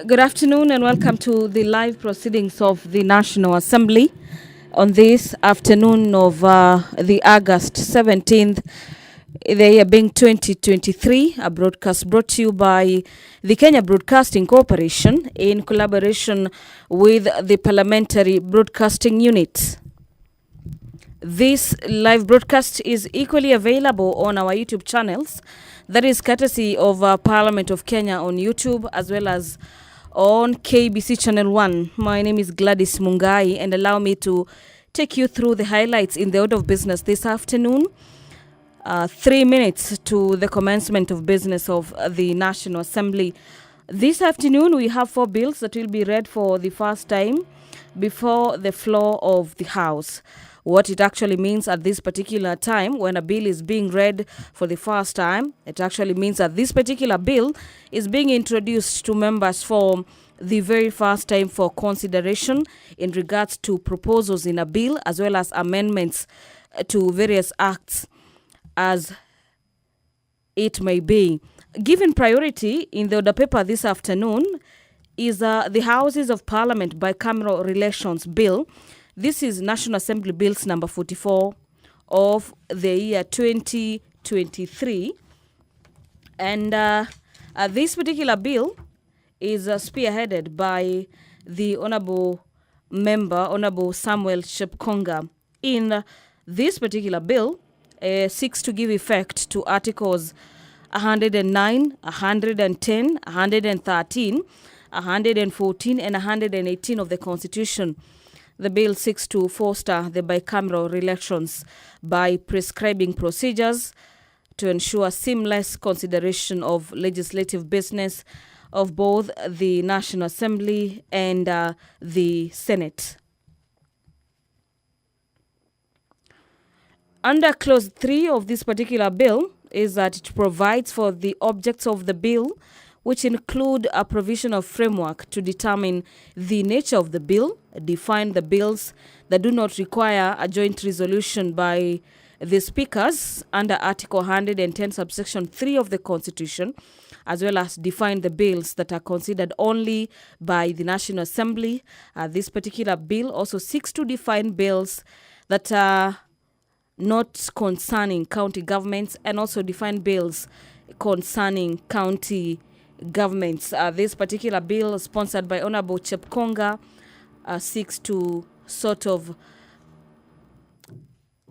Good afternoon and welcome to the live proceedings of the National Assembly on this afternoon of the August 17th, the year being 2023, a broadcast brought to you by the Kenya Broadcasting Corporation in collaboration with the Parliamentary Broadcasting Unit. This live broadcast is equally available on our YouTube channels. That is courtesy of Parliament of Kenya on YouTube as well as on KBC Channel 1. My name is Gladys Mungai and allow me to take you through the highlights in the order of business this afternoon. 3 minutes to the commencement of business of the National Assembly. This afternoon we have 4 bills that will be read for the first time before the floor of the House. What it actually means at this particular time when a bill is being read for the first time, it actually means that this particular bill is being introduced to members for the very first time for consideration in regards to proposals in a bill as well as amendments to various acts as it may be. Given priority in the order paper this afternoon is the Houses of Parliament Bicameral Relations Bill. This is National Assembly Bills number 44 of the year 2023. And this particular bill is spearheaded by the Honorable Member, Honorable Samuel Chepkonga. In this particular bill, seeks to give effect to Articles 109, 110, 113, 114, and 118 of the Constitution. The bill seeks to foster the bicameral relations by prescribing procedures to ensure seamless consideration of legislative business of both the National Assembly and the Senate. Under Clause 3 of this particular bill is that it provides for the objects of the bill, which include a provision of framework to determine the nature of the bill, define the bills that do not require a joint resolution by the speakers under Article 110 subsection 3 of the Constitution, as well as define the bills that are considered only by the National Assembly. This particular bill also seeks to define bills that are not concerning county governments and also define bills concerning county governments. This particular bill, sponsored by Honorable Chepkonga, seeks to sort of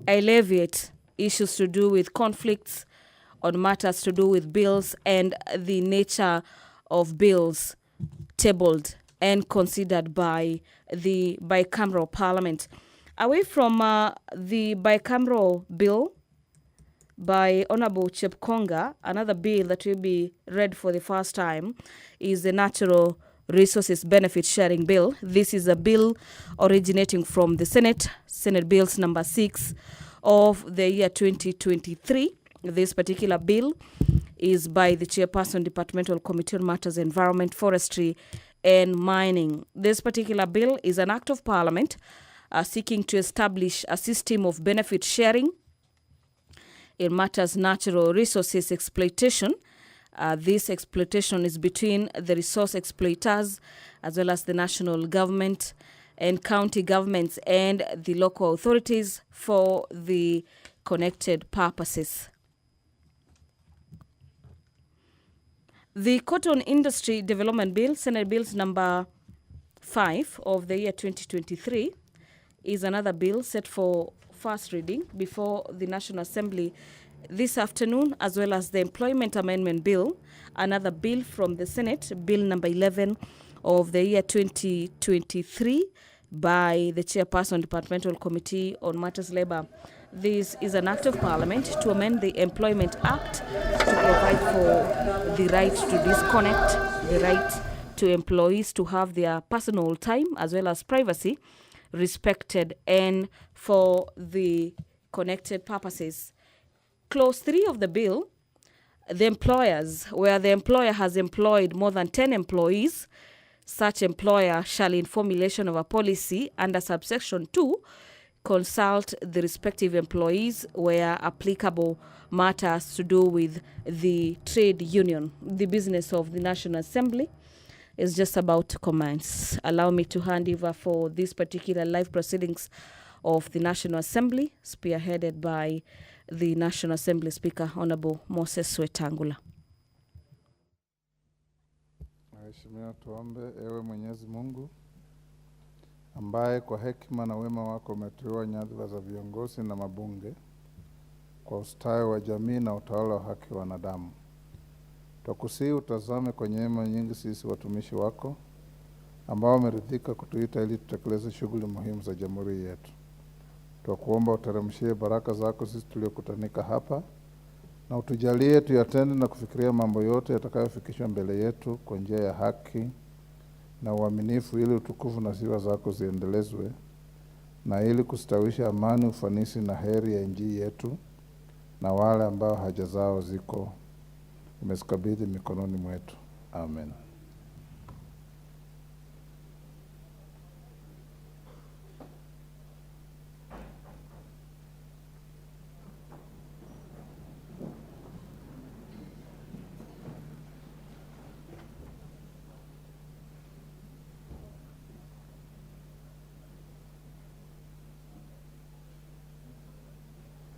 alleviate issues to do with conflicts on matters to do with bills and the nature of bills tabled and considered by the bicameral parliament. Away from the bicameral bill by Honorable Chepkonga, another bill that will be read for the first time is the Natural Resources Benefit Sharing Bill. This is a bill originating from the Senate Bills number 6 of the year 2023. This particular bill is by the Chairperson, Departmental Committee on Matters Environment, Forestry and Mining. This particular bill is an act of Parliament seeking to establish a system of benefit sharing in matters natural resources exploitation. This exploitation is between the resource exploiters as well as the national government and county governments and the local authorities for the connected purposes. The Cotton Industry Development Bill, Senate Bills number 5 of the year 2023, is another bill set for first reading before the National Assembly this afternoon, as well as the Employment Amendment Bill, another bill from the Senate, Bill number 11 of the year 2023 by the Chairperson, Departmental Committee on Matters Labour. This is an act of Parliament to amend the Employment Act to provide for the right to disconnect, the right to employees to have their personal time as well as privacy respected and for the connected purposes. Clause 3 of the bill, the employers, where the employer has employed more than 10 employees, such employer shall in formulation of a policy under subsection 2 consult the respective employees where applicable matters to do with the trade union, the business of the National Assembly. is just about to commence. Allow me to hand over for this particular live proceedings of the National Assembly, spearheaded by the National Assembly Speaker, Honorable Moses Wetangula. Mheshimiwa, tuombe. Ewe Mwenyezi Mungu ambaye kwa hekima na wema wako umeteua nyadhifa za viongozi na mabunge kwa ustawi wa jamii na utawala wa haki wa wanadamu, tukusihi utazame kwa neema nyingi sisi watumishi wako ambao wameridhika kutuita ili tutekeleze shughuli muhimu za jamhuri yetu. Tukuomba uteremshie baraka zako sisi tuliokutanika hapa, na utujalie tuyatende na kufikiria mambo yote yatakayofikishwa mbele yetu kwa njia ya haki na uaminifu, ili utukufu na sifa zako ziendelezwe, na ili kustawisha amani, ufanisi na heri ya nchi yetu na wale ambao haja zao ziko umezikabidhi mikononi mwetu. Amen.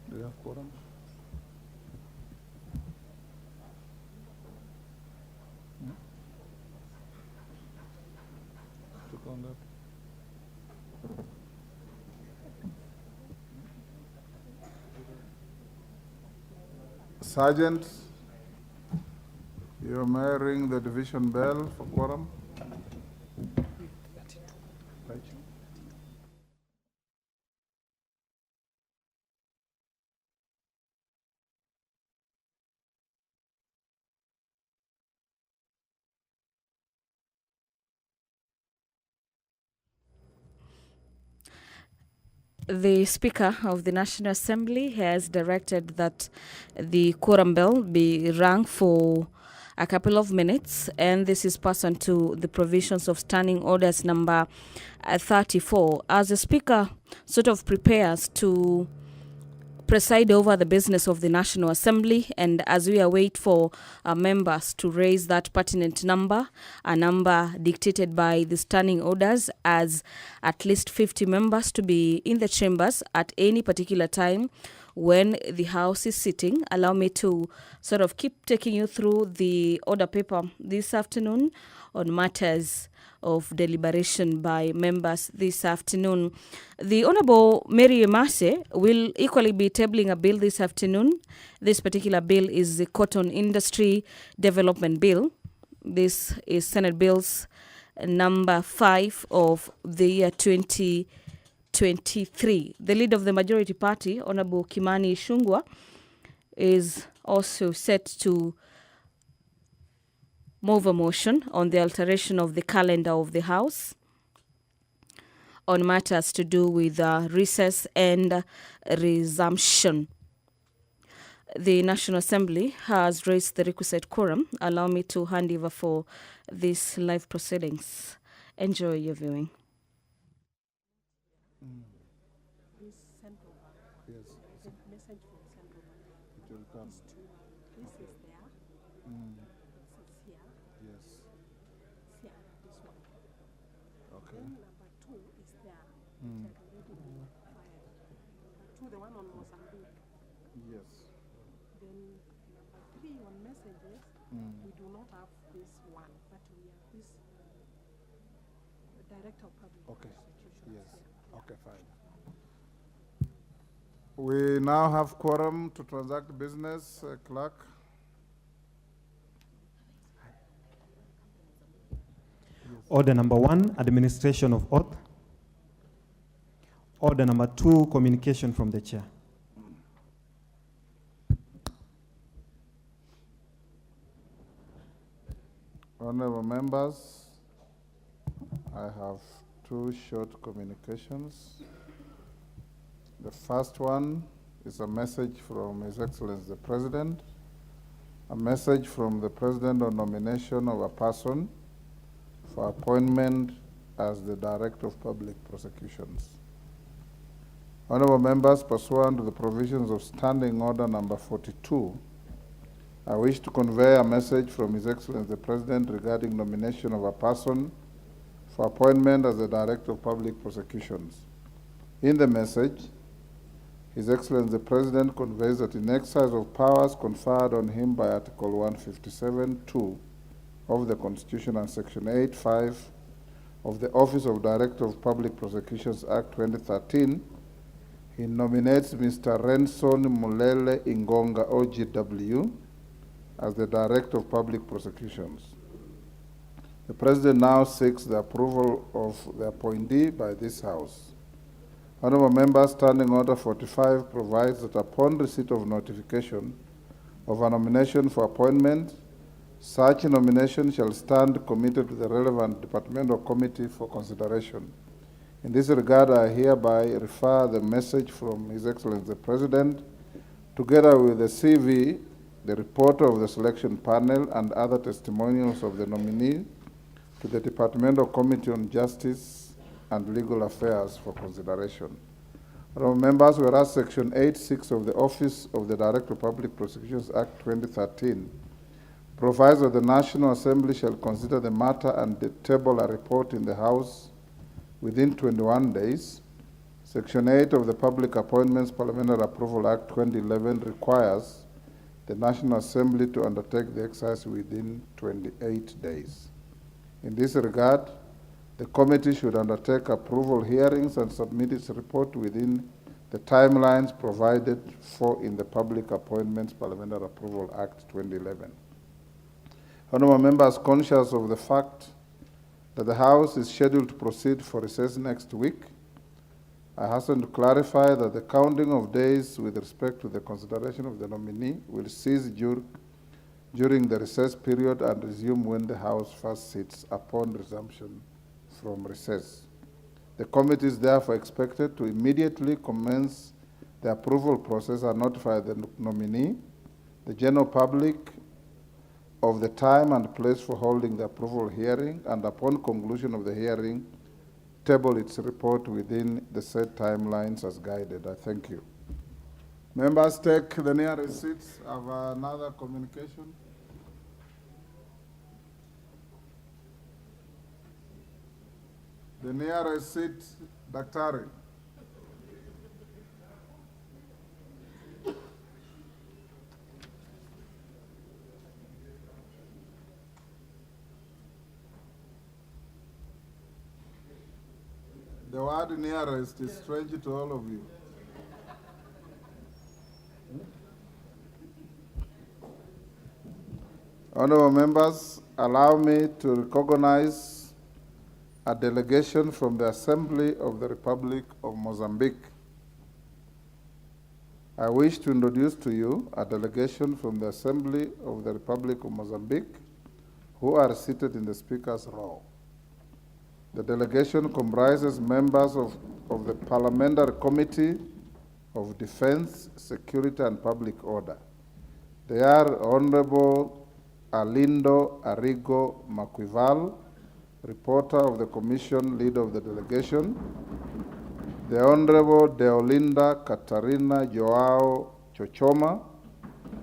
Do you have quorum? Sergeant, you may ring the division bell for quorum. The Speaker of the National Assembly has directed that the quorum bell be rung for a couple of minutes, and this is pursuant to the provisions of Standing Orders number 34. As the Speaker sort of prepares to preside over the business of the National Assembly, and as we await for members to raise that pertinent number, a number dictated by the standing orders as at least 50 members to be in the chambers at any particular time when the House is sitting. Allow me to sort of keep taking you through the order paper this afternoon on matters of deliberation by members this afternoon. The Honorable Mary Emase will equally be tabling a bill this afternoon. This particular bill is the Cotton Industry Development Bill. This is Senate Bills number 5 of the year 2023. The leader of the majority party, Honorable Kimani Ichung'wah, is also set to move a motion on the alteration of the calendar of the House on matters to do with recess and resumption. The National Assembly has raised the requisite quorum. Allow me to hand over for these live proceedings. Enjoy your viewing. This central bank. Yes. The message from central bank. It will come. This is there. This is here. Yes. It's here. This one. Okay. Then number 2 is there. It had already been fired. Number 2, the one on Mozambique. Yes. Then number 3 on messages. We do not have this one, but we have this Director of Public Prosecution. Yes. Okay, fine. We now have quorum to transact business. Clerk. Order number 1, administration of oath. Order number 2, communication from the chair. Honorable members, I have 2 short communications. The first one is a message from His Excellency the President, a message from the President on nomination of a person for appointment as the Director of Public Prosecutions. Honorable members, pursuant to the provisions of Standing Order number 42, I wish to convey a message from His Excellency the President regarding nomination of a person for appointment as the Director of Public Prosecutions. In the message, His Excellency the President conveys that in exercise of powers conferred on him by Article 157(2) of the Constitution and Section 8(5) of the Office of Director of Public Prosecutions Act 2013, he nominates Mr. Renson Mulele Ingonga, OGW, as the Director of Public Prosecutions. The President now seeks the approval of the appointee by this House. Honorable Members, Standing Order 45 provides that upon receipt of notification of a nomination for appointment, such nomination shall stand committed to the relevant departmental committee for consideration. In this regard, I hereby refer the message from His Excellency the President, together with the CV, the report of the selection panel, and other testimonials of the nominee, to the Departmental Committee on Justice and Legal Affairs for consideration. Honorable Members, whereas Section 8(6) of the Office of the Director of Public Prosecutions Act 2013 provides that the National Assembly shall consider the matter and table a report in the House within 21 days, Section 8 of the Public Appointments Parliamentary Approval Act 2011 requires the National Assembly to undertake the exercise within 28 days. In this regard, the committee should undertake approval hearings and submit its report within the timelines provided for in the Public Appointments Parliamentary Approval Act 2011. Honorable Members, conscious of the fact that the House is scheduled to proceed for recess next week, I hasten to clarify that the counting of days with respect to the consideration of the nominee will cease during the recess period and resume when the House first sits upon resumption from recess. The committee is therefore expected to immediately commence the approval process and notify the nominee, the general public, of the time and place for holding the approval hearing, and upon conclusion of the hearing, table its report within the set timelines as guided. I thank you. Members, take the nearest seats. I have another communication. The nearest seat, Daktari. The word nearest is strange to all of you. Honorable members, allow me to recognize a delegation from the Assembly of the Republic of Mozambique. I wish to introduce to you a delegation from the Assembly of the Republic of Mozambique who are seated in the Speaker's row. The delegation comprises members of the Parliamentary Committee of Defense, Security and Public Order. They are Honorable Alindo Arrigo Maquival, reporter of the Commission, leader of the delegation, the Honorable Deolinda Catarina Joao Chochoma,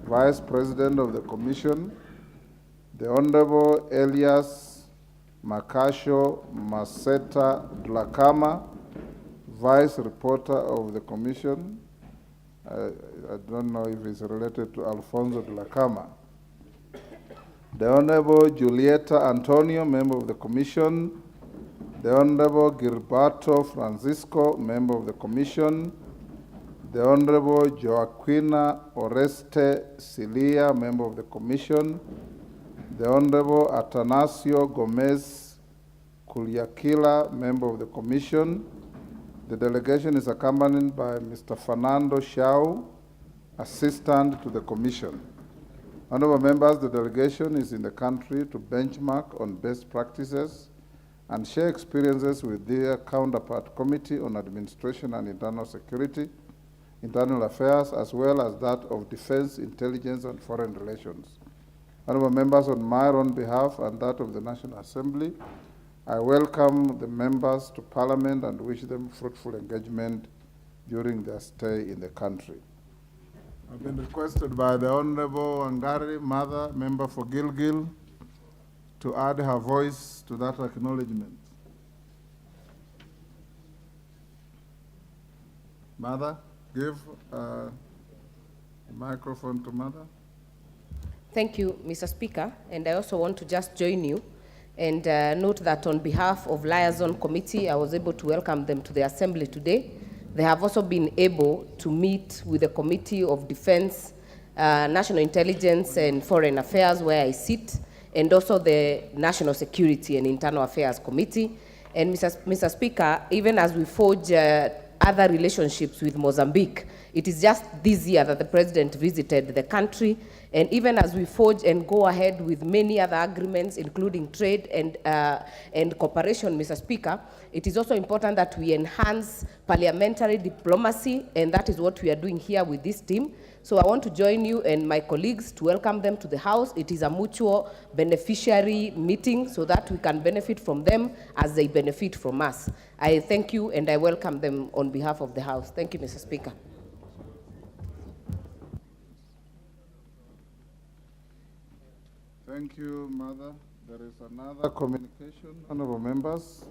Vice President of the Commission, the Honorable Elias Makasho Maseta Dlakama, Vice Reporter of the Commission. I don't know if it's related to Alfonso Dlakama. The Honorable Julieta Antonio, member of the Commission. The Honorable Gilberto Francisco, member of the Commission. The Honorable Joaquina Oreste Cilia, member of the Commission. The Honorable Atanasio Gomez Kuliakila, member of the Commission. The delegation is accompanied by Mr. Fernando Shao, Assistant to the Commission. Honorable members, the delegation is in the country to benchmark on best practices and share experiences with their counterpart Committee on Administration and Internal Security, Internal Affairs, as well as that of Defense, Intelligence, and Foreign Relations. Honorable members, on my own behalf and that of the National Assembly, I welcome the members to Parliament and wish them fruitful engagement during their stay in the country. I've been requested by the Honorable Wangari, Mother, member for Gilgil, to add her voice to that acknowledgement. Mother, give a microphone to Mother. Thank you, Mr. Speaker, and I also want to just join you and note that on behalf of Liaison Committee, I was able to welcome them to the Assembly today. They have also been able to meet with the Committee of Defense, National Intelligence and Foreign Affairs, where I sit, and also the National Security and Internal Affairs Committee. And Mr. Speaker, even as we forge other relationships with Mozambique, it is just this year that the President visited the country, and even as we forge and go ahead with many other agreements, including trade and cooperation, Mr. Speaker, it is also important that we enhance parliamentary diplomacy, and that is what we are doing here with this team. So I want to join you and my colleagues to welcome them to the House. It is a mutual beneficiary meeting so that we can benefit from them as they benefit from us. I thank you and I welcome them on behalf of the House. Thank you, Mr. Speaker. Thank you, Mother. There is another communication, honorable members.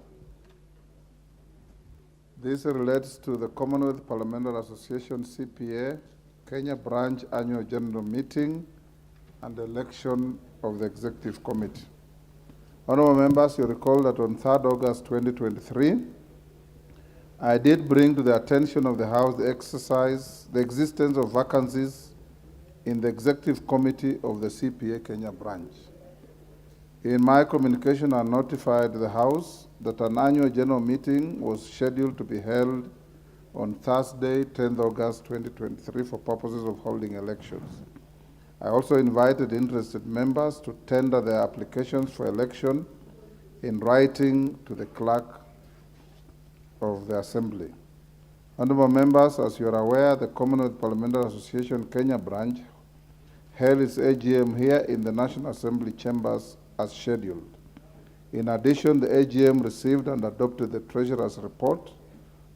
This relates to the Commonwealth Parliamentary Association, CPA, Kenya Branch Annual General Meeting and election of the Executive Committee. Honorable members, you recall that on 3rd August 2023, I did bring to the attention of the House the existence of vacancies in the Executive Committee of the CPA Kenya Branch. In my communication, I notified the House that an annual general meeting was scheduled to be held on Thursday, 10th August 2023 for purposes of holding elections. I also invited interested members to tender their applications for election in writing to the clerk of the Assembly. Honorable members, as you are aware, the Commonwealth Parliamentary Association Kenya Branch held its AGM here in the National Assembly chambers as scheduled. In addition, the AGM received and adopted the Treasurer's report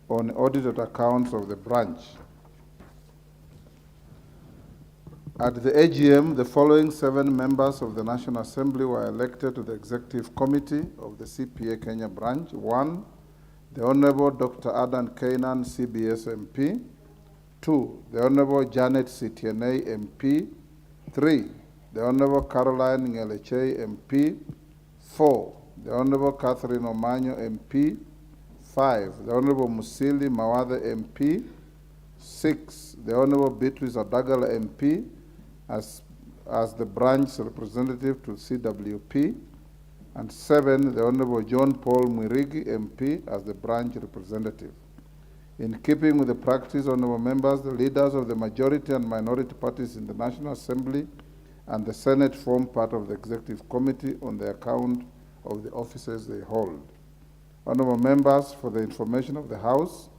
on audited accounts of the branch. At the AGM, the following 7 members of the National Assembly were elected to the Executive Committee of the CPA Kenya Branch. 1, the Honorable Dr. Adan Kainan, CBS MP. 2, the Honorable Janet Sitiene, MP. 3, the Honorable Caroline Ngeleche, MP. 4, the Honorable Catherine Omanyo, MP. 5, the Honorable Musili Mawathe, MP. 6, the Honorable Beatrice Adagala, MP, as the branch representative to CWP. And 7, the Honorable John Paul Mwirigi, MP, as the branch representative. In keeping with the practice, honorable members, the leaders of the majority and minority parties in the National Assembly and the Senate form part of the Executive Committee on the account of the offices they hold. Honorable members, for the information of the House,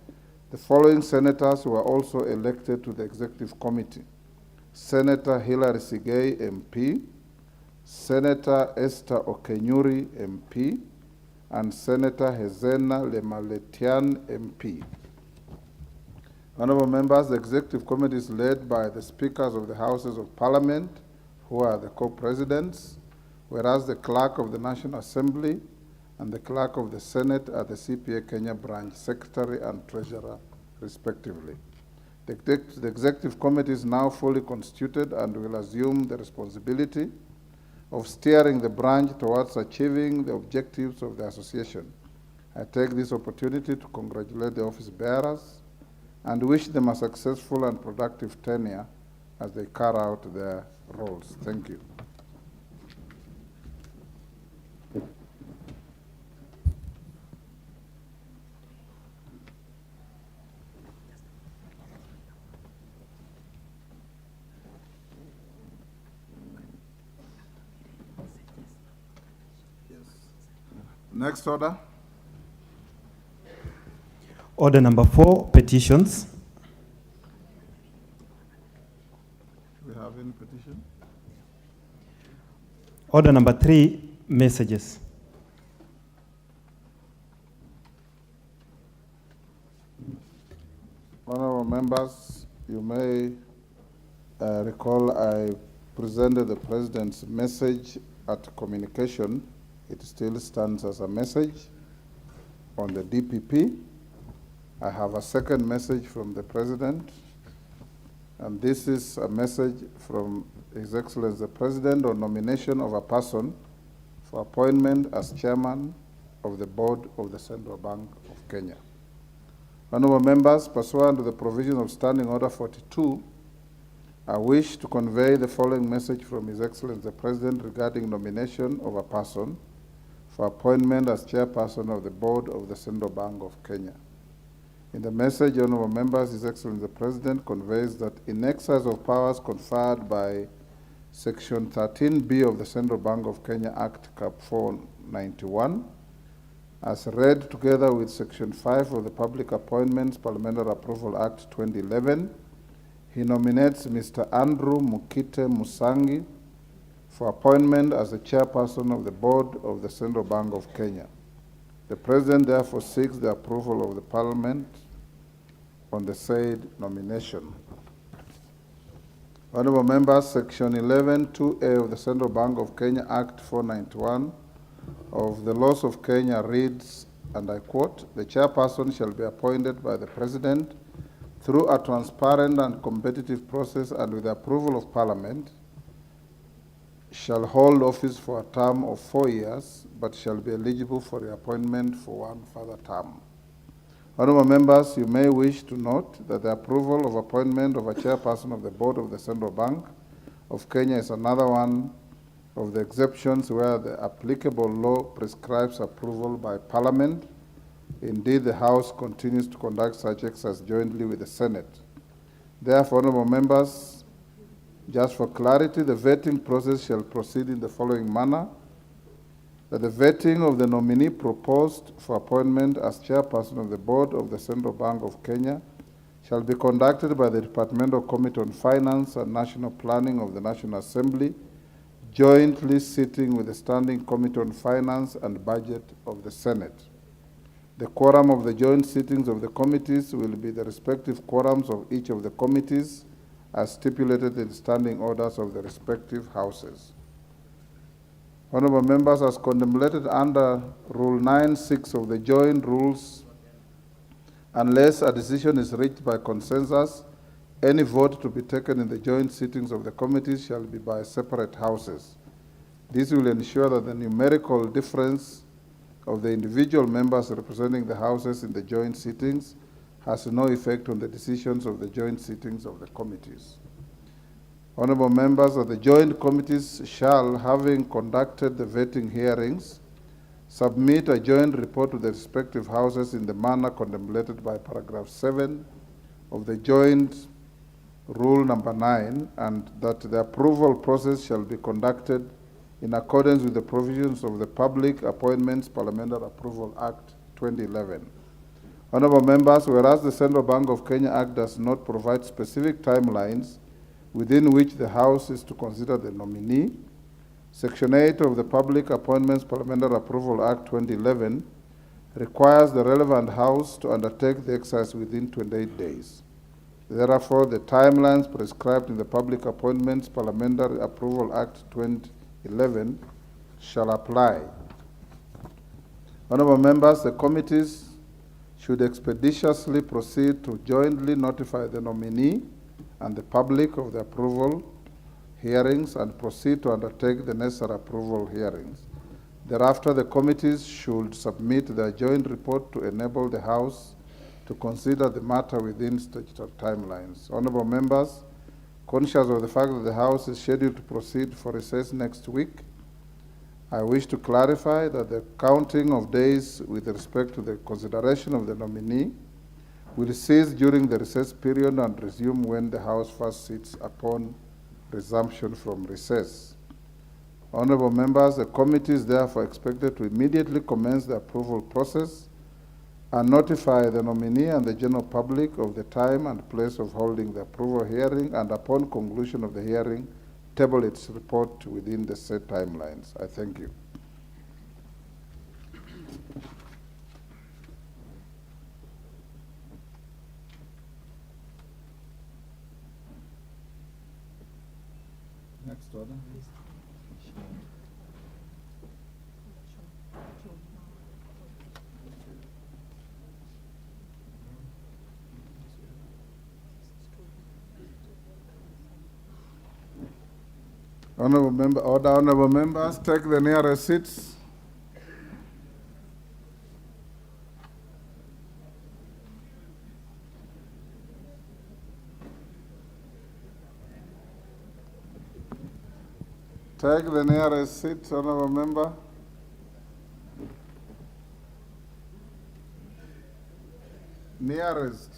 the following senators were also elected to the Executive Committee: Senator Hilary Sigei, MP, Senator Esther Okenyuri, MP, and Senator Hezena Lemaletian, MP. Honorable members, the Executive Committee is led by the Speakers of the Houses of Parliament, who are the co-presidents, whereas the Clerk of the National Assembly and the Clerk of the Senate are the CPA Kenya Branch Secretary and Treasurer, respectively. The Executive Committee is now fully constituted and will assume the responsibility of steering the branch towards achieving the objectives of the association. I take this opportunity to congratulate the office bearers and wish them a successful and productive tenure as they carry out their roles. Thank you. Next order. Order number 4, petitions. Do we have any petition? Order number 3, messages. Honorable members, you may recall I presented the President's message at communication. It still stands as a message on the DPP. I have a second message from the President, and this is a message from His Excellency the President on nomination of a person for appointment as Chairman of the Board of the Central Bank of Kenya. Honorable members, pursuant to the provision of Standing Order 42, I wish to convey the following message from His Excellency the President regarding nomination of a person for appointment as Chairperson of the Board of the Central Bank of Kenya. In the message, honorable members, His Excellency the President conveys that in exercise of powers conferred by Section 13B of the Central Bank of Kenya Act Cap 491, as read together with Section 5 of the Public Appointments Parliamentary Approval Act 2011, he nominates Mr. Andrew Mukite Musangi for appointment as the Chairperson of the Board of the Central Bank of Kenya. The President therefore seeks the approval of the Parliament on the said nomination. Honorable members, Section 11(2)(a) of the Central Bank of Kenya Act 491 of the laws of Kenya reads, and I quote, "The chairperson shall be appointed by the President through a transparent and competitive process and with the approval of Parliament, shall hold office for a term of 4 years, but shall be eligible for reappointment for one further term." Honorable members, you may wish to note that the approval of appointment of a chairperson of the Board of the Central Bank of Kenya is another one of the exceptions where the applicable law prescribes approval by Parliament. Indeed, the House continues to conduct such exercise jointly with the Senate. Therefore, honorable members, just for clarity, the vetting process shall proceed in the following manner: that the vetting of the nominee proposed for appointment as chairperson of the Board of the Central Bank of Kenya shall be conducted by the Departmental Committee on Finance and National Planning of the National Assembly, jointly sitting with the Standing Committee on Finance and Budget of the Senate. The quorum of the joint sittings of the committees will be the respective quorums of each of the committees as stipulated in the standing orders of the respective houses. Honorable members, as contemplated under Rule 9(6) of the joint rules, unless a decision is reached by consensus, any vote to be taken in the joint sittings of the committees shall be by separate houses. This will ensure that the numerical difference of the individual members representing the houses in the joint sittings has no effect on the decisions of the joint sittings of the committees. Honorable members of the joint committees shall, having conducted the vetting hearings, submit a joint report to the respective houses in the manner contemplated by paragraph 7 of the joint rule number 9, and that the approval process shall be conducted in accordance with the provisions of the Public Appointments Parliamentary Approval Act 2011. Honorable members, whereas the Central Bank of Kenya Act does not provide specific timelines within which the House is to consider the nominee, Section 8 of the Public Appointments Parliamentary Approval Act 2011 requires the relevant House to undertake the exercise within 28 days. Therefore, the timelines prescribed in the Public Appointments Parliamentary Approval Act 2011 shall apply. Honorable members, the committees should expeditiously proceed to jointly notify the nominee and the public of the approval hearings and proceed to undertake the necessary approval hearings. Thereafter, the committees should submit their joint report to enable the House to consider the matter within statutory timelines. Honorable members, conscious of the fact that the House is scheduled to proceed for recess next week, I wish to clarify that the counting of days with respect to the consideration of the nominee will cease during the recess period and resume when the House first sits upon resumption from recess. Honorable members, the committee is therefore expected to immediately commence the approval process and notify the nominee and the general public of the time and place of holding the approval hearing, and upon conclusion of the hearing, table its report within the set timelines. I thank you. First order. Honorable members, take the nearest seats. Take the nearest seat, honorable member. Nearest.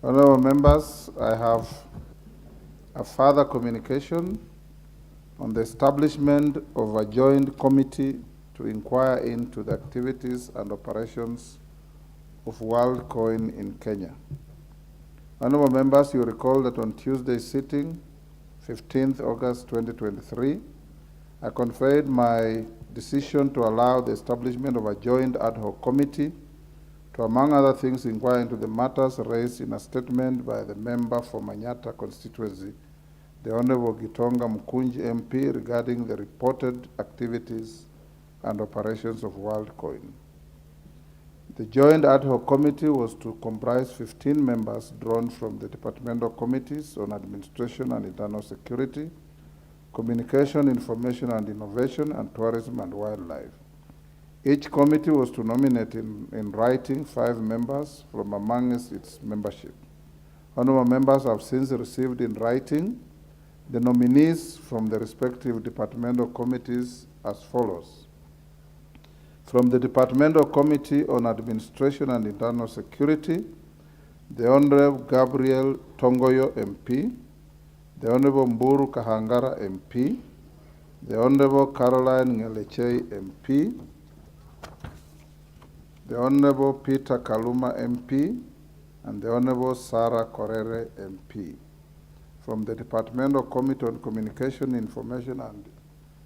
Honorable members, I have a further communication on the establishment of a joint committee to inquire into the activities and operations of WorldCoin in Kenya. Honorable members, you recall that on Tuesday's sitting, 15th August 2023, I conveyed my decision to allow the establishment of a joint ad hoc committee to, among other things, inquire into the matters raised in a statement by the member for Manyata constituency, the Honorable Gitonga Mkunji MP, regarding the reported activities and operations of WorldCoin. The joint ad hoc committee was to comprise 15 members drawn from the departmental committees on administration and internal security, communication, information and innovation, and tourism and wildlife. Each committee was to nominate in writing 5 members from amongst its membership. Honorable members have since received in writing the nominees from the respective departmental committees as follows. From the Departmental Committee on Administration and Internal Security, the Honorable Gabriel Tongoyo MP, the Honorable Mburu Kahangara MP, the Honorable Caroline Ngelechei MP, the Honorable Peter Kaluma MP, and the Honorable Sarah Korere MP. From the Departmental Committee on Communication, Information and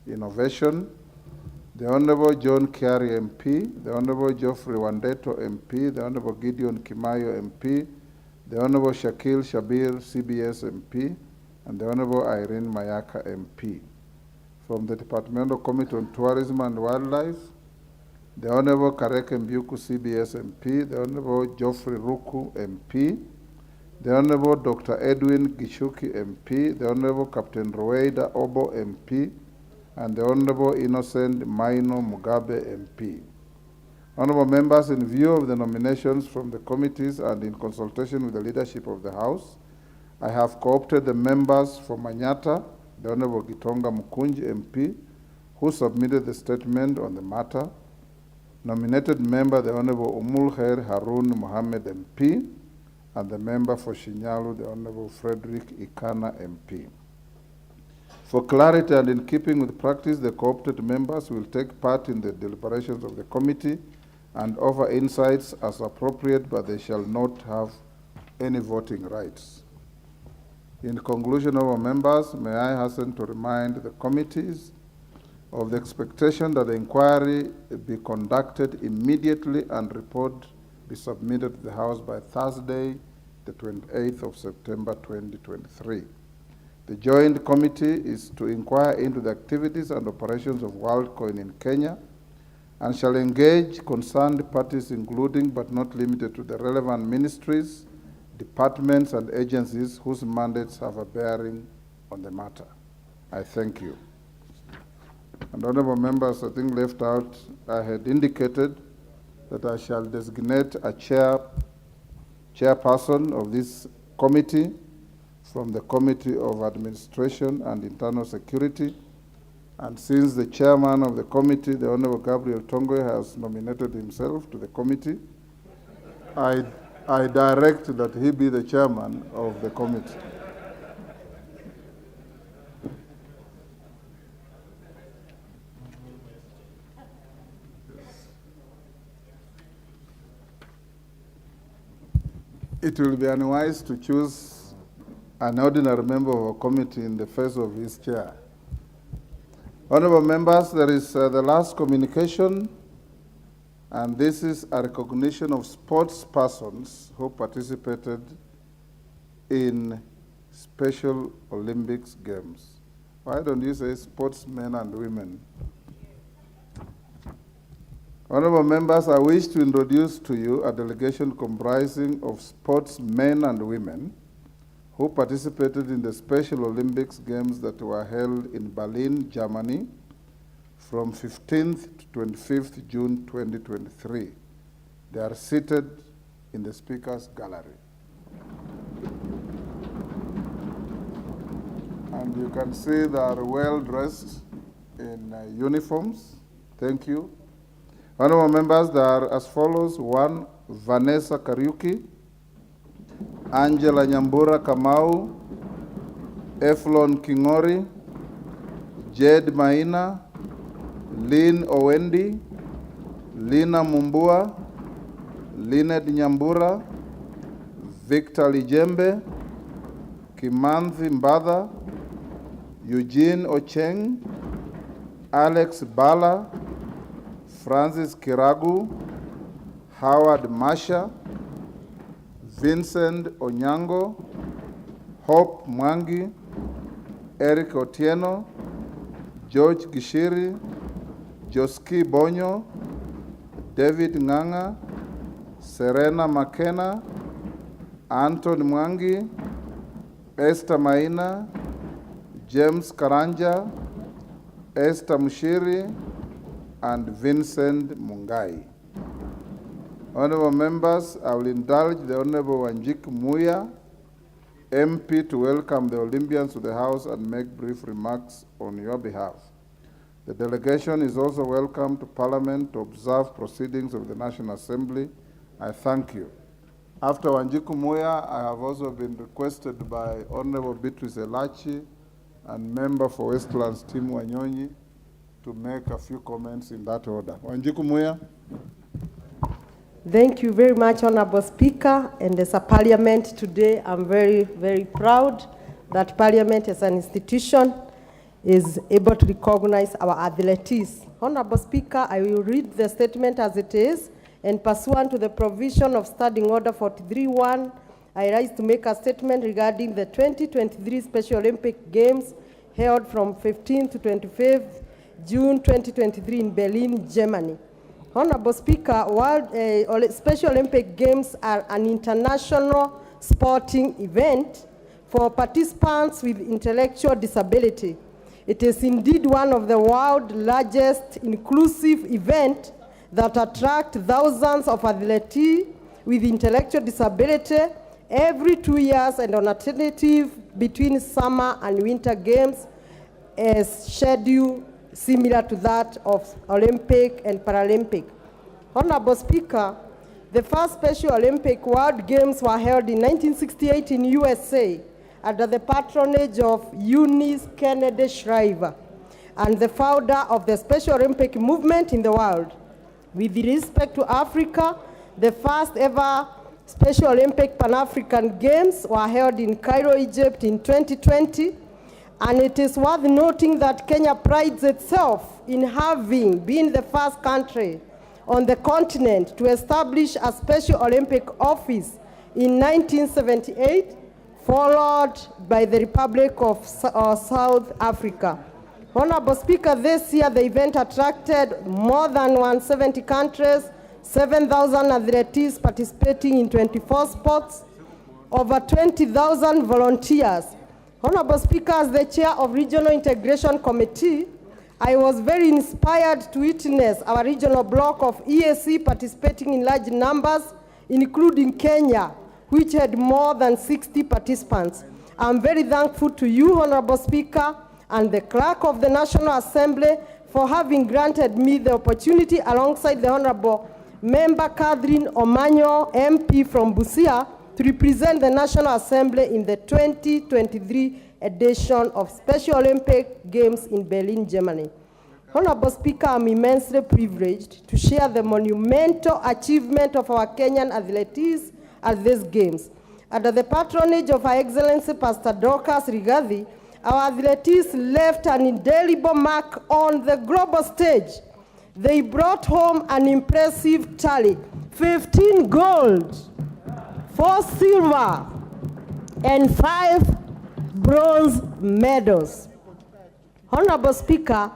Innovation, the Honorable John Kiari MP, the Honorable Geoffrey Wandeto MP, the Honorable Gideon Kimayo MP, the Honorable Shakil Shabir CBS MP, and the Honorable Irene Mayaka MP. From the Departmental Committee on Tourism and Wildlife, the Honorable Kareke Mbuku CBS MP, the Honorable Geoffrey Ruku MP, the Honorable Dr. Edwin Gishuki MP, the Honorable Captain Roeda Obo MP, and the Honorable Innocent Maino Mugabe MP. Honorable members, in view of the nominations from the committees and in consultation with the leadership of the House, I have co-opted the members for Manyata, the Honorable Gitonga Mkunji MP, who submitted the statement on the matter, nominated member the Honorable Umulkhair Harun Mohammed MP, and the member for Shinyalu, the Honorable Frederick Ikana MP. For clarity and in keeping with practice, the co-opted members will take part in the deliberations of the committee and offer insights as appropriate, but they shall not have any voting rights. In conclusion, our members, may I hasten to remind the committees of the expectation that the inquiry be conducted immediately and report be submitted to the House by Thursday, the 28th of September 2023. The joint committee is to inquire into the activities and operations of WorldCoin in Kenya and shall engage concerned parties, including but not limited to the relevant ministries, departments, and agencies whose mandates have a bearing on the matter. I thank you. And honorable members, I think left out, I had indicated that I shall designate a chairperson of this committee from the Committee of Administration and Internal Security. And since the chairman of the committee, the Honorable Gabriel Tongoy, has nominated himself to the committee, I direct that he be the chairman of the committee. It will be unwise to choose an ordinary member of a committee in the face of his chair. Honorable members, there is the last communication And this is a recognition of sports persons who participated in Special Olympics Games. Why don't you say sportsmen and women? Honorable members, I wish to introduce to you a delegation comprising of sportsmen and women who participated in the Special Olympics Games that were held in Berlin, Germany, from 15th to 25th June 2023. They are seated in the Speaker's Gallery. And you can see they are well dressed in uniforms. Thank you. Honorable members, they are as follows. 1, Vanessa Kariuki, Angela Nyambura Kamau, Eflon Kingori, Jed Maina, Lynn Owendi, Lina Mumbua, Lynette Nyambura, Victor Lijembe, Kimanthi Mbadha, Eugene Ocheng, Alex Bala, Francis Kiragu, Howard Masha, Vincent Onyango, Hope Mwangi, Eric Otieno, George Gishiri, Joski Bonyo, David Nganga, Serena Makena, Anton Mwangi, Esther Maina, James Karanja, Esther Mushiri, and Vincent Mungai. Honorable members, I will indulge the Honorable Wanjik Muya, MP, to welcome the Olympians to the House and make brief remarks on your behalf. The delegation is also welcome to Parliament to observe proceedings of the National Assembly. I thank you. After Wanjiku Muya, I have also been requested by Honorable Beatrice Elachi and member for Westlands, Tim Wanyonyi, to make a few comments in that order. Wanjiku Muya. Thank you very much, Honorable Speaker. And as a Parliament today, I'm very, very proud that Parliament as an institution is able to recognize our athletes. Honorable Speaker, I will read the statement as it is, and pursuant to the provision of Standing Order 43.1, I rise to make a statement regarding the 2023 Special Olympic Games held from 15th to 25th June 2023 in Berlin, Germany. Honorable Speaker, Special Olympic Games are an international sporting event for participants with intellectual disability. It is indeed one of the world's largest inclusive events that attract thousands of athletes with intellectual disability every 2 years, and on alternative between summer and winter games as scheduled similar to that of Olympic and Paralympic. Honorable Speaker, the first Special Olympic World Games were held in 1968 in USA under the patronage of Eunice Kennedy Shriver and the founder of the Special Olympic movement in the world. With respect to Africa, the first ever Special Olympic Pan-African Games were held in Cairo, Egypt in 2020, and it is worth noting that Kenya prides itself in having been the first country on the continent to establish a Special Olympic office in 1978, followed by the Republic of South Africa. Honorable Speaker, this year the event attracted more than 170 countries, 7,000 athletes participating in 24 sports, over 20,000 volunteers. Honorable Speaker, as the chair of Regional Integration Committee, I was very inspired to witness our regional bloc of EAC participating in large numbers, including Kenya, which had more than 60 participants. I'm very thankful to you, Honorable Speaker, and the Clerk of the National Assembly for having granted me the opportunity alongside the Honorable Member Catherine Omanyo, MP from Busia, to represent the National Assembly in the 2023 edition of Special Olympic Games in Berlin, Germany. Honorable Speaker, I'm immensely privileged to share the monumental achievement of our Kenyan athletes at these games. Under the patronage of Her Excellency Pastor Dorcas Rigathi, our athletes left an indelible mark on the global stage. They brought home an impressive tally: 15 gold, 4 silver, and 5 bronze medals. Honorable Speaker,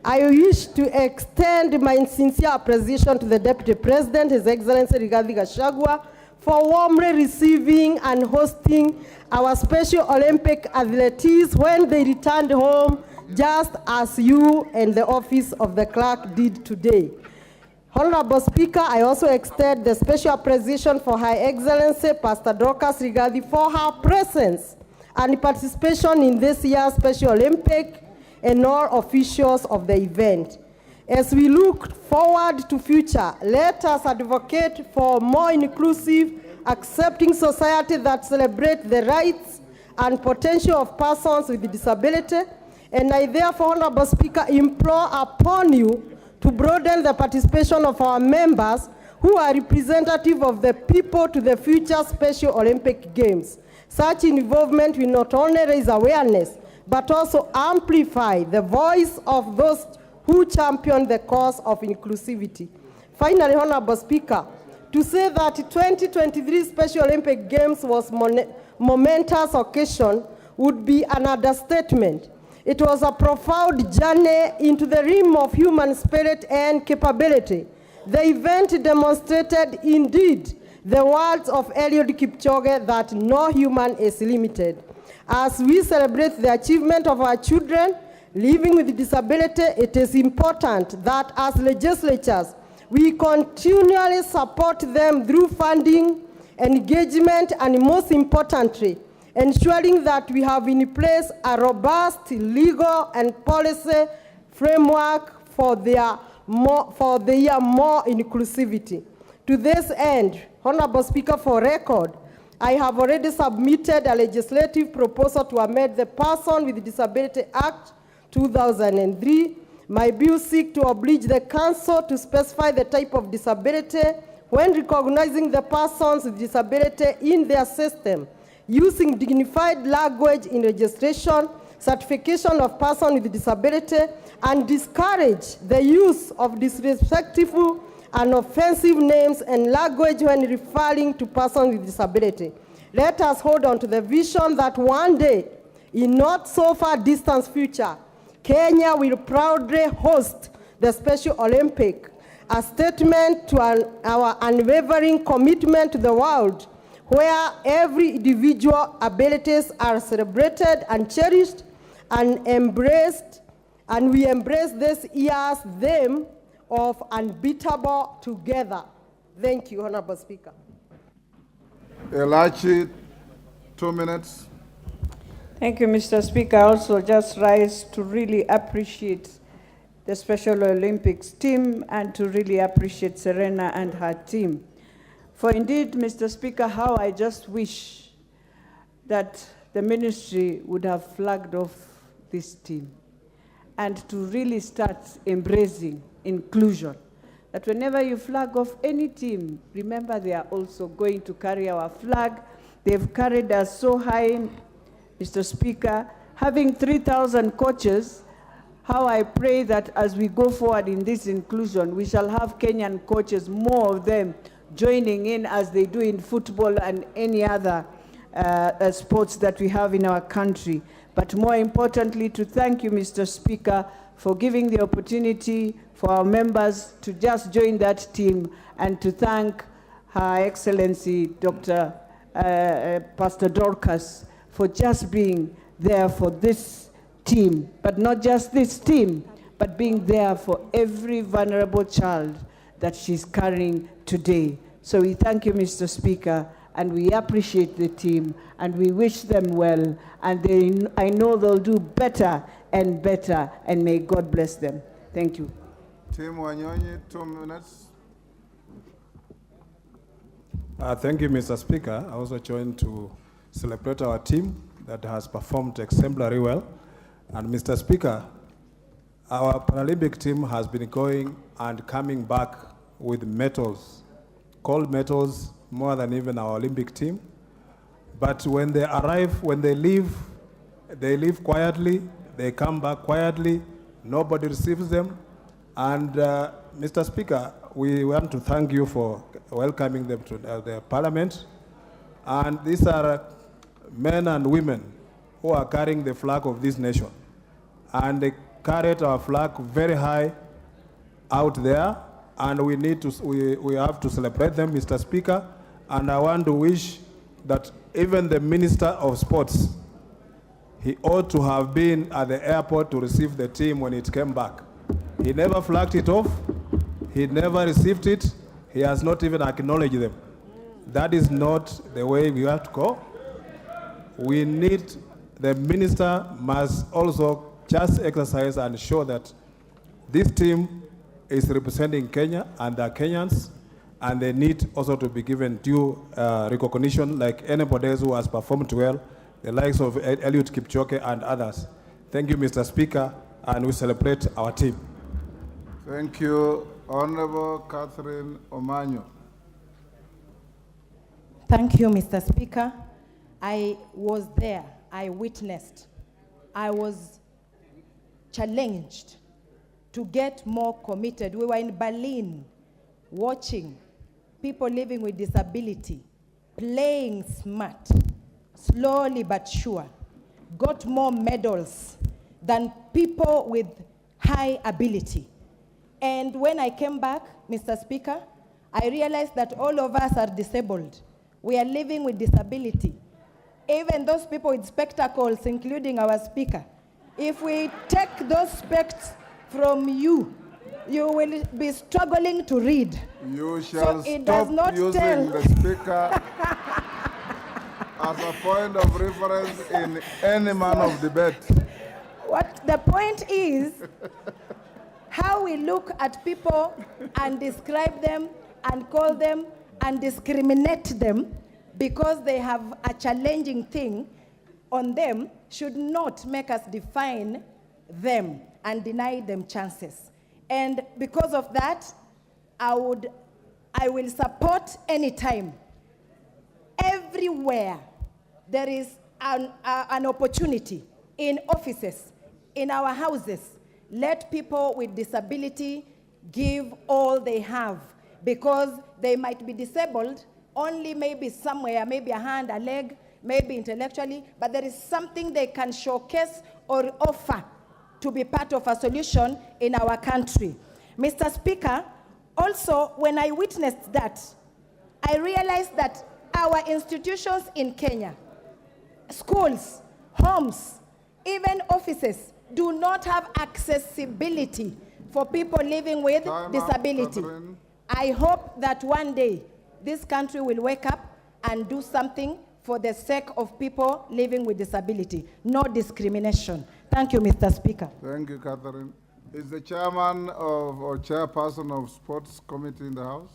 I wish to extend my sincere appreciation to the Deputy President, His Excellency Rigathi Gachagua, for warmly receiving and hosting our Special Olympic athletes when they returned home, just as you and the office of the clerk did today. Honorable Speaker, I also extend the special appreciation for Her Excellency Pastor Dorcas Rigathi for her presence and participation in this year's Special Olympic and all officials of the event. As we look forward to future, let us advocate for a more inclusive, accepting society that celebrates the rights and potential of persons with disability. And I therefore, Honorable Speaker, implore upon you to broaden the participation of our members who are representative of the people to the future Special Olympic Games. Such involvement will not only raise awareness, but also amplify the voice of those who champion the cause of inclusivity. Finally, Honorable Speaker, to say that 2023 Special Olympic Games was momentous occasion would be an understatement. It was a profound journey into the realm of human spirit and capability. The event demonstrated indeed the words of Eliud Kipchoge that no human is limited. As we celebrate the achievement of our children living with disability, it is important that as legislatures, we continually support them through funding, engagement, and most importantly, ensuring that we have in place a robust legal and policy framework for their more inclusivity. To this end, Honorable Speaker, for record, I have already submitted a legislative proposal to amend the Person with Disability Act 2003. My bill seeks to oblige the Council to specify the type of disability when recognizing the persons with disability in their system, using dignified language in registration, certification of person with disability, and discourage the use of disrespectful and offensive names and language when referring to persons with disability. Let us hold on to the vision that one day, in not so far distant future, Kenya will proudly host the Special Olympic, a statement to our unwavering commitment to the world, where every individual abilities are celebrated and cherished and embraced, and we embrace this year's theme of unbeatable together. Thank you, Honorable Speaker. Elachi, 2 minutes. Thank you, Mr. Speaker. I also just rise to really appreciate the Special Olympics team and to really appreciate Serena and her team. For indeed, Mr. Speaker, how I just wish that the ministry would have flagged off this team and to really start embracing inclusion. That whenever you flag off any team, remember they are also going to carry our flag. They've carried us so high, Mr. Speaker, having 3,000 coaches. How I pray that as we go forward in this inclusion, we shall have Kenyan coaches, more of them joining in as they do in football and any other sports that we have in our country. But more importantly, to thank you, Mr. Speaker, for giving the opportunity for our members to just join that team, and to thank Her Excellency Dr. Pastor Dorcas for just being there for this team, but not just this team, but being there for every vulnerable child that she's carrying today. So we thank you, Mr. Speaker, and we appreciate the team, and we wish them well, and I know they'll do better and better, and may God bless them. Thank you. Tim Wanyonyi, 2 minutes. Thank you, Mr. Speaker. I also join to celebrate our team that has performed exemplary well. And Mr. Speaker, our Paralympic team has been going and coming back with medals, gold medals, more than even our Olympic team. But when they arrive, when they leave quietly, they come back quietly, nobody receives them. And Mr. Speaker, we want to thank you for welcoming them to the Parliament. And these are men and women who are carrying the flag of this nation. And they carried our flag very high out there, and we have to celebrate them, Mr. Speaker. And I want to wish that even the Minister of Sports, he ought to have been at the airport to receive the team when it came back. He never flagged it off. He never received it. He has not even acknowledged them. That is not the way we have to go. We need, the minister must also just exercise and show that this team is representing Kenya and the Kenyans, and they need also to be given due recognition like anybody else who has performed well, the likes of Eliud Kipchoge and others. Thank you, Mr. Speaker, and we celebrate our team. Thank you. Honorable Catherine Omanyo. Thank you, Mr. Speaker. I was there. I witnessed. I was challenged to get more committed. We were in Berlin watching people living with disability, playing smart, slowly but sure, got more medals than people with high ability. And when I came back, Mr. Speaker, I realized that all of us are disabled. We are living with disability. Even those people with spectacles, including our speaker, if we take those specs from you, you will be struggling to read. You shall So it does stop not using tell. the speaker as a point of reference in any man of debate. What the point is, how we look at people and describe them and call them and discriminate them because they have a challenging thing on them should not make us define them and deny them chances. And because of that, I will support anytime, everywhere there is an opportunity, in offices, in our houses, let people with disability give all they have, because they might be disabled only maybe somewhere, maybe a hand, a leg, maybe intellectually, but there is something they can showcase or offer to be part of a solution in our country. Mr. Speaker, also when I witnessed that, I realized that our institutions in Kenya, schools, homes, even offices, do not have accessibility for people living with disability. Catherine. I hope that one day this country will wake up and do something for the sake of people living with disability. No discrimination. Thank you, Mr. Speaker. Thank you, Catherine. Is the chairman of or chairperson of sports committee in the house?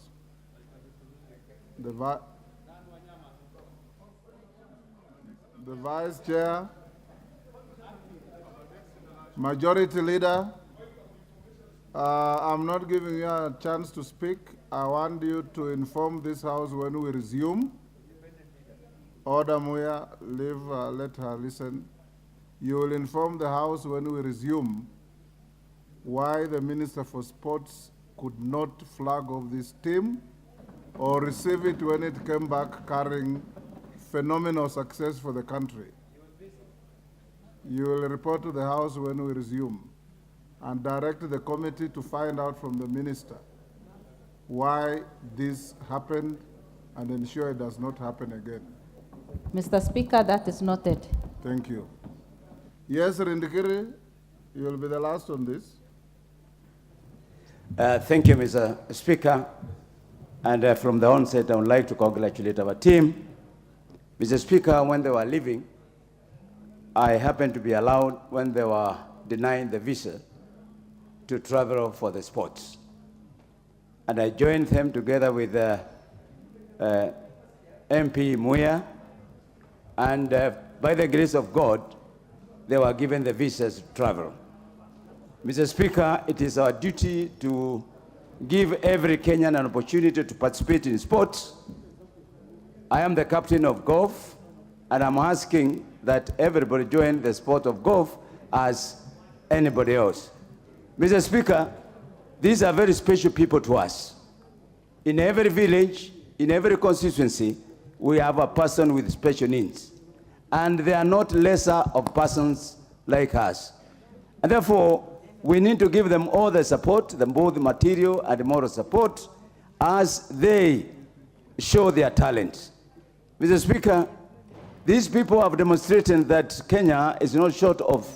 The vice chair? Majority leader? I'm not giving you a chance to speak. I want you to inform this house when we resume. Order Muya, let her listen. You will inform the house when we resume why the Minister for Sports could not flag off this team or receive it when it came back carrying phenomenal success for the country. You will report to the house when we resume and direct the committee to find out from the minister why this happened and ensure it does not happen again. Mr. Speaker, that is noted. Thank you. Yes, Rindikiri, you will be the last on this. Thank you, Mr. Speaker. And from the onset, I would like to congratulate our team. Mr. Speaker, when they were leaving, I happened to be allowed when they were denying the visa to travel for the sports. And I joined them together with MP Muya, and by the grace of God, they were given the visas to travel. Mr. Speaker, it is our duty to give every Kenyan an opportunity to participate in sports. I am the captain of golf, and I'm asking that everybody join the sport of golf as anybody else. Mr. Speaker, These are very special people to us. In every village, in every constituency, we have a person with special needs. And they are not lesser of persons like us. And therefore, we need to give them all the support, both the material and the moral support, as they show their talent. Mr. Speaker, these people have demonstrated that Kenya is not short of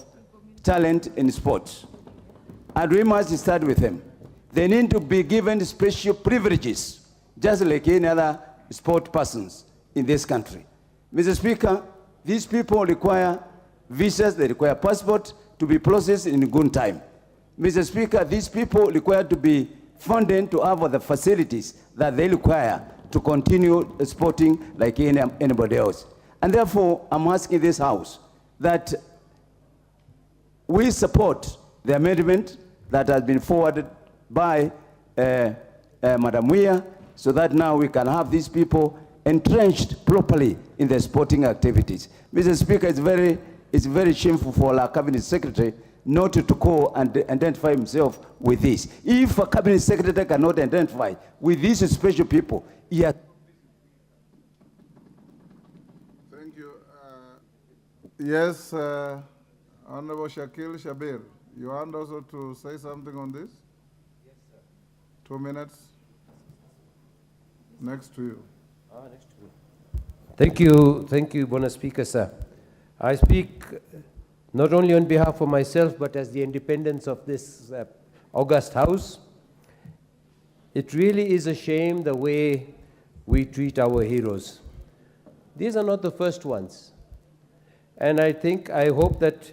talent in sports. And we must start with them. They need to be given special privileges, just like any other sport persons in this country. Mr. Speaker, these people require visas, they require passport to be processed in good time. Mr. Speaker, these people require to be funded to have the facilities that they require to continue sporting like anybody else. And therefore, I'm asking this House that we support the amendment that has been forwarded by Madam Weir, so that now we can have these people entrenched properly in their sporting activities. Mr. Speaker, it's very shameful for our Cabinet Secretary not to go and identify himself with this. If a Cabinet Secretary cannot identify with these special people, he has... Thank you. Yes, Honorable Shakil Shabir, you want also to say something on this? Yes, sir. 2 minutes. Next to you. Next to me. Thank you, Bona Speaker, sir. I speak not only on behalf of myself, but as the independence of this august House. It really is a shame the way we treat our heroes. These are not the first ones. And I hope that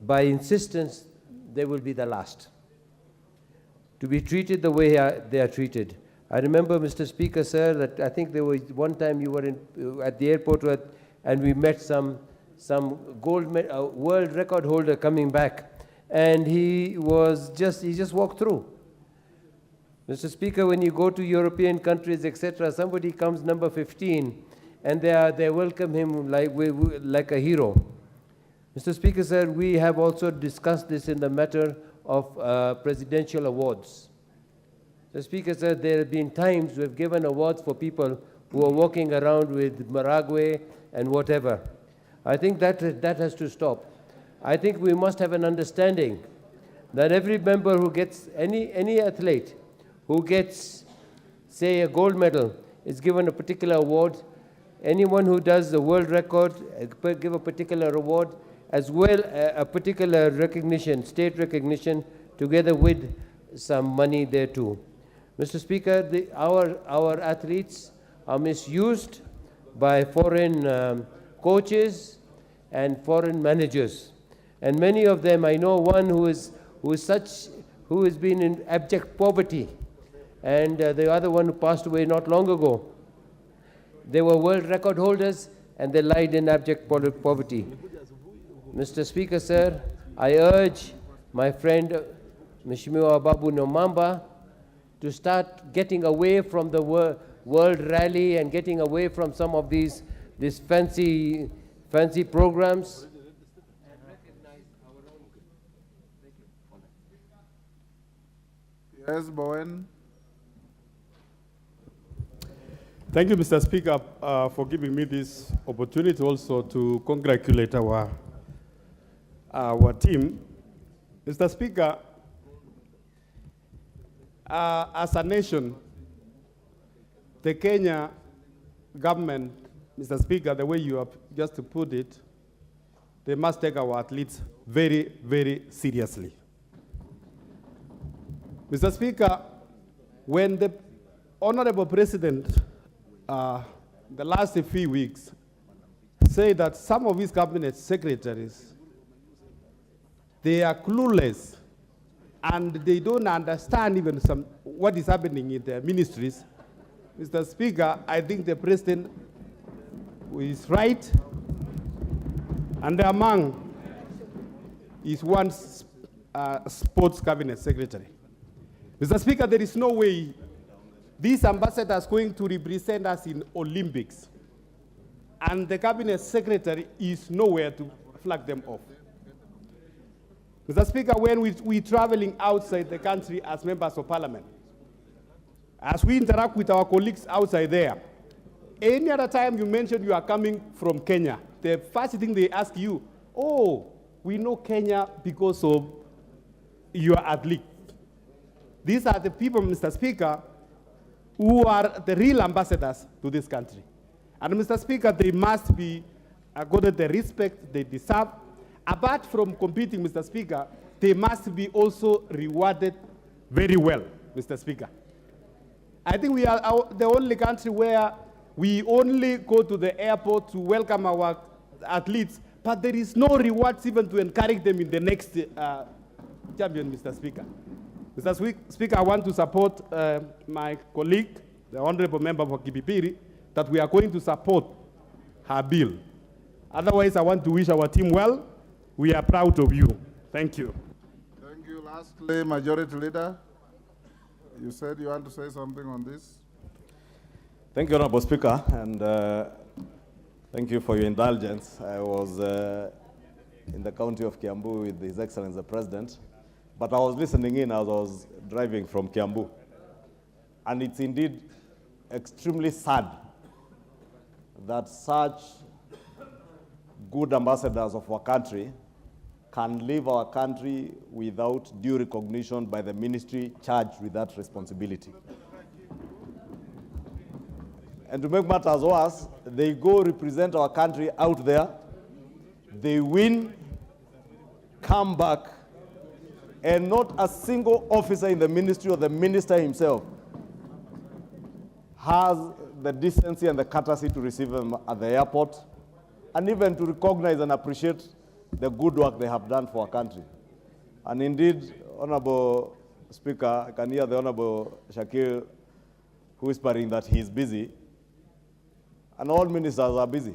by insistence, they will be the last to be treated the way they are treated. I remember, Mr. Speaker, sir, that I think there was one time you were at the airport and we met some world record holder coming back, and he just walked through. Mr. Speaker, when you go to European countries, etc., somebody comes number 15, and they welcome him like a hero. Mr. Speaker, sir, we have also discussed this in the matter of presidential awards. Mr. Speaker, sir, there have been times we've given awards for people who are walking around with Maragwe and whatever. I think that has to stop. I think we must have an understanding that every member who gets, any athlete who gets, say, a gold medal is given a particular award. Anyone who does the world record, give a particular award, as well a particular recognition, state recognition, together with some money there too. Mr. Speaker, our athletes are misused by foreign coaches and foreign managers. And many of them, I know one who has been in abject poverty, and the other one who passed away not long ago. They were world record holders, and they lied in abject poverty. Mr. Speaker, sir, I urge my friend, Mheshimiwa Babu Nomamba, to start getting away from the world rally and getting away from some of these fancy programs. Yes, Bowen. Thank you, Mr. Speaker, for giving me this opportunity also to congratulate our team. Mr. Speaker, as a nation, the Kenya government, Mr. Speaker, the way you have just put it, they must take our athletes very, very seriously. Mr. Speaker, when the Honorable President, the last few weeks, say that some of his cabinet secretaries, they are clueless and they don't understand even what is happening in their ministries, Mr. Speaker, I think the President is right, and among is one sports cabinet secretary. Mr. Speaker, there is no way these ambassadors are going to represent us in Olympics, and the cabinet secretary is nowhere to flag them off. Mr. Speaker, when we're traveling outside the country as members of parliament, as we interact with our colleagues outside there, any other time you mention you are coming from Kenya, the first thing they ask you, oh, we know Kenya because of your athlete. These are the people, Mr. Speaker, who are the real ambassadors to this country. And Mr. Speaker, they must be accorded the respect they deserve. Apart from competing, Mr. Speaker, they must be also rewarded very well, Mr. Speaker. I think we are the only country where we only go to the airport to welcome our athletes, but there is no rewards even to encourage them in the next champion, Mr. Speaker. Mr. Speaker, I want to support my colleague, the Honorable Member for Kipipiri, that we are going to support her bill. Otherwise, I want to wish our team well. We are proud of you. Thank you. Thank you. Lastly, Majority Leader, you said you want to say something on this. Thank you, Honorable Speaker, and thank you for your indulgence. I was in the county of Kiambu with His Excellency the President, but I was listening in as I was driving from Kiambu. And it's indeed extremely sad that such good ambassadors of our country can leave our country without due recognition by the ministry charged with that responsibility. And to make matters worse, they go represent our country out there, they win, come back, and not a single officer in the ministry or the minister himself has the decency and the courtesy to receive them at the airport, and even to recognize and appreciate the good work they have done for our country. And indeed, Honorable Speaker, I can hear the Honorable Shakir whispering that he is busy, and all ministers are busy.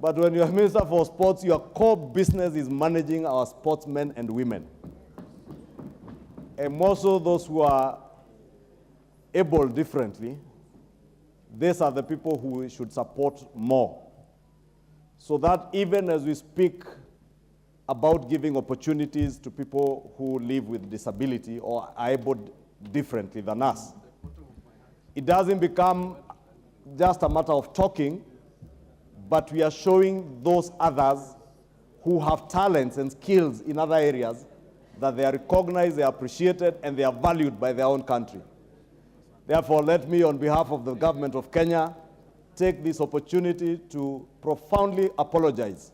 But when you're Minister for Sports, your core business is managing our sportsmen and women. And more so those who are able differently, these are the people who we should support more. So that even as we speak about giving opportunities to people who live with disability or are able differently than us, it doesn't become just a matter of talking, but we are showing those others who have talents and skills in other areas that they are recognized, they are appreciated, and they are valued by their own country. Therefore, let me, on behalf of the government of Kenya, take this opportunity to profoundly apologize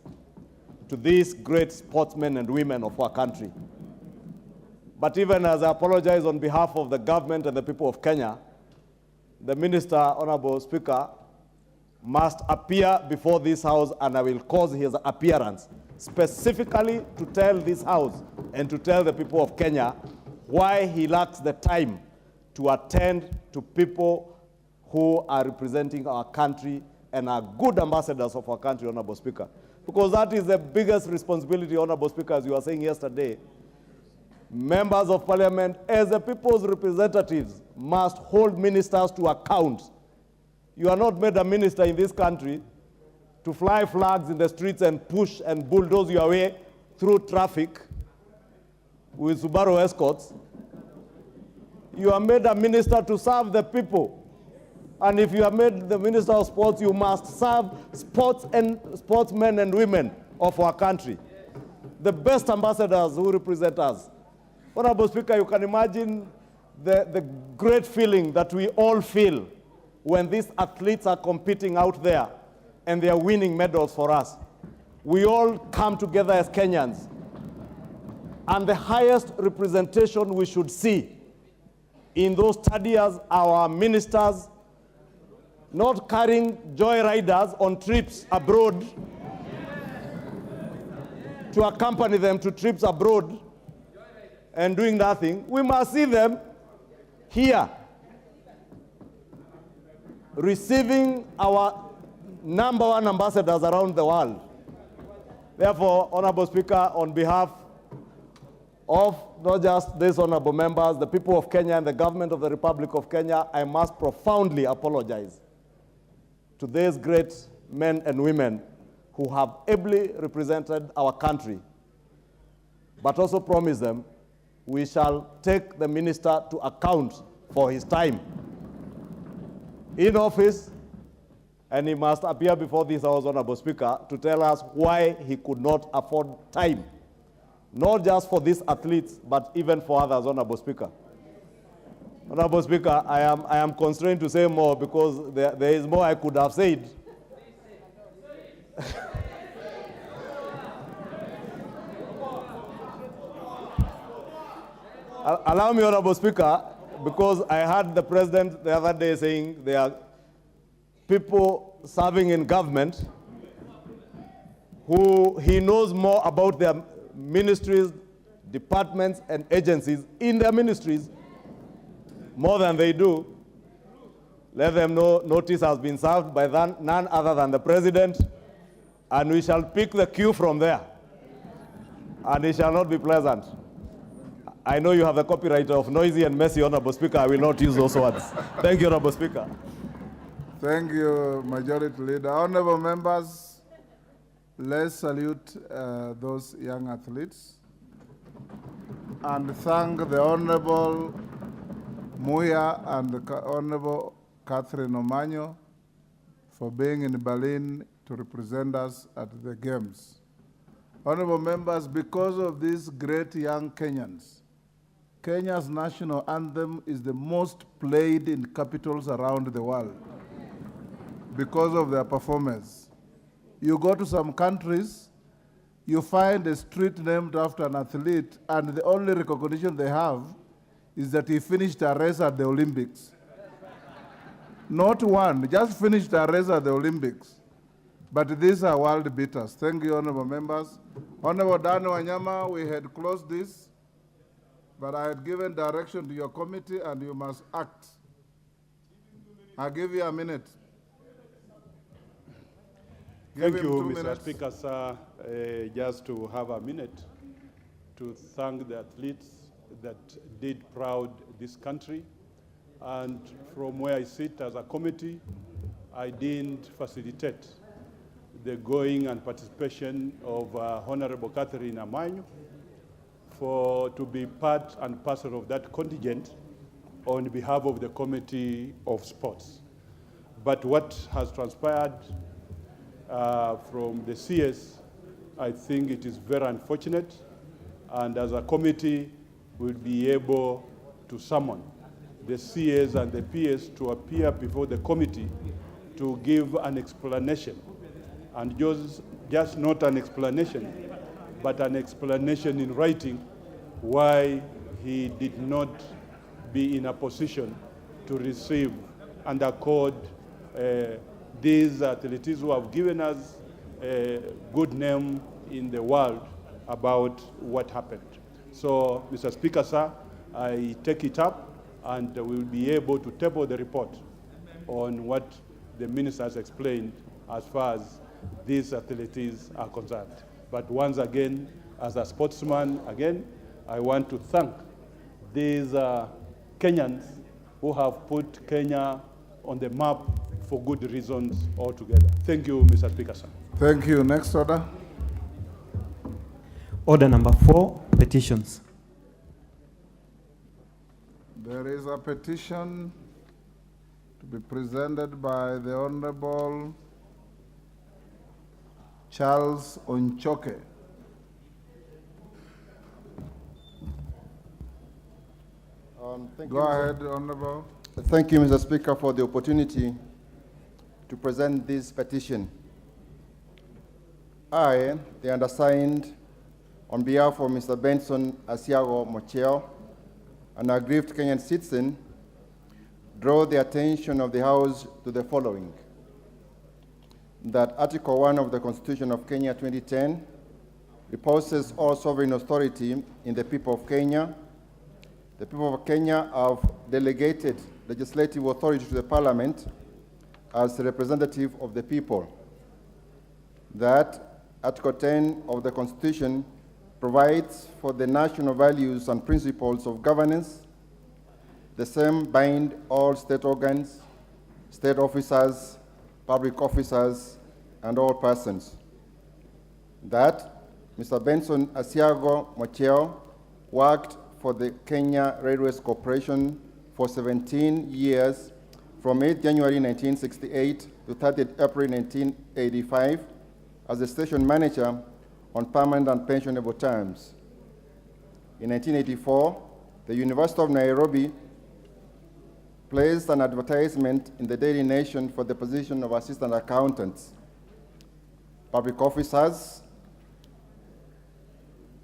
to these great sportsmen and women of our country. But even as I apologize on behalf of the government and the people of Kenya, the Minister, Honorable Speaker, must appear before this House, and I will cause his appearance specifically to tell this House and to tell the people of Kenya why he lacks the time to attend to people who are representing our country and are good ambassadors of our country, Honorable Speaker. Because that is the biggest responsibility, Honorable Speaker, as you were saying yesterday. Members of Parliament, as the people's representatives, must hold ministers to account. You are not made a minister in this country to fly flags in the streets and push and bulldoze your way through traffic with Subaru escorts. You are made a minister to serve the people. And if you are made the Minister of Sports, you must serve sports and sportsmen and women of our country. The best ambassadors who represent us. Honorable Speaker, you can imagine the great feeling that we all feel when these athletes are competing out there and they are winning medals for us. We all come together as Kenyans. And the highest representation we should see in those stadiums, our ministers not carrying joyriders on trips abroad to accompany them to trips abroad and doing nothing. We must see them here receiving our #1 ambassadors around the world. Therefore, Honorable Speaker, on behalf of not just these honorable members, the people of Kenya and the government of the Republic of Kenya, I must profoundly apologize to these great men and women who have ably represented our country but also promise them we shall take the minister to account for his time in office, and he must appear before this House, Honorable Speaker, to tell us why he could not afford time, not just for these athletes, but even for others, Honorable Speaker. Honorable Speaker, I am constrained to say more because there is more I could have said. Allow me, Honorable Speaker, because I heard the President the other day saying there are people serving in government who he knows more about their ministries, departments, and agencies in their ministries more than they do. Let them know notice has been served by none other than the President, and we shall pick the cue from there. And it shall not be pleasant. I know you have the copyright of noisy and messy, Honorable Speaker. I will not use those words. Thank you, Honorable Speaker. Thank you, Majority Leader. Honorable members, let's salute those young athletes and thank the Honorable Muya and the Honorable Catherine Omanyo for being in Berlin to represent us at the Games. Honorable members, because of these great young Kenyans, Kenya's national anthem is the most played in capitals around the world because of their performance. You go to some countries, you find a street named after an athlete, and the only recognition they have is that he finished a race at the Olympics. Not one, just finished a race at the Olympics. But these are world beaters. Thank you, honorable members. Honorable Dan Wanyama, we had closed this, but I had given direction to your committee and you must act. I'll give you a minute. Thank you, Mr. Speaker, sir. Just to have a minute to thank the athletes that did proud this country. And from where I sit as a committee, I didn't facilitate the going and participation of Honorable Catherine Omanyo to be part and parcel of that contingent on behalf of the Committee of Sports. But what has transpired from the CS, I think it is very unfortunate, and as a committee, we'll be able to summon the CS and the PS to appear before the committee to give an explanation, and just not an explanation, but an explanation in writing why he did not be in a position to receive and accord these athletes who have given us a good name in the world about what happened. So, Mr. Speaker, sir, I take it up and we'll be able to table the report on what the minister has explained as far as these athletes are concerned. But once again, as a sportsman, again, I want to thank these Kenyans who have put Kenya on the map for good reasons altogether. Thank you, Mr. Speaker, sir. Thank you. Next order. Order number 4, petitions. There is a petition to be presented by the Honorable Charles Onchoke. Thank Go you, ahead, Honorable. Thank you, Mr. Speaker, for the opportunity to present this petition. I, the undersigned, on behalf of Mr. Benson Asiago Mocheo, an aggrieved Kenyan citizen, draw the attention of the House to the following. That Article 1 of the Constitution of Kenya 2010 reposes all sovereign authority in the people of Kenya. The people of Kenya have delegated legislative authority to the Parliament as the representative of the people. That Article 10 of the Constitution provides for the national values and principles of governance. The same bind all state organs, state officers, public officers, and all persons. That Mr. Benson Asiago Mocheo worked for the Kenya Railways Corporation for 17 years from 8 January 1968 to 30 April 1985 as a station manager on permanent and pensionable terms. In 1984, the University of Nairobi placed an advertisement in the Daily Nation for the position of assistant accountants. Public officers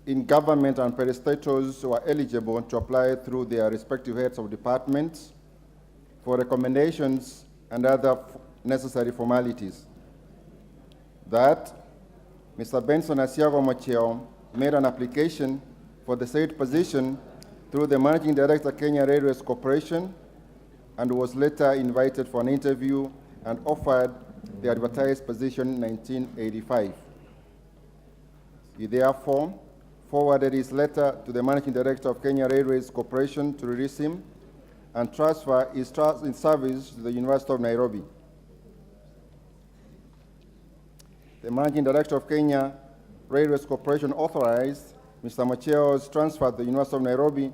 in government and parastatals were eligible to apply through their respective heads of departments for recommendations and other necessary formalities. That Mr. Benson Asiago Mocheo made an application for the said position through the Managing Director, Kenya Railways Corporation, and was later invited for an interview and offered the advertised position in 1985. He therefore forwarded his letter to the Managing Director of Kenya Railways Corporation to release him and transfer his service to the University of Nairobi. The Managing Director of Kenya Railways Corporation authorized Mr. Mocheo's transfer to the University of Nairobi,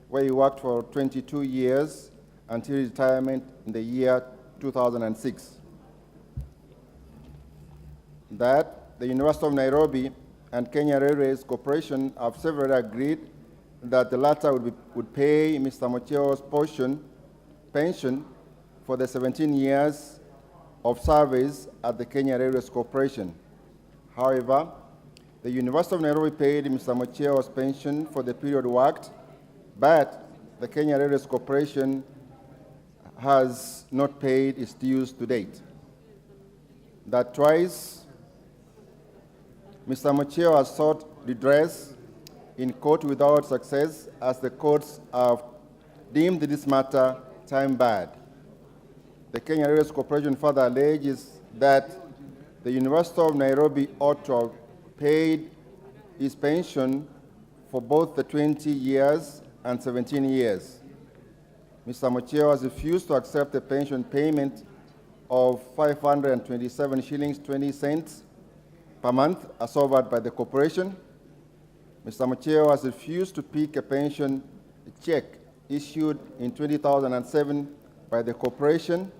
where he worked for 22 years until retirement in the year 2006. That the University of Nairobi and Kenya Railways Corporation have severally agreed that the latter would pay Mr. Mocheo's pension for the 17 years of service at the Kenya Railways Corporation. However, the University of Nairobi paid Mr. Mocheo's pension for the period worked, but the Kenya Railways Corporation has not paid its dues to date. That twice, Mr. Mocheo has sought redress in court without success, as the courts have deemed this matter time-barred. The Kenya Railways Corporation further alleges that the University of Nairobi ought to have paid his pension for both the 20 years and 17 years. Mr. Mocheo has refused to accept a pension payment of 527 shillings 20 cents per month as offered by the corporation. Mr. Mocheo has refused to pick a pension check issued in 2007 by the corporation,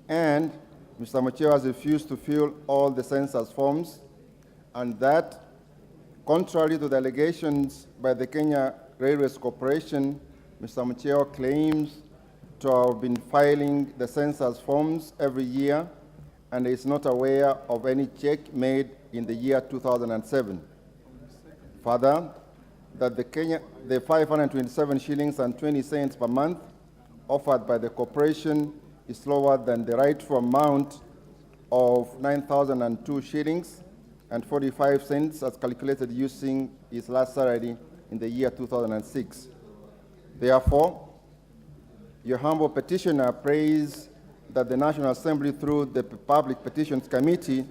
and Mr. Mocheo has refused to fill all the census forms, and that, contrary to the allegations by the Kenya Railways Corporation, Mr. Mocheo claims to have been filing the census forms every year and is not aware of any check made in the year 2007. Further, that the 527 shillings and 20 cents per month offered by the corporation is lower than the rightful amount of 9,002 shillings and 45 cents as calculated using his last salary in the year 2006. Therefore, your humble petitioner prays that the National Assembly, through the Public Petitions Committee,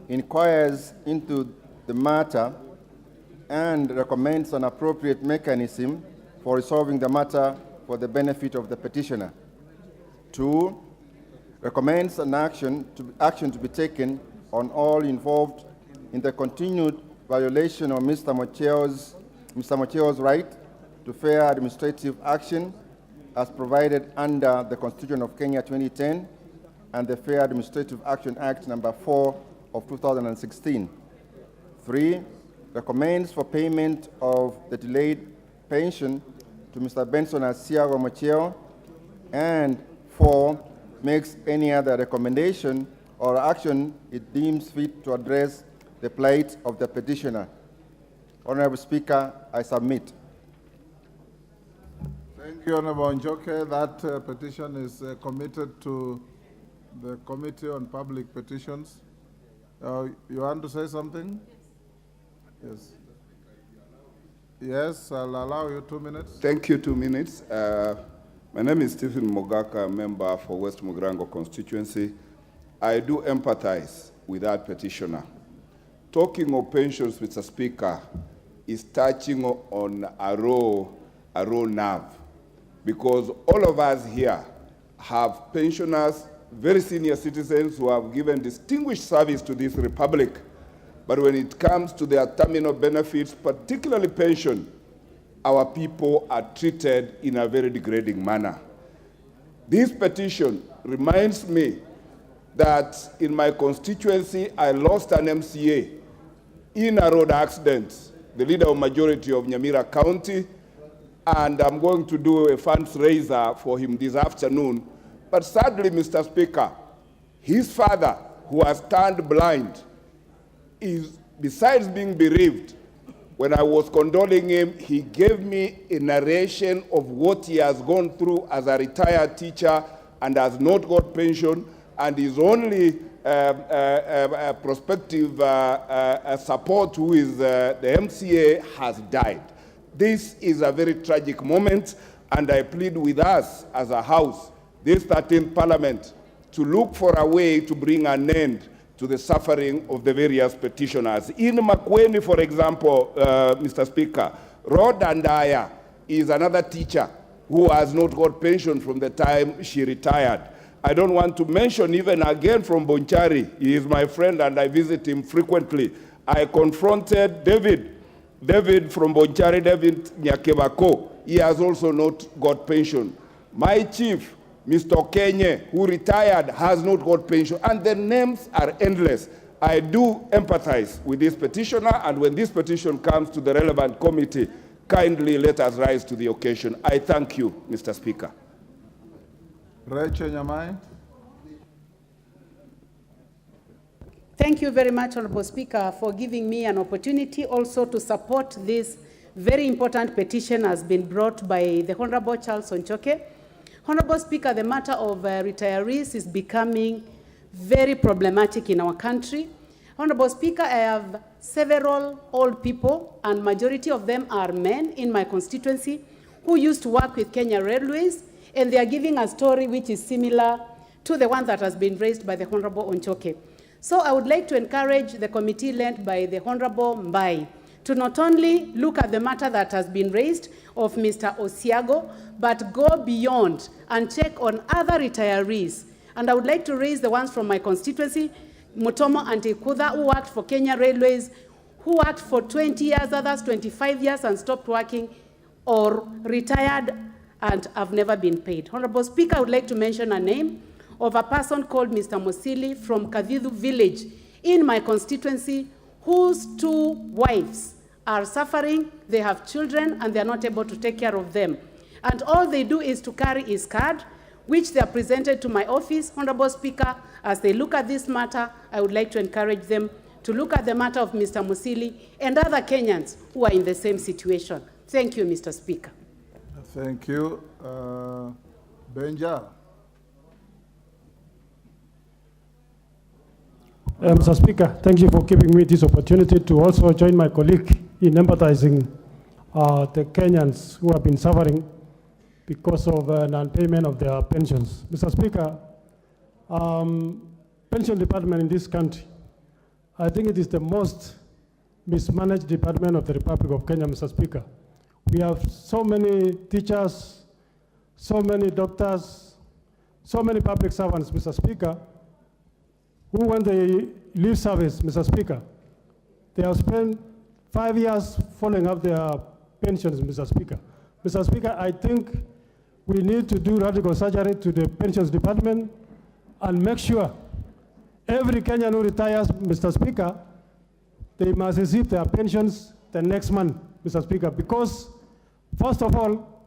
inquires into the matter and recommends an appropriate mechanism for resolving the matter for the benefit of the petitioner. 2, recommends an action to be taken on all involved in the continued violation of Mr. Mocheo's right to fair administrative action as provided under the Constitution of Kenya 2010 and the Fair Administrative Action Act number 4 of 2016. 3, recommends for payment of the delayed pension to Mr. Benson Asiago Mocheo, and 4, makes any other recommendation or action it deems fit to address the plight of the petitioner. Honorable Speaker, I submit. Thank you, Honorable Njoke. That petition is committed to the Committee on Public Petitions. You want to say something? Yes. Yes, I'll allow you 2 minutes. Thank you, 2 minutes. My name is Stephen Mogaka, member for West Mugrango constituency. I do empathize with that petitioner. Talking of pensions, Mr. Speaker, is touching on a raw nerve, because all of us here have pensioners, very senior citizens who have given distinguished service to this republic, But when it comes to their terminal benefits, particularly pension, our people are treated in a very degrading manner. This petition reminds me that in my constituency, I lost an MCA in a road accident, the leader of majority of Nyamira County, and I'm going to do a fundraiser for him this afternoon. But sadly, Mr. Speaker, his father, who has turned blind, is, besides being bereaved, when I was condoling him, he gave me a narration of what he has gone through as a retired teacher and has not got pension, and his only prospective support, who is the MCA, has died. This is a very tragic moment, and I plead with us as a House, this 13th Parliament, to look for a way to bring an end to the suffering of the various petitioners. In Makueni, for example, Mr. Speaker, Rod Andaya is another teacher who has not got pension from the time she retired. I don't want to mention even again from Bonchari. He is my friend and I visit him frequently. I confronted David from Bonchari, David Nyakebako. He has also not got pension. My chief, Mr. Kenye, who retired, has not got pension, and the names are endless. I do empathize with this petitioner, and when this petition comes to the relevant committee, kindly let us rise to the occasion. I thank you, Mr. Speaker. Rachel Nyamai. Thank you very much, Honorable Speaker, for giving me an opportunity also to support this very important petition has been brought by the Honorable Charles Onchoke. Honorable Speaker, the matter of retirees is becoming very problematic in our country. Honorable Speaker, I have several old people, and majority of them are men in my constituency, who used to work with Kenya Railways, and they are giving a story which is similar to the one that has been raised by the Honorable Onchoke. So I would like to encourage the committee led by the Honorable Mbai to not only look at the matter that has been raised of Mr. Osiago, but go beyond and check on other retirees. And I would like to raise the ones from my constituency, Mutomo Antikudha, who worked for Kenya Railways, who worked for 20 years, others 25 years and stopped working or retired and have never been paid. Honorable Speaker, I would like to mention a name of a person called Mr. Mosili from Kadhidu village in my constituency, whose 2 wives are suffering, they have children, and they are not able to take care of them. And all they do is to carry his card, which they are presented to my office. Honorable Speaker, as they look at this matter, I would like to encourage them to look at the matter of Mr. Musili and other Kenyans who are in the same situation. Thank you, Mr. Speaker. Thank you. Benja. Mr. Speaker, thank you for giving me this opportunity to also join my colleague in empathizing the Kenyans who have been suffering because of non-payment of their pensions. Mr. Speaker, pension department in this country, I think it is the most mismanaged department of the Republic of Kenya, Mr. Speaker. We have so many teachers, so many doctors, so many public servants, Mr. Speaker, who when they leave service, Mr. Speaker, they have spent 5 years following up their pensions, Mr. Speaker. Mr. Speaker, I think we need to do radical surgery to the pensions department and make sure every Kenyan who retires, Mr. Speaker, they must receive their pensions the next month, Mr. Speaker, because first of all,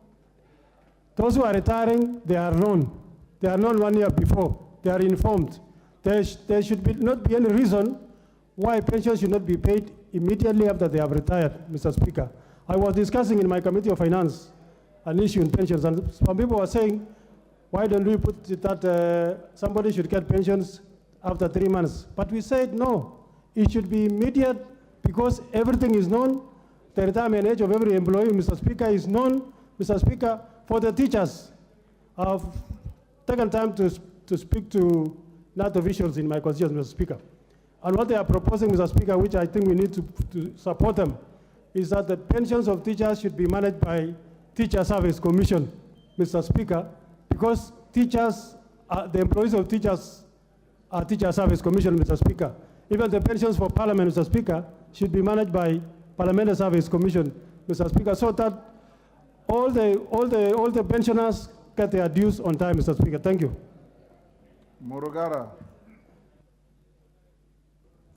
those who are retiring, they are known. They are known 1 year before. They are informed. There should not be any reason why pensions should not be paid immediately after they have retired, Mr. Speaker. I was discussing in my Committee of Finance an issue in pensions, and some people were saying, why don't we put it that somebody should get pensions after 3 months? But we said no, it should be immediate because everything is known. The retirement age of every employee, Mr. Speaker, is known, Mr. Speaker, for the teachers. I've taken time to speak to not officials in my constituency, Mr. Speaker. And what they are proposing, Mr. Speaker, which I think we need to support them, is that the pensions of teachers should be managed by Teacher Service Commission, Mr. Speaker, because teachers, the employees of teachers are Teacher Service Commission, Mr. Speaker. Even the pensions for Parliament, Mr. Speaker, should be managed by Parliamentary Service Commission, Mr. Speaker, so that all the pensioners get their dues on time, Mr. Speaker. Thank you. Murugara.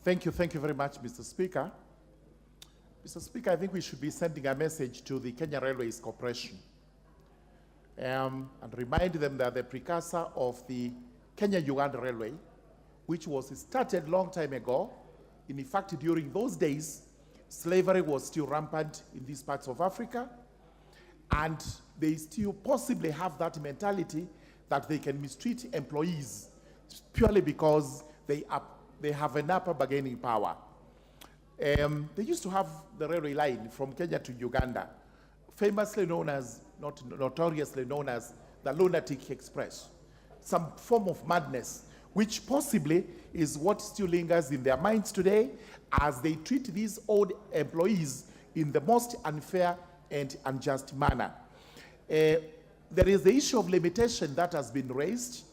Thank you very much, Mr. Speaker. Mr. Speaker, I think we should be sending a message to the Kenya Railways Corporation and remind them that the precursor of the Kenya-Uganda Railway, which was started long time ago, in fact, during those days, slavery was still rampant in these parts of Africa, and they still possibly have that mentality that they can mistreat employees purely because they have an upper bargaining power. They used to have the railway line from Kenya to Uganda, famously known as, notoriously known as the Lunatic Express, some form of madness, which possibly is what still lingers in their minds today as they treat these old employees in the most unfair and unjust manner. There is the issue of limitation that has been raised,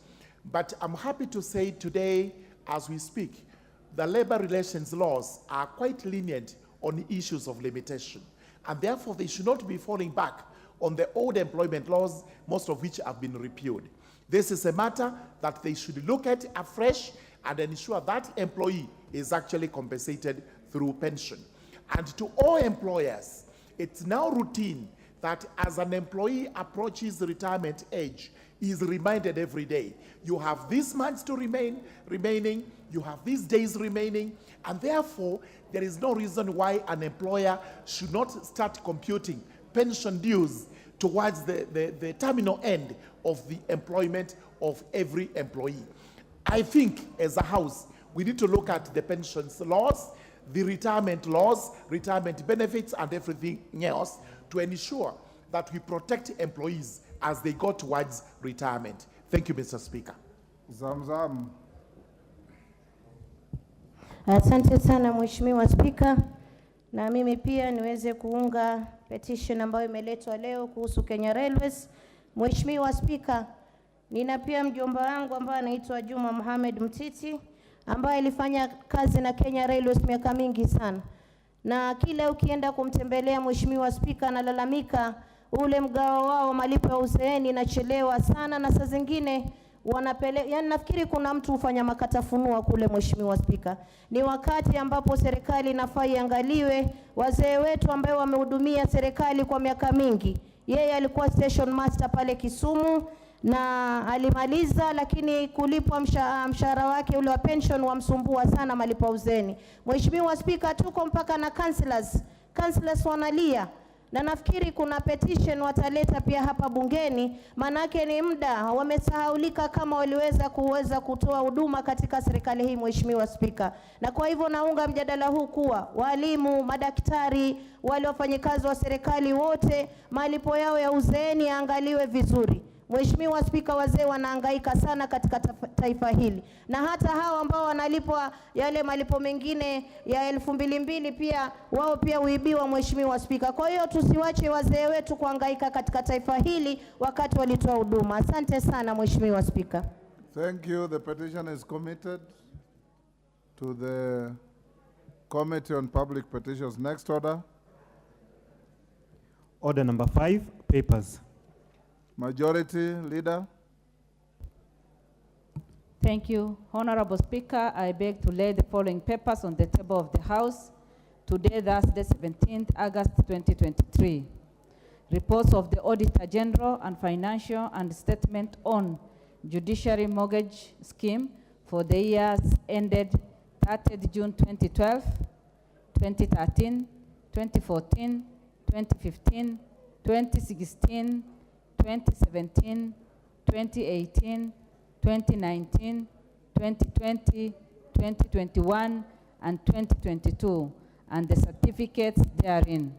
but I'm happy to say today, as we speak, the labor relations laws are quite lenient on issues of limitation, and therefore they should not be falling back on the old employment laws, most of which have been repealed. This is a matter that they should look at afresh and ensure that employee is actually compensated through pension. And to all employers, it's now routine that as an employee approaches the retirement age, he is reminded every day, you have these months to remaining, you have these days remaining, and therefore there is no reason why an employer should not start computing pension dues towards the terminal end of the employment of every employee. I think as a house, we need to look at the pensions laws, the retirement laws, retirement benefits, and everything else to ensure that we protect employees as they go towards retirement. Thank you, Mr. Speaker. Zamzam. Asante sana Mheshimiwa Spika, na mimi pia niweze kuunga petition ambayo imeletwa leo kuhusu Kenya Railways. Mheshimiwa Spika, nina pia mjomba wangu ambaye anaitwa Juma Mohamed Mtiti ambaye alifanya kazi na Kenya Railways miaka mingi sana. Na kila ukienda kumtembelea Mheshimiwa Spika analalamika ule mgao wao malipo ya uzeeni inachelewa sana, na saa zingine yani nafikiri kuna mtu ufanya makatafunua kule. Mheshimiwa Spika, ni wakati ambapo serikali inafaa iangaliwe wazee wetu ambao wamehudumia serikali kwa miaka mingi. Yeye alikuwa station master pale Kisumu na alimaliza, lakini kulipwa mshahara wake ule wa pension wamsumbua sana malipo uzeeni. Mheshimiwa Spika, tuko mpaka na councillors wanalia, na nafikiri kuna petition wataleta pia hapa bungeni, manake ni muda wamesahaulika kama waliweza kutoa huduma katika serikali hii. Mheshimiwa Spika, na kwa hivyo naunga mjadala huu kuwa walimu, madaktari, wale wafanyikazi wa serikali wote malipo yao ya uzeeni yaangaliwe vizuri. Mheshimiwa Spika, wazee wanahangaika sana katika taifa hili, na hata hao ambao wanalipwa yale malipo mengine ya 2,200 pia wao pia huibiwa. Mheshimiwa Spika, kwa hiyo tusiwache wazee wetu kuhangaika katika taifa hili wakati walitoa huduma. Asante sana Mheshimiwa Spika. Thank you. The petition is committed to the Committee on Public Petitions. Next order. Order number 5, papers. Majority Leader. Thank you. Honorable Speaker, I beg to lay the following papers on the table of the House today, Thursday, 17th August 2023. Reports of the Auditor General and Financial and Statement on Judiciary Mortgage Scheme for the years ended 30th June 2012, 2013, 2014, 2015, 2016, 2017, 2018, 2019, 2020, 2021, and 2022, and the certificates therein.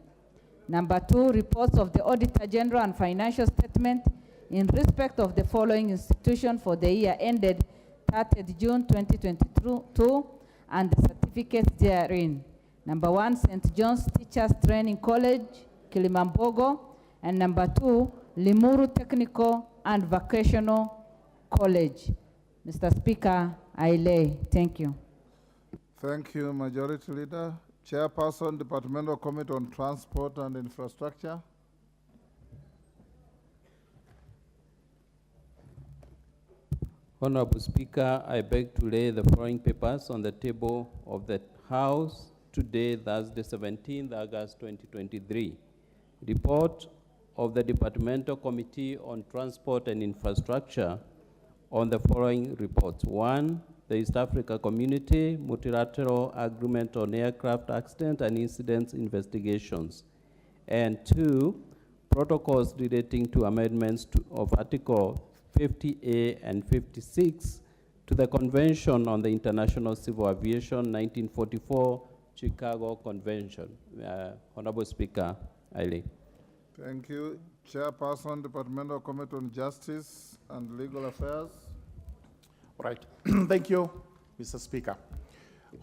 Number 2, reports of the Auditor General and Financial Statement in respect of the following institution for the year ended 30th June 2022, and the certificates therein. Number 1, St. John's Teachers Training College, Kilimambogo, and number 2, Limuru Technical and Vocational College. Mr. Speaker, I lay. Thank you. Thank you, Majority Leader. Chairperson, Departmental Committee on Transport and Infrastructure. Honorable Speaker, I beg to lay the following papers on the table of the House today, Thursday, 17th August 2023. Report of the Departmental Committee on Transport and Infrastructure on the following reports. 1, the East Africa Community Multilateral Agreement on Aircraft Accident and Incidents Investigations. And 2, protocols relating to amendments of Article 50A and 56 to the Convention on the International Civil Aviation 1944 Chicago Convention. Honorable Speaker, I lay. Thank you. Chairperson, Departmental Committee on Justice and Legal Affairs. All right. Thank you, Mr. Speaker.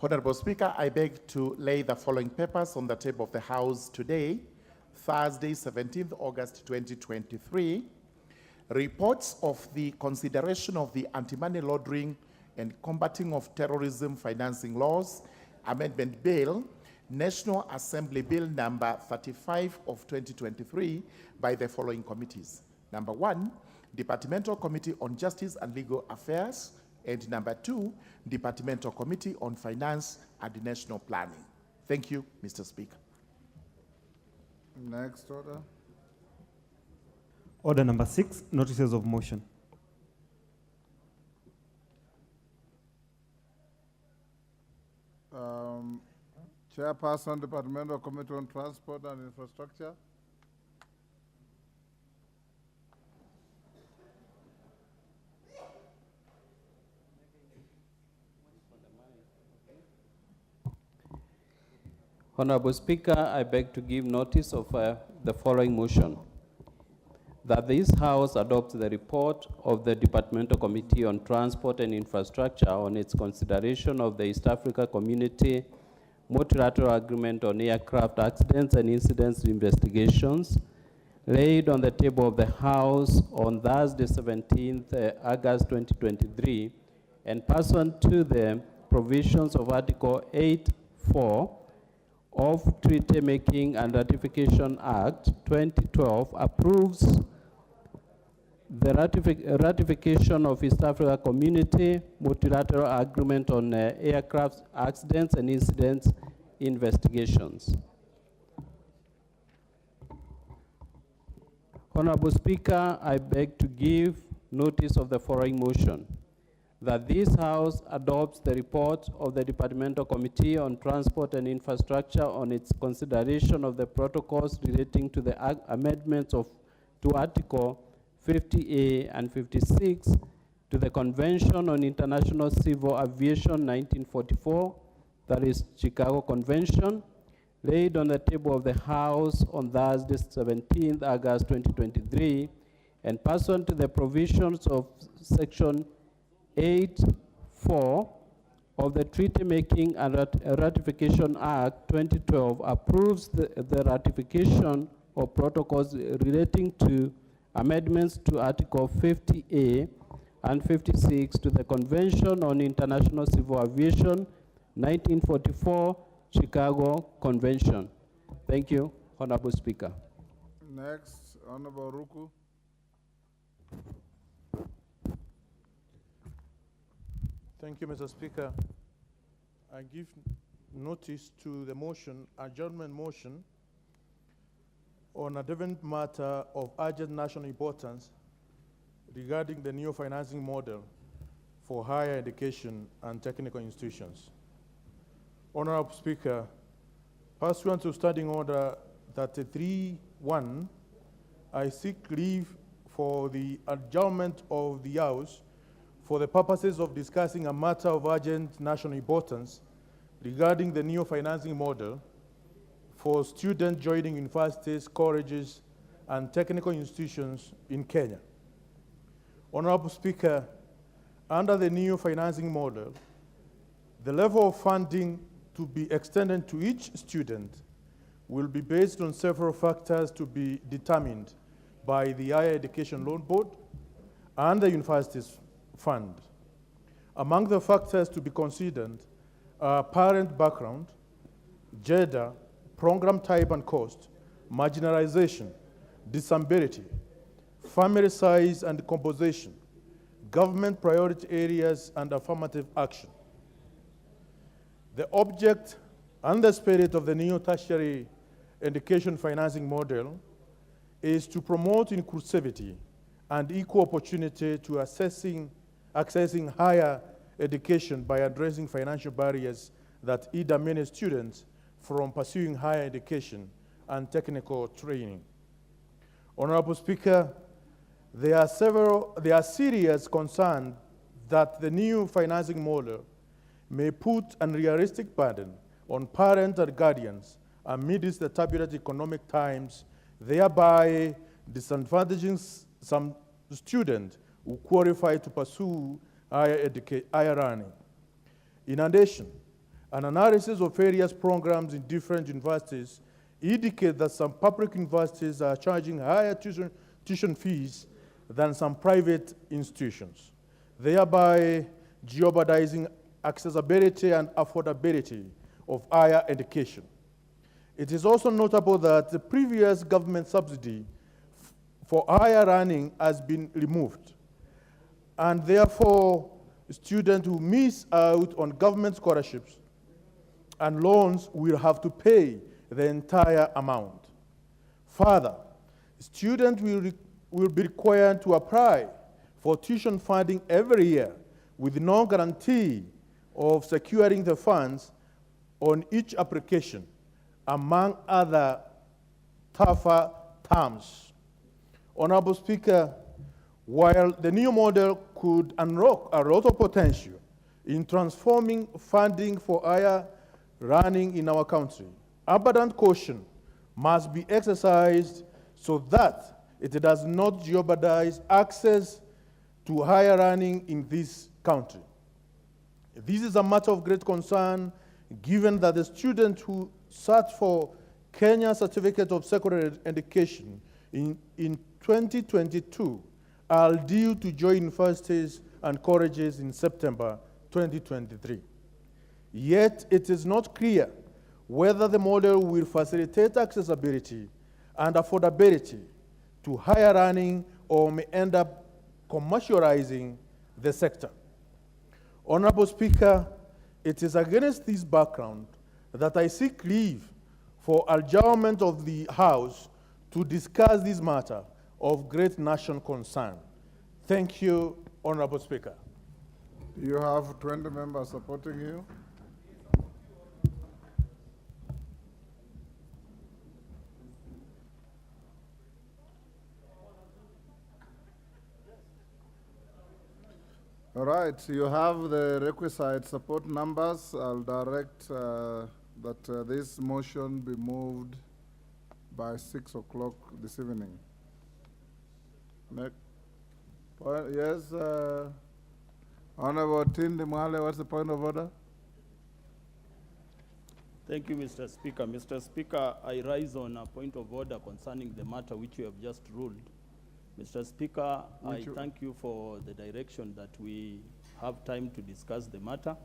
Honorable Speaker, I beg to lay the following papers on the table of the House today, Thursday, 17th August 2023. Reports of the consideration of the Anti-Money Laundering and Combating of Terrorism Financing Laws Amendment Bill, National Assembly Bill number 35 of 2023 by the following committees. Number 1, Departmental Committee on Justice and Legal Affairs, and number 2, Departmental Committee on Finance and National Planning. Thank you, Mr. Speaker. Next order. Order number 6, notices of motion. Chairperson, Departmental Committee on Transport and Infrastructure. Honorable Speaker, I beg to give notice of the following motion. That this House adopts the report of the Departmental Committee on Transport and Infrastructure on its consideration of the East Africa Community Multilateral Agreement on Aircraft Accidents and Incidents Investigations, laid on the table of the House on Thursday, 17th August 2023, and pursuant to the provisions of Article 8(4) of Treaty Making and Ratification Act 2012, approves the ratification of East Africa Community Multilateral Agreement on Aircraft Accidents and Incidents Investigations. Honorable Speaker, I beg to give notice of the following motion. That this House adopts the report of the Departmental Committee on Transport and Infrastructure on its consideration of the protocols relating to the amendments to Article 50A and 56 to the Convention on International Civil Aviation 1944, that is Chicago Convention, laid on the table of the House on Thursday, 17th August 2023, and pursuant to the provisions of Section 8(4) of the Treaty Making and Ratification Act 2012, approves the ratification of protocols relating to amendments to Article 50A and 56 to the Convention on International Civil Aviation 1944 Chicago Convention. Thank you, Honorable Speaker. Next, Honorable Ruku. Thank you, Mr. Speaker. I give notice to the motion, adjournment motion, on a different matter of urgent national importance regarding the new financing model for higher education and technical institutions. Honorable Speaker, pursuant to Standing Order 33(1), I seek leave for the adjournment of the House for the purposes of discussing a matter of urgent national importance regarding the new financing model for students joining universities, colleges, and technical institutions in Kenya. Honorable Speaker, under the new financing model, the level of funding to be extended to each student will be based on several factors to be determined by the Higher Education Loan Board and the Universities Fund. Among the factors to be considered parent background, gender, program type and cost, marginalization, disability, family size and composition, government priority areas, and affirmative action. The object and the spirit of the new tertiary education financing model is to promote inclusivity and equal opportunity to accessing higher education by addressing financial barriers that hinder many students from pursuing higher education and technical training. Honorable Speaker, there are serious concerns that the new financing model may put unrealistic burden on parents and guardians amidst the turbulent economic times, thereby disadvantaging some students who qualify to pursue higher learning. In addition, an analysis of various programs in different universities indicate that some public universities are charging higher tuition fees than some private institutions, thereby jeopardizing accessibility and affordability of higher education. It is also notable that the previous government subsidy for higher learning has been removed, and therefore students who miss out on government scholarships and loans will have to pay the entire amount. Further, students will be required to apply for tuition funding every year with no guarantee of securing the funds on each application, among other tougher terms. Honorable Speaker, while the new model could unlock a lot of potential in transforming funding for higher learning in our country, abundant caution must be exercised so that it does not jeopardize access to higher learning in this country. This is a matter of great concern, given that the students who search for Kenya Certificate of Secondary Education in 2022 are due to join universities and colleges in September 2023. Yet it is not clear whether the model will facilitate accessibility and affordability to higher learning or may end up commercializing the sector. Honorable Speaker, it is against this background that I seek leave for adjournment of the House to discuss this matter of great national concern. Thank you, Honorable Speaker. You have 20 members supporting you. All right, you have the requisite support numbers. I'll direct that this motion be moved by 6 o'clock this evening. Next. Yes, Honorable Tindi Mwale, what's the point of order? Thank you, Mr. Speaker. Mr. Speaker, I rise on a point of order concerning the matter which you have just ruled. Mr. Speaker, I thank you for the direction that we have time to discuss the matter.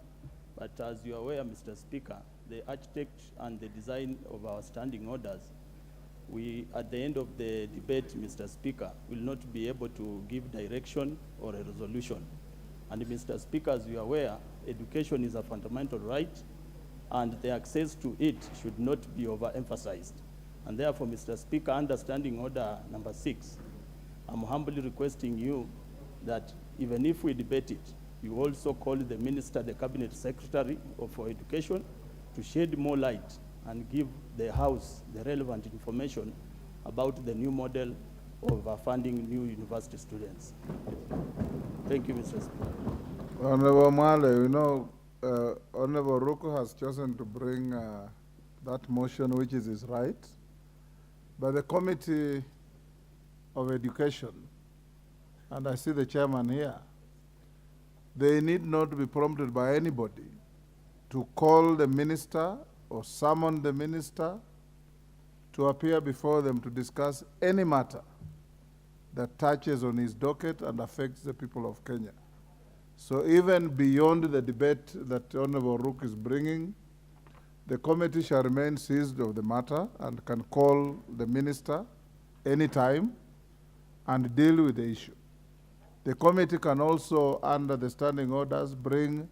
But as you are aware, Mr. Speaker, the architect and the design of our standing orders, we, at the end of the debate, Mr. Speaker, will not be able to give direction or a resolution. And Mr. Speaker, as you are aware, education is a fundamental right, and the access to it should not be overemphasized. And therefore, Mr. Speaker, under standing order number 6, I'm humbly requesting you that even if we debate it, you also call the Minister, the Cabinet Secretary for Education, to shed more light and give the House the relevant information about the new model of funding new university students. Thank you, Mr. Speaker. Honorable Mwale, you know, Honorable Ruku has chosen to bring that motion, which is his right, but the Committee of Education, and I see the chairman here, they need not be prompted by anybody to call the minister or summon the minister to appear before them to discuss any matter that touches on his docket and affects the people of Kenya. So even beyond the debate that Honorable Rook is bringing, the committee shall remain seized of the matter and can call the minister anytime and deal with the issue. The committee can also, under the standing orders, bring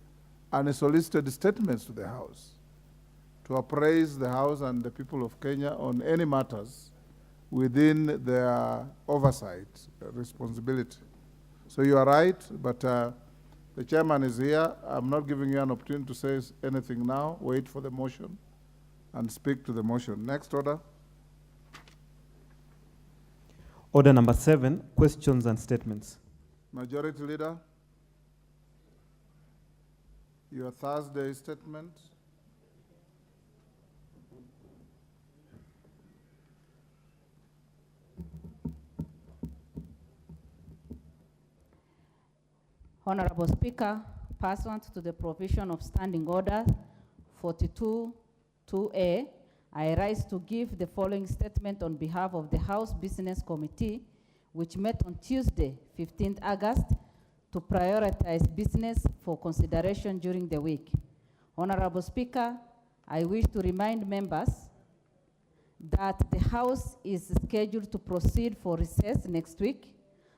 unsolicited statements to the House to appraise the House and the people of Kenya on any matters within their oversight responsibility. So you are right, but the chairman is here. I'm not giving you an opportunity to say anything now. Wait for the motion and speak to the motion. Next order. Order number 7, questions and statements. Majority Leader, your Thursday statement. Honorable Speaker, pursuant to the provision of Standing Order 42-2A, I rise to give the following statement on behalf of the House Business Committee, which met on Tuesday, 15th August, to prioritize business for consideration during the week. Honorable Speaker, I wish to remind members that the House is scheduled to proceed for recess next week.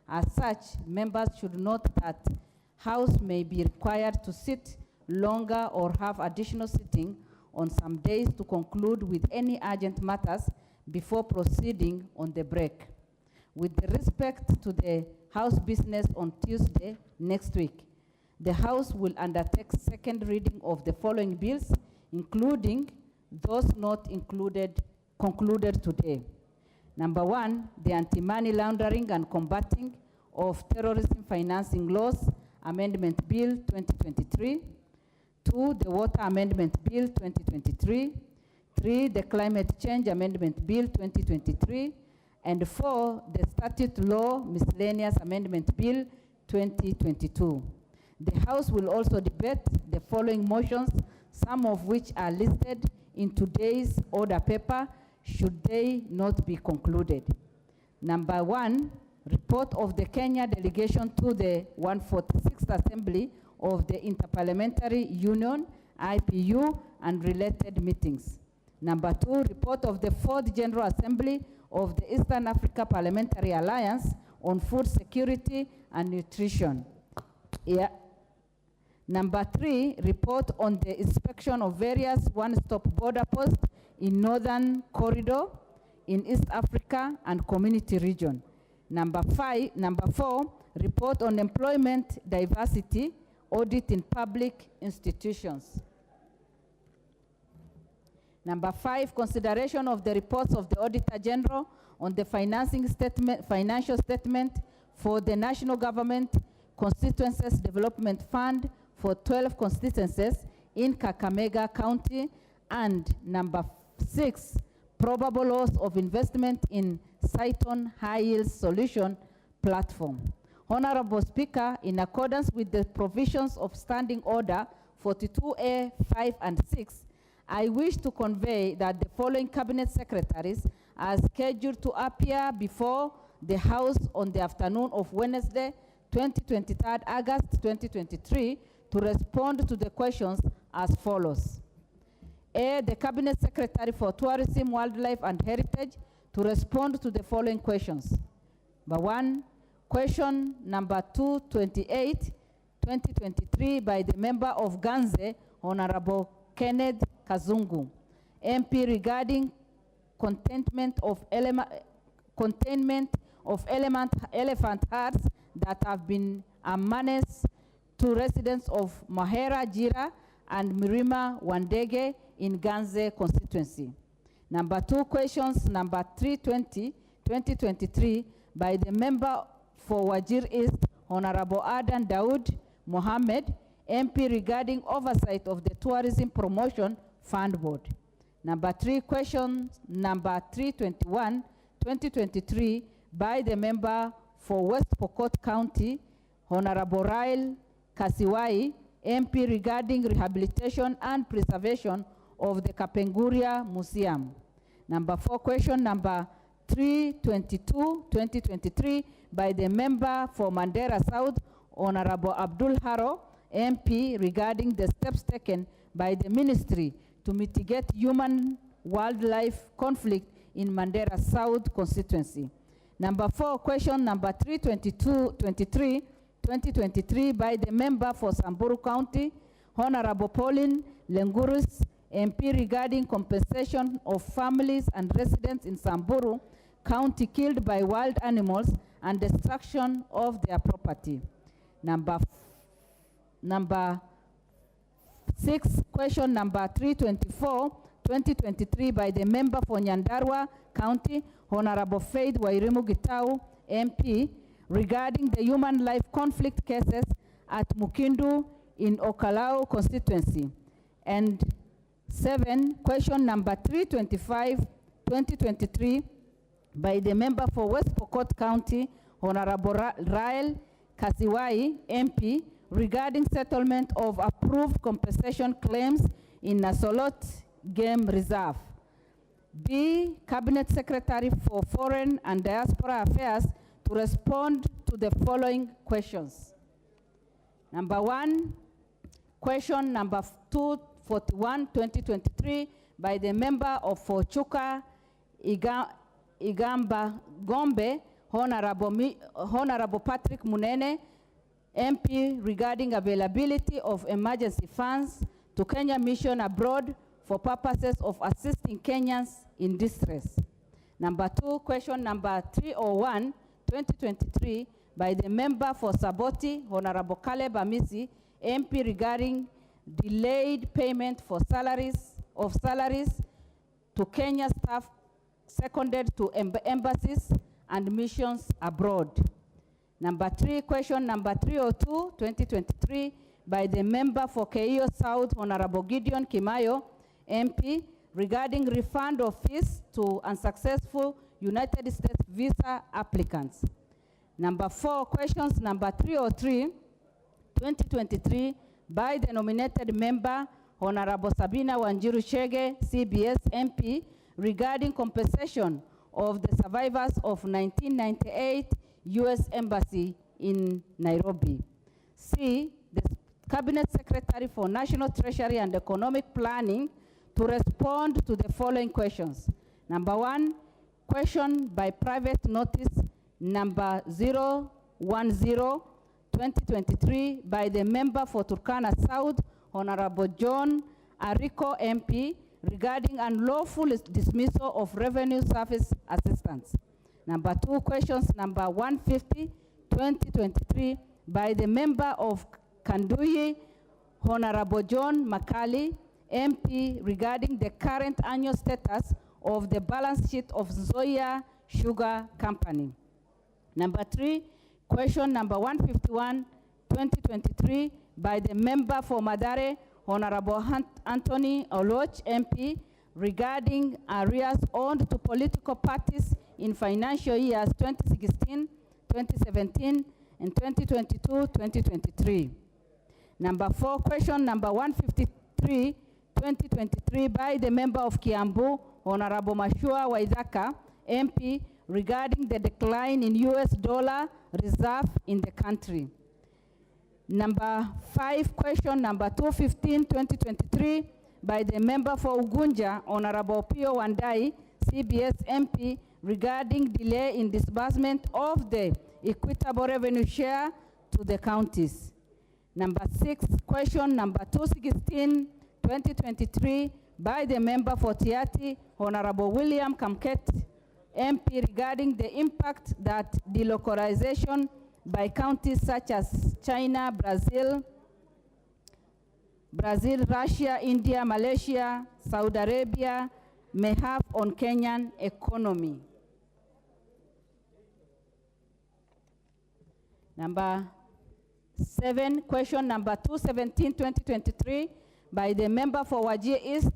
As such, members should note that House may be required to sit longer or have additional sitting on some days to conclude with any urgent matters before proceeding on the break. With respect to the House business on Tuesday next week, the House will undertake second reading of the following bills, including those not concluded today. Number 1, the Anti-Money Laundering and Combating of Terrorism Financing Laws Amendment Bill 2023. 2, the Water Amendment Bill 2023. 3, the Climate Change Amendment Bill 2023. And 4, the Statute Law Miscellaneous Amendment Bill 2022. The House will also debate the following motions, some of which are listed in today's order paper, should they not be concluded. Number 1, report of the Kenya delegation to the 146th Assembly of the Interparliamentary Union, IPU, and related meetings. Number 2, report of the 4th General Assembly of the Eastern Africa Parliamentary Alliance on Food Security and Nutrition. Number 3, report on the inspection of various one-stop border posts in Northern Corridor, in East Africa and Community Region. Number 4, report on employment diversity audit in public institutions. Number 5, consideration of the reports of the Auditor General on the financial statement for the National Government Constituencies Development Fund for 12 constituencies in Kakamega County. And number 6, probable loss of investment in Saiton High Yield Solution Platform. Honorable Speaker, in accordance with the provisions of Standing Order 42A, 5, and 6, I wish to convey that the following Cabinet Secretaries are scheduled to appear before the House on the afternoon of Wednesday, 23 August 2023, to respond to the questions as follows. A, the Cabinet Secretary for Tourism, Wildlife, and Heritage to respond to the following questions. Number 1, question number 228, 2023, by the member of Ganze, Honorable Kenneth Kazungu, MP, regarding containment of elephant herds that have been a menace to residents of Mahera Jira and Mirima Wandege in Ganze constituency. Number 2, questions number 320, 2023, by the member for Wajir East, Honorable Adan Daud Mohammed, MP, regarding oversight of the Tourism Promotion Fund Board. Number 3, question number 321, 2023, by the member for West Pokot County, Honorable Rael Kasiwai, MP, regarding rehabilitation and preservation of the Kapenguria Museum. Number 4, question number 322, 2023, by the member for Mandera South, Honorable Abdul Haro, MP, regarding the steps taken by the ministry to mitigate human-wildlife conflict in Mandera South constituency. Number 4, question number 323, 2023, by the member for Samburu County, Honorable Pauline Lengurus, MP, regarding compensation of families and residents in Samburu County killed by wild animals and destruction of their property. Number 6, question number 324, 2023, by the member for Nyandarua County, Honorable Faith Wairimu Gitau, MP, regarding the human life conflict cases at Mukindu in Okalau constituency. And 7, question number 325, 2023, by the member for West Pokot County, Honorable Rael Kasiwai, MP, regarding settlement of approved compensation claims in Nasolot Game Reserve. B, Cabinet Secretary for Foreign and Diaspora Affairs to respond to the following questions. Number 1, question number 241, 2023, by the member of Forchuka Igamba Gombe, Honorable Patrick Munene, MP, regarding availability of emergency funds to Kenya Mission Abroad for purposes of assisting Kenyans in distress. Number 2, question number 301, 2023, by the member for Saboti, Honorable Caleb Amisi, MP, regarding delayed payment for salaries to Kenya staff seconded to embassies and missions abroad. Number 3, question number 302, 2023, by the member for Keio South, Honorable Gideon Kimayo, MP, regarding refund of fees to unsuccessful United States visa applicants. Number 4, questions number 303, 2023, by the nominated member, Honorable Sabina Wanjiru Chege, CBS MP, regarding compensation of the survivors of 1998 U.S. Embassy in Nairobi. C, the Cabinet Secretary for National Treasury and Economic Planning to respond to the following questions. Number 1, question by private notice number 010, 2023, by the member for Turkana South, Honorable John Ariko MP, regarding unlawful dismissal of revenue service assistance. Number 2, questions number 150, 2023, by the member of Kanduyi, Honorable John Makali, MP, regarding the current annual status of the balance sheet of Zoya Sugar Company. Number 3, question number 151, 2023, by the member for Madare, Honorable Anthony Oloch, MP, regarding arrears owed to political parties in financial years 2016, 2017, and 2022-2023. Number 4, question number 153, 2023, by the member of Kiambu, Honorable Mashua Waithaka, MP, regarding the decline in US dollar reserve in the country. Number 5, question number 215, 2023, by the member for Ugunja, Honorable Pio Wandai, CBS MP, regarding delay in disbursement of the equitable revenue share to the counties. Number 6, question number 216, 2023, by the member for Tiati, Honorable William Kamket, MP, regarding the impact that delocalization by counties such as China, Brazil, Russia, India, Malaysia, Saudi Arabia may have on Kenyan economy. Number 7, question number 217, 2023, by the member for Wajir East,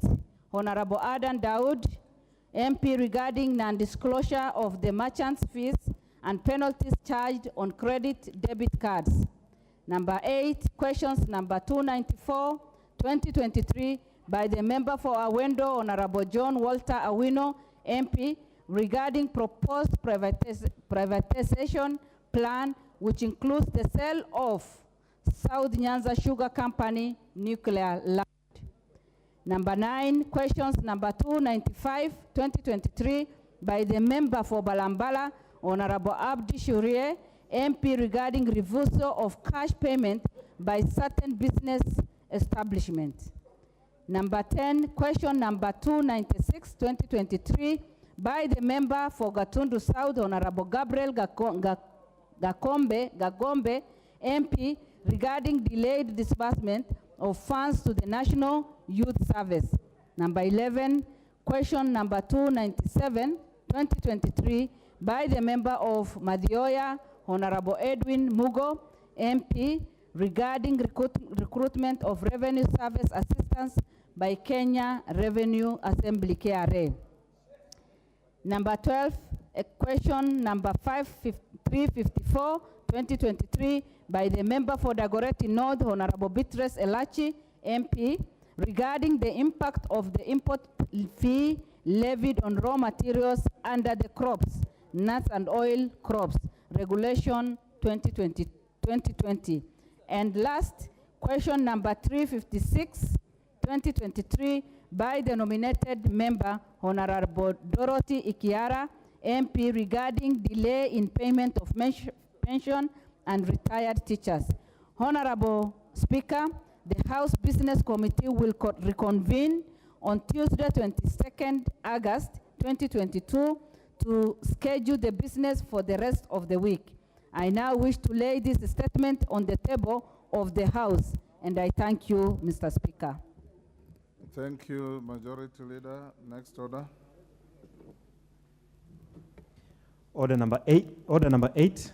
Honorable Adan Daud, MP, regarding non-disclosure of the merchant's fees and penalties charged on credit debit cards. Number 8, questions number 294, 2023, by the member for Awendo, Honorable John Walter Awino, MP, regarding proposed privatization plan which includes the sale of South Nyanza Sugar Company nuclear land. Number 9, questions number 295, 2023, by the member for Balambala, Honorable Abdi Shurie, MP, regarding reversal of cash payment by certain business establishments. Number 10, question number 296, 2023, by the member for Gatundu South, Honorable Gabriel Gagombe, MP, regarding delayed disbursement of funds to the National Youth Service. Number 11, question number 297, 2023, by the member of Madioya, Honorable Edwin Mugo, MP, regarding recruitment of revenue service assistance by Kenya Revenue Assembly, KRA. Number 12, question number 354, 2023, by the member for Dagoretti North, Honorable Beatrice Elachi, MP, regarding the impact of the import fee levied on raw materials under the crops, nuts and oil crops, Regulation 2020. And last, question number 356, 2023, by the nominated member, Honorable Dorothy Ikiara, MP, regarding delay in payment of pension and retired teachers. Honorable Speaker, the House Business Committee will reconvene on Tuesday, 22nd August 2022 to schedule the business for the rest of the week. I now wish to lay this statement on the table of the House, and I thank you, Mr. Speaker. Thank you, Majority Leader. Next order. Order number 8.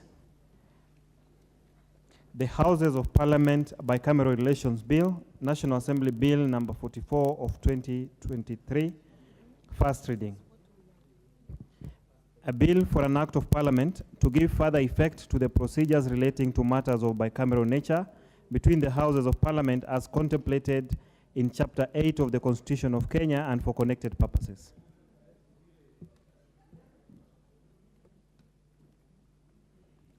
The Houses of Parliament Bicameral Relations Bill, National Assembly Bill number 44 of 2023, first reading. A bill for an act of Parliament to give further effect to the procedures relating to matters of bicameral nature between the Houses of Parliament as contemplated in Chapter 8 of the Constitution of Kenya and for connected purposes.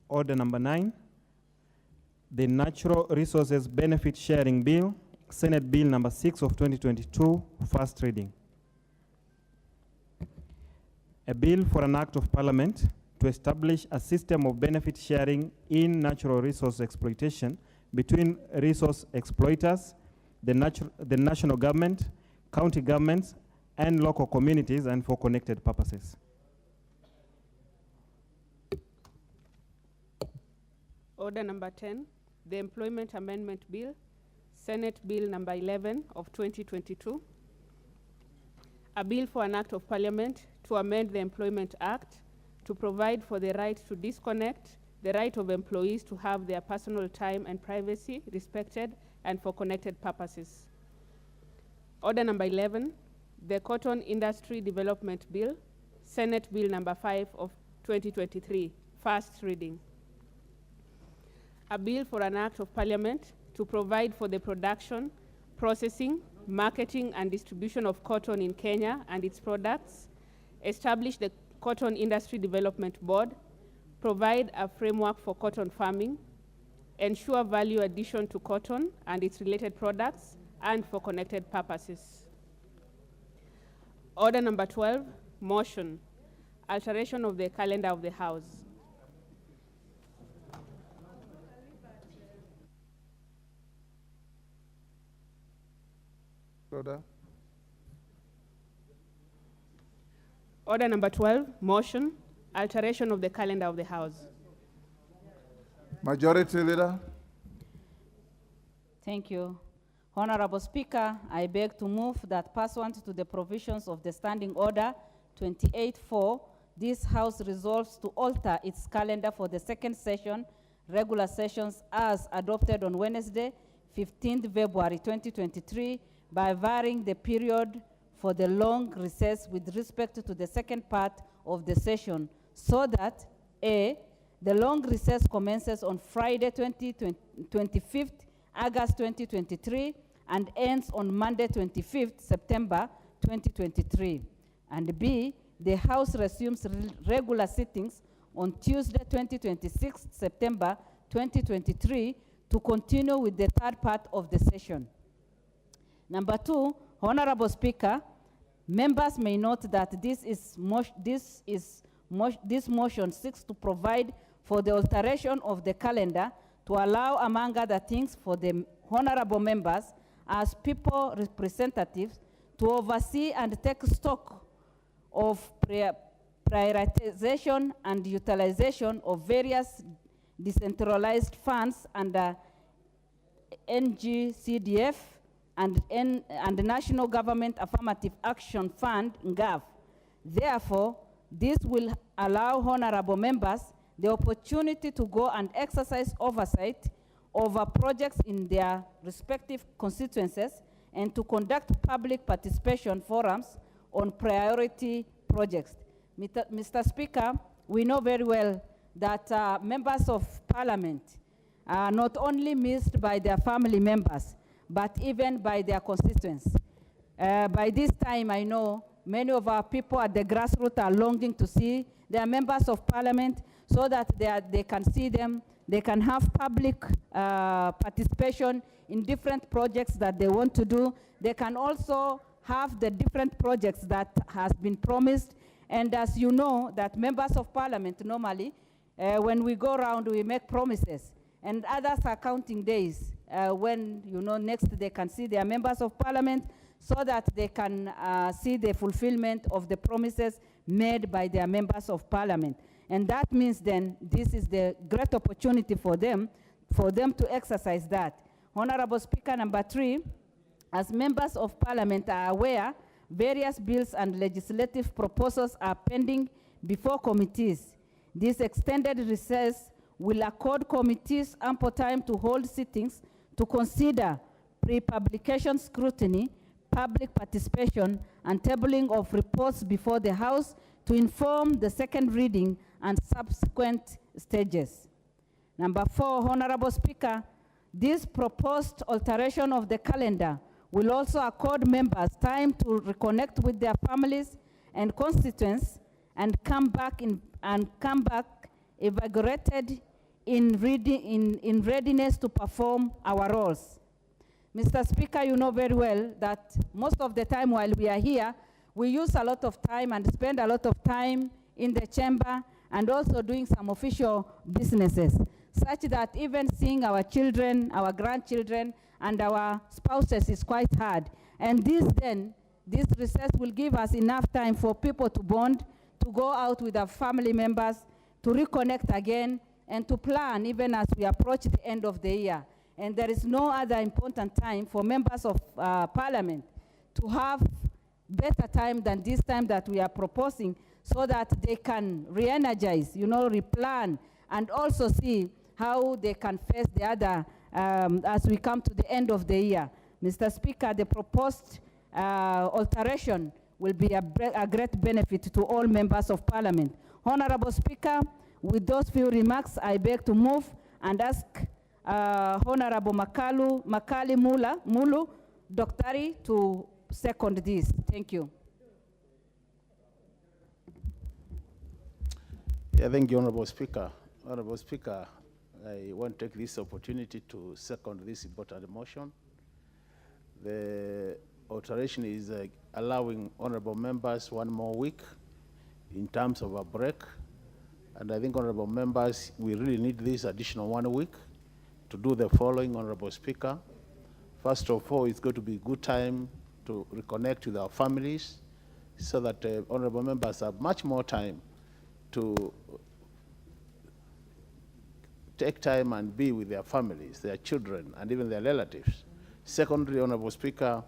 Order number 9. The Natural Resources Benefit Sharing Bill, Senate Bill number 6 of 2022, first reading. A bill for an act of Parliament to establish a system of benefit sharing in natural resource exploitation between resource exploiters, the national government, county governments, and local communities, and for connected purposes. Order number 10, the Employment Amendment Bill, Senate Bill number 11 of 2022. A bill for an act of Parliament to amend the Employment Act to provide for the right to disconnect, the right of employees to have their personal time and privacy respected, and for connected purposes. Order number 11, the Cotton Industry Development Bill, Senate Bill number 5 of 2023, first reading. A bill for an act of Parliament to provide for the production, processing, marketing, and distribution of cotton in Kenya and its products, establish the Cotton Industry Development Board, provide a framework for cotton farming, ensure value addition to cotton and its related products, and for connected purposes. Order number 12, motion, alteration of the calendar of the House. Order. Order number 12, motion, alteration of the calendar of the House. Majority Leader. Thank you. Honorable Speaker, I beg to move that pursuant to the provisions of the Standing Order 28.4, this House resolves to alter its calendar for the second session, regular sessions as adopted on Wednesday, 15th February 2023, by varying the period for the long recess with respect to the second part of the session, so that A, the long recess commences on Friday 25th August 2023 and ends on Monday 25th September 2023. And B, the House resumes regular sittings on Tuesday, 26 September 2023, to continue with the third part of the session. Number 2, Honorable Speaker, members may note that this motion seeks to provide for the alteration of the calendar to allow, among other things, for the honorable members as people representatives to oversee and take stock of prioritization and utilization of various decentralized funds under NGCDF and the National Government Affirmative Action Fund, NGAF. Therefore, this will allow honorable members the opportunity to go and exercise oversight over projects in their respective constituencies and to conduct public participation forums on priority projects. Mr. Speaker, we know very well that members of parliament are not only missed by their family members, but even by their constituents. By this time, I know many of our people at the grassroots are longing to see their members of parliament so that they can see them, they can have public participation in different projects that they want to do. They can also have the different projects that has been promised. And as you know, that members of parliament normally, when we go around, we make promises. And others are counting days when, next they can see their members of parliament so that they can see the fulfillment of the promises made by their members of parliament. And that means then this is the great opportunity for them to exercise that. Honorable Speaker, number 3, as members of parliament are aware, various bills and legislative proposals are pending before committees. This extended recess will accord committees ample time to hold sittings to consider pre-publication scrutiny, public participation, and tabling of reports before the House to inform the second reading and subsequent stages. Number 4, Honorable Speaker, this proposed alteration of the calendar will also accord members time to reconnect with their families and constituents and come back invigorated in readiness to perform our roles. Mr. Speaker, you know very well that most of the time while we are here, we use a lot of time and spend a lot of time in the chamber and also doing some official businesses, such that even seeing our children, our grandchildren, and our spouses is quite hard. And this recess will give us enough time for people to bond, to go out with our family members, to reconnect again, and to plan even as we approach the end of the year. And there is no other important time for members of parliament to have better time than this time that we are proposing, so that they can re-energize, replan, and also see how they can face the other as we come to the end of the year. Mr. Speaker, the proposed alteration will be a great benefit to all members of parliament. Honorable Speaker, with those few remarks, I beg to move and ask Honorable Makali Mulu Doctari to second this. Thank you. Yeah, thank you, Honorable Speaker. Honorable Speaker, I want to take this opportunity to second this important motion. The alteration is allowing honorable members 1 more week in terms of a break. And I think, honorable members, we really need this additional 1 week to do the following, Honorable Speaker. First of all, it's going to be a good time to reconnect with our families so that honorable members have much more time to take time and be with their families, their children, and even their relatives. Secondly, Honorable Speaker,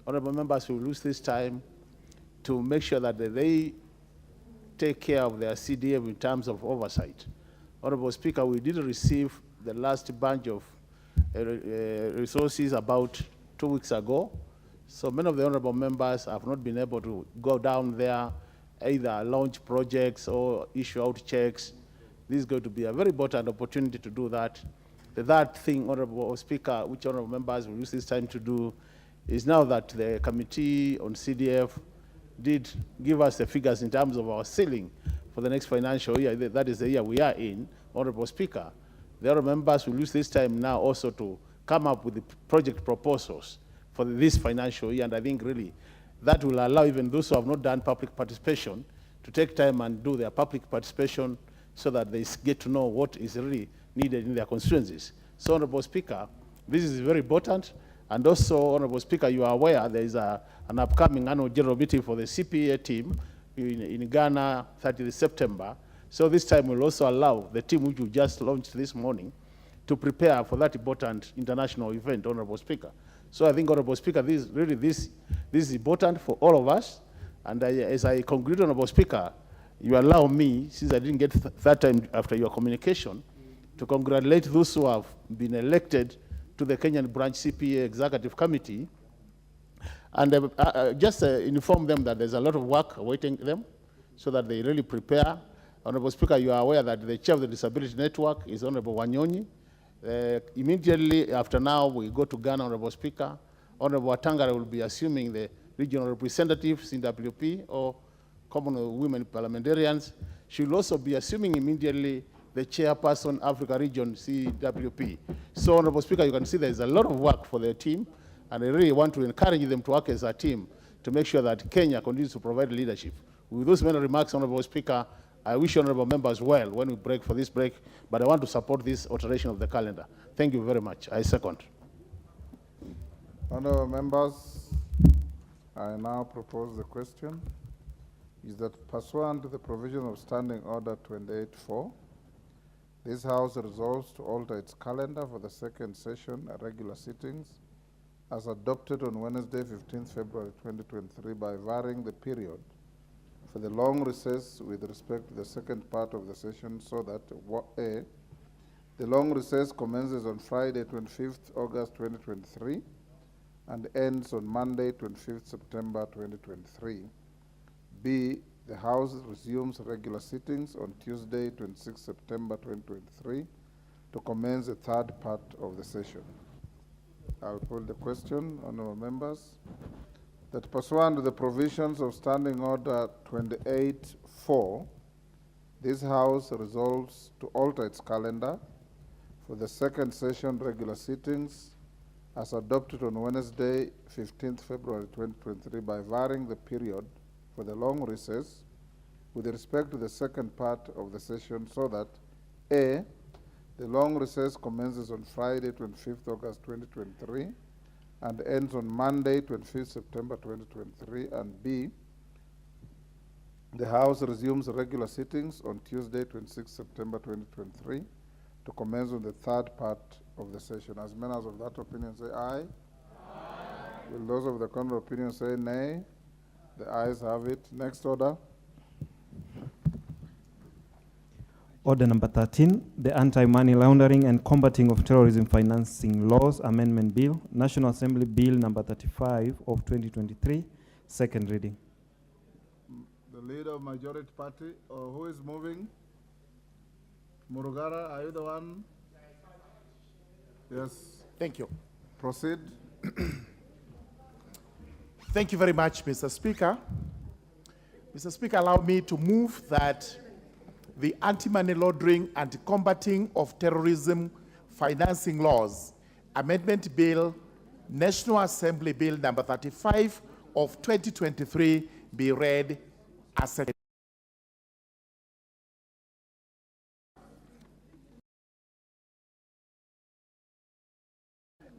honorable members will use this time to make sure that they take care of their CDF in terms of oversight. Honorable Speaker, we did receive the last bunch of resources about 2 weeks ago. So many of the honorable members have not been able to go down there, either launch projects or issue out checks. This is going to be a very important opportunity to do that. The third thing, Honorable Speaker, which honorable members will use this time to do, is now that the Committee on CDF did give us the figures in terms of our ceiling for for the next financial year, that is the year we are in, Honorable Speaker, the other members will use this time now also to come up with the project proposals for this financial year, and I think really that will allow even those who have not done public participation to take time and do their public participation so that they get to know what is really needed in their constituencies. So, Honorable Speaker, this is very important. And also, Honorable Speaker, you are aware there is an upcoming annual general meeting for the CPA team in Ghana, 30th September. So this time will also allow the team which you just launched this morning to prepare for that important international event, Honorable Speaker. So I think, Honorable Speaker, this is important for all of us. And as I conclude, Honorable Speaker, you allow me, since I didn't get that time after your communication, to congratulate those who have been elected to the Kenyan Branch CPA Executive Committee, and just inform them that there's a lot of work awaiting them so that they really prepare. Honorable Speaker, you are aware that the chair of the Disability Network is Honorable Wanyonyi. Immediately after now, we go to Ghana, Honorable Speaker. Honorable Watangara will be assuming the regional representative, CWP, or Common Women Parliamentarians. She will also be assuming immediately the chairperson, Africa Region, CWP. So, Honorable Speaker, you can see there's a lot of work for the team, and I really want to encourage them to work as a team to make sure that Kenya continues to provide leadership. With those many remarks, Honorable Speaker, I wish honorable members well when we break for this break, but I want to support this alteration of the calendar. Thank you very much. I second. Honorable members, I now propose the question is that pursuant to the provision of Standing Order 28.4, this House resolves to alter its calendar for the second session regular sittings as adopted on Wednesday, 15th February 2023 by varying the period for the long recess with respect to the second part of the session so that A, the long recess commences on Friday, 25th August 2023 and ends on Monday, 25th September 2023. B, the House resumes regular sittings on Tuesday, 26 September 2023 to commence the third part of the session. I will put the question, honorable members, that pursuant to the provisions of Standing Order 28.4, this House resolves to alter its calendar for the second session regular sittings as adopted on Wednesday, 15th February 2023 by varying the period for the long recess with respect to the second part of the session so that A, the long recess commences on Friday, 25th August 2023 and ends on Monday, 25th September 2023, and B, the House resumes regular sittings on Tuesday, 26th September 2023 to commence on the third part of the session. As members of that opinion say aye. Aye. Will those of the contrary opinion say nay? The ayes have it. Next order. Order number 13, the Anti-Money Laundering and Combating of Terrorism Financing Laws Amendment Bill, National Assembly Bill number 35 of 2023, second reading. The leader of majority party, or who is moving? Murugara, are you the one? Yes. Thank you. Proceed. Thank you very much, Mr. Speaker. Mr. Speaker, allow me to move that the Anti-Money Laundering and Combating of Terrorism Financing Laws Amendment Bill, National Assembly Bill number 35 of 2023 be read as a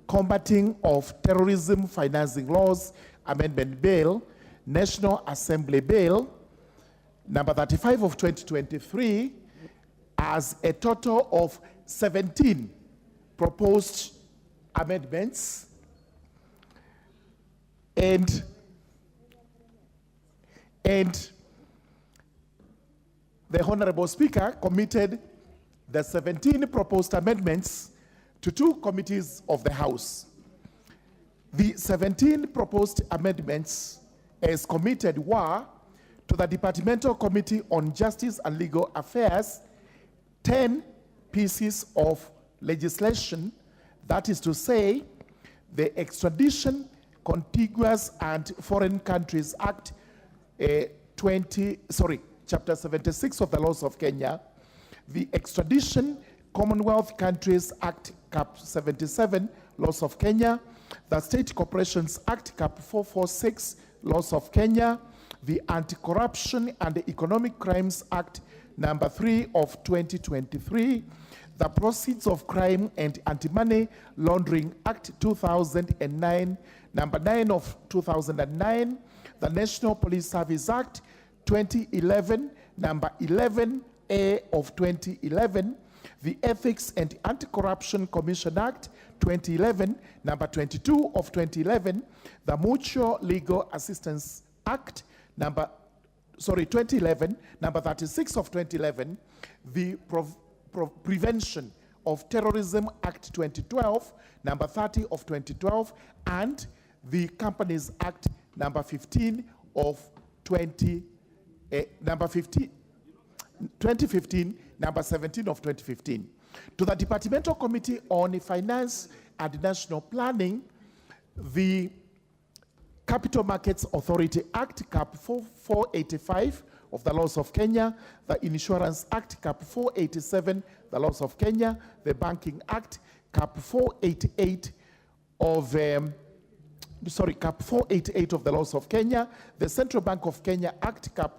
Combating of Terrorism Financing Laws Amendment Bill, National Assembly Bill, number 35 of 2023, as a total of 17 proposed amendments, and the Honorable Speaker committed the 17 proposed amendments to 2 committees of the House. The 17 proposed amendments as committed were to the Departmental Committee on Justice and Legal Affairs, 10 pieces of legislation, that is to say, the Extradition, Contiguous and Foreign Countries Act, Chapter 76 of the laws of Kenya, the Extradition Commonwealth Countries Act, Cap 77, laws of Kenya, the State Corporations Act, Cap 446, laws of Kenya, the Anti-Corruption and Economic Crimes Act, number 3 of 2023, the Proceeds of Crime and Anti-Money Laundering Act 2009, number 9 of 2009, the National Police Service Act 2011, number 11A of 2011, the Ethics and Anti-Corruption Commission Act 2011, number 22 of 2011, the Mutual Legal Assistance Act, 2011, number 36 of 2011, the Prevention of Terrorism Act 2012, number 30 of 2012, and the Companies Act number 15 of 2015, number 17 of 2015. To the Departmental Committee on Finance and National Planning, the Capital Markets Authority Act, Cap 485 of the laws of Kenya, the Insurance Act, Cap 487, the laws of Kenya, the Banking Act, Cap 488 of Cap 488 of the laws of Kenya, the Central Bank of Kenya Act, Cap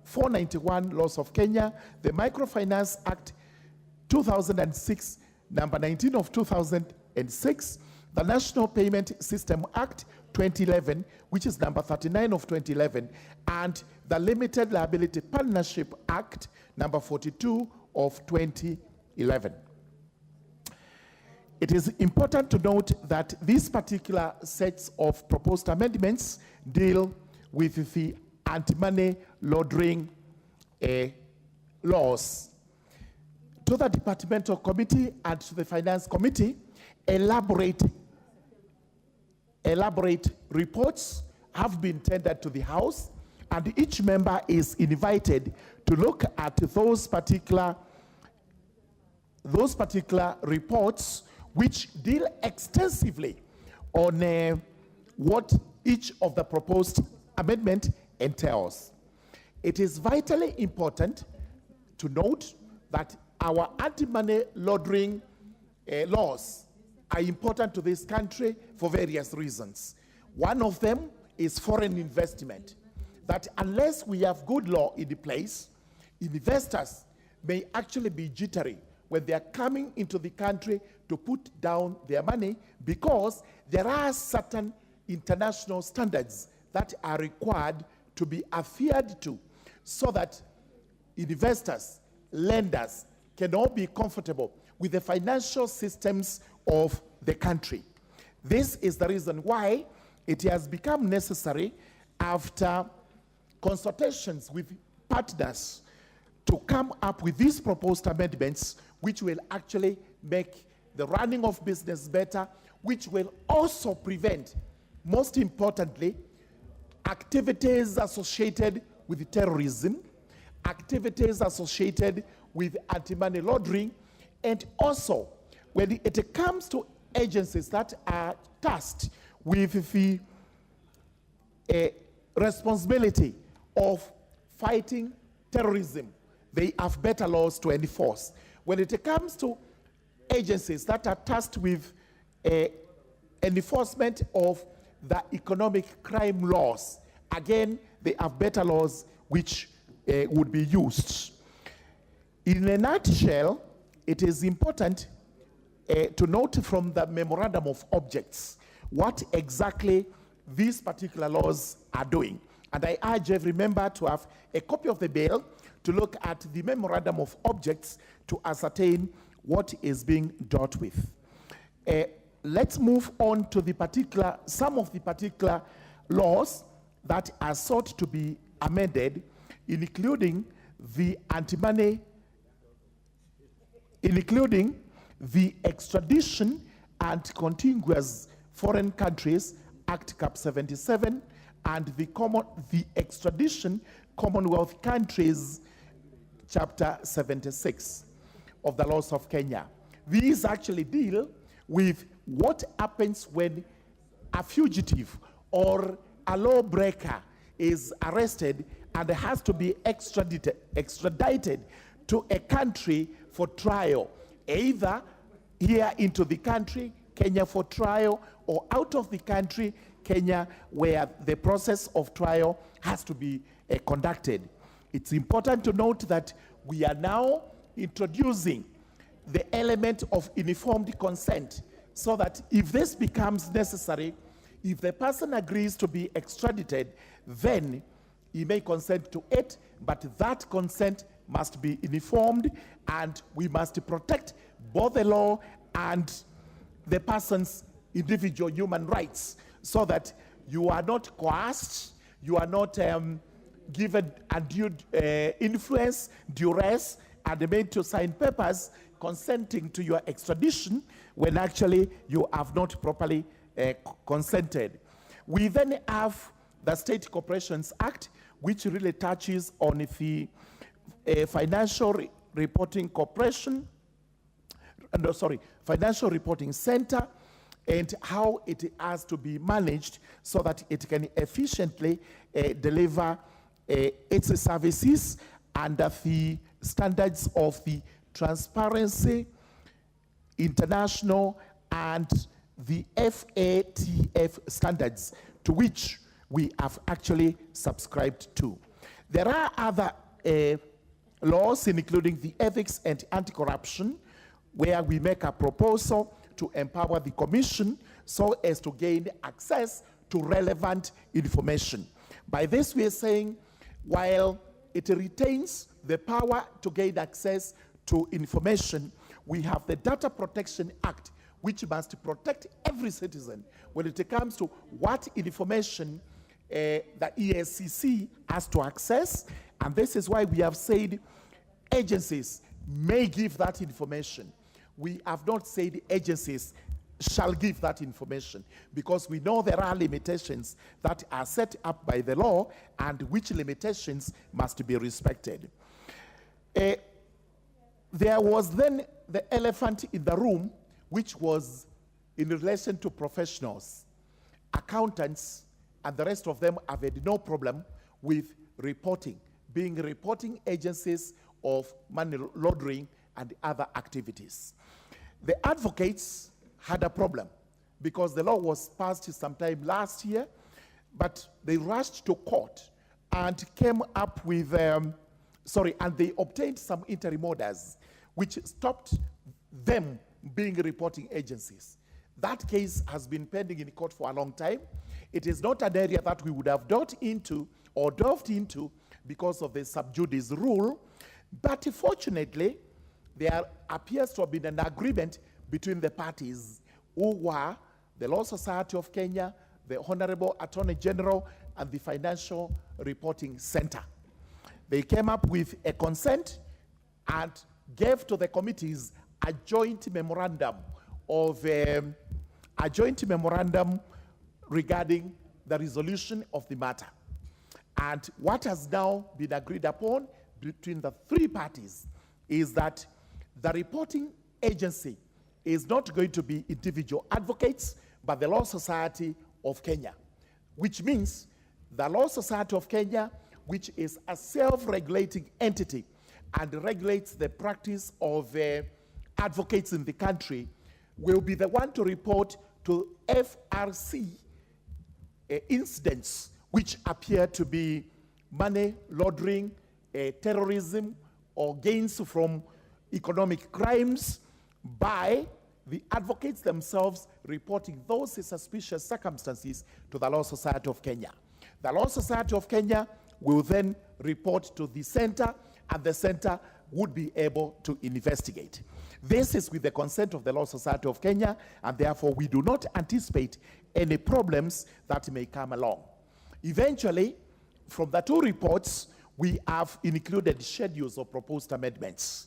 491, laws of Kenya, the Microfinance Act 2006, number 19 of 2006, the National Payment System Act 2011, which is number 39 of 2011, and the Limited Liability Partnership Act number 42 of 2011. It is important to note that these particular sets of proposed amendments deal with the anti-money laundering laws. To the Departmental Committee and to the Finance Committee, elaborate reports have been tendered to the House, and each member is invited to look at those particular reports which deal extensively on what each of the proposed amendment entails. It is vitally important to note that our anti-money laundering laws are important to this country for various reasons. One of them is foreign investment, that unless we have good law in place, investors may actually be jittery when they are coming into the country to put down their money, because there are certain international standards that are required to be adhered to so that investors, lenders can all be comfortable with the financial systems of the country. This is the reason why it has become necessary, after consultations with partners, to come up with these proposed amendments, which will actually make the running of business better, which will also prevent, most importantly, activities associated with terrorism, activities associated with anti-money laundering, and also when it comes to agencies that are tasked with the responsibility of fighting terrorism, they have better laws to enforce. When it comes to agencies that are tasked with enforcement of the economic crime laws, again, they have better laws which would be used. In a nutshell, it is important to note from the memorandum of objects what exactly these particular laws are doing. And I urge every member to have a copy of the bill to look at the memorandum of objects to ascertain what is being dealt with. Let's move on to some of the particular laws that are sought to be amended, including the anti-money, including the Extradition and Contiguous Foreign Countries Act, Cap 77, and the Extradition Commonwealth Countries Chapter 76 of the laws of Kenya. These actually deal with what happens when a fugitive or a lawbreaker is arrested and has to be extradited to a country for trial, either here into the country, Kenya for trial, or out of the country, Kenya, where the process of trial has to be conducted. It's important to note that we are now introducing the element of informed consent, so that if this becomes necessary, if the person agrees to be extradited, then he may consent to it, but that consent must be informed, and we must protect both the law and the person's individual human rights, so that you are not coerced, you are not given undue influence, duress, and made to sign papers consenting to your extradition when actually you have not properly consented. We then have the State Corporations Act, which really touches on the Financial Reporting Corporation, Financial Reporting Center, and how it has to be managed so that it can efficiently deliver its services under the standards of the Transparency International and the FATF standards, to which we have actually subscribed to. There are other laws, including the Ethics and Anti-Corruption, where we make a proposal to empower the Commission so as to gain access to relevant information. By this, we are saying, while it retains the power to gain access to information, we have the Data Protection Act, which must protect every citizen when it comes to what information the ESCC has to access. And this is why we have said agencies may give that information. We have not said agencies shall give that information, because we know there are limitations that are set up by the law, and which limitations must be respected. There was then the elephant in the room, which was in relation to professionals. Accountants and the rest of them have had no problem with reporting, being reporting agencies of money laundering and other activities. The advocates had a problem because the law was passed sometime last year, but they rushed to court and came up with, and they obtained some interim orders which stopped them being reporting agencies. That case has been pending in court for a long time. It is not an area that we would have delved into because of the sub judice rule, but fortunately, there appears to have been an agreement between the parties, who were the Law Society of Kenya, the Honorable Attorney General, and the Financial Reporting Center. They came up with a consent and gave to the committees a joint memorandum regarding the resolution of the matter. And what has now been agreed upon between the three parties is that the reporting agency is not going to be individual advocates, but the Law Society of Kenya, which means the Law Society of Kenya, which is a self-regulating entity and regulates the practice of advocates in the country, will be the one to report to FRC incidents which appear to be money laundering, terrorism, or gains from economic crimes, by the advocates themselves reporting those suspicious circumstances to the Law Society of Kenya. The Law Society of Kenya will then report to the center, and the center would be able to investigate. This is with the consent of the Law Society of Kenya, and therefore we do not anticipate any problems that may come along. Eventually, from the two reports, we have included schedules of proposed amendments.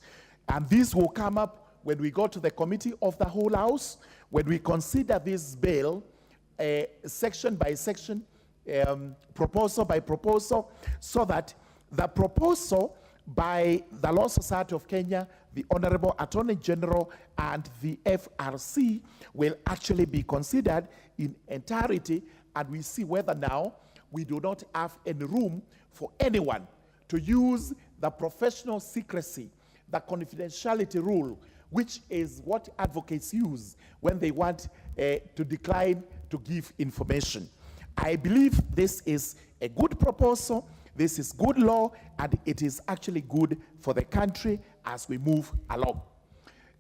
And these will come up when we go to the Committee of the Whole House, when we consider this bill section by section, proposal by proposal, so that the proposal by the Law Society of Kenya, the Honorable Attorney General, and the FRC will actually be considered in entirety, and we see whether now we do not have any room for anyone to use the professional secrecy, the confidentiality rule, which is what advocates use when they want to decline to give information. I believe this is a good proposal, this is good law, and it is actually good for the country as we move along.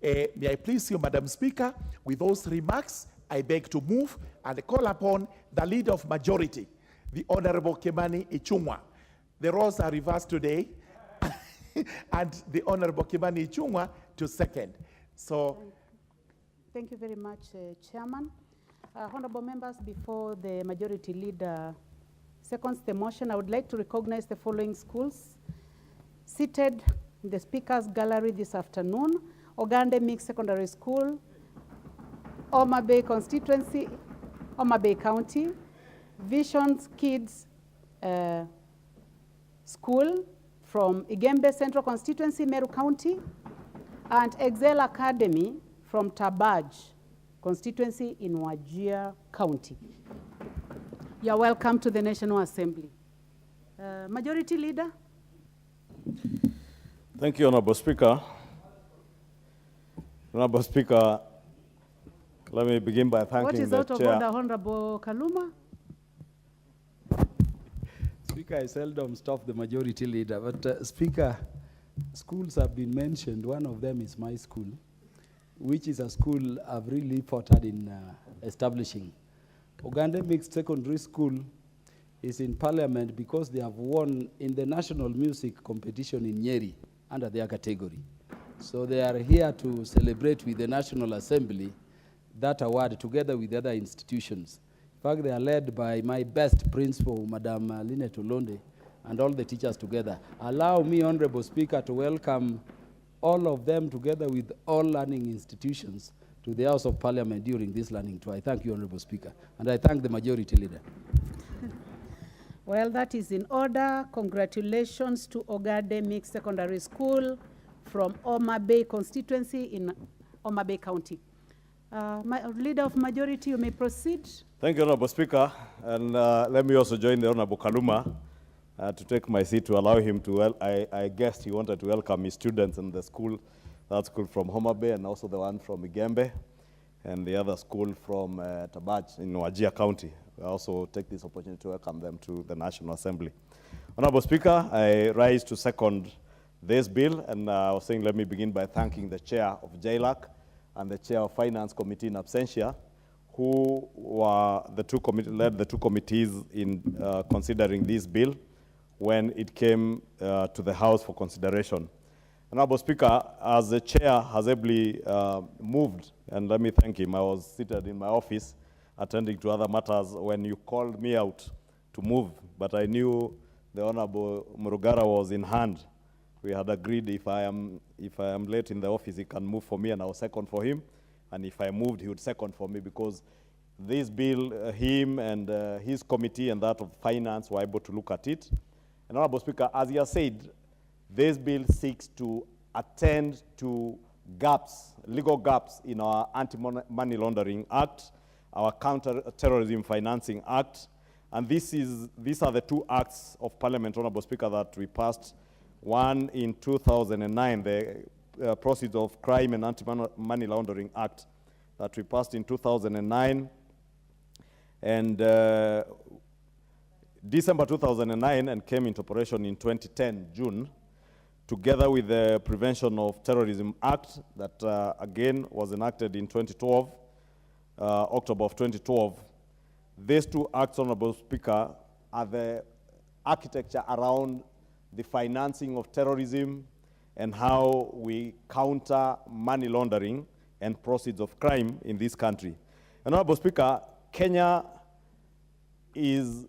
May I please you, Madam Speaker, with those remarks, I beg to move and call upon the leader of majority, the Honorable Kimani Ichung'wa. The roles are reversed today, and the Honorable Kimani Ichung'wa to second. So, thank you very much, Chairman. Honorable members, before the majority leader seconds the motion, I would like to recognize the following schools seated in the Speaker's Gallery this afternoon: Ogande Mixed Secondary School, Homa Bay constituency, Homa Bay County; Visions Kids School from Igembe Central constituency, Meru County; and Excel Academy from Tabaj constituency in Wajir County. You're welcome to the National Assembly. Majority Leader. Thank you, Honorable Speaker. Honorable Speaker, let me begin by thanking What is the out of Chair. order, Honorable Kaluma? Speaker, I seldom stop the majority leader, but Speaker, schools have been mentioned. One of them is my school, which is a school I've really fought hard in establishing. Ogande Mixed Secondary School is in Parliament because they have won in the national music competition in Nyeri under their category. So they are here to celebrate with the National Assembly that award together with other institutions. In fact, they are led by my best principal, Madam Lynette Olonde, and all the teachers together. Allow me, Honorable Speaker, to welcome all of them together with all learning institutions to the House of Parliament during this learning tour. I thank you, Honorable Speaker, and I thank the majority leader. Well, that is in order. Congratulations to Ogade Mixed Secondary School from Homa Bay constituency in Homa Bay County. Leader of majority, you may proceed. Thank you, Honorable Speaker. And let me also join the Honorable Kaluma to take my seat to allow him to, I guessed he wanted to welcome his students in the school, that school from Homa Bay and also the one from Igembe and the other school from Tabaj in Wajir County. I also take this opportunity to welcome them to the National Assembly. Honorable Speaker, I rise to second this bill, and I was saying let me begin by thanking the Chair of JLAC and the Chair of Finance Committee in absentia, who were led the two committees in considering this bill when it came to the House for consideration. Honorable Speaker, as the Chair has ably moved, and let me thank him, I was seated in my office attending to other matters when you called me out to move, but I knew the Honorable Murugara was in hand. We had agreed if I am late in the office, he can move for me and I'll second for him. And if I moved, he would second for me, because this bill, him and his committee and that of finance were able to look at it. And Honorable Speaker, as you said, this bill seeks to attend to gaps, legal gaps in our Anti-Money Laundering Act, our Counter-Terrorism Financing Act, and these are the two acts of Parliament, Honorable Speaker, that we passed. One in 2009, the Proceedings of Crime and Anti-Money Laundering Act that we passed in 2009. And December 2009 and came into operation in 2010, June, together with the Prevention of Terrorism Act that again was enacted in 2012, October of 2012. These two acts, Honorable Speaker, are the architecture around the financing of terrorism and how we counter money laundering and proceeds of crime in this country. And Honorable Speaker, Kenya is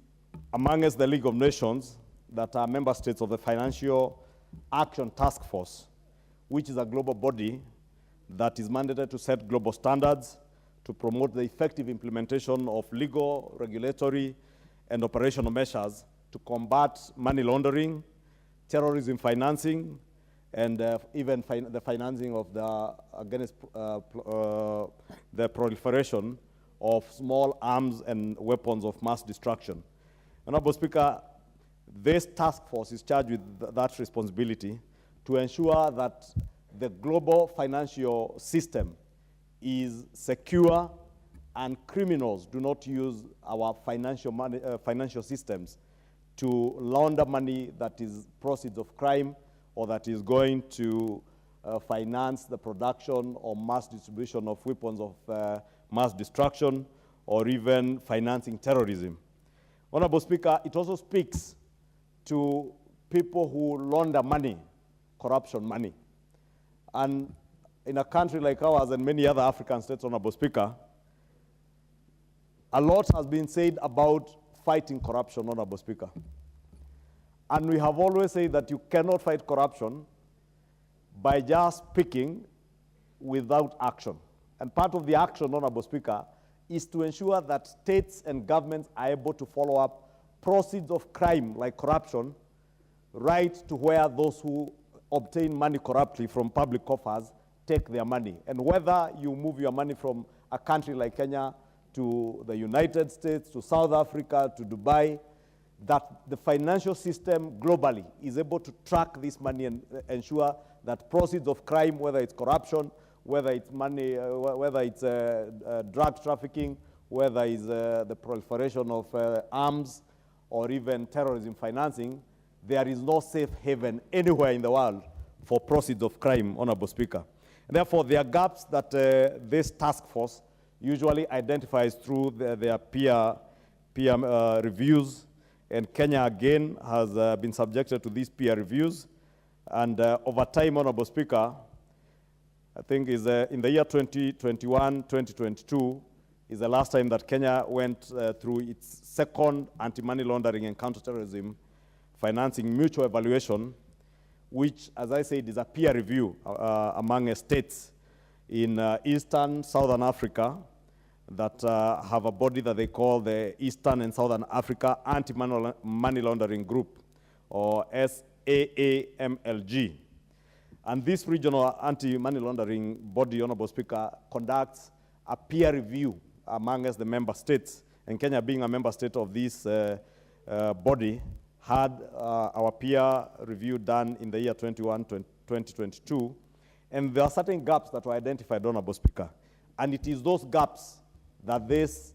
amongst the League of Nations that are member states of the Financial Action Task Force, which is a global body that is mandated to set global standards to promote the effective implementation of legal, regulatory, and operational measures to combat money laundering, terrorism financing, and even the financing of against the proliferation of small arms and weapons of mass destruction. Honorable Speaker, this task force is charged with that responsibility to ensure that the global financial system is secure and criminals do not use our financial systems to launder money that is proceeds of crime or that is going to finance the production or mass distribution of weapons of mass destruction or even financing terrorism. Honorable Speaker, it also speaks to people who launder money, corruption money. And in a country like ours and many other African states, Honorable Speaker, a lot has been said about fighting corruption, Honorable Speaker. And we have always said that you cannot fight corruption by just speaking without action. And part of the action, Honorable Speaker, is to ensure that states and governments are able to follow up proceeds of crime like corruption right to where those who obtain money corruptly from public coffers take their money. And whether you move your money from a country like Kenya to the United States, to South Africa, to Dubai, that the financial system globally is able to track this money and ensure that proceeds of crime, whether it's corruption, whether it's money, whether it's drug trafficking, whether it's the proliferation of arms, or even terrorism financing, there is no safe haven anywhere in the world for proceeds of crime, Honorable Speaker. And therefore, there are gaps that this task force usually identifies through their peer reviews. And Kenya, again, has been subjected to these peer reviews. And over time, Honorable Speaker, I think is in the year 2021, 2022, is the last time that Kenya went through its second anti-money laundering and counterterrorism financing mutual evaluation, which, as I said, is a peer review among states in Eastern, Southern Africa that have a body that they call the Eastern and Southern Africa Anti-Money Laundering Group, or SAAMLG. And this regional anti-money laundering body, Honorable Speaker, conducts a peer review amongst the member states. And Kenya, being a member state of this body, had our peer review done in the year 2022. And there are certain gaps that were identified, Honorable Speaker. And it is those gaps that this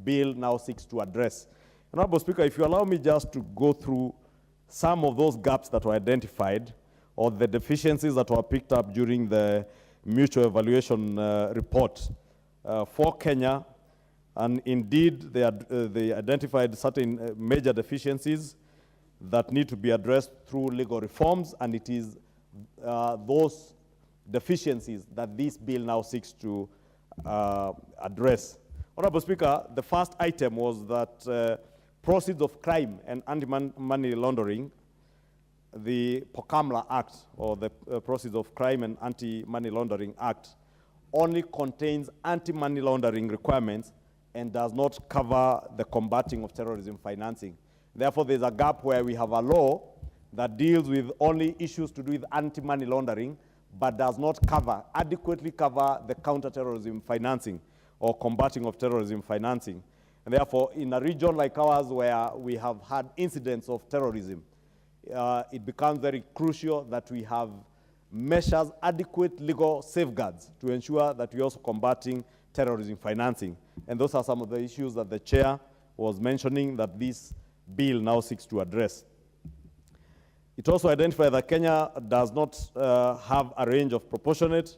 bill now seeks to address. Honorable Speaker, if you allow me just to go through some of those gaps that were identified, or the deficiencies that were picked up during the mutual evaluation report for Kenya, and indeed they identified certain major deficiencies that need to be addressed through legal reforms, and it is those deficiencies that this bill now seeks to address. Honorable Speaker, the first item was that proceeds of crime and anti-money laundering, the POCAMLA Act, or the Proceeds of Crime and Anti-Money Laundering Act, only contains anti-money laundering requirements and does not cover the combating of terrorism financing. Therefore, there's a gap where we have a law that deals with only issues to do with anti-money laundering, but does not adequately cover the counter-terrorism financing or combating of terrorism financing. And therefore, in a region like ours where we have had incidents of terrorism, it becomes very crucial that we have measures, adequate legal safeguards to ensure that we're also combating terrorism financing. And those are some of the issues that the chair was mentioning that this bill now seeks to address. It also identified that Kenya does not have a range of proportionate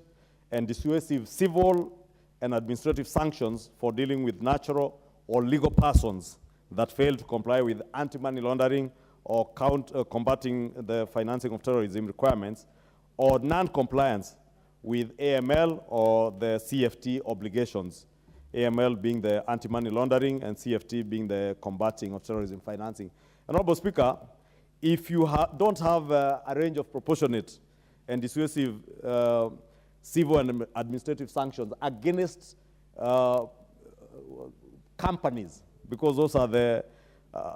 and dissuasive civil and administrative sanctions for dealing with natural or legal persons that fail to comply with anti-money laundering or combating the financing of terrorism requirements, or non-compliance with AML or the CFT obligations. AML being the anti-money laundering and CFT being the combating of terrorism financing. Honorable Speaker, if you don't have a range of proportionate and dissuasive civil and administrative sanctions against companies, because those are the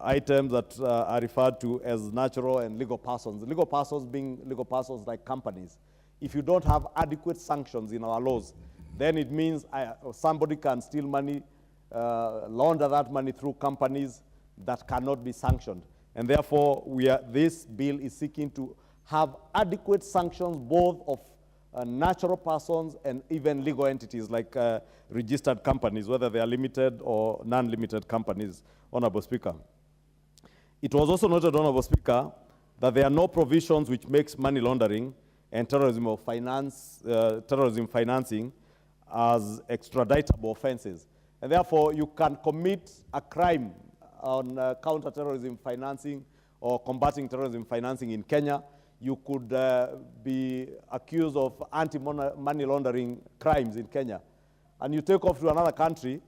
items that are referred to as natural and legal persons. Legal persons being legal persons like companies. If you don't have adequate sanctions in our laws, then it means somebody can steal money, launder that money through companies, that cannot be sanctioned. And therefore, this bill is seeking to have adequate sanctions both of natural persons and even legal entities like registered companies, whether they are limited or non-limited companies, Honorable Speaker. It was also noted, Honorable Speaker, that there are no provisions which makes money laundering and terrorism financing as extraditable offenses. And therefore, you can commit a crime on counter-terrorism financing or combating terrorism financing in Kenya. You could be accused of anti-money laundering crimes in Kenya. And you take off to another country,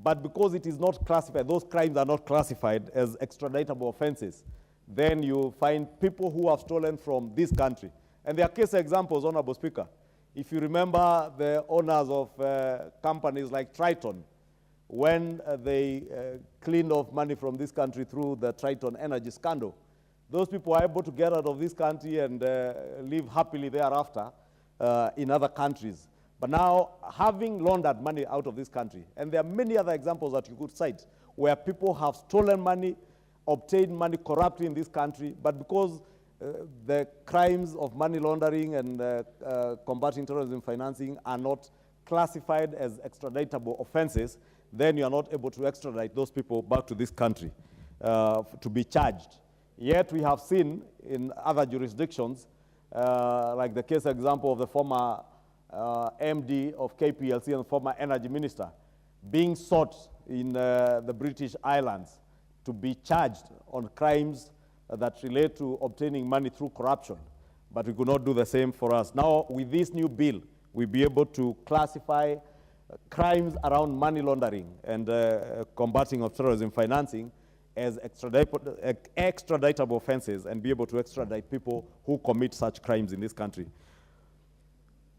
but because it is not classified, those crimes are not classified as extraditable offenses, then you find people who have stolen from this country. And there are case examples, Honorable Speaker. If you remember the owners of companies like Triton, when they cleaned off money from this country through the Triton energy scandal, those people are able to get out of this country and live happily thereafter in other countries. But now, having laundered money out of this country, and there are many other examples that you could cite, where people have stolen money, obtained money corruptly in this country, but because the crimes of money laundering and combating terrorism financing are not classified as extraditable offenses, then you are not able to extradite those people back to this country to be charged. Yet we have seen in other jurisdictions, like the case example of the former MD of KPLC and former energy minister, being sought in the British Islands to be charged on crimes that relate to obtaining money through corruption. But we could not do the same for us. Now, with this new bill, we'll be able to classify crimes around money laundering and combating of terrorism financing as extraditable offenses and be able to extradite people who commit such crimes in this country.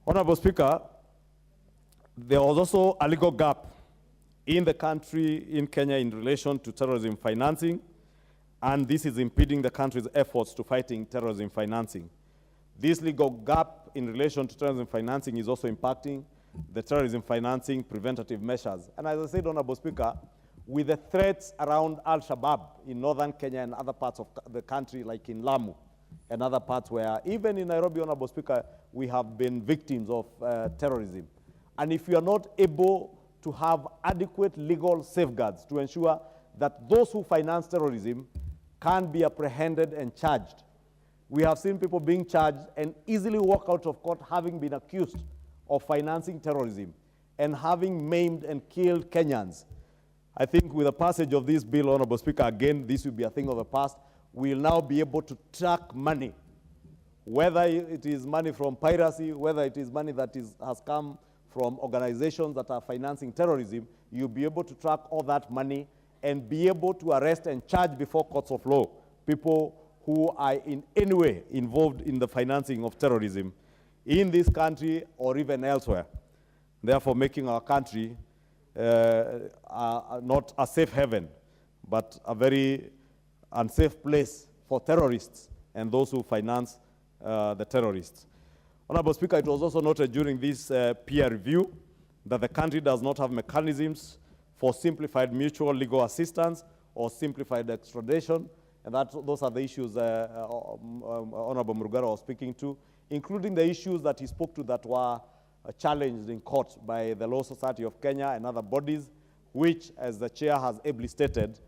Honorable Speaker, there was also a legal gap in the country, in Kenya, in relation to terrorism financing, and this is impeding the country's efforts to fighting terrorism financing. This legal gap in relation to terrorism financing is also impacting the terrorism financing preventative measures. And as I said, Honorable Speaker, with the threats around Al-Shabaab in northern Kenya and other parts of the country, like in Lamu and other parts where, even in Nairobi, Honorable Speaker, we have been victims of terrorism. And if we are not able to have adequate legal safeguards to ensure that those who finance terrorism can be apprehended and charged, we have seen people being charged and easily walk out of court having been accused of financing terrorism and having maimed and killed Kenyans. I think with the passage of this bill, Honorable Speaker, again, this will be a thing of the past. We'll now be able to track money, whether it is money from piracy, whether it is money that has come from organizations that are financing terrorism. You'll be able to track all that money and be able to arrest and charge before courts of law people who are in any way involved in the financing of terrorism in this country or even elsewhere, therefore making our country not a safe haven, but a very unsafe place for terrorists and those who finance the terrorists. Honorable Speaker, it was also noted during this peer review that the country does not have mechanisms for simplified mutual legal assistance or simplified extradition, and those are the issues Honorable Murugara was speaking to, including the issues that he spoke to that were challenged in court by the Law Society of Kenya and other bodies, which, as the chair has ably stated,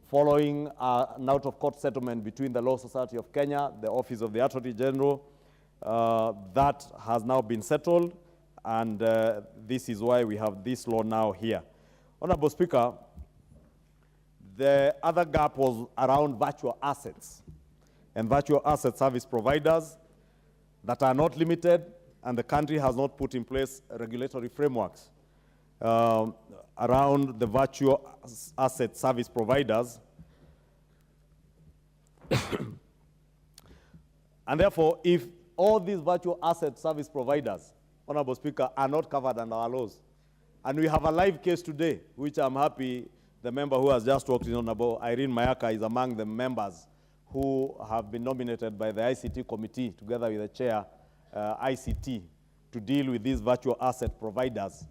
following an out-of-court settlement between the Law Society of Kenya, the Office of the Attorney General, that has now been settled, and this is why we have this law now here. Honorable Speaker, the other gap was around virtual assets and virtual asset service providers that are not limited, and the country has not put in place regulatory frameworks around the virtual asset service providers. And therefore, if all these virtual asset service providers, Honorable Speaker, are not covered under our laws, and we have a live case today, which I'm happy the member who has just walked in, Honorable Irene Mayaka, is among the members who have been nominated by the ICT committee, together with the chair, ICT, to deal with these virtual asset providers.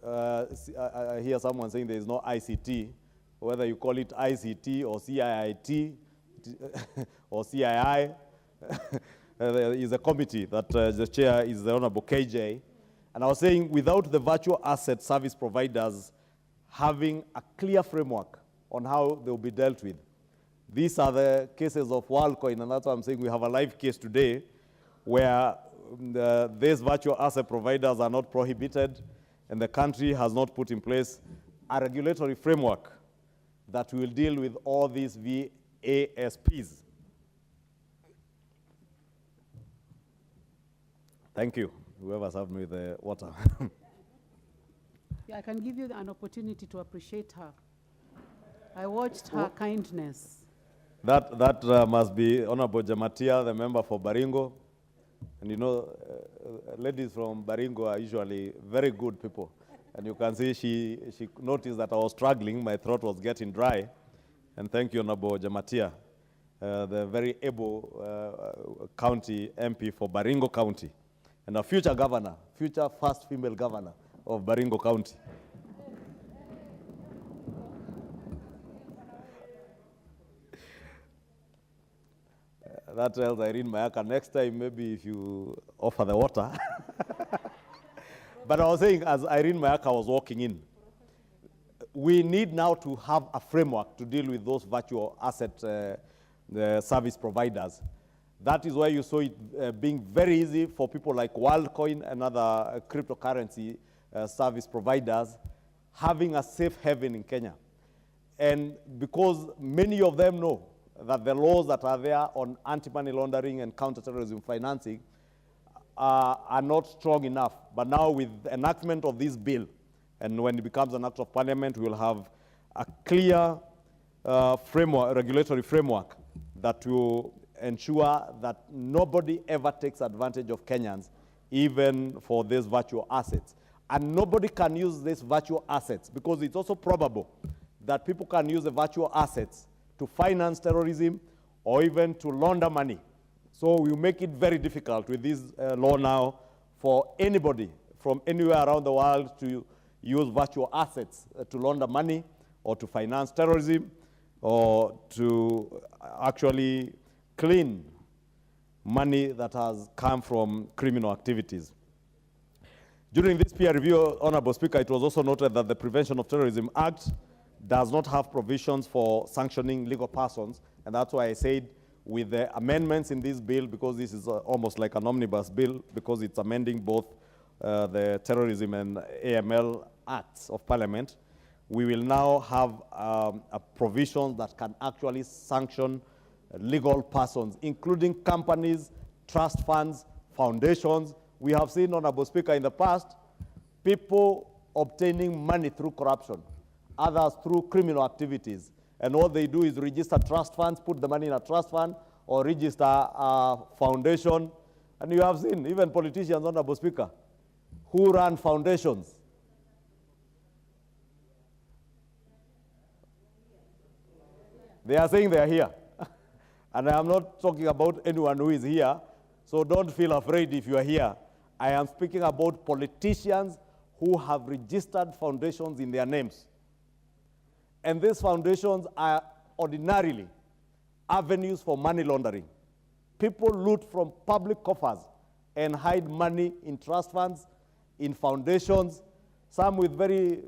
I hear someone saying there is no ICT. whether you call it ICT or CIIT or CII. There is a committee that the chair is the Honorable KJ. And I was saying, without the virtual asset service providers having a clear framework on how they will be dealt with, these are the cases of WorldCoin, and that's why I'm saying we have a live case today where these virtual asset providers are not prohibited, and the country has not put in place a regulatory framework that will deal with all these VASPs. Thank you, whoever served me with the water. Yeah, I can give you an opportunity to appreciate her. I watched her kindness. That must be Honorable Jamatia, the member for Baringo. And you know, ladies from Baringo are usually very good people. And you can see she noticed that I was struggling, my throat was getting dry. And thank you, Honorable Jamatia, the very able county MP for Baringo County, and a future governor, future first female governor of Baringo County. That tells Irene Mayaka, next time maybe if you offer the water. But I was saying, as Irene Mayaka was walking in, we need now to have a framework to deal with those virtual asset the service providers. That is why you saw it being very easy for people like WorldCoin and other cryptocurrency service providers having a safe haven in Kenya. And because many of them know that the laws that are there on anti-money laundering and counterterrorism financing are not strong enough. But now with the enactment of this bill, and when it becomes an act of parliament, we will have a clear framework, regulatory framework that will ensure that nobody ever takes advantage of Kenyans, even for these virtual assets. And nobody can use these virtual assets, because it's also probable that people can use the virtual assets to finance terrorism or even to launder money. So we make it very difficult with this law now for anybody from anywhere around the world to use virtual assets to launder money or to finance terrorism or to actually clean money that has come from criminal activities. During this peer review, Honorable Speaker, it was also noted that the Prevention of Terrorism Act does not have provisions for sanctioning legal persons, and that's why I said with the amendments in this bill, because this is almost like an omnibus bill, because it's amending both the Terrorism and AML Acts of Parliament, we will now have a provision that can actually sanction legal persons, including companies, trust funds, foundations. We have seen, Honorable Speaker, in the past, people obtaining money through corruption, others through criminal activities. And all they do is register trust funds, put the money in a trust fund, or register a foundation. And you have seen even politicians, Honorable Speaker, who run foundations. They are saying they are here. And I am not talking about anyone who is here, so don't feel afraid if you are here. I am speaking about politicians who have registered foundations in their names. And these foundations are ordinarily avenues for money laundering. People loot from public coffers and hide money in trust funds, in foundations, some with very,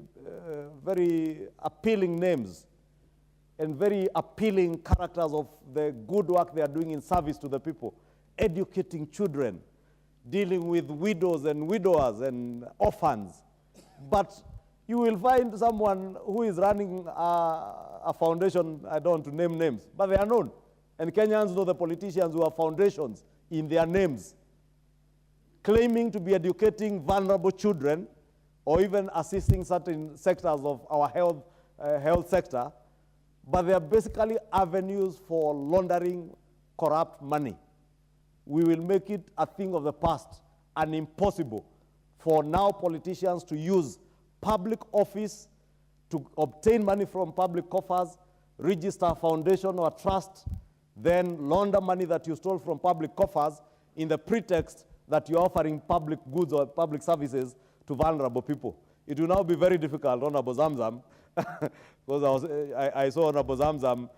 very appealing names and very appealing characters of the good work they are doing in service to the people, educating children, dealing with widows and widowers and orphans. But you will find someone who is running a foundation, I don't want to name names, but they are known. And Kenyans know the politicians who have foundations in their names, claiming to be educating vulnerable children or even assisting certain sectors of our health sector, but they are basically avenues for laundering corrupt money. We will make it a thing of the past and impossible for now politicians to use public office to obtain money from public coffers, register a foundation or a trust, then launder money that you stole from public coffers in the pretext that you're offering public goods or public services to vulnerable people. It will now be very difficult, Honorable Zamzam, because I saw Honorable Zamzam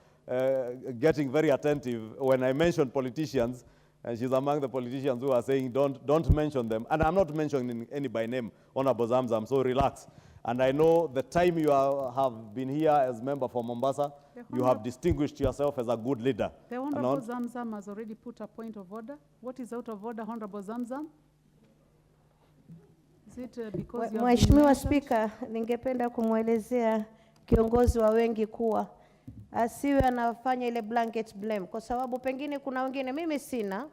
getting very attentive when I mentioned politicians, and she's among the politicians who are saying don't mention them. And I'm not mentioning any by name, Honorable Zamzam, so relax. And I know the time you have been here as member for Mombasa, you have distinguished yourself as a good leader. The Honorable Zamzam has already put a point of order. What is out of order, Honorable Zamzam? Is it because you have been Mheshimiwa mentioned? Spika, ningependa kumwelezea kiongozi wa wengi kuwa asiwe anafanya ile blanket blame, kwa sababu pengine kuna wengine, mimi sina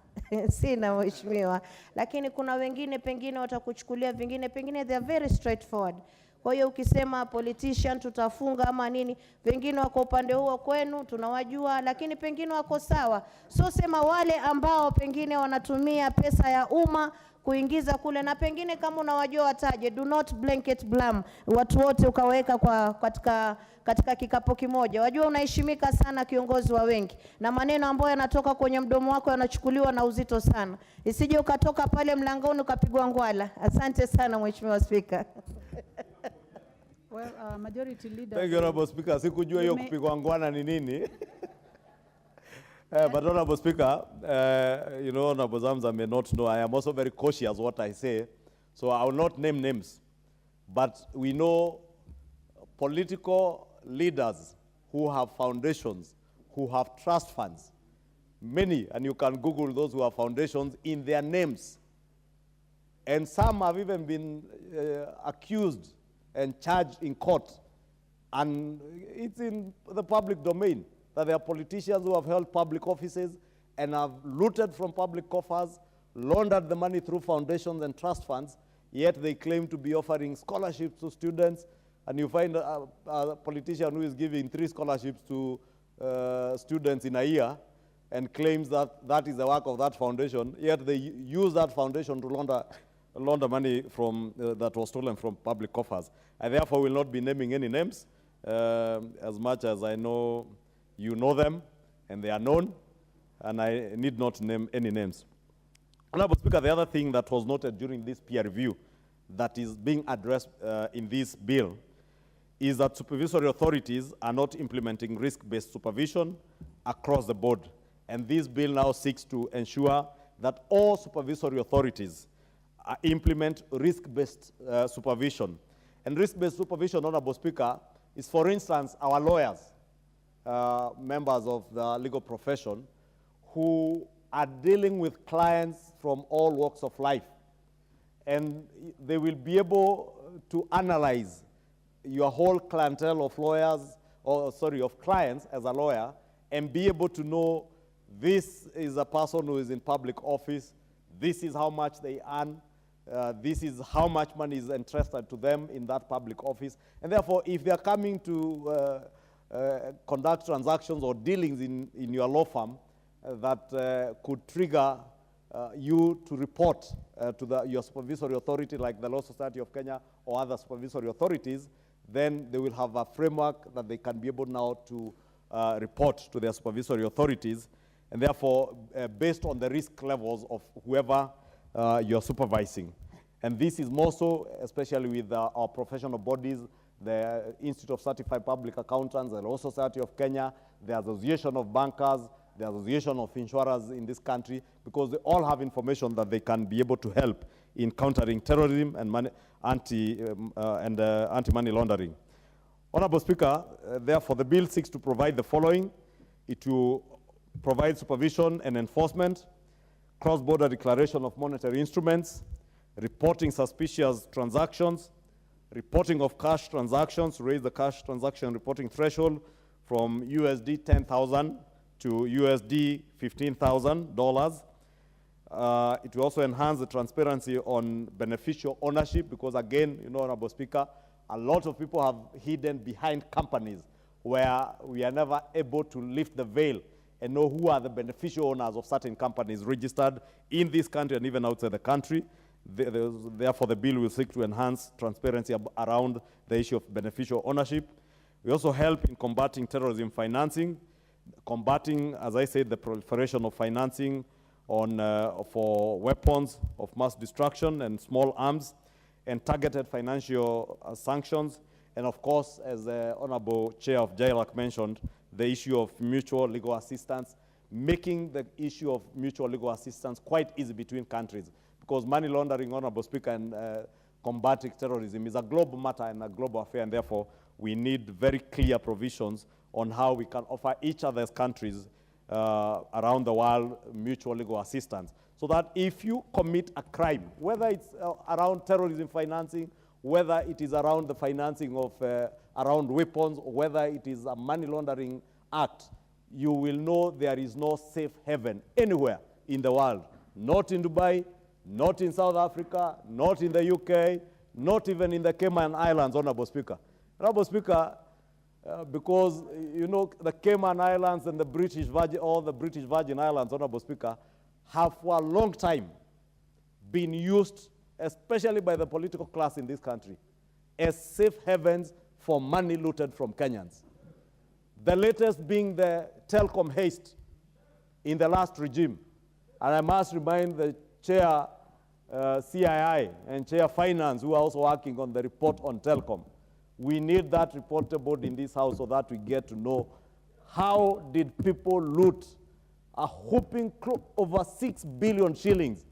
sina mheshimiwa, lakini kuna wengine pengine watakuchukulia vingine, pengine they are very straightforward. Kwa hiyo ukisema politician tutafunga ama nini, wengine wako upande huo kwenu tunawajua, lakini pengine wako sawa. So sema wale ambao pengine wanatumia pesa ya umma kuingiza kule, na pengine kama unawajua wataje, do not blanket blame watu wote ukaweka katika kikapo kimoja. Wajua unaheshimika sana, kiongozi wa wengi, na maneno ambayo yanatoka kwenye mdomo wako yanachukuliwa na uzito sana, isije ukatoka pale mlangoni ukapigwa ngwala. Asante sana Mheshimiwa Spika. Well, Majority Leader. Thank you, Honorable Speaker. Sikujua hiyo kupigwa ngwana ni nini. But Honorable Speaker, you know, Honorable Zamzam may not know, I am also very cautious what I say, so I will not name names. But we know political leaders who have foundations, who have trust funds, many, and you can Google those who have foundations in their names. And some have even been accused and charged in court. And it's in the public domain that there are politicians who have held public offices and have looted from public coffers, laundered the money through foundations and trust funds, yet they claim to be offering scholarships to students. And you find a politician who is giving 3 scholarships to students in a year and claims that that is the work of that foundation, yet they use that foundation to launder money from, that was stolen from public coffers. I therefore will not be naming any names, as much as I know you know them and they are known, and I need not name any names. Honorable Speaker, the other thing that was noted during this peer review that is being addressed in this bill is that supervisory authorities are not implementing risk-based supervision across the board. And this bill now seeks to ensure that all supervisory authorities implement risk-based supervision. And risk-based supervision, Honorable Speaker, is, for instance, our lawyers, members of the legal profession, who are dealing with clients from all walks of life. And they will be able to analyze your whole clientele of lawyers, or sorry, of clients as a lawyer, and be able to know this is a person who is in public office, this is how much they earn, this is how much money is entrusted to them in that public office. And therefore, if they are coming to conduct transactions or dealings in your law firm that could trigger you to report to your supervisory authority like the Law Society of Kenya or other supervisory authorities, then they will have a framework that they can be able now to report to their supervisory authorities. And therefore, based on the risk levels of whoever you're supervising. And this is more so, especially with our professional bodies, the Institute of Certified Public Accountants, the Law Society of Kenya, the Association of Bankers, the Association of Insurers in this country, because they all have information that they can be able to help in countering terrorism and anti-money laundering. Honorable Speaker, therefore, the bill seeks to provide the following. It will provide supervision and enforcement, cross-border declaration of monetary instruments, reporting suspicious transactions, reporting of cash transactions, raise the cash transaction reporting threshold from USD 10,000 to USD $15,000. It will also enhance the transparency on beneficial ownership, because again, you know, Honorable Speaker, a lot of people have hidden behind companies where we are never able to lift the veil and know who are the beneficial owners of certain companies registered in this country and even outside the country. Therefore, the bill will seek to enhance transparency around the issue of beneficial ownership. We also help in combating terrorism financing, combating, as I said, the proliferation of financing for weapons of mass destruction and small arms, and targeted financial sanctions, And of course, as the Honorable Chair of JLAC mentioned, the issue of mutual legal assistance, making the issue of mutual legal assistance quite easy between countries. Because money laundering, Honorable Speaker, and combating terrorism is a global matter and a global affair, and therefore we need very clear provisions on how we can offer each other's countries around the world mutual legal assistance. So that if you commit a crime, whether it's around terrorism financing, whether it is around the financing of around weapons, or whether it is a money laundering act, you will know there is no safe haven anywhere in the world. Not in Dubai, not in South Africa, not in the UK, not even in the Cayman Islands, Honorable Speaker. Honorable Speaker, because, you know, the Cayman Islands and the British Virgin, all the British Virgin Islands, Honorable Speaker, have for a long time been used, especially by the political class in this country, as safe havens for money looted from Kenyans. The latest being the telecom haste in the last regime. And I must remind the Chair CII and Chair Finance, who are also working on the report on telecom. We need that report board in this house so that we get to know how did people loot a whopping over 6 billion shillings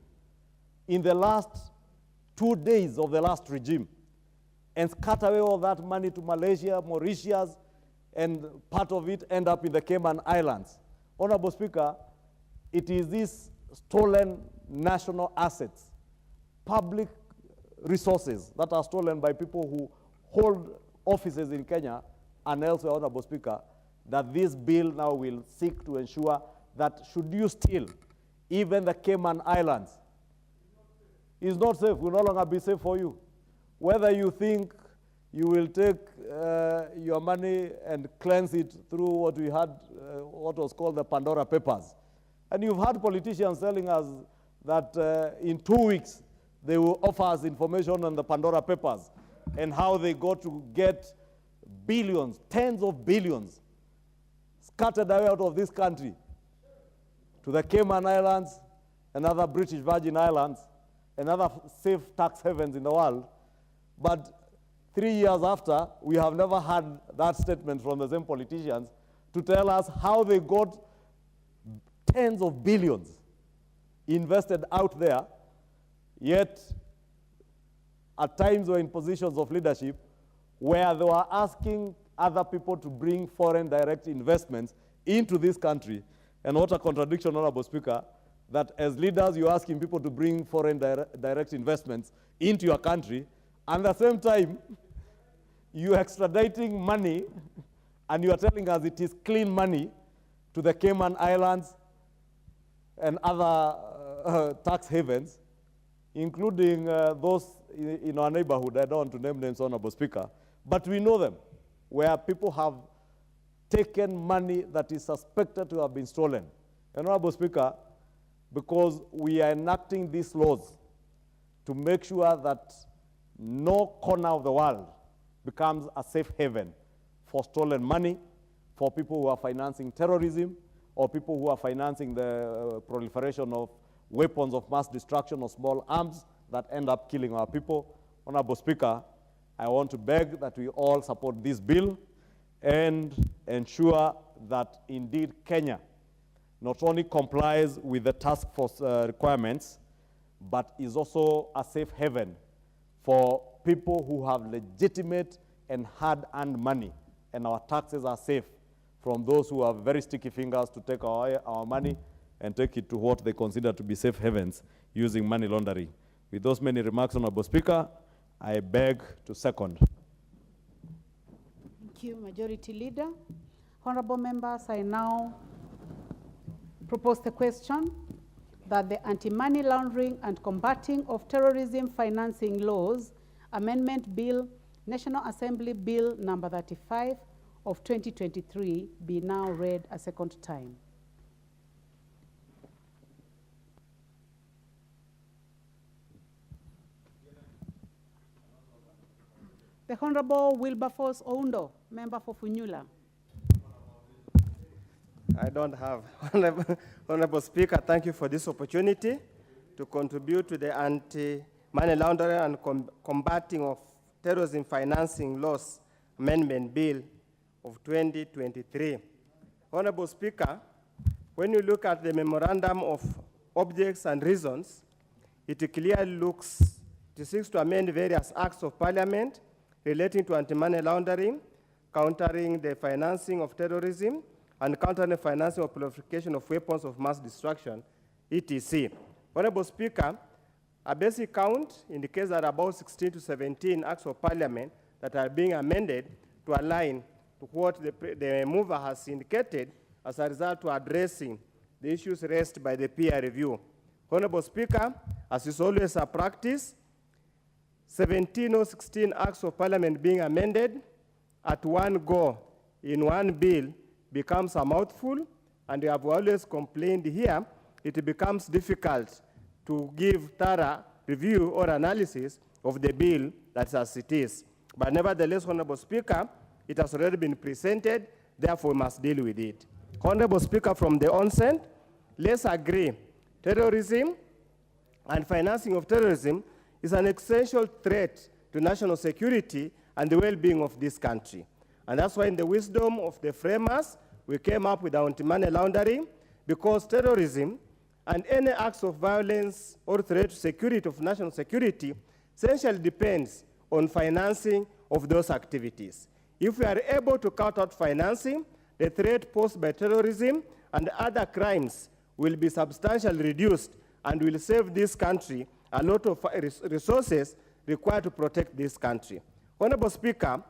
in the last 2 days of the last regime and scatter away all that money to Malaysia, Mauritius, and part of it end up in the Cayman Islands. Honorable Speaker, it is these stolen national assets, public resources that are stolen by people who hold offices in Kenya and elsewhere, Honorable Speaker, that this bill now will seek to ensure that should you steal, even the Cayman Islands is not safe, will no longer be safe for you. Whether you think you will take your money and cleanse it through what we had, what was called the Pandora Papers. And you've had politicians telling us that in 2 weeks, they will offer us information on the Pandora Papers and how they got to get billions, tens of billions, scattered away out of this country to the Cayman Islands and other British Virgin Islands and other safe tax havens in the world. But 3 years after, we have never had that statement from the same politicians to tell us how they got tens of billions invested out there, yet at times we're in positions of leadership where they were asking other people to bring foreign direct investments into this country. And what a contradiction, Honorable Speaker, that as leaders you're asking people to bring foreign direct investments into your country, and at the same time you're extraditing money and you are telling us it is clean money to the Cayman Islands and other tax havens, including those in our neighborhood. I don't want to name names, Honorable Speaker, but we know them, where people have taken money that is suspected to have been stolen. And Honorable Speaker, because we are enacting these laws to make sure that no corner of the world becomes a safe haven for stolen money, for people who are financing terrorism, or people who are financing the proliferation of weapons of mass destruction or small arms that end up killing our people. Honorable Speaker, I want to beg that we all support this bill and ensure that indeed Kenya not only complies with the task force requirements, but is also a safe haven for people who have legitimate and hard-earned money, and our taxes are safe from those who have very sticky fingers to take our money and take it to what they consider to be safe havens using money laundering. With those many remarks, Honorable Speaker, I beg to second. Thank you, Majority Leader. Honorable members, I now propose the question that the Anti-Money Laundering and Combating of Terrorism Financing Laws Amendment Bill, National Assembly Bill number 35 of 2023 be now read a second time. The Honorable Wilberforce Oundo, member for Funyula. I don't have. Honorable Speaker, thank you for this opportunity to contribute to the anti-money laundering and combating of terrorism financing laws Amendment Bill of 2023. Honorable Speaker, when you look at the memorandum of objects and reasons, it clearly seeks to amend various acts of parliament relating to anti-money laundering, countering the financing of terrorism, and countering the financing of proliferation of weapons of mass destruction, etc. Honorable Speaker, a basic count indicates that about 16 to 17 acts of parliament that are being amended to align to what the mover has indicated as a result to addressing the issues raised by the peer review. Honorable Speaker, as is always a practice, 17 or 16 acts of parliament being amended at one go in one bill becomes a mouthful, and we have always complained here, it becomes difficult to give thorough review or analysis of the bill that's as it is. But nevertheless, Honorable Speaker, it has already been presented, therefore we must deal with it. Honorable Speaker, from the onset, let's agree, terrorism and financing of terrorism is an essential threat to national security and the well-being of this country. And that's why in the wisdom of the framers, we came up with anti-money laundering, because terrorism and any acts of violence or threat to security of national security essentially depends on financing of those activities. If we are able to cut out financing, the threat posed by terrorism and other crimes will be substantially reduced and will save this country a lot of resources required to protect this country. Honorable Speaker,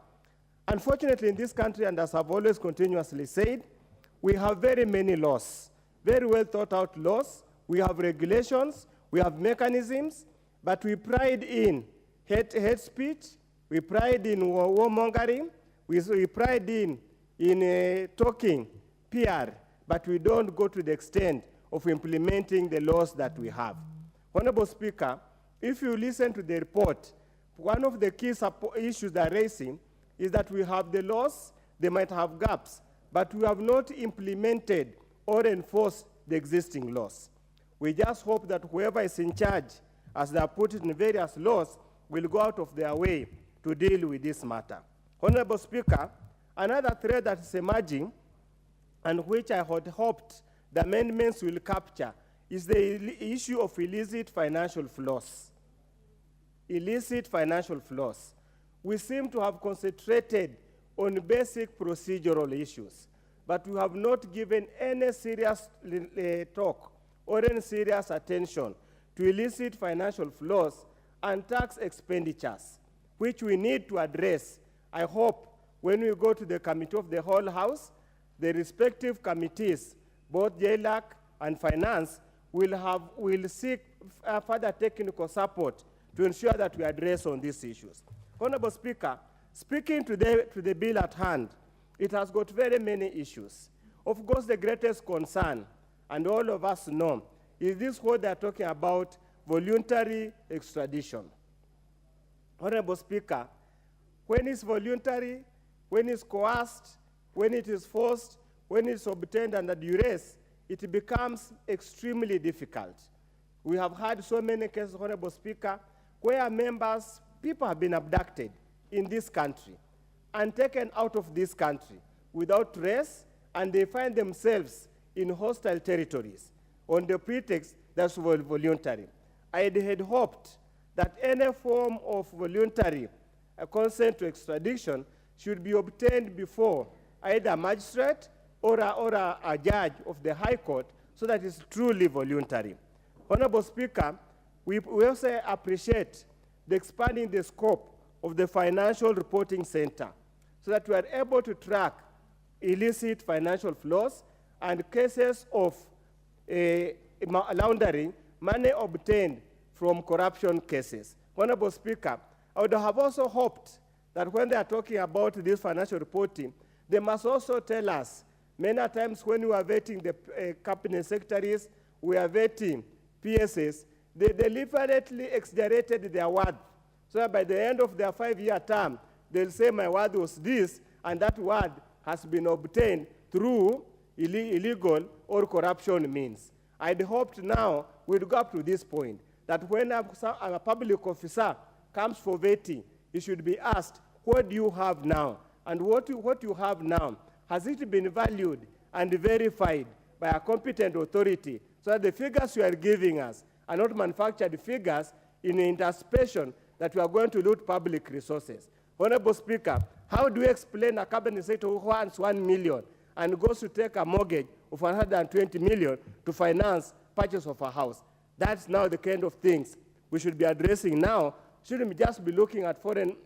unfortunately in this country, and as I've always continuously said, we have very many laws, very well thought out laws. We have regulations, we have mechanisms, but we pride in hate speech, we pride in warmongering, we pride in talking PR, but we don't go to the extent of implementing the laws that we have. Honorable Speaker, if you listen to the report, one of the key issues they're raising is that we have the laws, they might have gaps, but we have not implemented or enforced the existing laws. We just hope that whoever is in charge, as they are put in various laws, will go out of their way to deal with this matter. Honorable Speaker, another threat that is emerging, and which I had hoped the amendments will capture, is the issue of illicit financial flows. Illicit financial flows. We seem to have concentrated on basic procedural issues, but we have not given any serious talk or any serious attention to illicit financial flows and tax expenditures, which we need to address. I hope when we go to the Committee of the Whole House, the respective committees, both JLAC and Finance, will seek further technical support to ensure that we address on these issues. Honorable Speaker, speaking to the bill at hand, it has got very many issues. Of course, the greatest concern, and all of us know, is this what they're talking about, voluntary extradition. Honorable Speaker, when it's voluntary, when it's coerced, when it is forced, when it's obtained under duress, it becomes extremely difficult. We have had so many cases, Honorable Speaker, where people have been abducted in this country and taken out of this country without trace, and they find themselves in hostile territories on the pretext that's voluntary. I had hoped that any form of voluntary consent to extradition should be obtained before either a magistrate or a judge of the High Court, so that it's truly voluntary. Honorable Speaker, we also appreciate the expanding the scope of the Financial Reporting Center so that we are able to track illicit financial flows and cases of laundering money obtained from corruption cases. Honorable Speaker, I would have also hoped that when they are talking about this financial reporting, they must also tell us, many times when we are vetting the cabinet secretaries, we are vetting PSs, they deliberately exaggerated their word, so that by the end of their 5-year term, they'll say my word was this, and that word has been obtained through illegal or corruption means. I'd hoped now we'd go up to this point, that when a public officer comes for vetting, he should be asked, what do you have now? And what you have now, has it been valued and verified by a competent authority so that the figures you are giving us are not manufactured figures in anticipation that we are going to loot public resources? Honorable Speaker, how do you explain a cabinet secretary who earns 1 million and goes to take a mortgage of 120 million to finance purchase of a house? That's now the kind of things we should be addressing now. Shouldn't we just be looking at foreign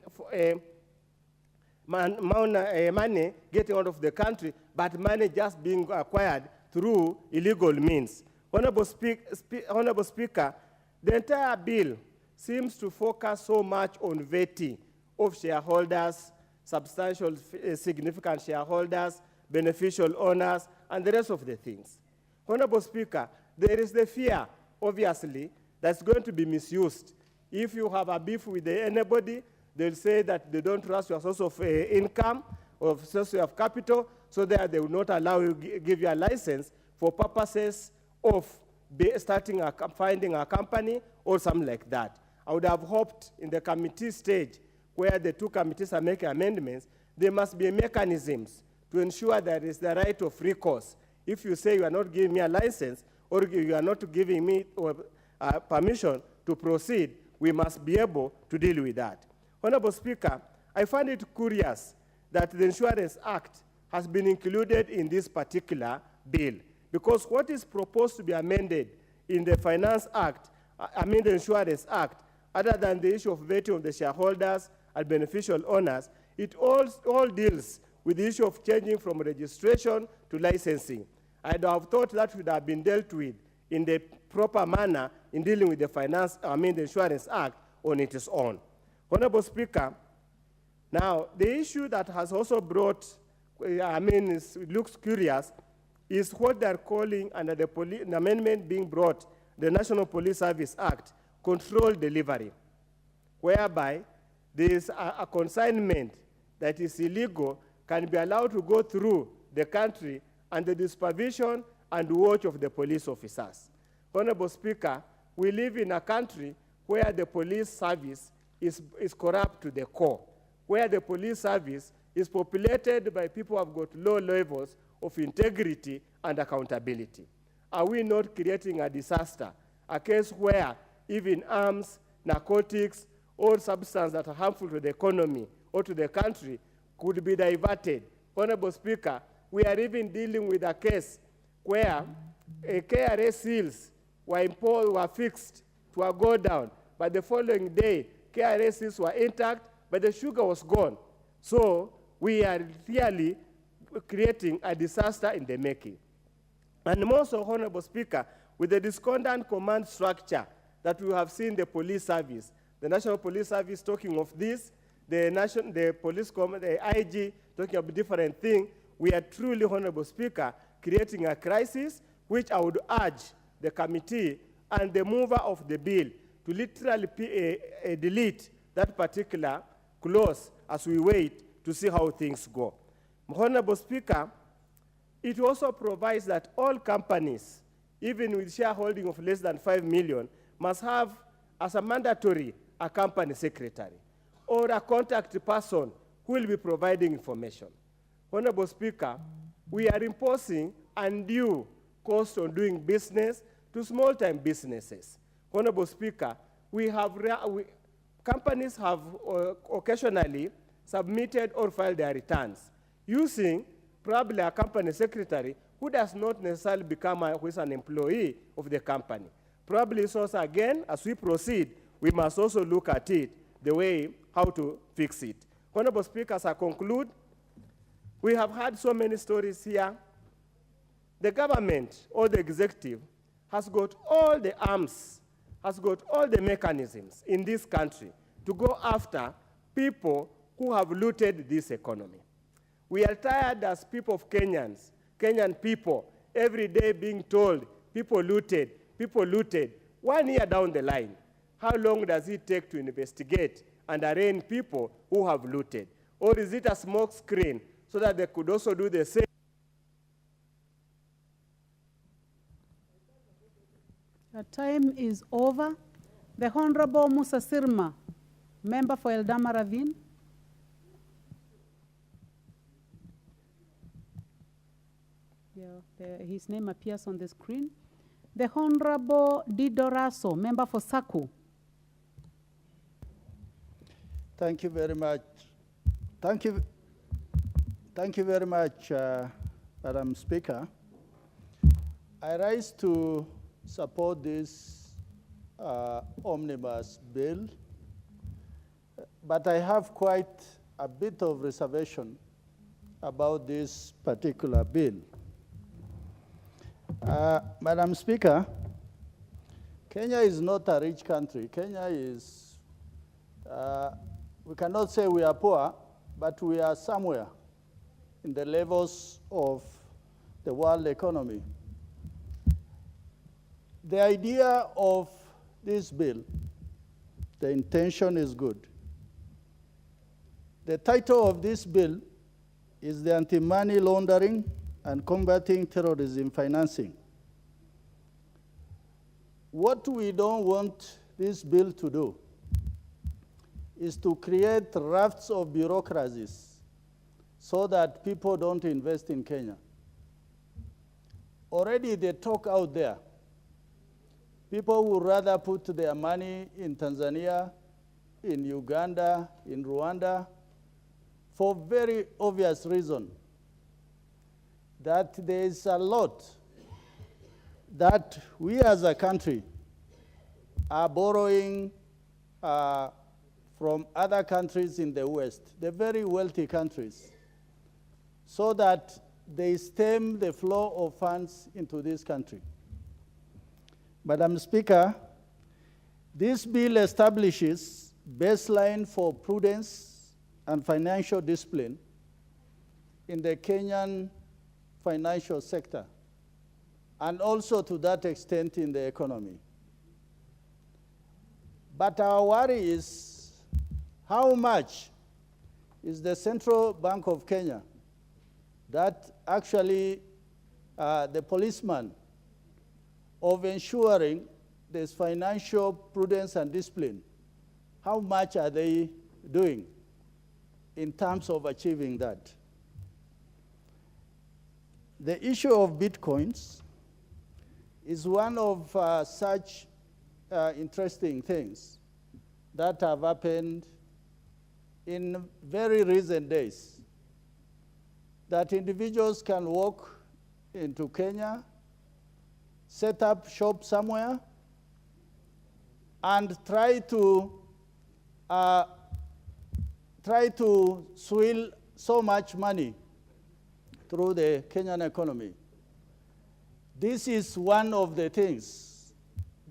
money getting out of the country, but money just being acquired through illegal means? Honorable Speaker, the entire bill seems to focus so much on vetting of shareholders, substantial significant shareholders, beneficial owners, and the rest of the things. Honorable Speaker, there is the fear, obviously, that's going to be misused. If you have a beef with anybody, they'll say that they don't trust your source of income or source of capital, so that they will not allow you, give you a license for purposes of finding a company or something like that. I would have hoped in the committee stage, where the two committees are making amendments, there must be mechanisms to ensure there is the right of recourse. If you say you are not giving me a license or you are not giving me permission to proceed, we must be able to deal with that. Honorable Speaker, I find it curious that the Insurance Act has been included in this particular bill, because what is proposed to be amended in the Finance Act, the Insurance Act, other than the issue of vetting of the shareholders and beneficial owners, it all deals with the issue of changing from registration to licensing. I'd have thought that would have been dealt with in the proper manner in dealing with the Insurance Act on its own. Honorable Speaker, now the issue that has also brought, it looks curious, is what they're calling under the amendment being brought, the National Police Service Act, controlled delivery, whereby there is a consignment that is illegal can be allowed to go through the country under the supervision and watch of the police officers. Honorable Speaker, we live in a country where the police service is corrupt to the core, where the police service is populated by people who have got low levels of integrity and accountability. Are we not creating a disaster, a case where even arms, narcotics, or substances that are harmful to the economy or to the country could be diverted? Honorable Speaker, we are even dealing with a case where KRA seals were fixed to a go down, but the following day, KRA seals were intact, but the sugar was gone. So we are really creating a disaster in the making. And more so, Honorable Speaker, with the discordant command structure that we have seen the police service, the National Police Service talking of this, the IG talking about different things, we are truly, Honorable Speaker, creating a crisis, which I would urge the committee and the mover of the bill to literally delete that particular clause as we wait to see how things go. Honorable Speaker, it also provides that all companies, even with shareholding of less than 5 million, must have as a mandatory a company secretary or a contact person who will be providing information. Honorable Speaker, we are imposing undue cost on doing business to small-time businesses. Honorable Speaker, companies have occasionally submitted or filed their returns using probably a company secretary who does not necessarily become who is an employee of the company. Probably so again, as we proceed, we must also look at it, the way how to fix it. Honorable Speaker, as I conclude, we have had so many stories here. The government or the executive has got all the arms, has got all the mechanisms in this country to go after people who have looted this economy. We are tired as people of Kenyan people, every day being told, people looted, people looted. 1 year down the line, how long does it take to investigate and arraign people who have looted? Or is it a smoke screen so that they could also do the same? The time is over. The Honorable Musa Sirma, member for Eldama Ravine. his name appears on the screen. The Honorable Dido Raso, member for Saku. Thank you very much. Thank you very much, Madam Speaker. I rise to support this omnibus bill, but I have quite a bit of reservation about this particular bill. Madam Speaker, Kenya is not a rich country. Kenya is, we cannot say we are poor, but we are somewhere in the levels of the world economy. The idea of this bill, the intention is good. The title of this bill is the Anti-Money Laundering and Combating Terrorism Financing. What we don't want this bill to do is to create rafts of bureaucracies so that people don't invest in Kenya. Already the talk out there, people would rather put their money in Tanzania, in Uganda, in Rwanda, for very obvious reason, that there is a lot that we as a country are borrowing from other countries in the West, the very wealthy countries, so that they stem the flow of funds into this country. Madam Speaker, this bill establishes baseline for prudence and financial discipline in the Kenyan financial sector, and also to that extent in the economy. But our worry is how much is the Central Bank of Kenya, that actually the policeman of ensuring there's financial prudence and discipline, how much are they doing in terms of achieving that? The issue of Bitcoins is one of such interesting things that have happened in very recent days, that individuals can walk into Kenya, set up shop somewhere, and try to swill so much money through the Kenyan economy. This is one of the things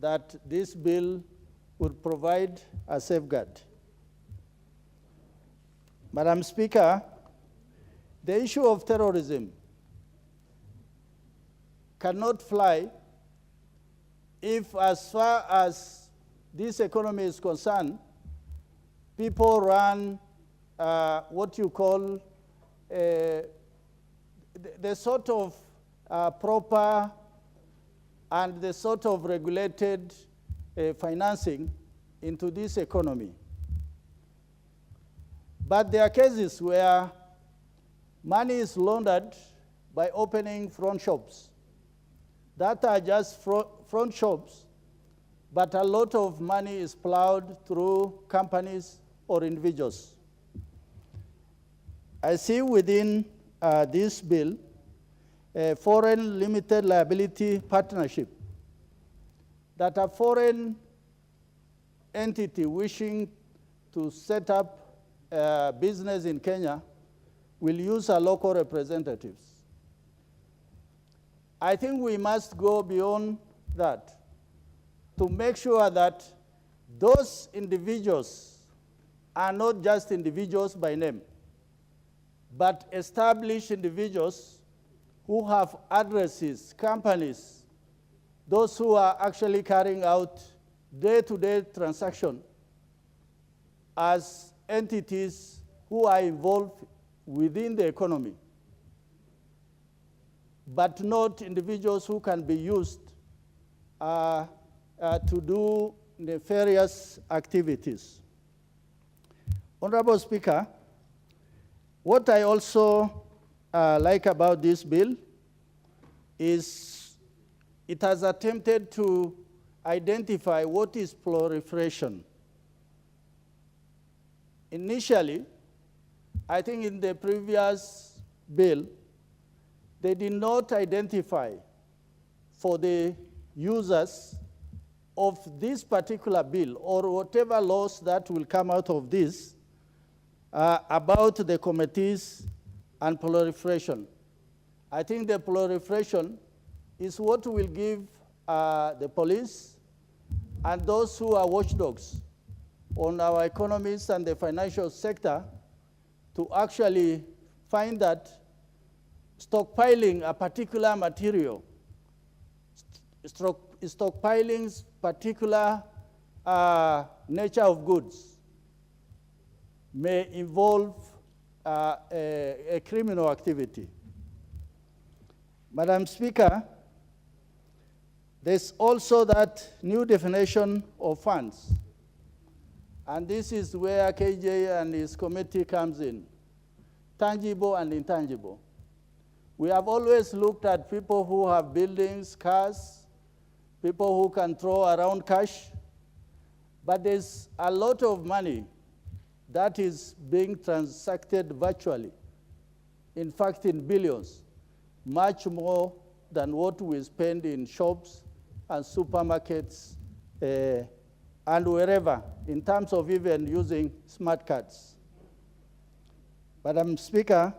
that this bill would provide a safeguard. Madam Speaker, the issue of terrorism cannot fly if, as far as this economy is concerned, people run what you call the sort of proper and the sort of regulated financing into this economy. But there are cases where money is laundered by opening front shops that are just front shops, but a lot of money is plowed through companies or individuals. I see within this bill a foreign limited liability partnership, that a foreign entity wishing to set up a business in Kenya will use our local representatives. I think we must go beyond that to make sure that those individuals are not just individuals by name, but established individuals who have addresses, companies, those who are actually carrying out day-to-day transactions as entities who are involved within the economy, but not individuals who can be used to do nefarious activities. Honorable Speaker, what I also like about this bill is it has attempted to identify what is proliferation. Initially, I think in the previous bill, they did not identify for the users of this particular bill or whatever laws that will come out of this about the committees and proliferation. I think the proliferation is what will give the police and those who are watchdogs on our economies and the financial sector to actually find that stockpiling a particular material, stockpiling particular nature of goods may involve a criminal activity. Madam Speaker, there's also that new definition of funds. And this is where KJ and his committee comes in, tangible and intangible. We have always looked at people who have buildings, cars, people who can throw around cash, but there's a lot of money that is being transacted virtually. In fact, in billions, much more than what we spend in shops and supermarkets and wherever, in terms of even using smart cards. Madam Speaker,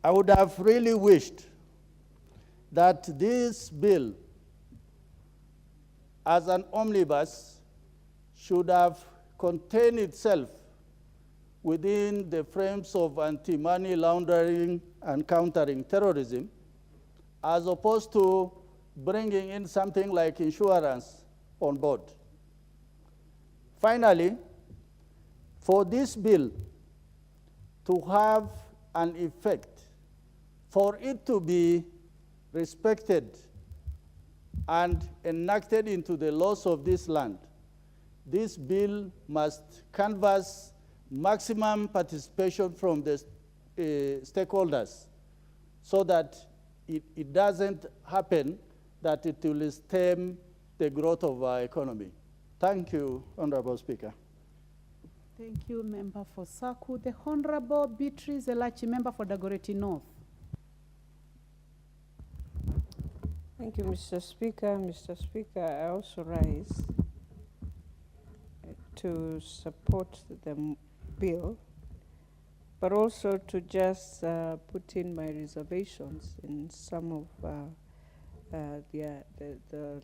I would have really wished that this bill, as an omnibus, should have contained itself within the frames of anti-money laundering and countering terrorism, as opposed to bringing in something like insurance on board. Finally, for this bill to have an effect, for it to be respected and enacted into the laws of this land, this bill must canvass maximum participation from the stakeholders so that it doesn't happen that it will stem the growth of our economy. Thank you, Honorable Speaker. Thank you, Member for Saku. The Honorable Beatrice Elachi, Member for Dagoretti North. Thank you, Mr. Speaker. Mr. Speaker, I also rise to support the bill, but also to just put in my reservations in some of the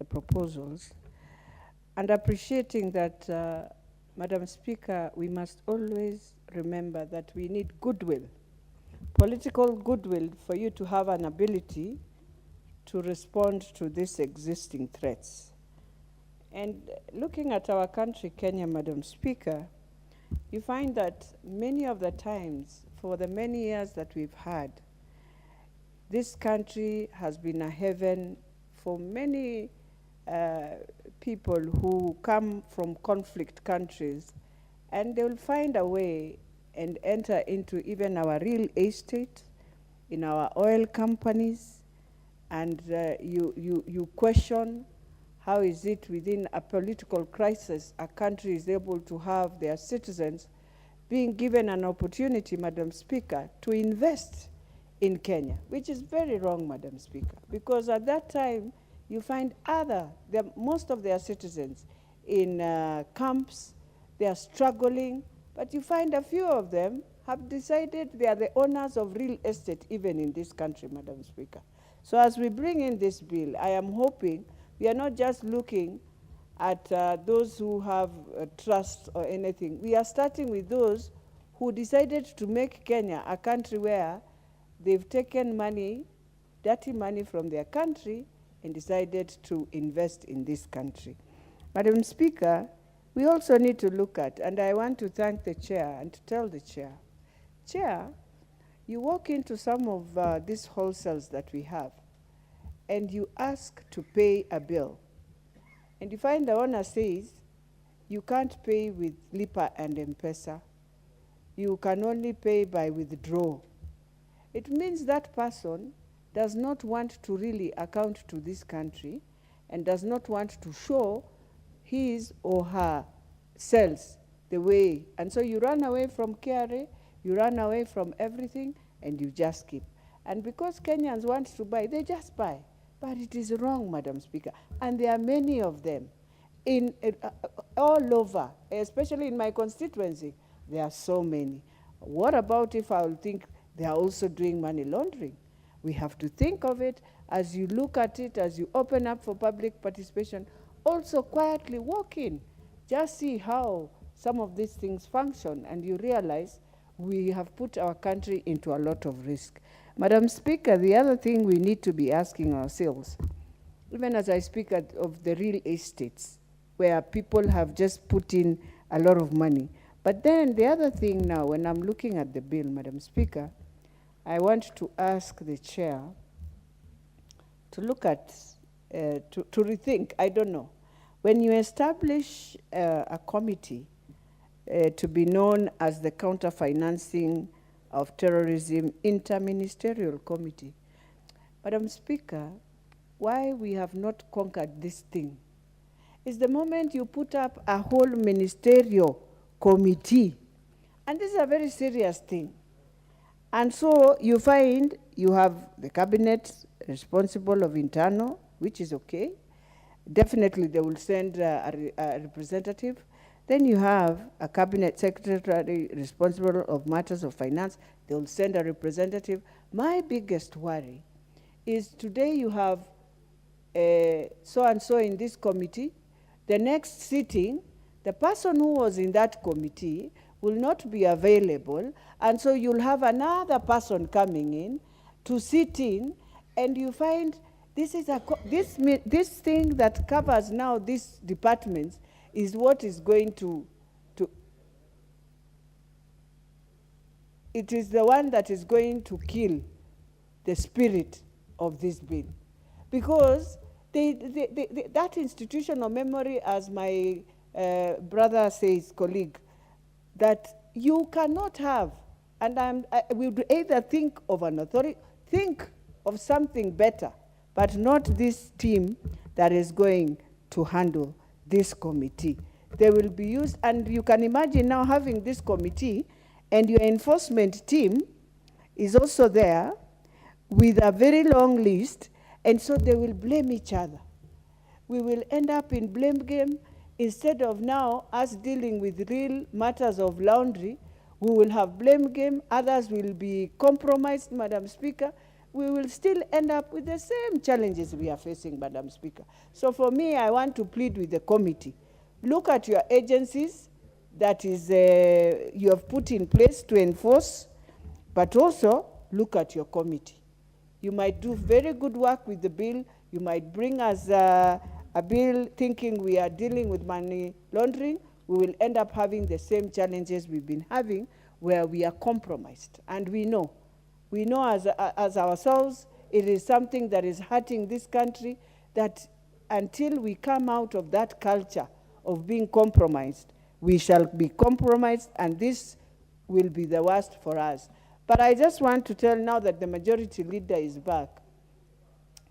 proposals, and appreciating that, Madam Speaker, we must always remember that we need goodwill, political goodwill, for you to have an ability to respond to these existing threats. And looking at our country, Kenya, Madam Speaker, you find that many of the times, for the many years that we've had, this country has been a heaven for many people who come from conflict countries, and they will find a way and enter into even our real estate, in our oil companies, and you question how is it within a political crisis a country is able to have their citizens being given an opportunity, Madam Speaker, to invest in Kenya, which is very wrong, Madam Speaker, because at that time you find most of their citizens in camps, they are struggling, but you find a few of them have decided they are the owners of real estate even in this country, Madam Speaker. So as we bring in this bill, I am hoping we are not just looking at those who have trust or anything. We are starting with those who decided to make Kenya a country where they've taken money, dirty money from their country, and decided to invest in this country. Madam Speaker, we also need to look at, and I want to thank the chair and to tell the chair, Chair, you walk into some of these wholesales that we have, and you ask to pay a bill. And you find the owner says, you can't pay with Lipa and M-Pesa. You can only pay by withdrawal. It means that person does not want to really account to this country and does not want to show his or her selves the way. And so you run away from KRA, you run away from everything, and you just keep. And because Kenyans want to buy, they just buy. But it is wrong, Madam Speaker. And there are many of them in all over, especially in my constituency. There are so many. What about if I will think they are also doing money laundering? We have to think of it as you look at it, as you open up for public participation. Also quietly walk in. Just see how some of these things function, and you realize we have put our country into a lot of risk. Madam Speaker, the other thing we need to be asking ourselves, even as I speak of the real estates, where people have just put in a lot of money. But then the other thing now, when I'm looking at the bill, Madam Speaker, I want to ask the chair to look at, to rethink, I don't know. When you establish a committee to be known as the Counter-Financing of Terrorism Inter-Ministerial Committee, Madam Speaker, why we have not conquered this thing is the moment you put up a whole ministerial committee, and this is a very serious thing. And so you find you have the cabinet responsible of internal, which is okay. Definitely they will send a representative. Then you have a cabinet secretary responsible of matters of finance. They will send a representative. My biggest worry is today you have so-and-so in this committee. The next sitting, the person who was in that committee will not be available, and so you'll have another person coming in to sit in, and you find this is this thing that covers now these departments is what is going to it is the one that is going to kill the spirit of this bill, because that institutional memory, as my brother says, colleague, that you cannot have, and we would either think of an authority, think of something better, but not this team that is going to handle this committee. They will be used, and you can imagine now having this committee, and your enforcement team is also there with a very long list, and so they will blame each other. We will end up in blame game. Instead of now us dealing with real matters of laundry, we will have blame game. Others will be compromised, Madam Speaker. We will still end up with the same challenges we are facing, Madam Speaker. So for me, I want to plead with the committee. Look at your agencies that is you have put in place to enforce, but also look at your committee. You might do very good work with the bill. You might bring us a bill thinking we are dealing with money laundering. We will end up having the same challenges we've been having, where we are compromised. And we know as ourselves, it is something that is hurting this country, that until we come out of that culture of being compromised, we shall be compromised, and this will be the worst for us. But I just want to tell now that the majority leader is back,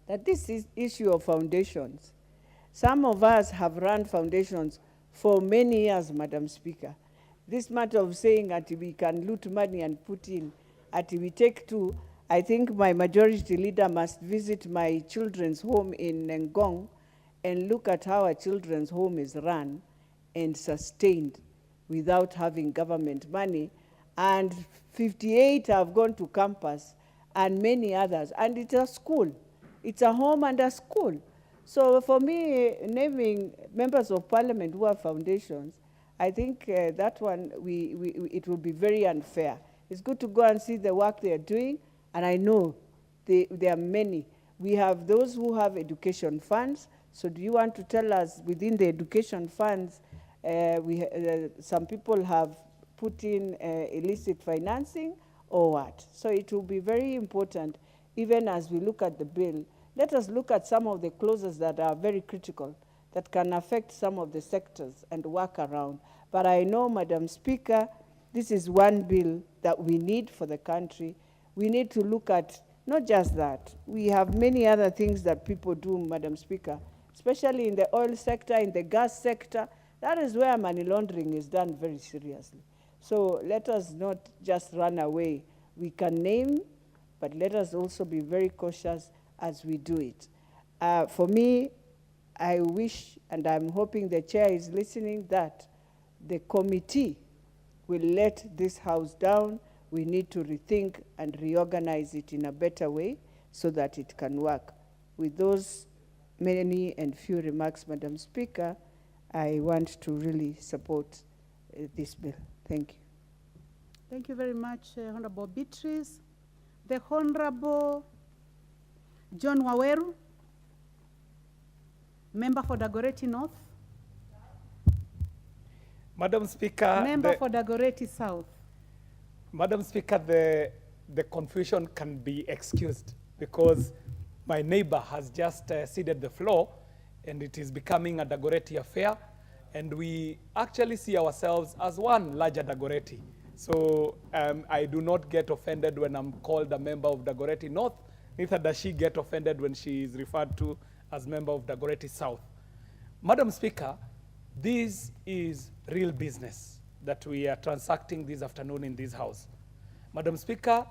that this is issue of foundations. Some of us have run foundations for many years, Madam Speaker. This matter of saying that we can loot money and put in, that we take two, I think my majority leader must visit my children's home in Ngong and look at how a children's home is run and sustained without having government money. And 58 have gone to campus, and many others. And it's a school. It's a home and a school. So for me, naming members of parliament who have foundations, I think that one, it will be very unfair. It's good to go and see the work they are doing, and I know there are many. We have those who have education funds. So do you want to tell us within the education funds, some people have put in illicit financing or what? So it will be very important, even as we look at the bill, let us look at some of the clauses that are very critical, that can affect some of the sectors and work around. But I know, Madam Speaker, this is one bill that we need for the country. We need to look at Not just that, we have many other things that people do, Madam Speaker, especially in the oil sector, in the gas sector. That is where money laundering is done very seriously. So let us not just run away. We can name, but let us also be very cautious as we do it. For me, I wish, and I'm hoping the chair is listening, that the committee will let this house down. We need to rethink and reorganize it in a better way so that it can work. With those many and few remarks, Madam Speaker, I want to really support this bill. Thank you. Thank you very much, Honorable Beatrice. The Honorable John Waweru, member for Dagoretti North. Madam Speaker, member for Dagoretti South. Madam Speaker, the confusion can be excused because my neighbor has just ceded the floor and it is becoming a Dagoretti affair, and we actually see ourselves as one larger Dagoretti. So I do not get offended when I'm called a member of Dagoretti North, neither does she get offended when she is referred to as member of Dagoretti South. Madam Speaker, this is real business that we are transacting this afternoon in this house. Madam Speaker,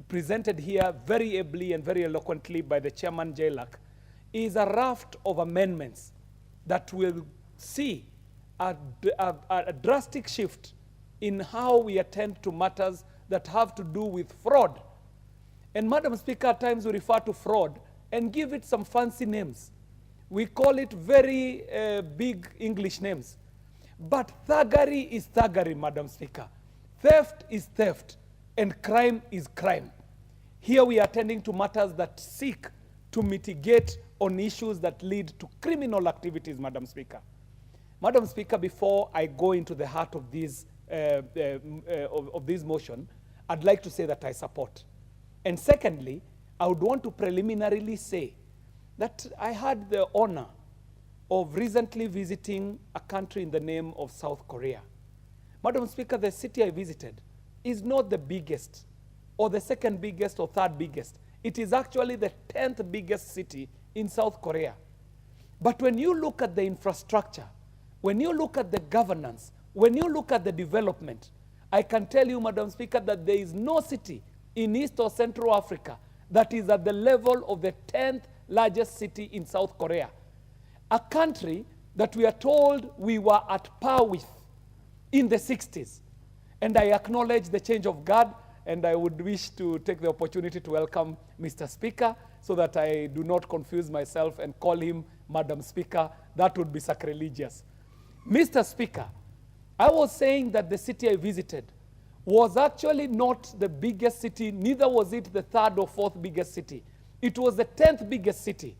presented here very ably and very eloquently by the Chairman Jailak, is a raft of amendments that will see a drastic shift in how we attend to matters that have to do with fraud. And Madam Speaker, at times we refer to fraud and give it some fancy names. We call it very big English names. But thuggery is thuggery, Madam Speaker. Theft is theft, and crime is crime. Here we are attending to matters that seek to mitigate on issues that lead to criminal activities, Madam Speaker. Madam Speaker, before I go into the heart of this motion, I'd like to say that I support. And secondly, I would want to preliminarily say that I had the honor of recently visiting a country in the name of South Korea. Madam Speaker, the city I visited is not the biggest or the second biggest or third biggest. It is actually the 10th biggest city in South Korea. But when you look at the infrastructure, when you look at the governance, when you look at the development, I can tell you, Madam Speaker, that there is no city in East or Central Africa that is at the level of the 10th largest city in South Korea. A country that we are told we were at par with in the 60s. And I acknowledge the change of guard, and I would wish to take the opportunity to welcome Mr. Speaker so that I do not confuse myself and call him Madam Speaker. That would be sacrilegious. Mr. Speaker, I was saying that the city I visited was actually not the biggest city, neither was it the third or fourth biggest city. It was the 10th biggest city.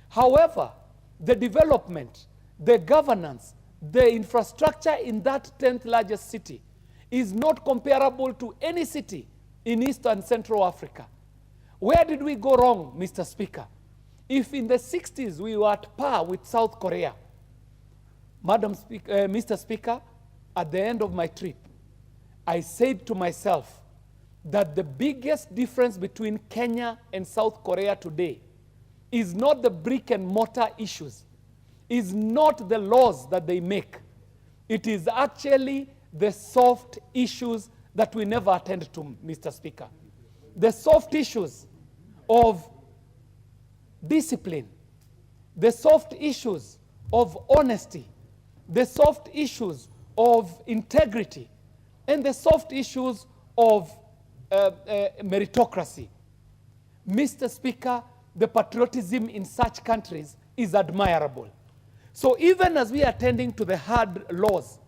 However, the development, the governance, the infrastructure in that 10th largest city is not comparable to any city in East and Central Africa. Where did we go wrong, Mr. Speaker? If in the 60s we were at par with South Korea, Mr. Speaker, at the end of my trip, I said to myself that the biggest difference between Kenya and South Korea today is not the brick and mortar issues, is not the laws that they make. It is actually the soft issues that we never attend to, Mr. Speaker. The soft issues of discipline, the soft issues of honesty, the soft issues of integrity, and the soft issues of meritocracy. Mr. Speaker, the patriotism in such countries is admirable. So even as we are attending to the hard laws,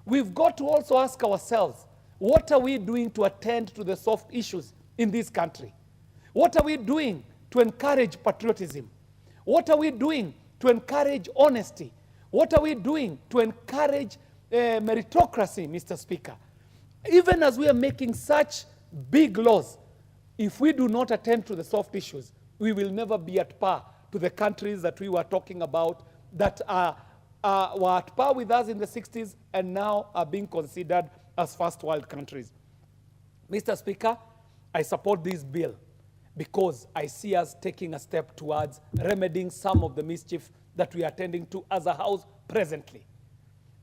we've got to also ask ourselves, what are we doing to attend to the soft issues in this country? What are we doing to encourage patriotism? What are we doing to encourage honesty? What are we doing to encourage meritocracy, Mr. Speaker? Even as we are making such big laws, if we do not attend to the soft issues, we will never be at par to the countries that we were talking about that were at par with us in the 60s and now are being considered as first world countries. Mr. Speaker, I support this bill. because I see us taking a step towards remedying some of the mischief that we are attending to as a House presently.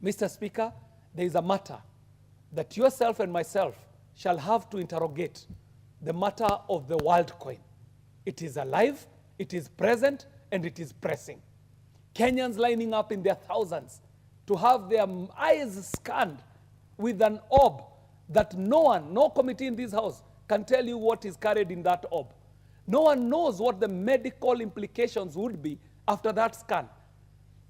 Mr. Speaker, there is a matter that yourself and myself shall have to interrogate, the matter of the world coin. It is alive, it is present, and it is pressing. Kenyans lining up in their thousands to have their eyes scanned with an orb that no committee in this house can tell you what is carried in that orb. No one knows what the medical implications would be after that scan.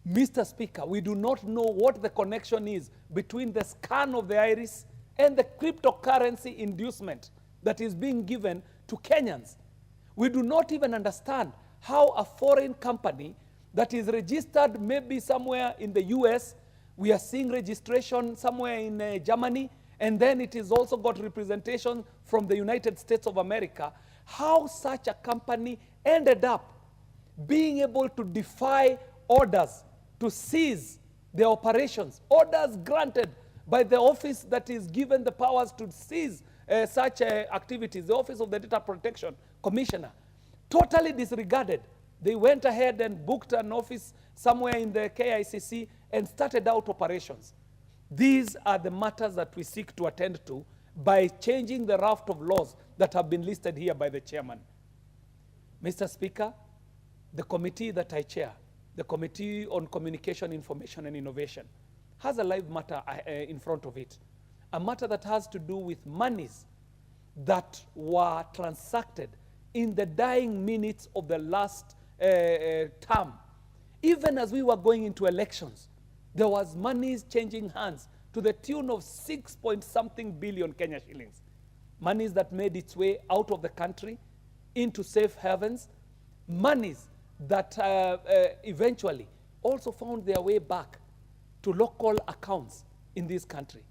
Mr. Speaker, we do not know what the connection is between the scan of the iris and the cryptocurrency inducement that is being given to Kenyans. We do not even understand how a foreign company that is registered maybe somewhere in the US, we are seeing registration somewhere in Germany, and then it is also got representation from the United States of America, how such a company ended up being able to defy orders to seize their operations, orders granted by the office that is given the powers to seize such activities, the Office of the Data Protection Commissioner, totally disregarded. They went ahead and booked an office somewhere in the KICC and started out operations. These are the matters that we seek to attend to by changing the raft of laws that have been listed here by the chairman. Mr. Speaker, the committee that I chair, the Committee on Communication, Information and Innovation, has a live matter in front of it. A matter that has to do with monies that were transacted in the dying minutes of the last term. Even as we were going into elections, there was monies changing hands to the tune of 6-point-something billion Kenya shillings. Monies that made its way out of the country into safe havens. Monies that eventually also found their way back to local accounts in this country.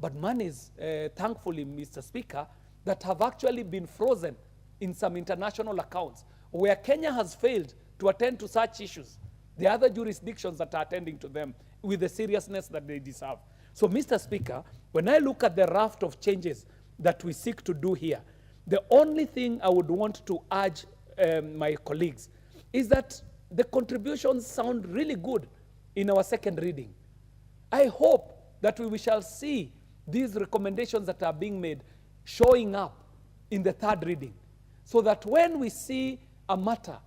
But monies, thankfully, Mr. Speaker, that have actually been frozen in some international accounts where Kenya has failed to attend to such issues. The other jurisdictions that are attending to them with the seriousness that they deserve. So, Mr. Speaker, when I look at the raft of changes that we seek to do here, the only thing I would want to urge my colleagues is that the contributions sound really good in our second reading. I hope that we shall see these recommendations that are being made showing up in the third reading, so that when we see a matter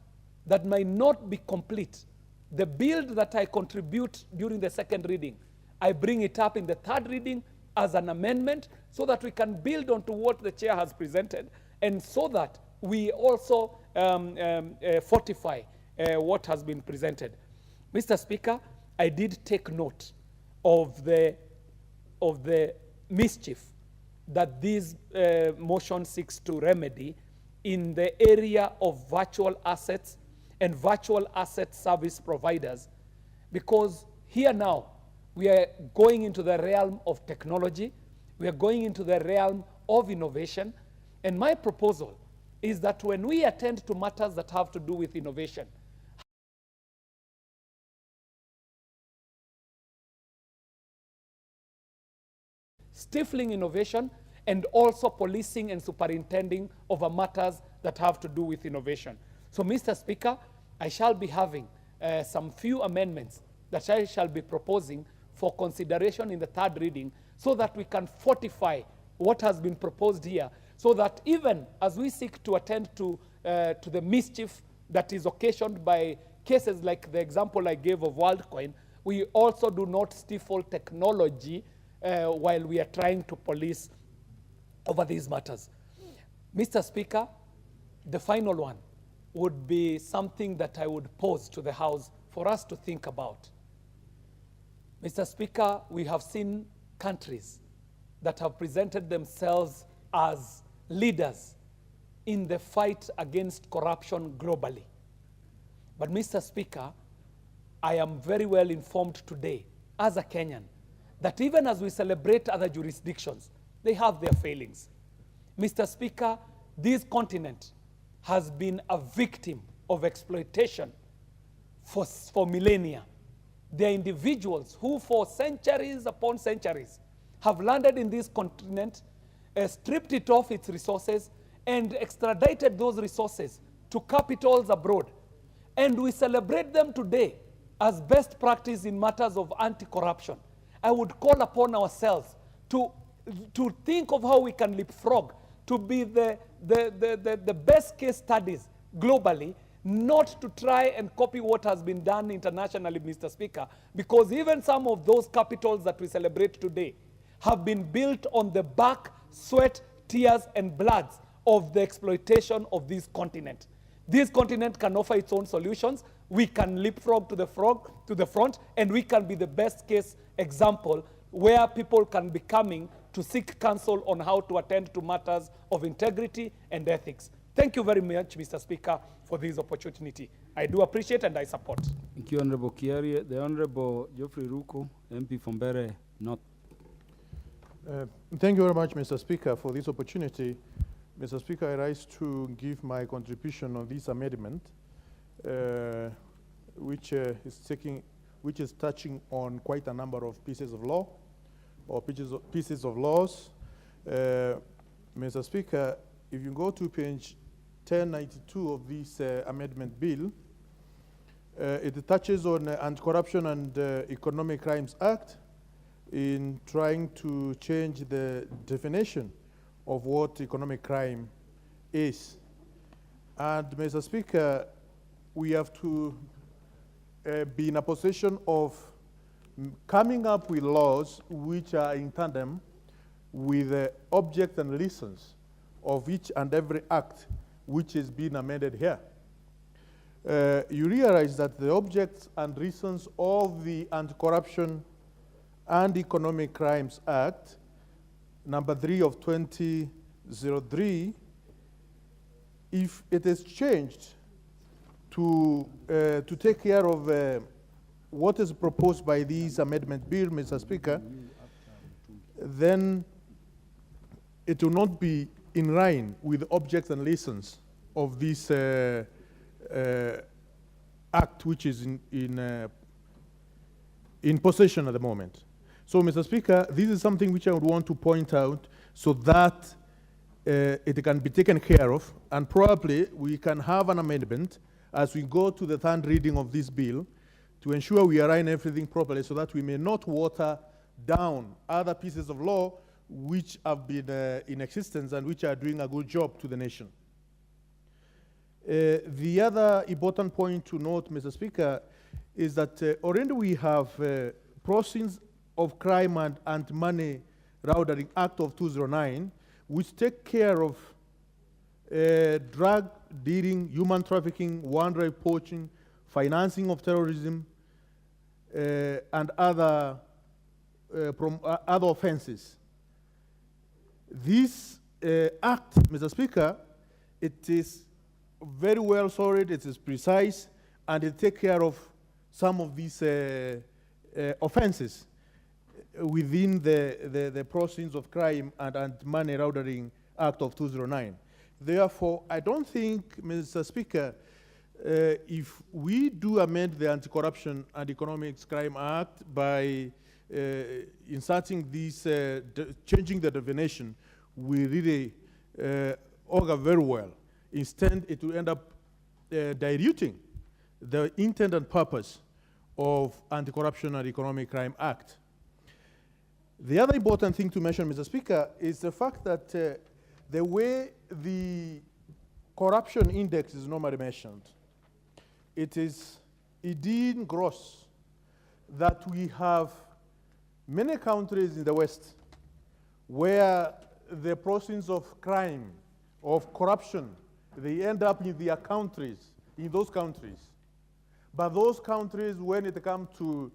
that might not be complete, the build that I contribute during the second reading, I bring it up in the third reading as an amendment so that we can build onto what the chair has presented, and so that we also fortify what has been presented. Mr. Speaker, I did take note of the mischief that this motion seeks to remedy in the area of virtual assets and virtual asset service providers, because here now we are going into the realm of technology, we are going into the realm of innovation, and my proposal is that when we attend to matters that have to do with innovation, stifling innovation, and also policing and superintending over matters that have to do with innovation. So, Mr. Speaker, I shall be having some few amendments that I shall be proposing for consideration in the third reading, so that we can fortify what has been proposed here, so that even as we seek to attend to the mischief that is occasioned by cases like the example I gave of WorldCoin, we also do not stifle technology while we are trying to police over these matters. Mr. Speaker, the final one would be something that I would pose to the House for us to think about. Mr. Speaker, we have seen countries that have presented themselves as leaders in the fight against corruption globally. But, Mr. Speaker, I am very well informed today, as a Kenyan, that even as we celebrate other jurisdictions, they have their failings. Mr. Speaker, this continent has been a victim of exploitation for millennia. There are individuals who for centuries upon centuries have landed in this continent, stripped it of its resources, and extradited those resources to capitals abroad. And we celebrate them today as best practice in matters of anti-corruption. I would call upon ourselves to think of how we can leapfrog to be the best case studies globally, not to try and copy what has been done internationally, Mr. Speaker, because even some of those capitals that we celebrate today have been built on the back, sweat, tears, and bloods of the exploitation of this continent. This continent can offer its own solutions. We can leapfrog to the front, and we can be the best case example where people can be coming to seek counsel on how to attend to matters of integrity and ethics. Thank you very much, Mr. Speaker, for this opportunity. I do appreciate and I support. Thank you, Honorable Kiari. The Honorable Geoffrey Ruko, MP from Bere North. Thank you very much, Mr. Speaker, for this opportunity. Mr. Speaker, I rise to give my contribution on this amendment, which is touching on quite a number of pieces of law, or pieces of laws. Mr. Speaker, if you go to page 1092 of this amendment bill, it touches on Anti-Corruption and Economic Crimes Act in trying to change the definition of what economic crime is. And Mr. Speaker, we have to be in a position of coming up with laws which are in tandem with the object and reasons of each and every act which is being amended here. You realize that the objects and reasons of the Anti-Corruption and Economic Crimes Act, number 3 of 2003, if it is changed to take care of what is proposed by this amendment bill, Mr. Speaker, then it will not be in line with the objects and reasons of this act, which is in possession at the moment. So, Mr. Speaker, this is something which I would want to point out so that it can be taken care of, and probably we can have an amendment as we go to the third reading of this bill to ensure we align everything properly so that we may not water down other pieces of law which have been in existence and which are doing a good job to the nation. The other important point to note, Mr. Speaker, is that already we have Proceedings of Crime and Money Laundering Act of 2009, which take care of drug dealing, human trafficking, wildlife poaching, financing of terrorism, and other offenses. This act, Mr. Speaker, it is very well sorted, it is precise, and it takes care of some of these offenses within the Proceedings of Crime and Money Laundering Act of 2009. Therefore, I don't think, Mr. Speaker, if we do amend the Anti-Corruption and Economic Crime Act by inserting this, changing the definition, we really augur very well. Instead, it will end up diluting the intent and purpose of Anti-Corruption and Economic Crime Act. The other important thing to mention, Mr. Speaker, is the fact that the way the corruption index is normally mentioned, it is indeed gross that we have many countries in the West where the proceedings of crime, of corruption, they end up in their countries, in those countries. But those countries, when it comes to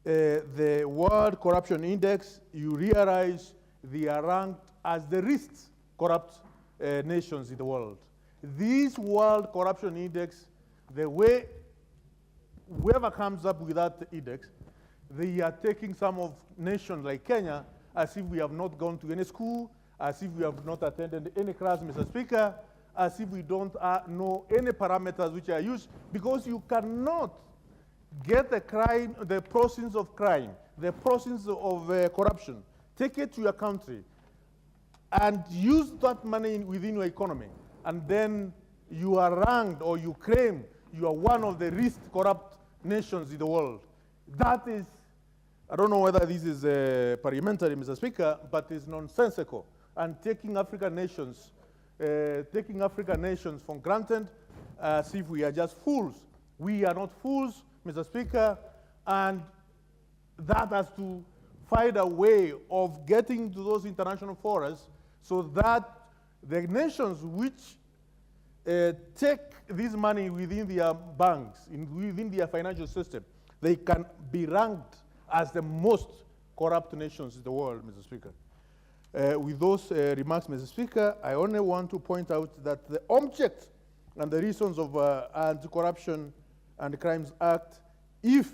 the World Corruption Index, you realize they are ranked as the least corrupt nations in the world. This World Corruption Index, the way whoever comes up with that index, they are taking some of nations like Kenya as if we have not gone to any school, as if we have not attended any class, Mr. Speaker, as if we don't know any parameters which are used, because you cannot get the crime, the proceedings of crime, the proceedings of corruption, take it to your country, and use that money within your economy, and then you are ranked or you claim you are one of the least corrupt nations in the world. That is, I don't know whether this is parliamentary, Mr. Speaker, but it's nonsensical. And taking African nations for granted as if we are just fools. We are not fools, Mr. Speaker, and that has to find a way of getting to those international forums so that the nations which take this money within their banks, within their financial system, they can be ranked as the most corrupt nations in the world, Mr. Speaker. With those remarks, Mr. Speaker, I only want to point out that the object and the reasons of Anti-Corruption and Crimes Act, if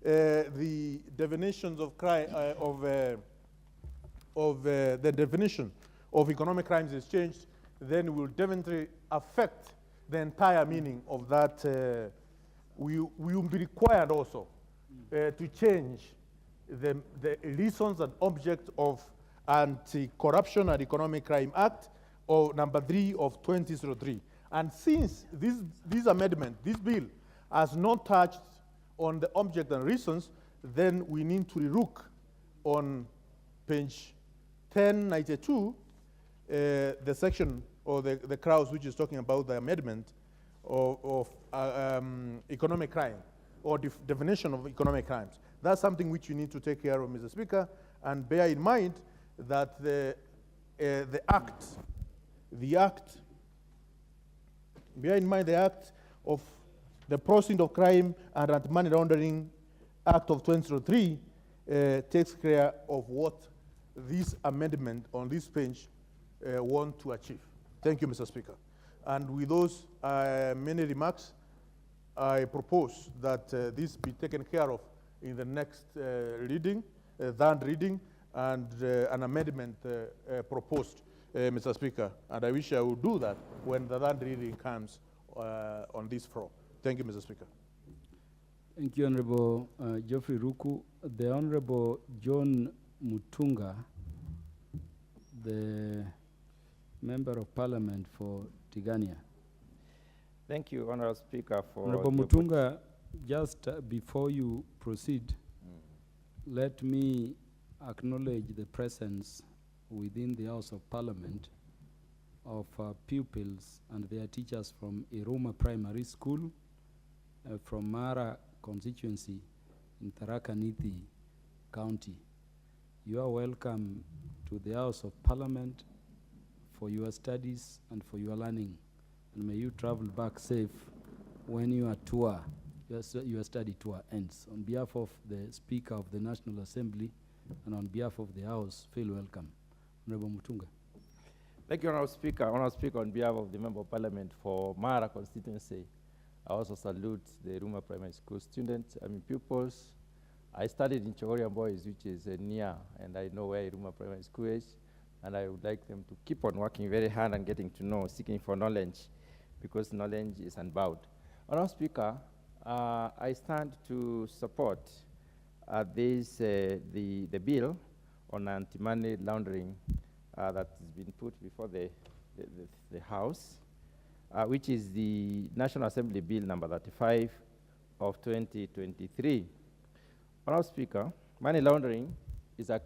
the definitions of crime the definition of economic crimes is changed, then will definitely affect the entire meaning of that. We will be required also to change the reasons and object of Anti-Corruption and Economic Crime Act, or number 3 of 2003. And since this amendment, this bill, has not touched on the object and reasons, then we need to relook on page 1092, the section or the clause which is talking about the amendment of economic crime or definition of economic crimes. That's something which you need to take care of, Mr. Speaker, and bear in mind that bear in mind the act of the Proceedings of Crime and Anti-Money Laundering Act of 2003 takes care of what this amendment on this page want to achieve. Thank you, Mr. Speaker. And with those many remarks, I propose that this be taken care of in the next reading, third reading, and an amendment proposed, Mr. Speaker. And I wish I would do that when the third reading comes on this floor. Thank you, Mr. Speaker. Thank you, Honorable Geoffrey Ruku. The Honorable John Mutunga, the Member of Parliament for Tigania. Thank you, Honorable Speaker, for Honorable Mutunga, just before you proceed, let me acknowledge the presence within the House of Parliament of pupils and their teachers from Iruma Primary School, from Mara constituency in Tharaka Nithi County. You are welcome to the House of Parliament for your studies and for your learning. And may you travel back safe when your tour, your study tour ends. On behalf of the Speaker of the National Assembly and on behalf of the House, feel welcome. Honorable Mutunga. Thank you, Honorable Speaker. Honorable Speaker, on behalf of the Member of Parliament for Mara constituency, I also salute the Iruma Primary School students, pupils. I studied in Chogoria Boys, which is near, and I know where Iruma Primary School is, and I would like them to keep on working very hard and getting to know, seeking for knowledge, because knowledge is unbound. Honorable Speaker, I stand to support the bill on anti-money laundering that has been put before the House, which is the National Assembly Bill number 35 of 2023. Honorable Speaker, money laundering is a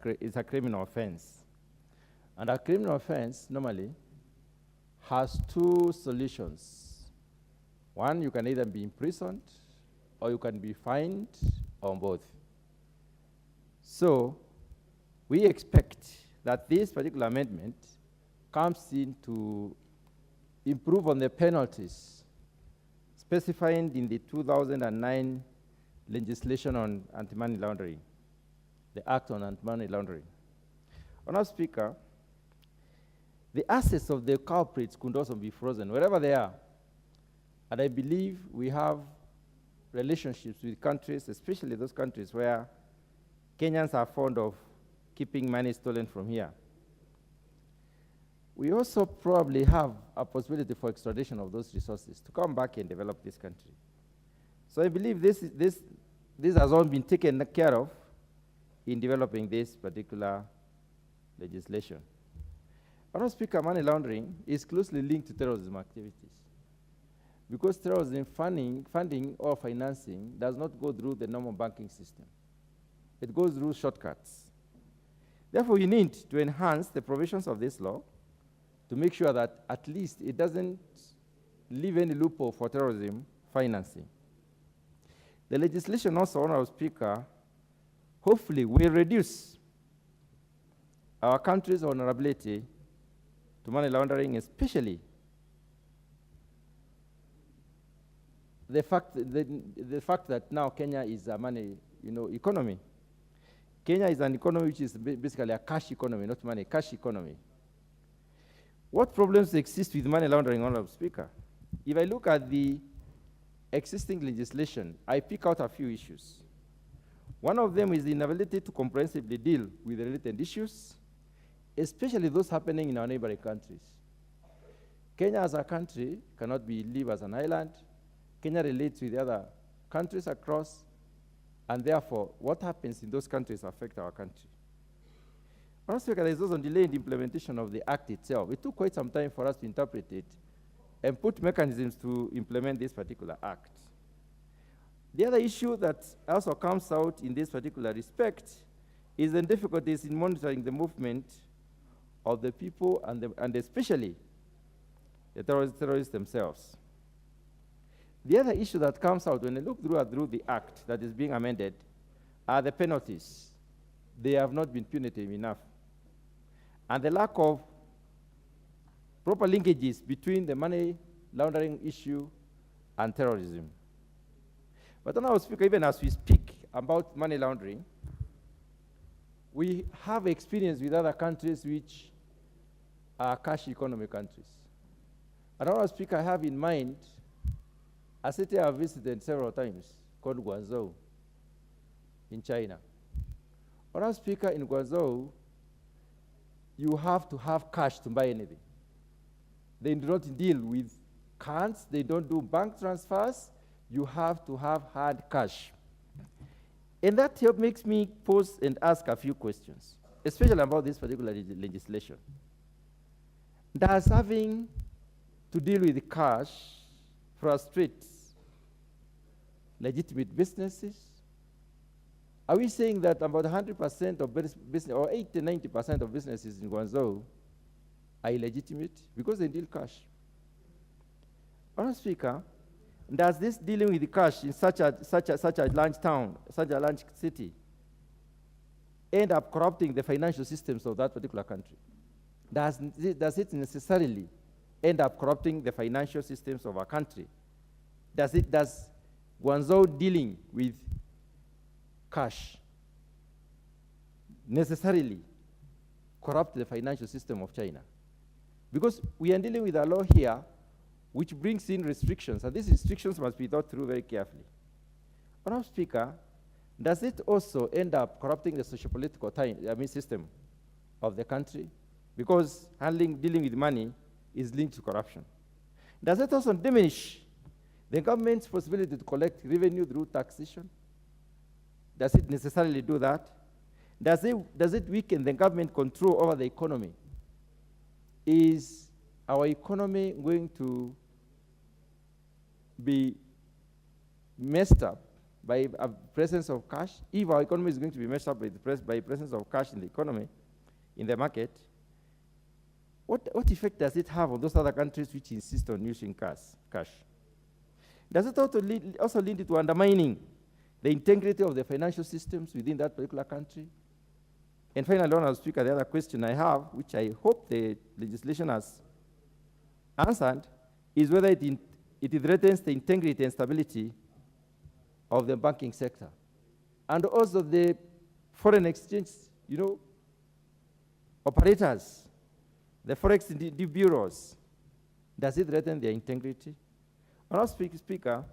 criminal offense. And a criminal offense normally has two solutions. One, you can either be imprisoned or you can be fined, or both. So we expect that this particular amendment comes in to improve on the penalties specified in the 2009 legislation on anti-money laundering, the Act on Anti-Money Laundering. Honorable Speaker, the assets of the culprits could also be frozen wherever they are. And I believe we have relationships with countries, especially those countries where Kenyans are fond of keeping money stolen from here. We also probably have a possibility for extradition of those resources to come back and develop this country. So I believe this has all been taken care of in developing this particular legislation. Madam Speaker, money laundering is closely linked to terrorism activities, because terrorism funding or financing does not go through the normal banking system. It goes through shortcuts. Therefore, we need to enhance the provisions of this law to make sure that at least it doesn't leave any loophole for terrorism financing. The legislation also, Honorable Speaker, hopefully will reduce our country's vulnerability to money laundering, especially the fact that now Kenya is a money economy. Kenya is an economy which is basically a cash economy, not money, cash economy. What problems exist with money laundering, Honorable Speaker? If I look at the existing legislation, I pick out a few issues. One of them is the inability to comprehensively deal with the related issues, especially those happening in our neighboring countries. Kenya as a country cannot live as an island. Kenya relates with the other countries across, and therefore, what happens in those countries affect our country. Also, there is also delay in the implementation of the Act itself. It took quite some time for us to interpret it and put mechanisms to implement this particular Act. The other issue that also comes out in this particular respect is the difficulties in monitoring the movement of the people and especially the terrorists themselves. The other issue that comes out when I look through the Act that is being amended are the penalties. They have not been punitive enough. And the lack of proper linkages between the money laundering issue and terrorism. But Honorable Speaker, even as we speak about money laundering, we have experience with other countries which are cash economy countries. And Honorable Speaker, I have in mind a city I have visited several times called Guangzhou in China. Honorable Speaker, in Guangzhou, you have to have cash to buy anything. They do not deal with cards, they don't do bank transfers, you have to have hard cash. And that makes me pose and ask a few questions, especially about this particular legislation. Does having to deal with cash frustrate legitimate businesses? Are we saying that about 100% of business, or 80, 90% of businesses in Guangzhou are illegitimate because they deal cash? Honorable Speaker, does this dealing with the cash in such a large town, such a large city, end up corrupting the financial systems of that particular country? Does it necessarily end up corrupting the financial systems of our country? Does Guangzhou dealing with cash necessarily corrupt the financial system of China? Because we are dealing with a law here which brings in restrictions, and these restrictions must be thought through very carefully. Honorable Speaker, does it also end up corrupting the socio-political system of the country? Because dealing with money is linked to corruption. Does it also diminish the government's possibility to collect revenue through taxation? Does it necessarily do that? Does it weaken the government control over the economy? Is our economy going to be messed up by a presence of cash? If our economy is going to be messed up by presence of cash in the economy, in the market, what effect does it have on those other countries which insist on using cash? Does it also lead to undermining the integrity of the financial systems within that particular country? And finally, Honorable Speaker, the other question I have, which I hope the legislation has answered, is whether it threatens the integrity and stability of the banking sector, and also the foreign exchange, operators, the forex bureaus. Does it threaten their integrity? Honorable Speaker,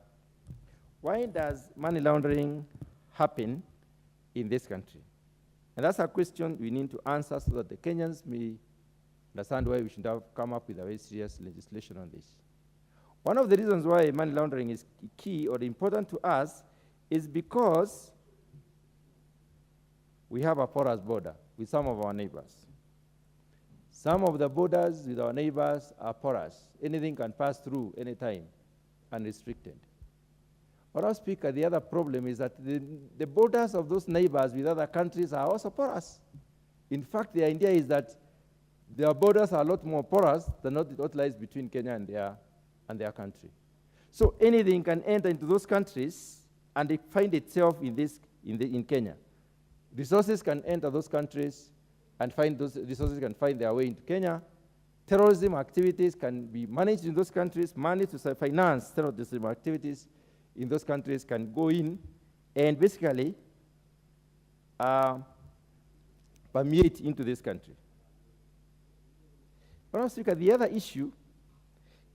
why does money laundering happen in this country? And that's a question we need to answer so that the Kenyans may understand why we should have come up with a very serious legislation on this. One of the reasons why money laundering is key or important to us is because we have a porous border with some of our neighbors. Some of the borders with our neighbors are porous. Anything can pass through anytime, unrestricted. Honourable Speaker, the other problem is that the borders of those neighbors with other countries are also porous. In fact, the idea is that their borders are a lot more porous than what lies between Kenya and their country. So anything can enter into those countries and it find itself in Kenya. Resources can enter those countries and those resources can find their way into Kenya. Terrorism activities can be managed in those countries. Money to finance terrorism activities in those countries can go in and basically permeate into this country. Honourable Speaker, the other issue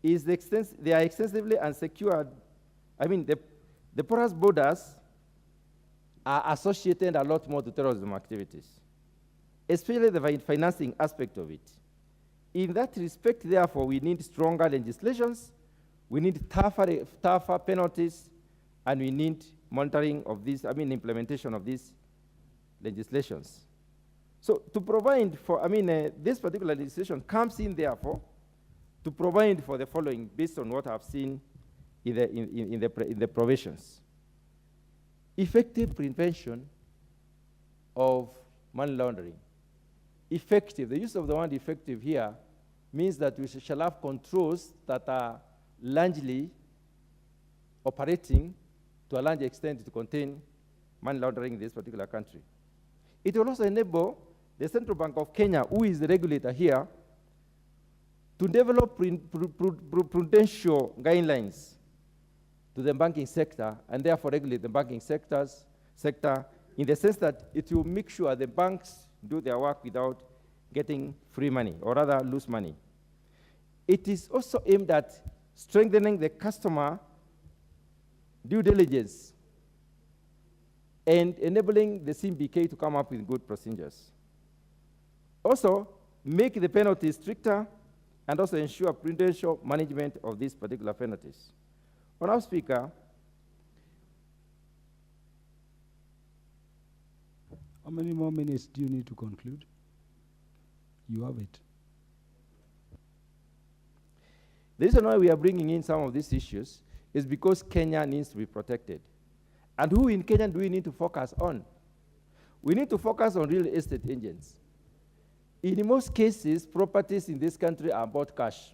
is they are extensively unsecured. I mean, the porous borders are associated a lot more to terrorism activities, especially the financing aspect of it. In that respect, therefore, we need stronger legislations, we need tougher penalties, and we need monitoring of these, implementation of these legislations. So to provide for, this particular legislation comes in, therefore, to provide for the following, based on what I've seen in the provisions. Effective prevention of money laundering. Effective, the use of the word effective here means that we shall have controls that are largely operating to a large extent to contain money laundering in this particular country. It will also enable the Central Bank of Kenya, who is the regulator here, to develop prudential guidelines to the banking sector and therefore regulate the banking sector in the sense that it will make sure the banks do their work without getting free money or rather lose money. It is also aimed at strengthening the customer due diligence and enabling the CBK to come up with good procedures. Also, make the penalties stricter and also ensure prudential management of these particular penalties. Honourable Speaker, how many more minutes do you need to conclude? You have it. The reason why we are bringing in some of these issues is because Kenya needs to be protected. And who in Kenya do we need to focus on? We need to focus on real estate agents. In most cases, properties in this country are bought cash.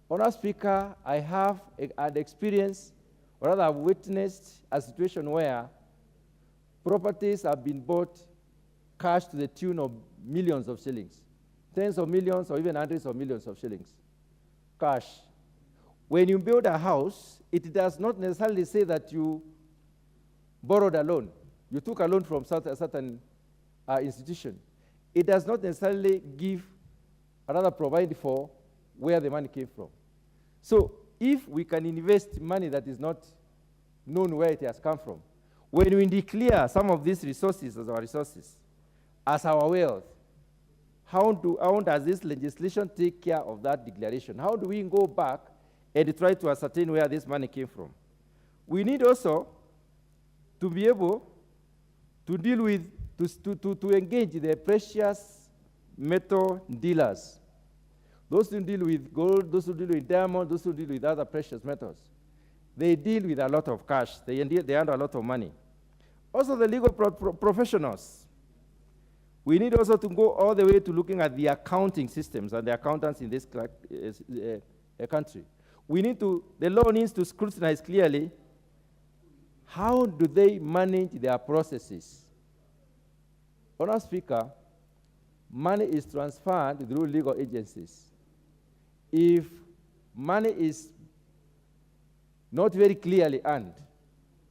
Honourable Speaker, I have an experience, or rather I've witnessed a situation where properties have been bought cash to the tune of millions of shillings, tens of millions or even hundreds of millions of shillings, cash. When you build a house, it does not necessarily say that you borrowed a loan. You took a loan from a certain institution. It does not necessarily give, or rather provide for where the money came from. So if we can invest money that is not known where it has come from, when we declare some of these resources as our resources, as our wealth, how does this legislation take care of that declaration? How do we go back and try to ascertain where this money came from? We need also to be able to deal with, to engage the precious metal dealers. Those who deal with gold, those who deal with diamond, those who deal with other precious metals. They deal with a lot of cash. They earn a lot of money. Also the legal professionals. We need also to go all the way to looking at the accounting systems and the accountants in this country. The law needs to scrutinize clearly how do they manage their processes. Honourable Speaker, money is transferred through legal agencies. If money is not very clearly earned,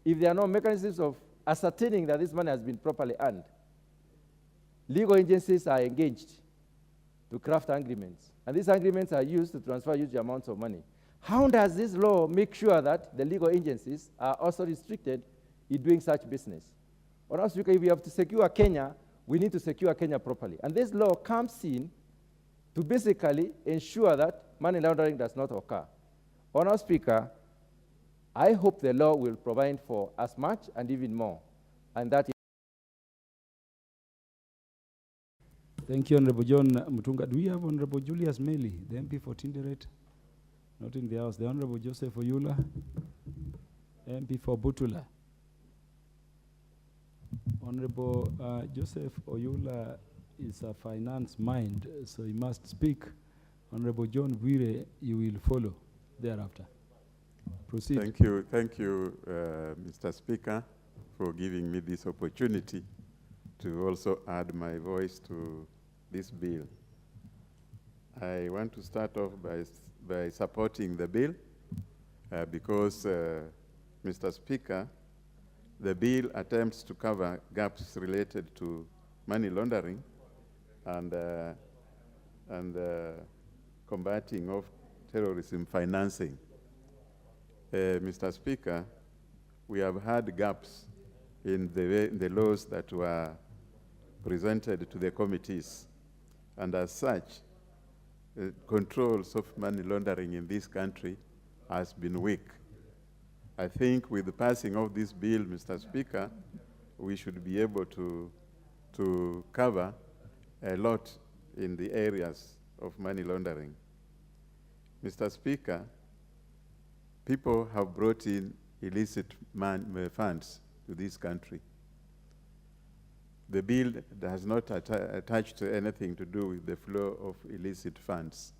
if there are no mechanisms of ascertaining that this money has been properly earned, legal agencies are engaged to craft agreements, and these agreements are used to transfer huge amounts of money. How does this law make sure that the legal agencies are also restricted in doing such business? Honourable Speaker, if we have to secure Kenya, we need to secure Kenya properly. And this law comes in to basically ensure that money laundering does not occur. Honourable Speaker, I hope the law will provide for as much and even more. And that Thank you, Honorable John Mutunga. Do we have Honorable Julius Meli, the MP for Tinderet? Not in the House. The Honorable Joseph Oyula, MP for Butula. Honorable Joseph Oyula is a finance mind, so he must speak. Honorable John Bwire, you will follow thereafter. Proceed. Thank you, Mr. Speaker, for giving me this opportunity to also add my voice to this bill. I want to start off by supporting the bill because, Mr. Speaker, the bill attempts to cover gaps related to money laundering and combating of terrorism financing. Mr. Speaker, we have had gaps in the laws that were presented to the committees, and as such, controls of money laundering in this country has been weak. I think with the passing of this bill, Mr. Speaker, we should be able to cover a lot in the areas of money laundering. Mr. Speaker, people have brought in illicit funds to this country. The bill does not attach to anything to do with the flow of illicit funds.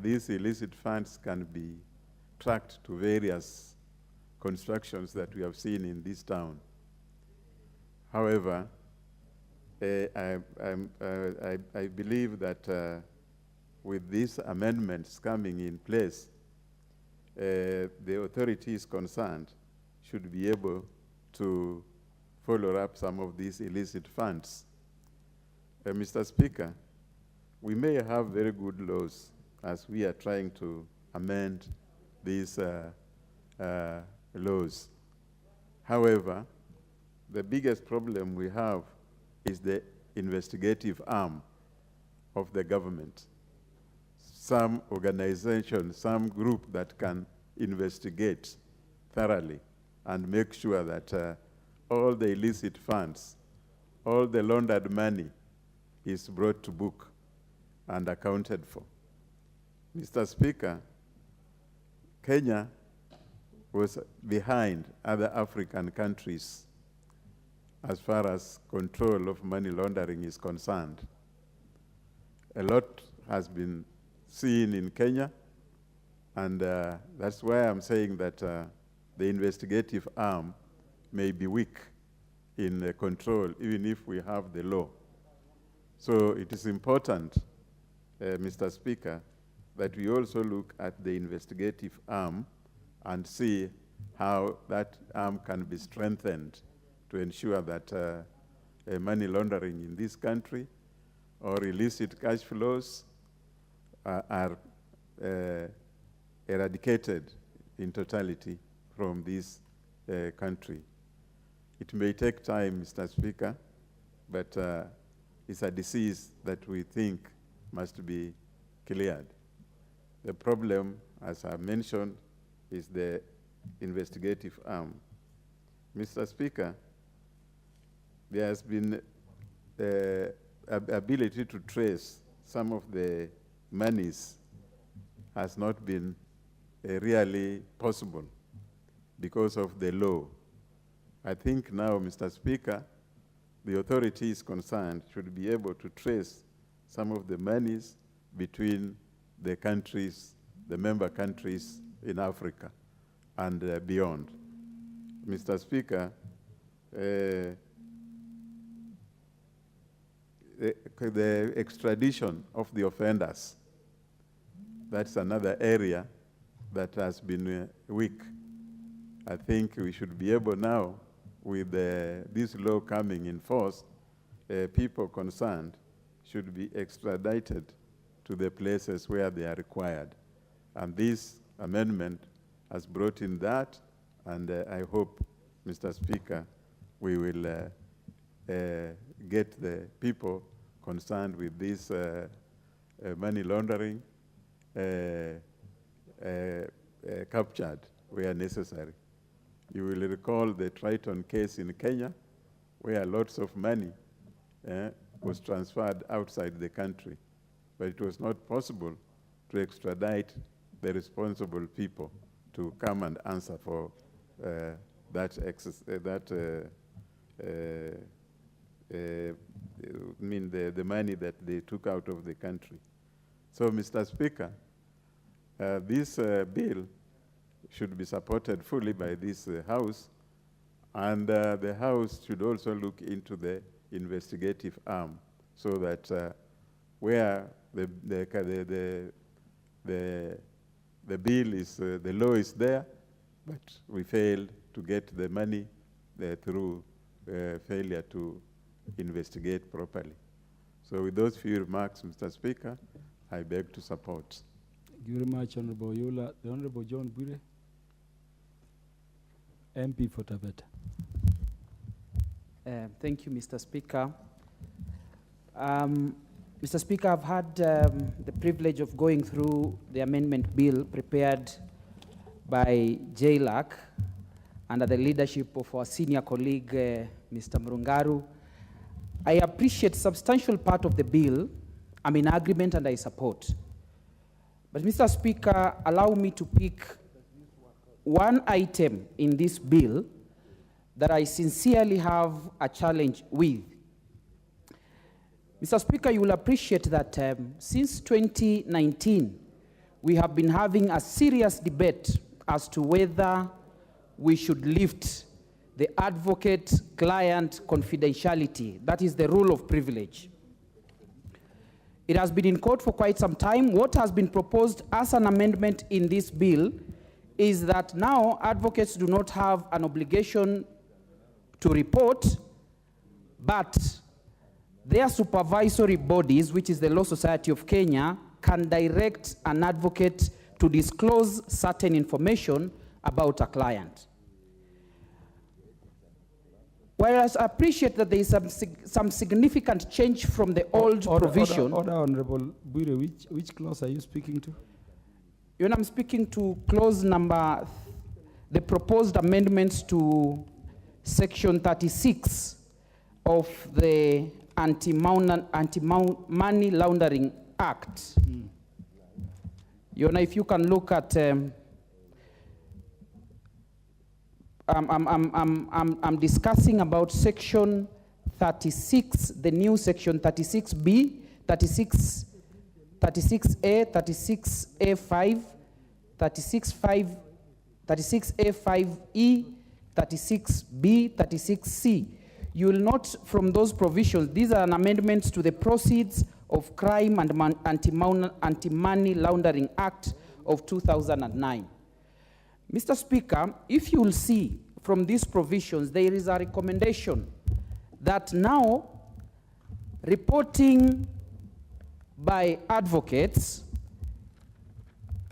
These illicit funds can be tracked to various constructions that we have seen in this town. However, I believe that with these amendments coming in place, the authorities concerned should be able to follow up some of these illicit funds. Mr. Speaker, we may have very good laws as we are trying to amend these laws. However, the biggest problem we have is the investigative arm of the government. Some organization, some group that can investigate thoroughly and make sure that all the illicit funds, all the laundered money is brought to book and accounted for. Mr. Speaker, Kenya was behind other African countries as far as control of money laundering is concerned. A lot has been seen in Kenya, and that's why I'm saying that the investigative arm may be weak in control, even if we have the law. So it is important, Mr. Speaker, that we also look at the investigative arm and see how that arm can be strengthened to ensure that money laundering in this country or illicit cash flows are eradicated in totality from this country. It may take time, Mr. Speaker, but it's a disease that we think must be cleared. The problem, as I mentioned, is the investigative arm. Mr. Speaker, there has been ability to trace some of the monies has not been really possible because of the law. I think now, Mr. Speaker, the authorities concerned should be able to trace some of the monies between the countries, the member countries in Africa and beyond. Mr. Speaker, the extradition of the offenders, that's another area that has been weak. I think we should be able now, with this law coming in force, people concerned should be extradited to the places where they are required. And this amendment has brought in that, and I hope, Mr. Speaker, we will get the people concerned with this money laundering captured where necessary. You will recall the Triton case in Kenya, where lots of money was transferred outside the country, but it was not possible to extradite the responsible people to come and answer for the money that they took out of the country. So, Mr. Speaker, this bill should be supported fully by this House, and the House should also look into the investigative arm so that where the bill is, the law is there, but we failed to get the money through failure to investigate properly. So with those few remarks, Mr. Speaker, I beg to support. Thank you very much, Honorable Yola. The Honorable John Bure, MP for Taveta. Thank you, Mr. Speaker. Mr. Speaker, I've had the privilege of going through the amendment bill prepared by JLAC under the leadership of our senior colleague, Mr. Murungaru. I appreciate substantial part of the bill. I'm in agreement and I support. But Mr. Speaker, allow me to pick one item in this bill that I sincerely have a challenge with. Mr. Speaker, you will appreciate that since 2019, we have been having a serious debate as to whether we should lift the advocate-client confidentiality. That is the rule of privilege. It has been in court for quite some time. What has been proposed as an amendment in this bill is that now advocates do not have an obligation to report, but their supervisory bodies, which is the Law Society of Kenya, can direct an advocate to disclose certain information about a client. Whereas I appreciate that there is some significant change from the old provision. Order, Honorable Bure, which clause are you speaking to? When I'm speaking to clause number, the proposed amendments to section 36 of the Anti-Money Laundering Act. If you can look at, I'm discussing about section 36, the new section 36B, 36A, 36A5, 36A5E, 36B, 36C. You will note from those provisions, these are an amendments to the Proceeds of Crime and Anti-Money Laundering Act of 2009. Mr. Speaker, if you will see from these provisions, there is a recommendation that now reporting by advocates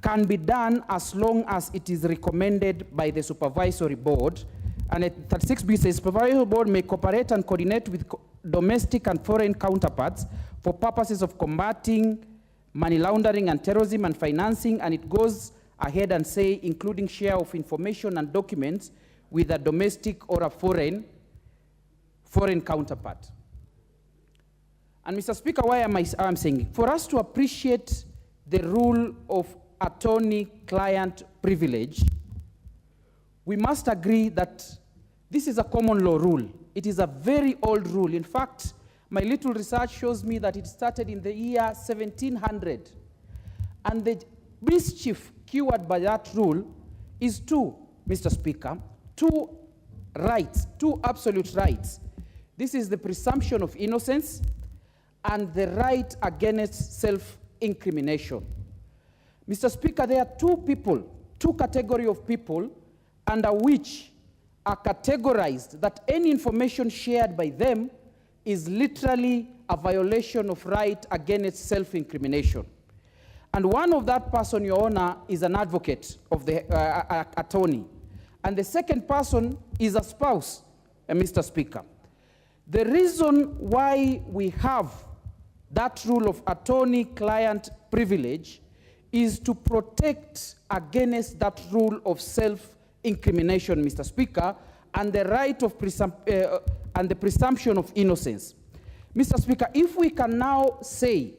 can be done as long as it is recommended by the supervisory board. And 36B says, supervisory board may cooperate and coordinate with domestic and foreign counterparts for purposes of combating money laundering and terrorism and financing, and it goes ahead and say, including share of information and documents with a domestic or a foreign counterpart. And Mr. Speaker, why am I'm saying? For us to appreciate the rule of attorney-client privilege, we must agree that this is a common law rule. It is a very old rule. In fact, my little research shows me that it started in the year 1700. And the mischief cured by that rule is two, Mr. Speaker, two rights, two absolute rights. This is the presumption of innocence and the right against self-incrimination. Mr. Speaker, there are two categories of people under which are categorized that any information shared by them is literally a violation of right against self-incrimination. And one of that person, Your Honor, is an advocate of the attorney. And the second person is a spouse, Mr. Speaker. The reason why we have that rule of attorney-client privilege is to protect against that rule of self-incrimination, Mr. Speaker, and the right of and the presumption of innocence. Mr. Speaker, if we can now say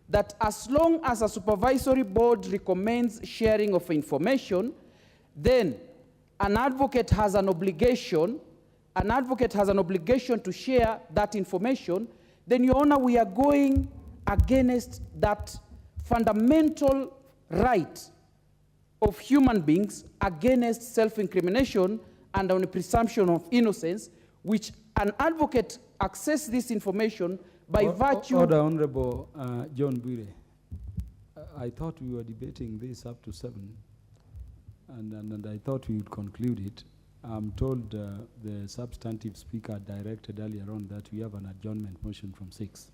that as long as a supervisory board recommends sharing of information, then an advocate has an obligation to share that information, then, Your Honor, we are going against that fundamental right of human beings against self-incrimination and on a presumption of innocence, which an advocate access this information by virtue... Order, Honorable John Bure. I thought we were debating this up to 7, and I thought we would conclude it. I'm told the substantive speaker directed earlier on that we have an adjournment motion from 6.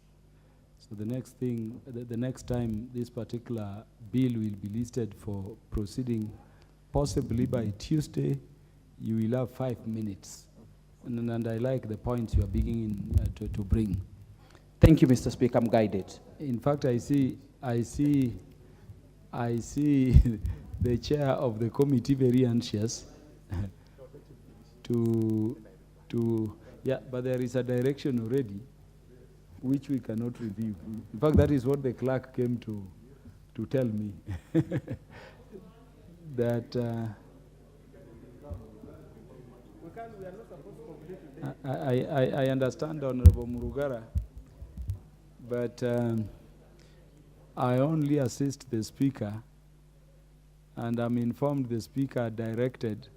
So the next thing, the next time this particular bill will be listed for proceeding, possibly by Tuesday, you will have 5 minutes. And I like the points you are beginning to bring. Thank you, Mr. Speaker. I'm guided. In fact, I see the chair of the committee very anxious but there is a direction already which we cannot review. In fact, that is what the clerk came to tell me. That I understand, Honorable Murugara, but I only assist the speaker, and I'm informed the speaker directed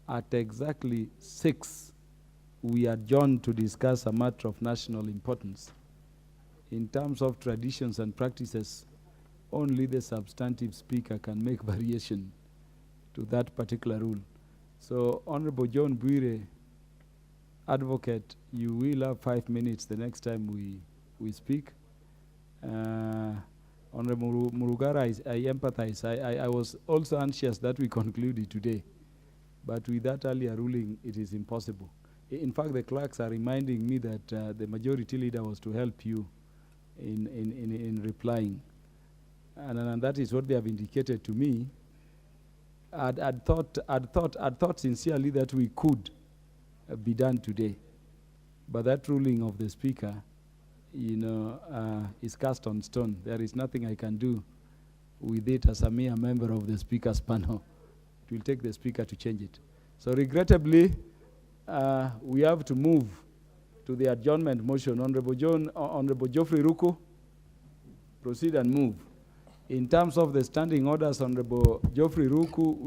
at exactly 6 we adjourn to discuss a matter of national importance. In terms of traditions and practices, only the substantive speaker can make variation to that particular rule. So, Honorable John Bure, advocate, you will have 5 minutes the next time we speak. Honorable Murugara, I empathize. I was also anxious that we concluded today. But with that earlier ruling, it is impossible. In fact, the clerks are reminding me that the majority leader was to help you in replying. And that is what they have indicated to me. I'd thought sincerely that we could be done today. But that ruling of the speaker, is cast on stone. There is nothing I can do with it as a mere member of the speaker's panel. It will take the speaker to change it. So regrettably, we have to move to the adjournment motion. Honorable Geoffrey Ruku, proceed and move. In terms of the standing orders, Honorable Geoffrey Ruku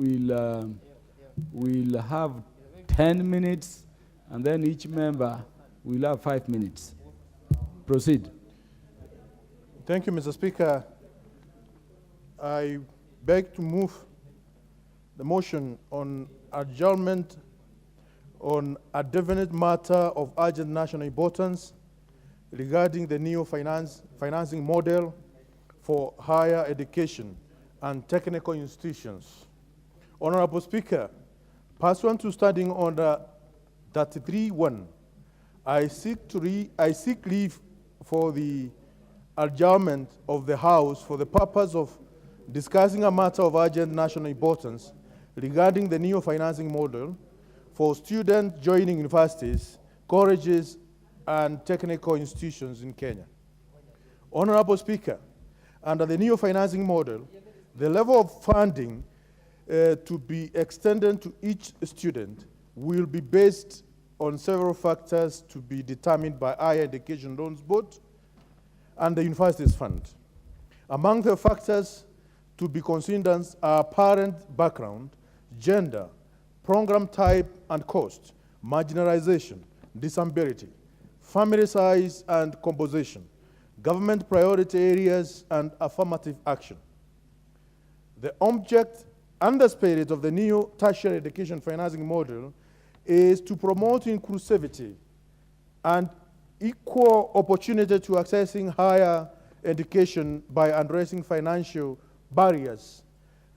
will have 10 minutes, and then each member will have 5 minutes. Proceed. Thank you, Mr. Speaker. I beg to move the motion on adjournment on a definite matter of urgent national importance regarding the new financing model for higher education and technical institutions. Honorable Speaker, pursuant to Standing Order 33-1, I seek leave for the adjournment of the House for the purpose of discussing a matter of urgent national importance regarding the new financing model for students joining universities, colleges, and technical institutions in Kenya. Honorable Speaker, under the new financing model, the level of funding to be extended to each student will be based on several factors to be determined by Higher Education Loans Board and the Universities Fund. Among the factors to be considered are parent background, gender, program type and cost, marginalization, disability, family size and composition, government priority areas, and affirmative action. The object and the spirit of the new tertiary education financing model is to promote inclusivity and equal opportunity to accessing higher education by addressing financial barriers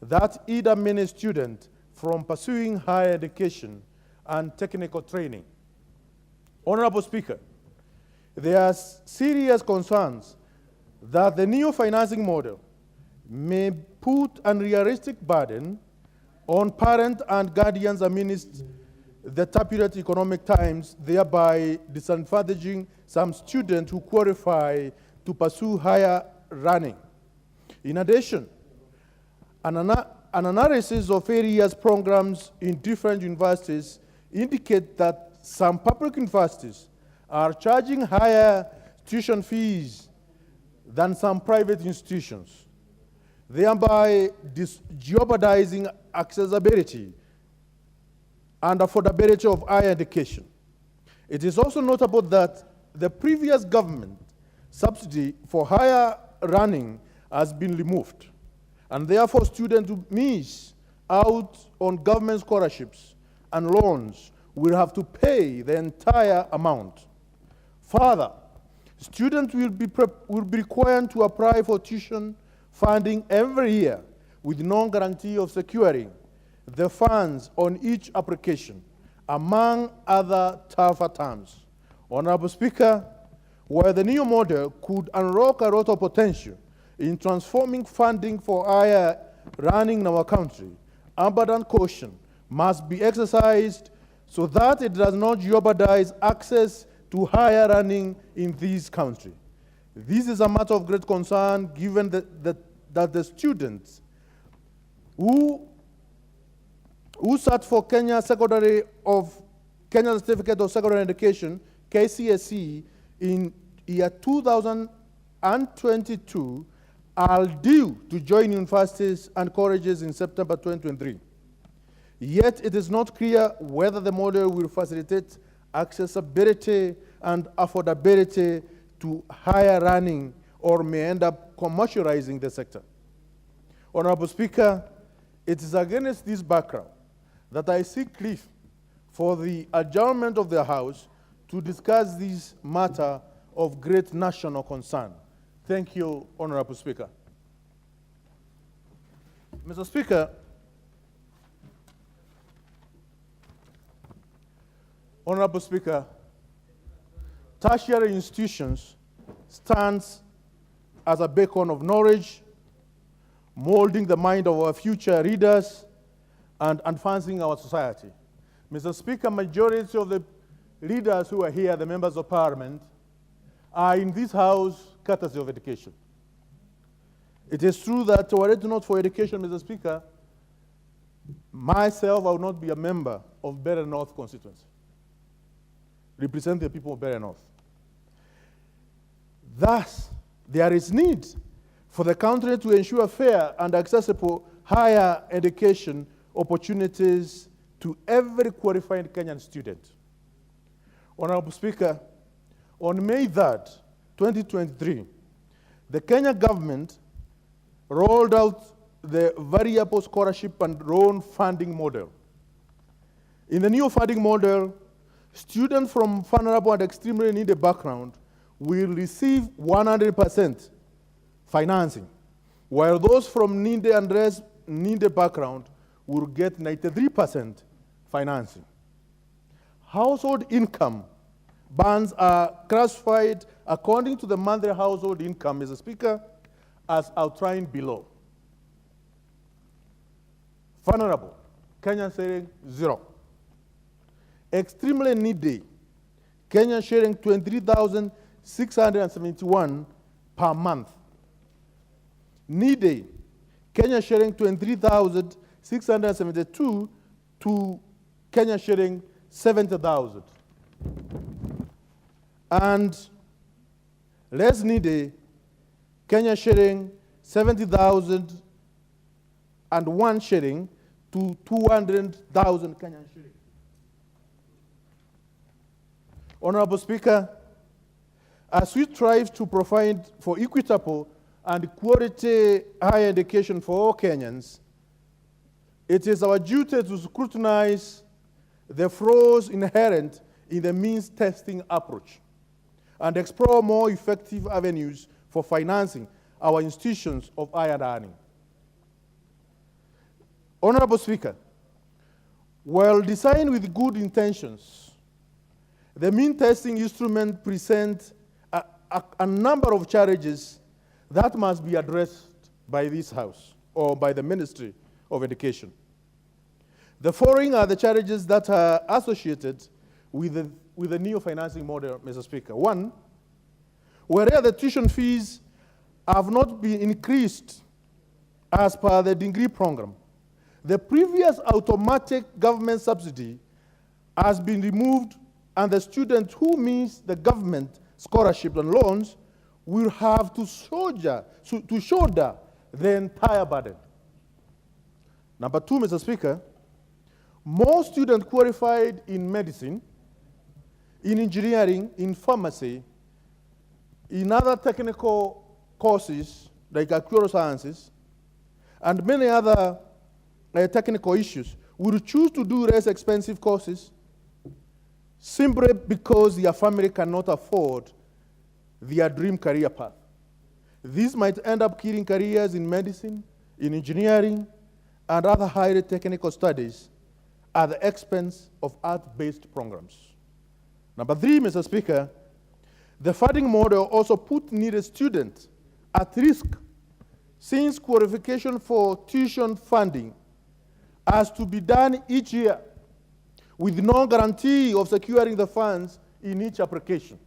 that hinder many students from pursuing higher education and technical training. Honorable Speaker, there are serious concerns that the new financing model may put unrealistic burden on parents and guardians amidst the turbulent economic times, thereby disadvantaging some students who qualify to pursue higher learning. In addition, an analysis of various programs in different universities indicate that some public universities are charging higher tuition fees than some private institutions, thereby jeopardizing accessibility and affordability of higher education. It is also notable that the previous government subsidy for higher learning has been removed, and therefore students who miss out on government scholarships and loans will have to pay the entire amount. Further, students will be required to apply for tuition funding every year with no guarantee of securing the funds on each application, among other tougher terms. Honorable Speaker, while the new model could unlock a lot of potential in transforming funding for higher learning in our country, abundant caution must be exercised so that it does not jeopardize access to higher learning in this country. This is a matter of great concern given that the students who sat for Kenya Certificate of Secondary Education, KCSE, in year 2022 are due to join universities and colleges in September 2023. Yet it is not clear whether the model will facilitate accessibility and affordability to higher learning or may end up commercializing the sector. Honorable Speaker, it is against this background that I seek leave for the adjournment of the House to discuss this matter of great national concern. Thank you, Honorable Speaker. Mr. Speaker, Honorable Speaker, tertiary institutions stands as a beacon of knowledge, molding the mind of our future leaders and advancing our society. Mr. Speaker, majority of the leaders who are here, the members of parliament, are in this house courtesy of education. It is true that were it not for education, Mr. Speaker, myself, I would not be a member of Better North constituency, represent the people of Better North. Thus, there is need for the country to ensure fair and accessible higher education opportunities to every qualified Kenyan student. Honorable Speaker, on May 3rd, 2023, the Kenya government rolled out the variable scholarship and loan funding model. In the new funding model, students from vulnerable and extremely needy background will receive 100% financing, while those from needy and less needy background will get 93% financing. Household income bands are classified according to the monthly household income, Mr. Speaker, as outlined below. Vulnerable, Kenya sharing 0. Extremely needy, Kenya sharing 23,671 per month. Needy, Kenya sharing 23,672 to Kenya sharing 70,000. And less needy, Kenya sharing 70,000 and 1 shilling to 200,000 Kenyan shilling. Honorable Speaker, as we strive to provide for equitable and quality higher education for all Kenyans, it is our duty to scrutinize the flaws inherent in the means testing approach and explore more effective avenues for financing our institutions of higher learning. Honorable Speaker, while designed with good intentions, the mean testing instrument presents a number of challenges that must be addressed by this House or by the Ministry of Education. The following are the challenges that are associated with the new financing model, Mr. Speaker. One, whereas the tuition fees have not been increased as per the degree program, the previous automatic government subsidy has been removed, and the student who meets the government scholarship and loans will have to shoulder the entire burden. Number two, Mr. Speaker, more students qualified in medicine, in engineering, in pharmacy, in other technical courses like actuarial sciences, and many other technical issues will choose to do less expensive courses simply because their family cannot afford their dream career path. This might end up killing careers in medicine, in engineering, and other highly technical studies at the expense of art-based programs. Number three, Mr. Speaker, the funding model also put needed students at risk, since qualification for tuition funding has to be done each year with no guarantee of securing the funds in each application.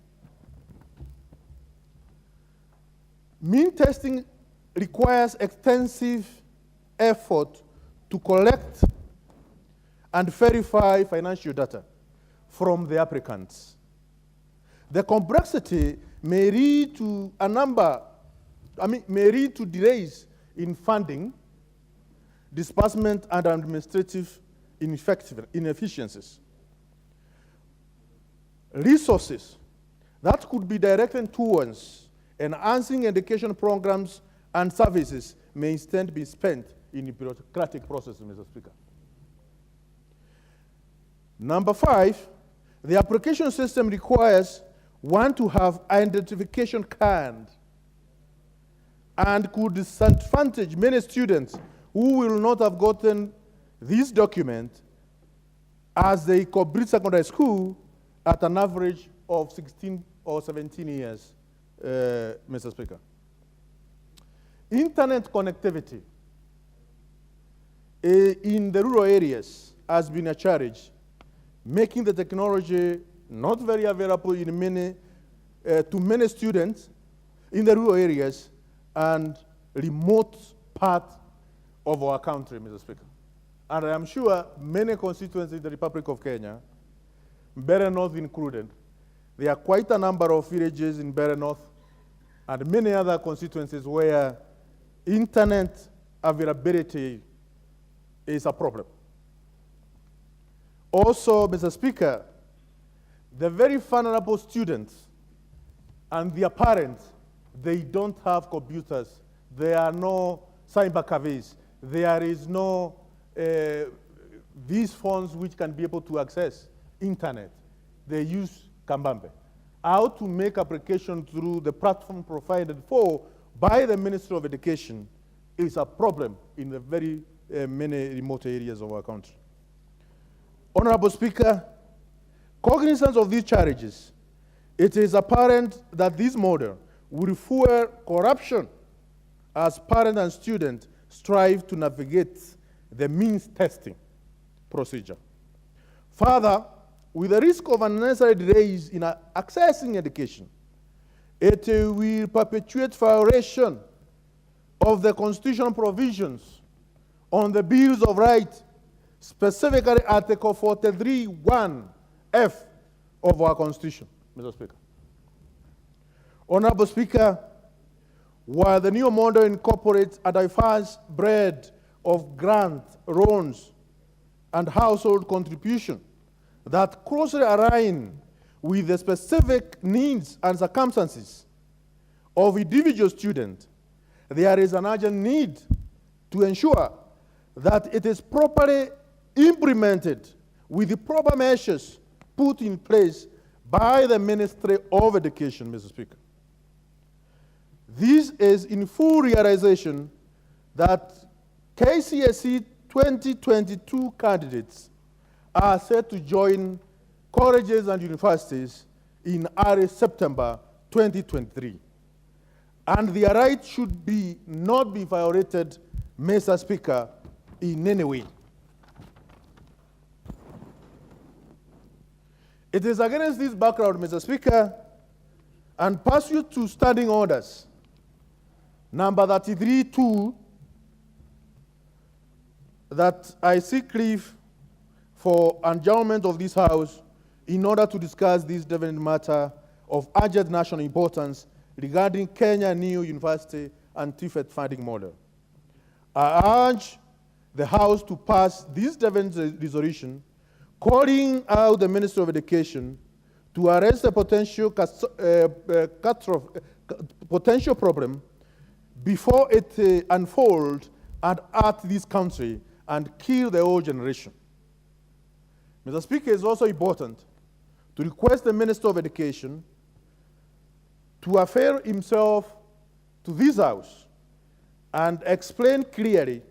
Mean testing requires extensive effort to collect and verify financial data from the applicants. The complexity may lead to delays in funding, disbursement, and administrative inefficiencies. Resources that could be directed towards enhancing education programs and services may instead be spent in a bureaucratic process, Mr. Speaker. Number five, the application system requires one to have identification card and could disadvantage many students who will not have gotten this document as they complete secondary school at an average of 16 or 17 years, Mr. Speaker. Internet connectivity in the rural areas has been a challenge, making the technology not very available in to many students in the rural areas and remote parts of our country, Mr. Speaker. And I am sure many constituencies in the Republic of Kenya, Mbeere North included, there are quite a number of villages in Mbeere North and many other constituencies where internet availability is a problem. Also, Mr. Speaker, the very vulnerable students and their parents, they don't have computers. There are no cyber cafes. There is no these phones which can be able to access internet. They use Kambambe. How to make application through the platform provided for by the Ministry of Education is a problem in the very many remote areas of our country. Honorable Speaker, cognizance of these challenges, it is apparent that this model will fuel corruption as parents and students strive to navigate the means testing procedure. Further, with the risk of unnecessary delays in accessing education, it will perpetuate violation of the constitutional provisions on the Bills of Rights, specifically Article 43(1)(f) of our Constitution, Mr. Speaker. Honorable Speaker, while the new model incorporates a diverse breadth of grants, loans, and household contribution that closely align with the specific needs and circumstances of individual students, there is an urgent need to ensure that it is properly implemented with the proper measures put in place by the Ministry of Education, Mr. Speaker. This is in full realization that KCSE 2022 candidates are set to join colleges and universities in early September 2023. And their rights should not be violated, Mr. Speaker, in any way. It is against this background, Mr. Speaker, and pursuant to standing orders, number 33-2, that I seek leave for adjournment of this House in order to discuss this development matter of urgent national importance regarding Kenya New University and TFET funding model. I urge the House to pass this development resolution calling out the Minister of Education to arrest the potential problem before it unfolds and hurt this country and kill the whole generation. Mr. Speaker, it is also important to request the Minister of Education to affair himself to this House and explain clearly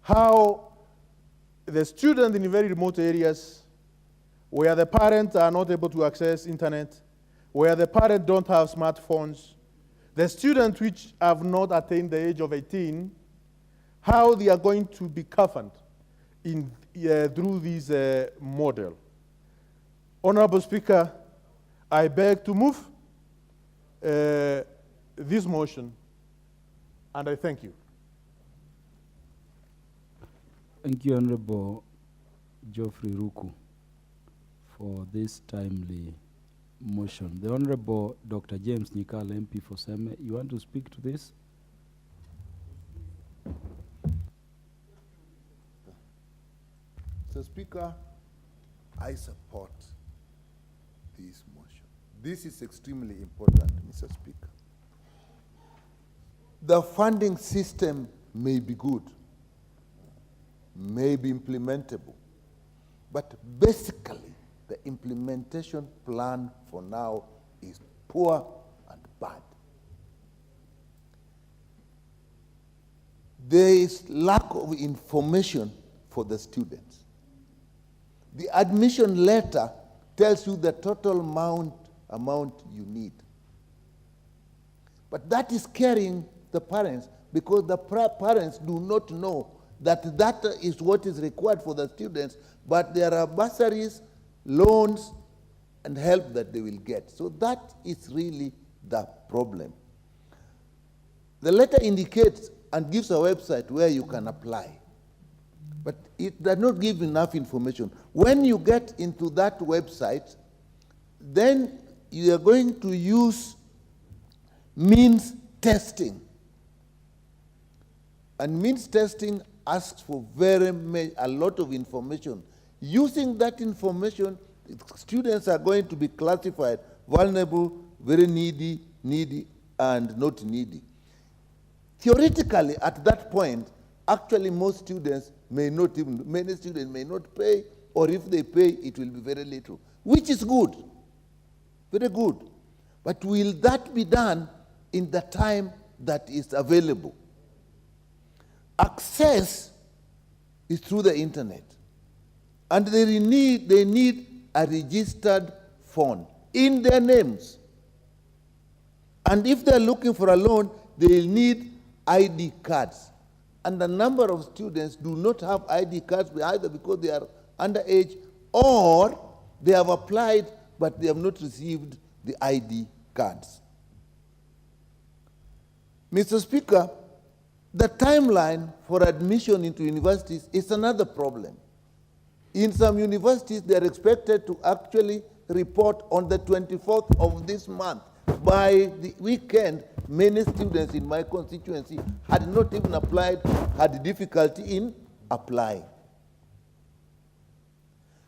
how the students in very remote areas where the parents are not able to access internet, where the parents don't have smartphones, the students which have not attained the age of 18, how they are going to be covered in, through this model. Honorable Speaker, I beg to move this motion, and I thank you. Thank you, Honorable Geoffrey Ruku, for this timely motion. The Honorable Dr. James Nyikal, MP for Seme, you want to speak to this? Mr. Speaker, I support this motion. This is extremely important, Mr. Speaker. The funding system may be good, may be implementable, but basically the implementation plan for now is poor and bad. There is lack of information for the students. The admission letter tells you the total amount you need. But that is scaring the parents because the parents do not know that that is what is required for the students, but there are bursaries, loans, and help that they will get. So that is really the problem. The letter indicates and gives a website where you can apply, but it does not give enough information. When you get into that website, then you are going to use means testing. And means testing asks for a lot of information. Using that information, students are going to be classified vulnerable, very needy, needy, and not needy. Theoretically, at that point, actually most students may not even, many students may not pay, or if they pay, it will be very little, which is good, very good. But will that be done in the time that is available? Access is through the internet, and they need a registered phone in their names. And if they're looking for a loan, they'll need ID cards. And a number of students do not have ID cards either because they are underage or they have applied but they have not received the ID cards. Mr. Speaker, the timeline for admission into universities is another problem. In some universities, they are expected to actually report on the 24th of this month. By the weekend, many students in my constituency had not even applied, had difficulty in applying.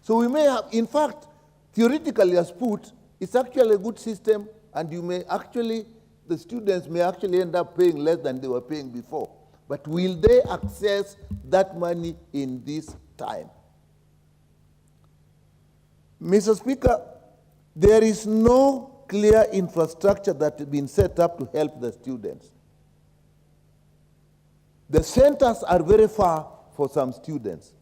So we may have, in fact, theoretically as put, it's actually a good system, and you may actually, the students may actually end up paying less than they were paying before. But will they access that money in this time? Mr. Speaker, there is no clear infrastructure that has been set up to help the students. The centers are very far for some students.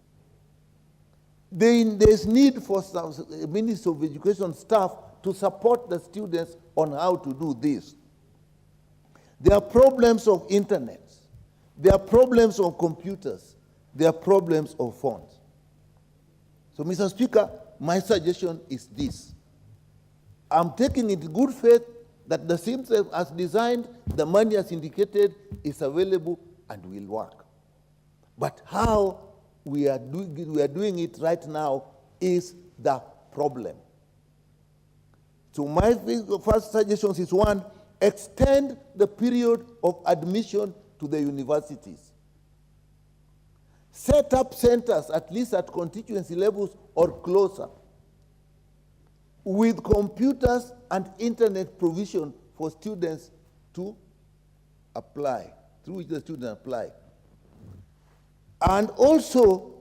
There's need for some Ministry of Education staff to support the students on how to do this. There are problems of internet. There are problems of computers. There are problems of phones. So, Mr. Speaker, my suggestion is this. I'm taking it in good faith that the system as designed, the money as indicated is available and will work. But how we are doing it right now is the problem. So my first suggestion is one, extend the period of admission to the universities. Set up centers, at least at constituency levels or closer, with computers and internet provision for students to apply, through which the students apply. And also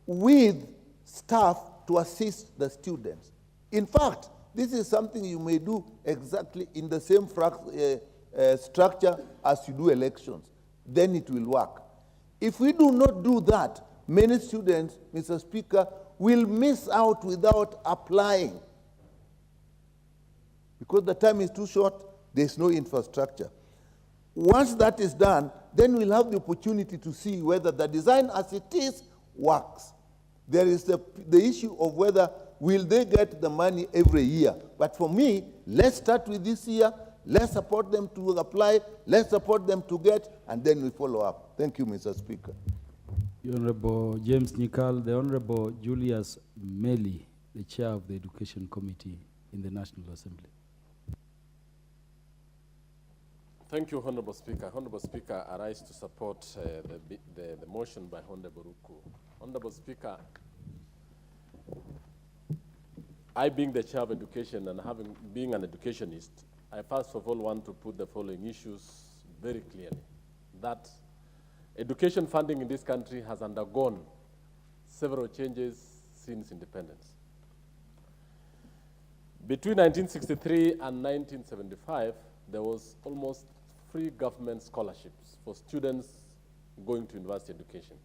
with staff to assist the students. In fact, this is something you may do exactly in the same structure as you do elections. Then it will work. If we do not do that, many students, Mr. Speaker, will miss out without applying. Because the time is too short, there's no infrastructure. Once that is done, then we'll have the opportunity to see whether the design as it is works. There is the issue of whether will they get the money every year. But for me, let's start with this year, let's support them to apply, let's support them to get, and then we follow up. Thank you, Mr. Speaker. The Honorable James Nikal, the Honorable Julius Meli, the Chair of the Education Committee in the National Assembly. Thank you, Honorable Speaker. Honorable Speaker, I rise to support the motion by Honorable Ruku. Honorable Speaker, I being the Chair of Education and being an educationist, I first of all want to put the following issues very clearly. That education funding in this country has undergone several changes since independence. Between 1963 and 1975, there was almost free government scholarships for students going to university education.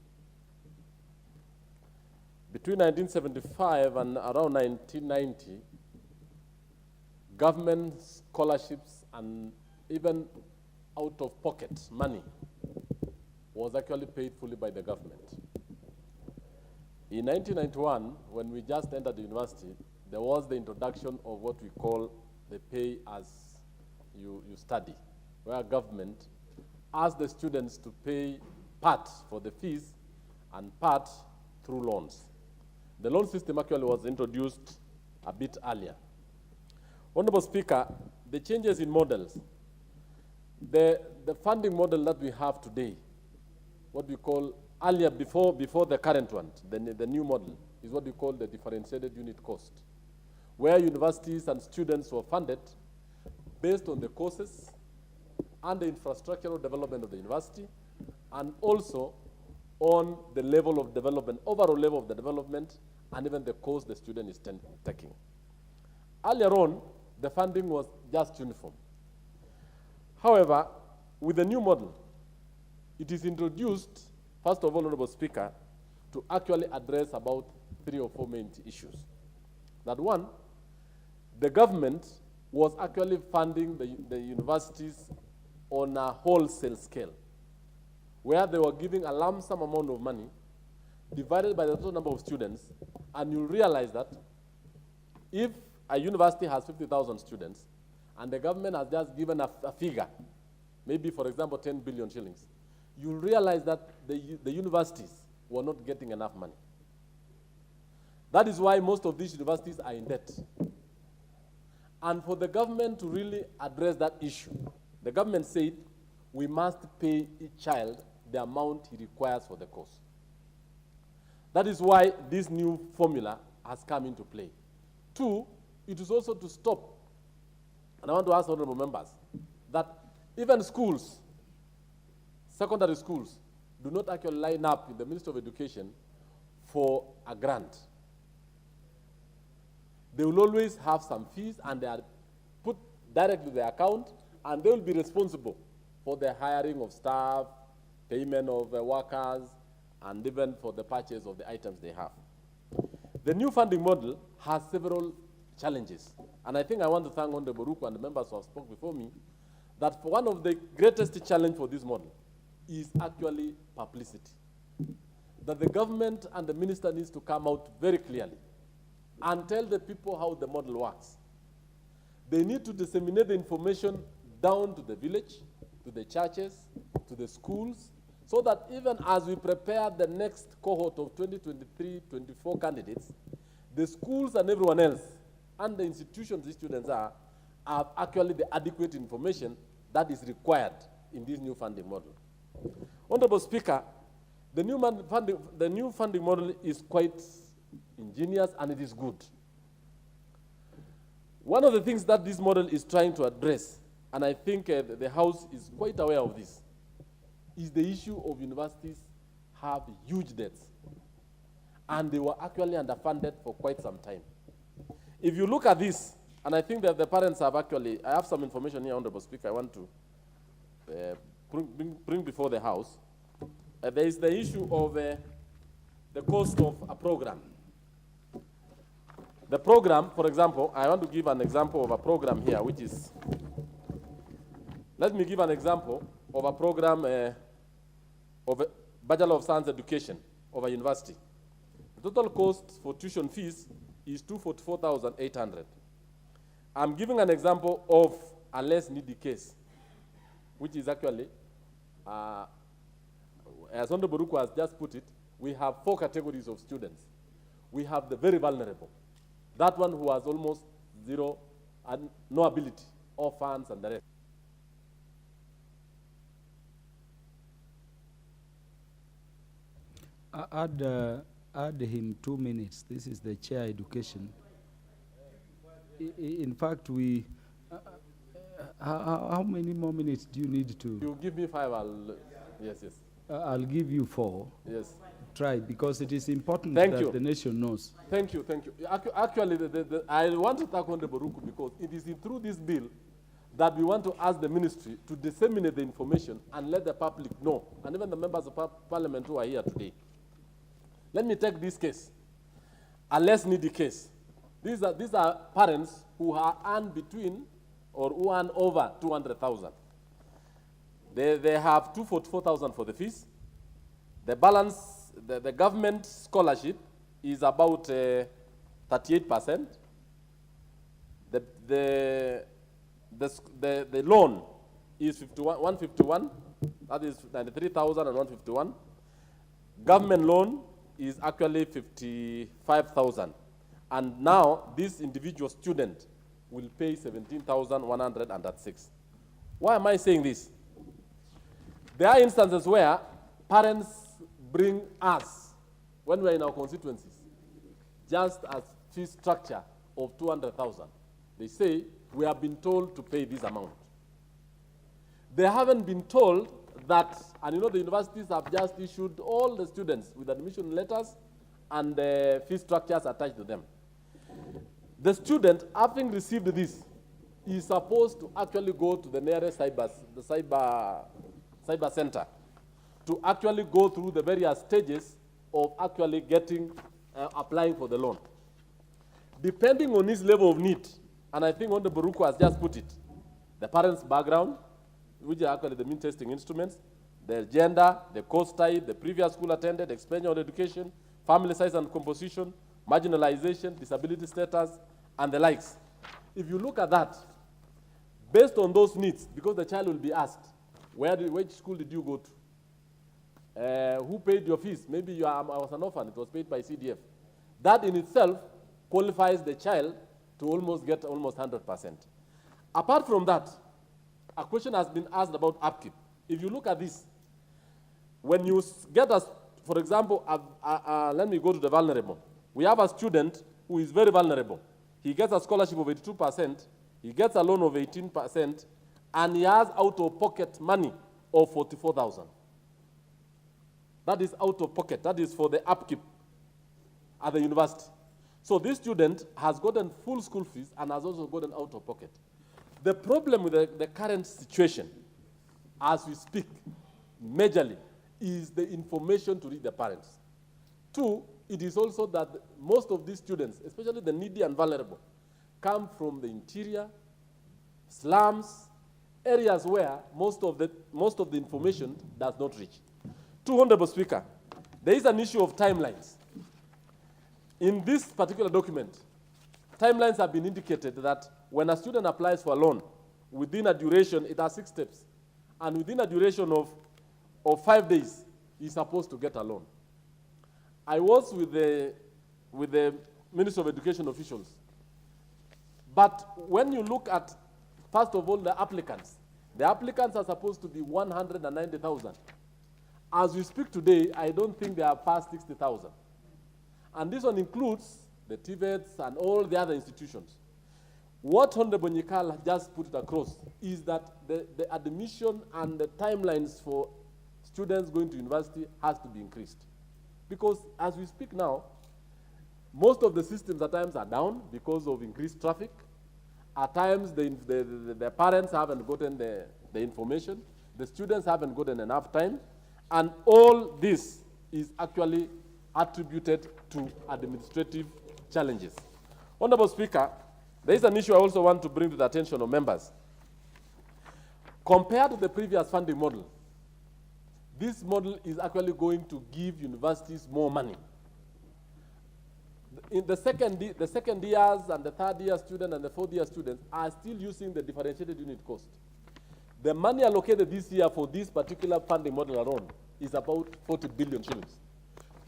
Between 1975 and around 1990, government scholarships and even out-of-pocket money was actually paid fully by the government. In 1991, when we just entered the university, there was the introduction of what we call the pay as you study, where government asked the students to pay part for the fees and part through loans. The loan system actually was introduced a bit earlier. Honorable Speaker, the changes in models, the funding model that we have today, what we call earlier before the current one, the new model, is what we call the differentiated unit cost, where universities and students were funded based on the courses and the infrastructural development of the university, and also on the level of development, overall level of the development, and even the course the student is taking. Earlier on, the funding was just uniform. However, with the new model, it is introduced, first of all, Honorable Speaker, to actually address about 3 or 4 main issues. That one, the government was actually funding the universities on a wholesale scale, where they were giving a lump sum amount of money divided by the total number of students, and you'll realize that if a university has 50,000 students and the government has just given a figure, maybe, for example, 10 billion shillings, you'll realize that the universities were not getting enough money. That is why most of these universities are in debt. And for the government to really address that issue, the government said, we must pay each child the amount he requires for the course. That is why this new formula has come into play. 2, it is also to stop, and I want to ask honorable members, that even schools, secondary schools, do not actually line up in the Ministry of Education for a grant. They will always have some fees, and they are put directly to their account, and they will be responsible for the hiring of staff, payment of workers, and even for the purchase of the items they have. The new funding model has several challenges, and I think I want to thank Honorable Ruku and the members who have spoken before me, that one of the greatest challenge for this model is actually publicity. That the government and the minister needs to come out very clearly and tell the people how the model works. They need to disseminate the information down to the village, to the churches, to the schools, so that even as we prepare the next cohort of 2023-24 candidates, the schools and everyone else, and the institutions these students are, have actually the adequate information that is required in this new funding model. Honorable Speaker, the new funding model is quite ingenious and it is good. One of the things that this model is trying to address, and I think the House is quite aware of this, is the issue of universities have huge debts. And they were actually underfunded for quite some time. If you look at this, and I think that the parents have actually, I have some information here, Honorable Speaker, I want to bring before the House. There is the issue of the cost of a program. The program, for example, I want to give an example of a program here, which is, let me give an example of a program of a Bachelor of Science Education of a university. The total cost for tuition fees is 244,800. I'm giving an example of a less needy case, which is actually, as Honorable Buruku has just put it, we have 4 categories of students. We have the very vulnerable, that one who has almost zero and no ability, orphans and the rest. Add him 2 minutes. This is the chair education. In fact, we. How many more minutes do you need to? You give me 5. Yes. I'll give you 4. Yes. Try, because it is important Thank that you. the nation knows. Thank you. Actually, I want to thank Honorable Buruku because it is through this bill that we want to ask the ministry to disseminate the information and let the public know, and even the members of parliament who are here today. Let me take this case, a less needy case. These are parents who are earned between, or who earn over 200,000. They have 244,000 for the fees. The balance, the government scholarship is about 38%. The loan is 151, that is 93,151. Government loan is actually 55,000. And now this individual student will pay 17,106. Why am I saying this? There are instances where parents bring us, when we're in our constituencies, just as fee structure of 200,000. They say, we have been told to pay this amount. They haven't been told that, and you know the universities have just issued all the students with admission letters and the fee structures attached to them. The student, having received this, is supposed to actually go to the nearest cyber center to actually go through the various stages of actually getting, applying for the loan. Depending on his level of need, and I think Honorable Buruku has just put it, the parent's background, which are actually the mean testing instruments, their gender, the course type, the previous school attended, expenditure on education, family size and composition, marginalization, disability status, and the likes. If you look at that, based on those needs, because the child will be asked, which school did you go to? Who paid your fees? Maybe I was an orphan, it was paid by CDF. That in itself qualifies the child to almost get almost 100%. Apart from that, a question has been asked about upkeep. If you look at this, when you get us, for example, let me go to the vulnerable. We have a student who is very vulnerable. He gets a scholarship of 82%, he gets a loan of 18%, and he has out-of-pocket money of 44,000. That is out of pocket. That is for the upkeep at the university. So this student has gotten full school fees and has also gotten out of pocket. The problem with the current situation, as we speak, majorly, is the information to reach the parents. 2, it is also that most of these students, especially the needy and vulnerable, come from the interior, slums, areas where most of the information does not reach. 2, Honorable Speaker, there is an issue of timelines. In this particular document, timelines have been indicated that when a student applies for a loan, within a duration, it has 6 steps. And within a duration of 5 days, he's supposed to get a loan. I was with the Ministry of Education officials. But when you look at, first of all, the applicants are supposed to be 190,000. As we speak today, I don't think they are past 60,000. And this one includes the TVETs and all the other institutions. What Honorable Nyikal just put it across is that the admission and the timelines for students going to university has to be increased. Because as we speak now, most of the systems at times are down because of increased traffic. At times, the parents haven't gotten the information. The students haven't gotten enough time. And all this is actually attributed to administrative challenges. Honorable Speaker, there is an issue I also want to bring to the attention of members. Compared to the previous funding model, this model is actually going to give universities more money. In the second years and the third year students and the fourth year students are still using the differentiated unit cost. The money allocated this year for this particular funding model alone is about 40 billion shillings.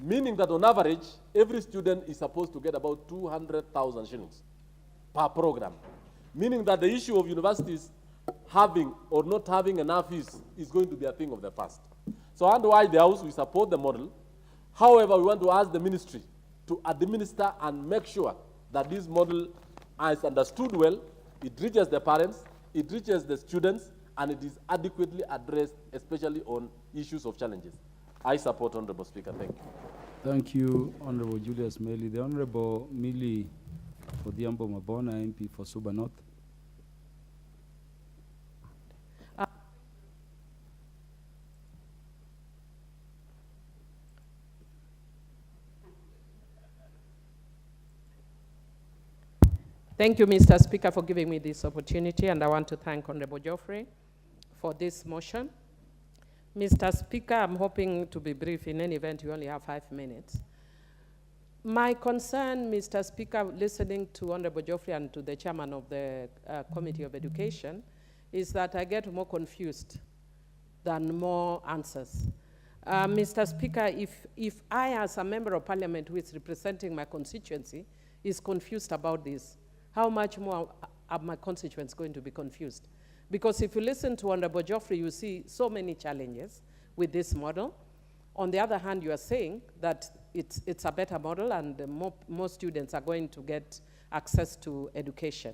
Meaning that on average, every student is supposed to get about 200,000 shillings per program. Meaning that the issue of universities having or not having enough fees is going to be a thing of the past. So under why the House, we support the model. However, we want to ask the ministry to administer and make sure that this model is understood well, it reaches the parents, it reaches the students, and it is adequately addressed, especially on issues of challenges. I support, Honorable Speaker. Thank you. Thank you, Honorable Julius Meli. The Honorable Millie Odhiambo Mabona, MP for Suba North. Thank you, Mr. Speaker, for giving me this opportunity, and I want to thank Honorable Geoffrey for this motion. Mr. Speaker, I'm hoping to be brief. In any event, you only have 5 minutes. My concern, Mr. Speaker, listening to Honorable Geoffrey and to the chairman of the Committee of Education, is that I get more confused than more answers. Mr. Speaker, if I, as a member of parliament who is representing my constituency, is confused about this, how much more are my constituents going to be confused? Because if you listen to Honorable Geoffrey, you see so many challenges with this model. On the other hand, you are saying that it's a better model and more students are going to get access to education.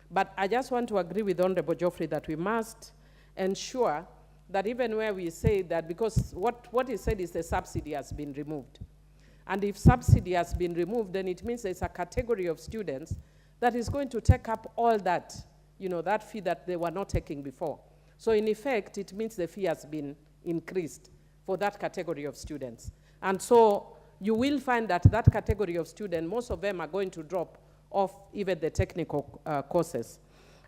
But I just want to agree with Honorable Geoffrey that we must ensure that even where we say that, because what he said is the subsidy has been removed. And if subsidy has been removed, then it means there's a category of students that is going to take up all that, that fee that they were not taking before. So in effect, it means the fee has been increased for that category of students. And so you will find that that category of students, most of them are going to drop off even the technical courses.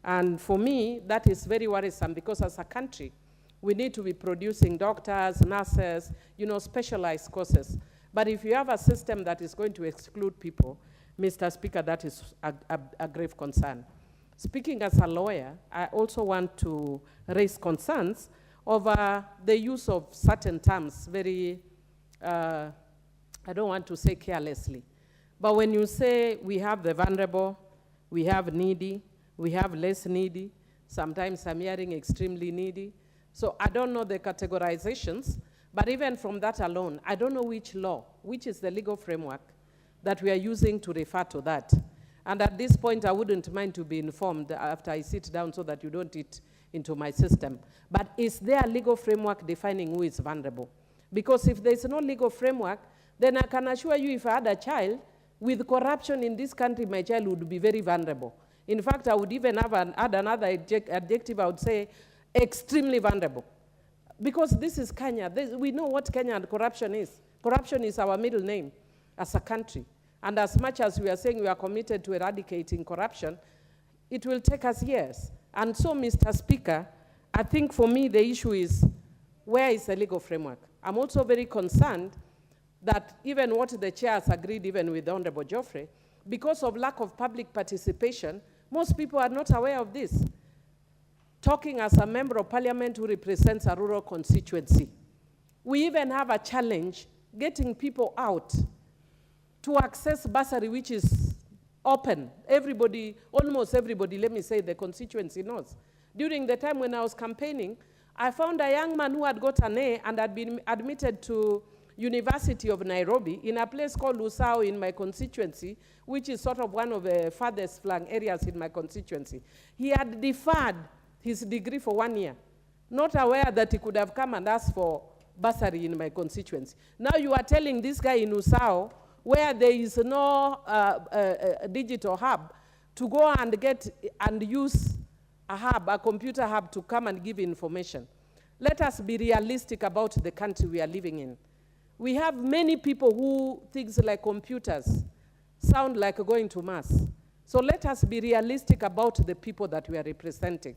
And for me, that is very worrisome because as a country, we need to be producing doctors, nurses, specialized courses. But if you have a system that is going to exclude people, Mr. Speaker, that is a grave concern. Speaking as a lawyer, I also want to raise concerns over the use of certain terms very, I don't want to say carelessly, but when you say we have the vulnerable, we have needy, we have less needy, sometimes I'm hearing extremely needy. So I don't know the categorizations, but even from that alone, I don't know which law, which is the legal framework that we are using to refer to that. And at this point, I wouldn't mind to be informed after I sit down so that you don't eat into my system. But is there a legal framework defining who is vulnerable? Because if there's no legal framework, then I can assure you if I had a child, with corruption in this country, my child would be very vulnerable. In fact, I would even add another adjective, I would say extremely vulnerable. Because this is Kenya. We know what Kenya and corruption is. Corruption is our middle name as a country. And as much as we are saying we are committed to eradicating corruption, it will take us years. And so, Mr. Speaker, I think for me the issue is, where is the legal framework? I'm also very concerned that even what the chair has agreed, even with Honorable Geoffrey, because of lack of public participation, most people are not aware of this. Talking as a member of parliament who represents a rural constituency, we even have a challenge getting people out to access bursary, which is open. Everybody, almost everybody, let me say, the constituency knows. During the time when I was campaigning, I found a young man who had got an A and had been admitted to University of Nairobi in a place called Usao in my constituency, which is sort of one of the farthest flung areas in my constituency. He had deferred his degree for 1 year, not aware that he could have come and asked for bursary in my constituency. Now you are telling this guy in Usao, where there is no digital hub, to go and get and use a hub, a computer hub, to come and give information. Let us be realistic about the country we are living in. We have many people who things like computers sound like going to mass. So let us be realistic about the people that we are representing.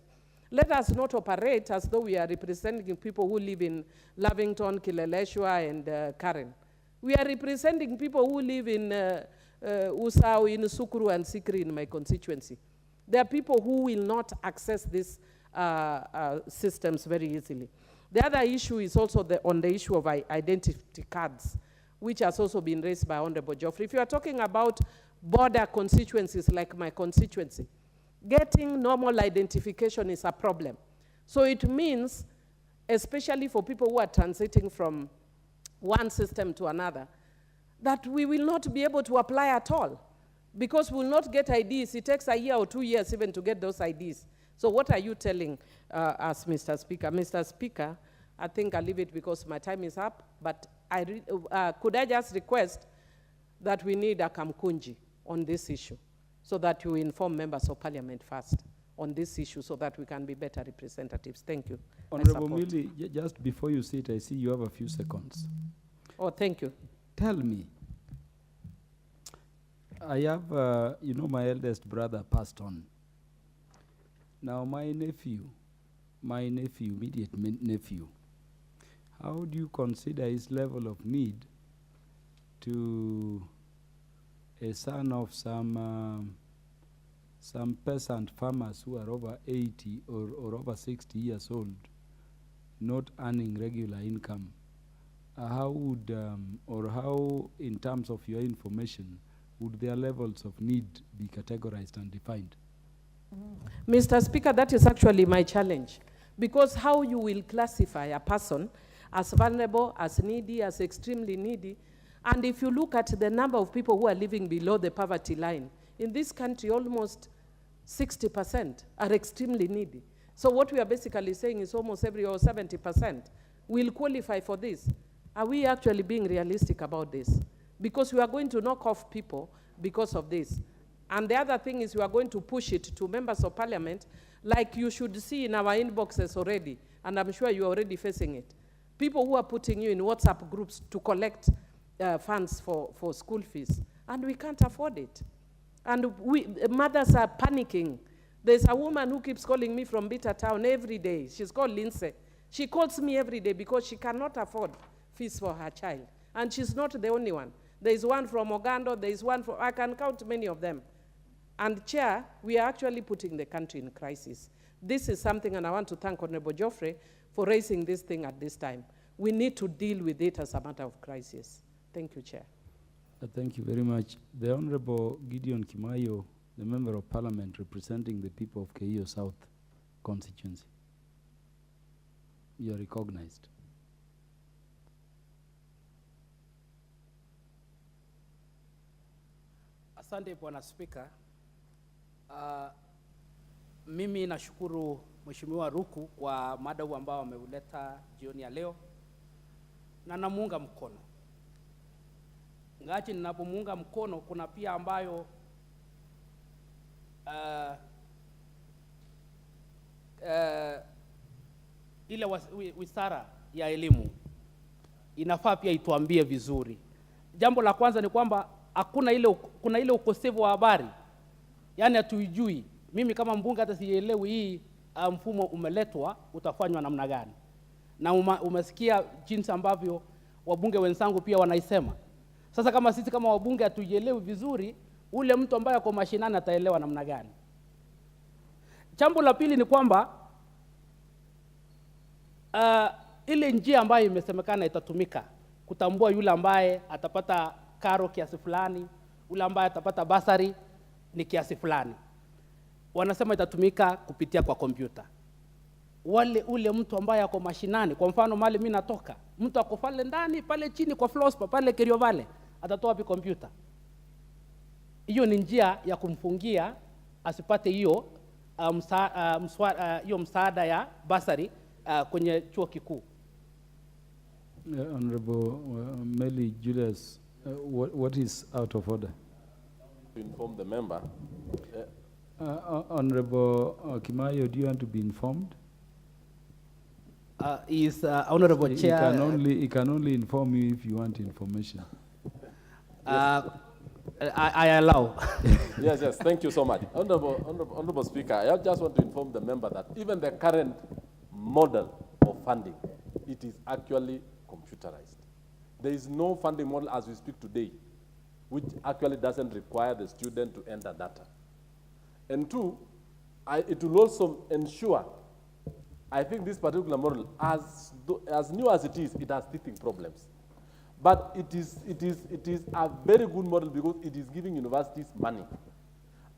Let us not operate as though we are representing people who live in Lavington, Kileleshwa, and Karen. We are representing people who live in Usao, in Sukuru and Sikri in my constituency. There are people who will not access these systems very easily. The other issue is also on the issue of identity cards, which has also been raised by Honorable Geoffrey. If you are talking about border constituencies like my constituency, getting normal identification is a problem. So it means, especially for people who are transiting from one system to another, that we will not be able to apply at all, because we will not get IDs. It takes a year or 2 years even to get those IDs. So what are you telling us, Mr. Speaker? Mr. Speaker, I think I'll leave it because my time is up, but could I just request that we need a Kamkunji on this issue, so that you inform members of parliament first on this issue, so that we can be better representatives. Thank you. Honorable Millie, just before you sit, I see you have a few seconds. Oh, thank you. Tell me, I have, you know, my eldest brother passed on. Now my nephew, immediate nephew, how do you consider his level of need to a son of some peasant farmers who are over 80 or over 60 years old, not earning regular income? How would, or how, in terms of your information, would their levels of need be categorized and defined? Mr. Speaker, that is actually my challenge, because how you will classify a person as vulnerable, as needy, as extremely needy, and if you look at the number of people who are living below the poverty line, in this country almost 60% are extremely needy. So what we are basically saying is almost every, or 70% will qualify for this. Are we actually being realistic about this? Because we are going to knock off people because of this. And the other thing is we are going to push it to members of parliament, like you should see in our inboxes already, and I'm sure you're already facing it. People who are putting you in WhatsApp groups to collect funds for school fees, and we can't afford it. And mothers are panicking. There's a woman who keeps calling me from Bita Town every day. She's called Lindsay. She calls me every day because she cannot afford fees for her child. And she's not the only one. There's one from Ogando, there's one from, I can count many of them. And Chair, we are actually putting the country in crisis. This is something, and I want to thank Honorable Geoffrey for raising this thing at this time. We need to deal with it as a matter of crisis. Thank you, Chair. Thank you very much. The Honorable Gideon Kimayo, the Member of Parliament representing the people of Keio South constituency. You are recognized. Asante Bwana Spika. Mimi nashukuru Mheshimiwa Ruku kwa mada huu ambao ameuleta jioni ya leo, na namuunga mkono. Ngachi ninapomuunga mkono, kuna pia ambayo ile wizara ya elimu inafaa pia ituambie vizuri. Jambo la kwanza ni kwamba kuna ile ukosefu wa habari, yani hatuijui. Mimi kama mbunge hata sielewi hii mfumo umeletwa utafanywa namna gani, na umesikia jinsi ambavyo wabunge wenzangu pia wanaisema. Sasa kama sisi kama wabunge hatuielewi vizuri, ule mtu ambaye ako mashinani ataelewa namna gani? Jambo la pili ni kwamba ile njia ambayo imesemekana itatumika kutambua yule ambaye atapata karo kiasi fulani, yule ambaye atapata basari ni kiasi fulani, wanasema itatumika kupitia kwa kompyuta. Ule mtu ambaye ako mashinani, kwa mfano mali mimi natoka, mtu ako pale ndani pale chini kwa Flospa pale Kerio Valley, atatoa wapi kompyuta? Hiyo ni njia ya kumfungia asipate hiyo msaada ya basari kwenye chuo kikuu. Honorable Meli Julius, what is out of order? To inform the member. Honorable Kimayo, do you want to be informed? Honorable Chair. He can only inform you if you want information. I allow. Yes, thank you so much. Honorable Speaker, I just want to inform the member that even the current model of funding, it is actually computerized. There is no funding model as we speak today, which actually doesn't require the student to enter data. And two, it will also ensure, I think this particular model, as new as it has teething problems. But it is a very good model because it is giving universities money.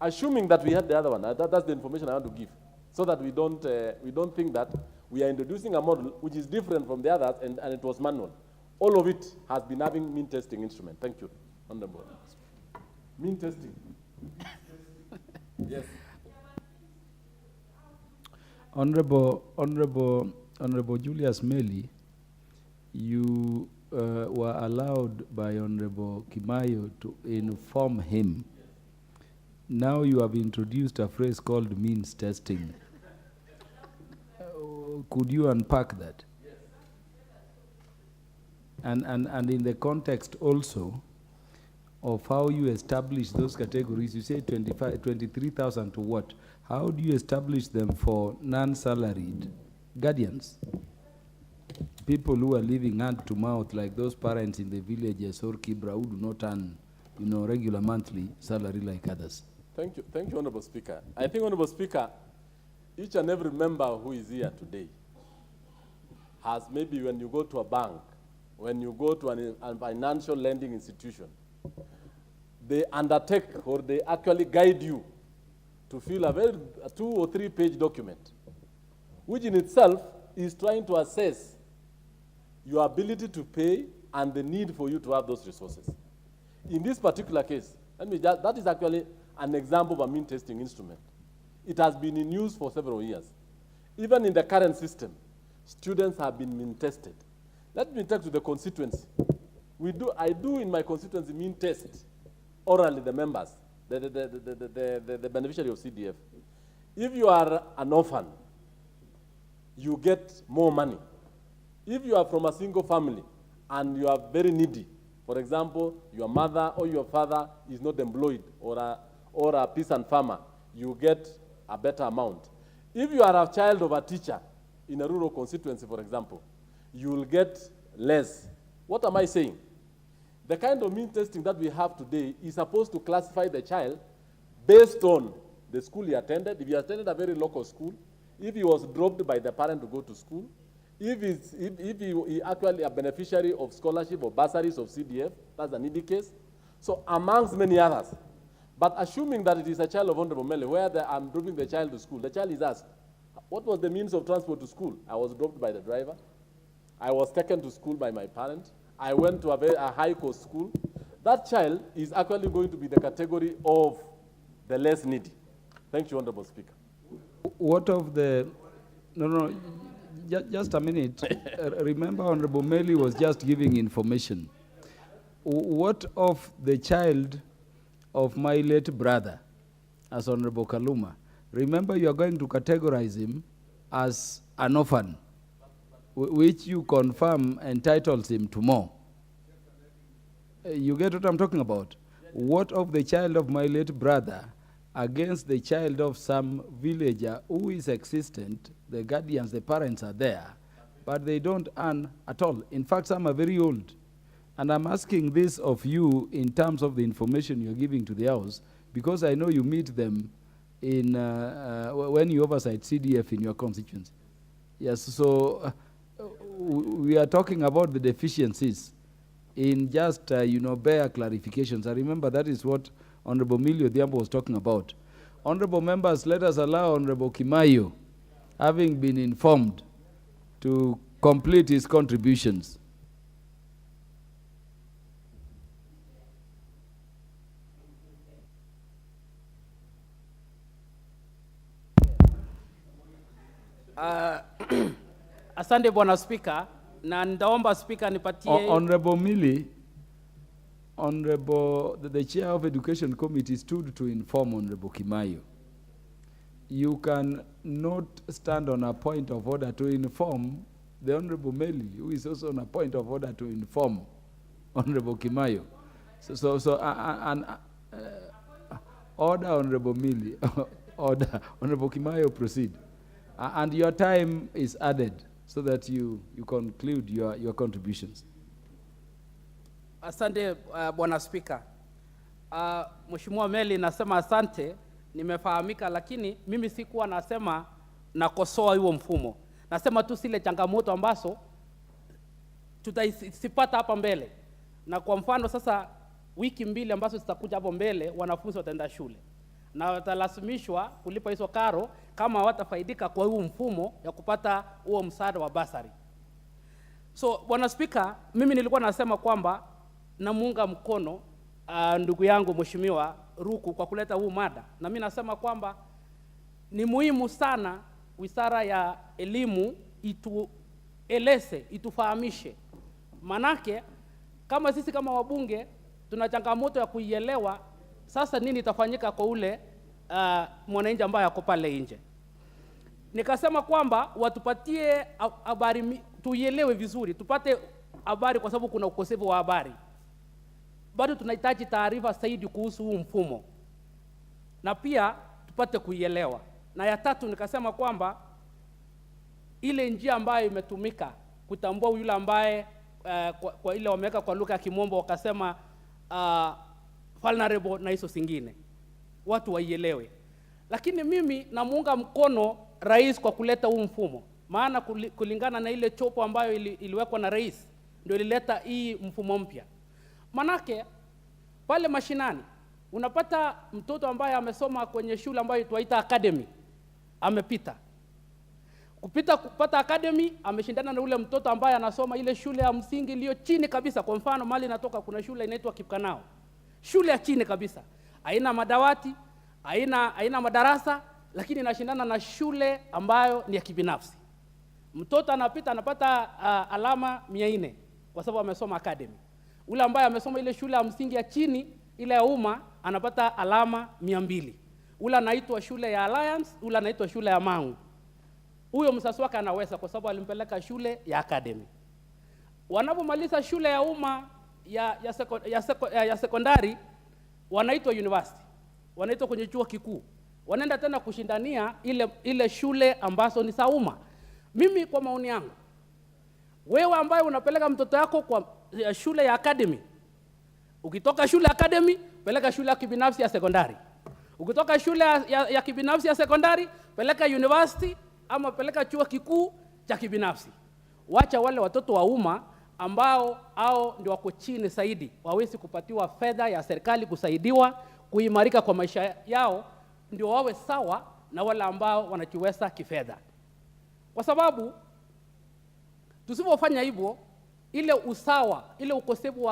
Assuming that we had the other one, that's the information I want to give, so that we don't think that we are introducing a model which is different from the others and it was manual. All of it has been having mean testing instrument. Thank you, Honorable. Mean testing. Yes. Honorable Julius Meli, you were allowed by Honorable Kimayo to inform him. Now you have introduced a phrase called means testing. Could you unpack that? And in the context also of how you establish those categories, you say 23,000 to what? How do you establish them for non-salaried guardians? People who are living hand to mouth, like those parents in the villages or Kibra who do not earn, regular monthly salary like others. Thank you, Honorable Speaker. I think, Honorable Speaker, each and every member who is here today has maybe when you go to a bank, when you go to a financial lending institution, they undertake or they actually guide you to fill a 2 or 3 page document, which in itself is trying to assess your ability to pay and the need for you to have those resources. In this particular case, that is actually an example of a mean testing instrument. It has been in use for several years. Even in the current system, students have been mean tested. Let me take to the constituency. I do in my constituency mean test orally the members, the beneficiary of CDF. If you are an orphan, you get more money. If you are from a single family and you are very needy, for example, your mother or your father is not employed or a peasant farmer, you get a better amount. If you are a child of a teacher in a rural constituency, for example, you will get less. What am I saying? The kind of mean testing that we have today is supposed to classify the child based on the school he attended. If he attended a very local school, if he was dropped by the parent to go to school, if he actually a beneficiary of scholarship or bursaries of CDF, that's a needy case. So amongst many others. But assuming that it is a child of Honorable Mele, where I'm dropping the child to school, the child is asked, what was the means of transport to school? I was dropped by the driver. I was taken to school by my parent. I went to a high-cost school. That child is actually going to be the category of the less needy. Thank you, Honorable Speaker. What of the... No, just a minute. Remember, Honorable Meli was just giving information. What of the child of my late brother, as Honorable Kaluma? Remember, you are going to categorize him as an orphan, which you confirm entitles him to more. You get what I'm talking about? What of the child of my late brother against the child of some villager who is existent? The guardians, the parents are there, but they don't earn at all. In fact, some are very old. And I'm asking this of you in terms of the information you're giving to the House, because I know you meet them in when you oversight CDF in your constituency. Yes, so we are talking about the deficiencies in just, bare clarifications. I remember that is what Honorable Millie Odhiambo was talking about. Honorable members, let us allow Honorable Kimayo, having been informed, to complete his contributions. Asante Bwana Speaker, na ndaomba Speaker nipatie... Honorable Millie, the Chair of Education Committee stood to inform Honorable Kimayo. You can not stand on a point of order to inform the Honorable Millie, who is also on a point of order to inform Honorable Kimayo. Order, Honorable Millie. Order. Honorable Kimayo, proceed. And your time is added so that you conclude your contributions. Asante Bwana Speaker. Mheshimiwa Meli, nasema asante, nimefahamika, lakini mimi sikuwa nasema nakosoa huo mfumo. Nasema tu zile changamoto ambazo tutasipata hapa mbele. Na kwa mfano sasa wiki mbili ambazo zitakuja hapo mbele, wanafunzi wataenda shule na watalazimishwa kulipa hizo karo kama hawatafaidika kwa huu mfumo ya kupata huo msaada wa basari. So Bwana Speaker, mimi nilikuwa nasema kwamba namuunga mkono ndugu yangu Mheshimiwa Ruku kwa kuleta huu mada, na mimi nasema kwamba ni muhimu sana Wizara ya Elimu itueleze, itufahamishe. Manake kama sisi kama wabunge tuna changamoto ya kuielewa sasa nini itafanyika kwa ule mwananchi ambaye yako pale nje. Nikasema kwamba watupatie habari, tuielewe vizuri, tupate habari, kwa sababu kuna ukosefu wa habari. Bado tunahitaji taarifa zaidi kuhusu huu mfumo, na pia tupate kuielewa. Na ya tatu nikasema kwamba ile njia ambayo imetumika kutambua yule ambaye kwa ile wameweka kwa lugha ya Kimombo wakasema vulnerable na hizo zingine, watu waielewe. Lakini mimi namuunga mkono rais kwa kuleta huu mfumo, maana kulingana na ile chopo ambayo iliwekwa na rais ndio ilileta hii mfumo mpya. Manake pale mashinani unapata mtoto ambaye amesoma kwenye shule ambayo tuwaita academy, amepita kupata academy, ameshindana na ule mtoto ambaye anasoma ile shule ya msingi iliyo chini kabisa. Kwa mfano mali natoka kuna shule inaitwa Kipkanao, shule ya chini kabisa, haina madawati, haina madarasa, lakini inashindana na shule ambayo ni ya kibinafsi. Mtoto anapata alama 400 kwa sababu amesoma academy. Ule ambaye amesoma ile shule ya msingi ya chini, ile ya umma, anapata alama 200. Ule anaitwa shule ya Alliance, ule anaitwa shule ya Mangu. Huyo msasi wake anaweza kwa sababu alimpeleka shule ya academy. Wanapomaliza shule ya umma ya sekondari, wanaitwa university, wanaitwa kwenye chuo kikuu, wanaenda tena kushindania ile shule ambazo ni za umma. Mimi kwa maoni yangu, wewe ambaye unapeleka mtoto yako kwa shule ya academy, ukitoka shule ya academy peleka shule ya kibinafsi ya sekondari, ukitoka shule ya kibinafsi ya sekondari peleka university ama peleka chuo kikuu cha kibinafsi. Wacha wale watoto wa umma ambao ndio wako chini zaidi wawezi kupatiwa fedha ya serikali kusaidiwa kuimarika kwa maisha yao, ndio wawe sawa na wale ambao wanachiweza kifedha. Kwa sababu tusipofanya hivyo, ile usawa, ile ukosefu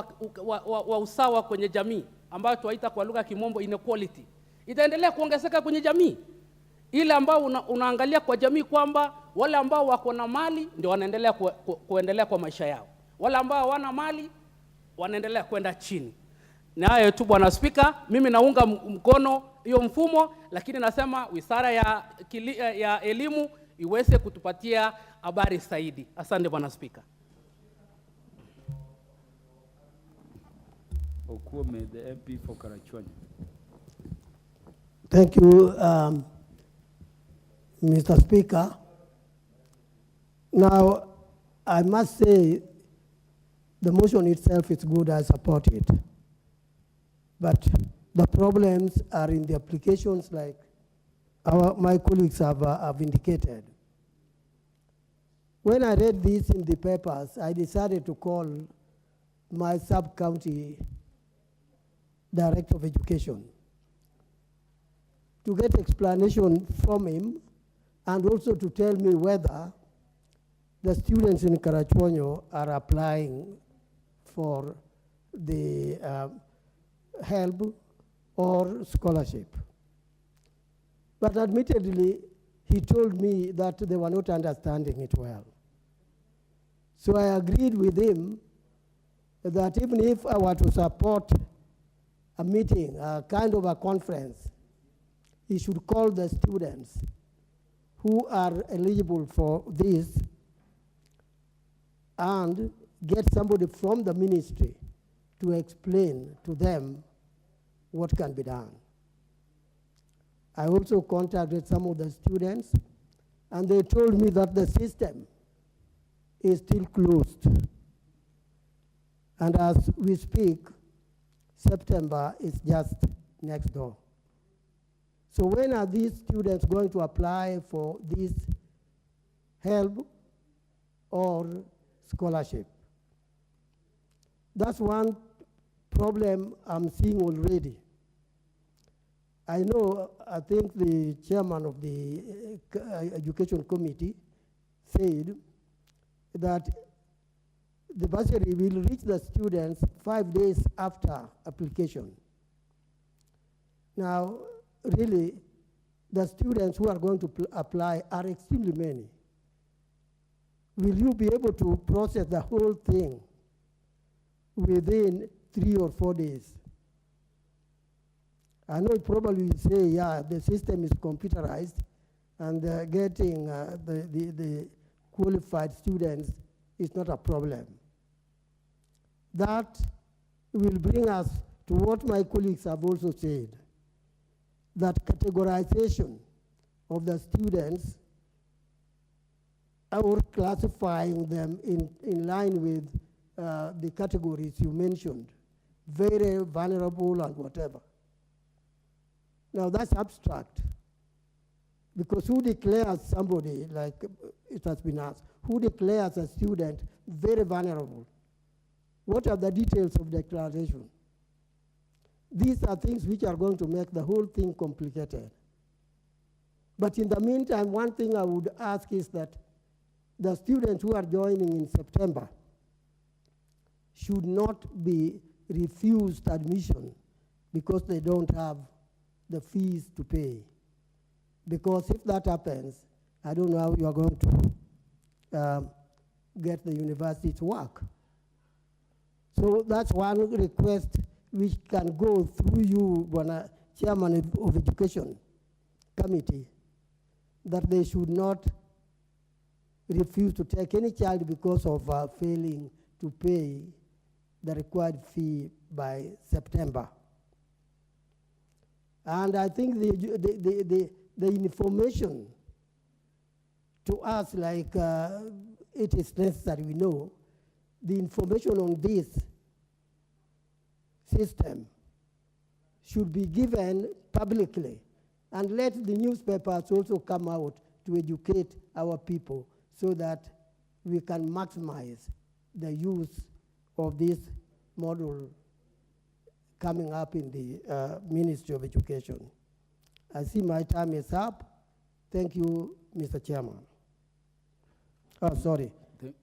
wa usawa kwenye jamii ambayo tuwaita kwa lugha ya Kimombo inequality, itaendelea kuongezeka kwenye jamii. Ile ambao unaangalia kwa jamii kwamba wale ambao wako na mali ndio wanaendelea kuendelea kwa maisha yao, wale ambao hawana mali wanaendelea kwenda chini. Na hayo tu Bwana Speaker, mimi naunga mkono hiyo mfumo, lakini nasema Wizara ya Elimu iweze kutupatia habari zaidi. Asante Bwana Speaker. Okuome, the MP for Karachuonyo. Thank you, Mr. Speaker. Now, I must say the motion itself is good, I support it. But the problems are in the applications like my colleagues have indicated. When I read this in the papers, I decided to call my sub-county director of education to get explanation from him and also to tell me whether the students in Karachuonyo are applying for the help or scholarship. But admittedly, he told me that they were not understanding it well. So I agreed with him that even if I were to support a meeting, a kind of a conference, he should call the students who are eligible for this and get somebody from the ministry to explain to them what can be done. I also contacted some of the students, and they told me that the system is still closed. And as we speak, September is just next door. So when are these students going to apply for this help or scholarship? That's one problem I'm seeing already. I know, I think the chairman of the education committee said that the bursary will reach the students 5 days after application. Now, really, the students who are going to apply are extremely many. Will you be able to process the whole thing within 3 or 4 days? I know you probably say, yeah, the system is computerized and getting the qualified students is not a problem. That will bring us to what my colleagues have also said, that categorization of the students or classifying them in line with the categories you mentioned, very vulnerable and whatever. Now that's abstract, because who declares somebody, like it has been asked, who declares a student very vulnerable? What are the details of declaration? These are things which are going to make the whole thing complicated. But in the meantime, one thing I would ask is that the students who are joining in September should not be refused admission because they don't have the fees to pay. Because if that happens, I don't know how you are going to get the university to work. So that's one request which can go through you, Chairman of Education Committee, that they should not refuse to take any child because of failing to pay the required fee by September. And I think the information to us, like it is necessary, we know, the information on this system should be given publicly, and let the newspapers also come out to educate our people so that we can maximize the use of this model coming up in the Ministry of Education. I see my time is up. Thank you, Mr. Chairman. Oh, sorry.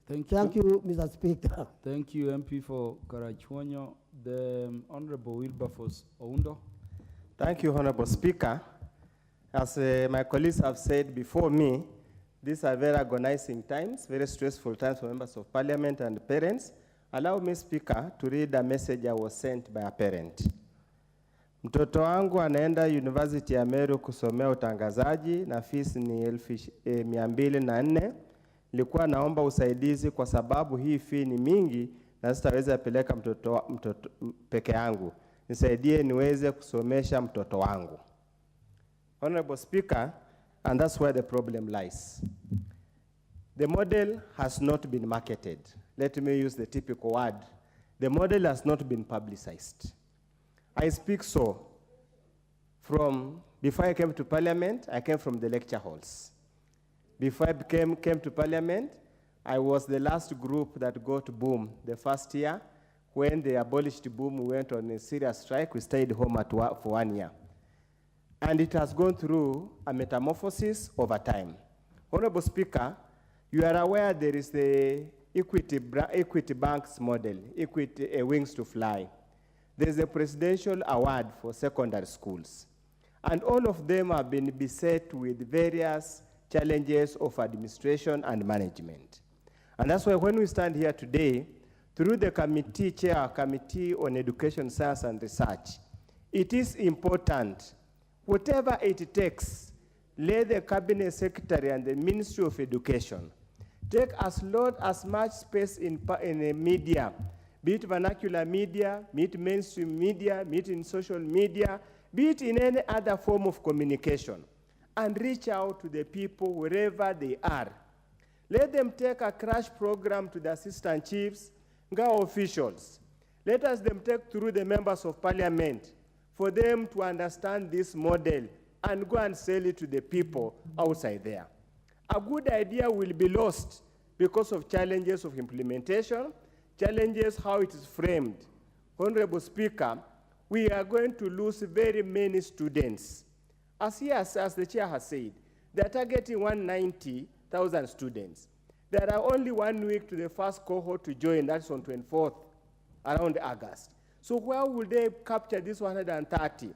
Thank you, Mr. Speaker. Thank you, MP for Karachuonyo. The Honorable Wilberforce Oundo. Thank you, Honorable Speaker. As my colleagues have said before me, these are very agonizing times, very stressful times for members of parliament and parents. Allow me, Speaker, to read a message I was sent by a parent. Mtoto wangu anaenda University ya Meru kusomea utangazaji na fees ni 204. Nilikuwa naomba usaidizi kwa sababu hii fee ni mingi na sitaweza peleka mtoto peke yangu. Nisaidie niweze kusomesha mtoto wangu. Honorable Speaker, and that's where the problem lies. The model has not been marketed. Let me use the typical word The model has not been publicized. I speak so from before I came to Parliament, I came from the lecture halls. Before I came to Parliament, I was the last group that got boom the first year. When they abolished boom, we went on a serious strike. We stayed home for 1 year. And it has gone through a metamorphosis over time. Honorable Speaker, you are aware there is the Equity Bank's model, Equity Wings to Fly. There's a presidential award for secondary schools. And all of them have been beset with various challenges of administration and management. And that's why when we stand here today, through the Committee on Education, Science and Research, it is important, whatever it takes, let the Cabinet Secretary and the Ministry of Education take as much space in the media, be it vernacular media, be it mainstream media, be it in social media, be it in any other form of communication, and reach out to the people wherever they are. Let them take a crash program to the assistant chiefs, GAO officials. Let them take through the members of parliament for them to understand this model and go and sell it to the people outside there. A good idea will be lost because of challenges of implementation, challenges how it is framed. Honorable Speaker, we are going to lose very many students. As the chair has said, they are targeting 190,000 students. There are only 1 week to the first cohort to join, that's on 24th, around August. So where will they capture this 130?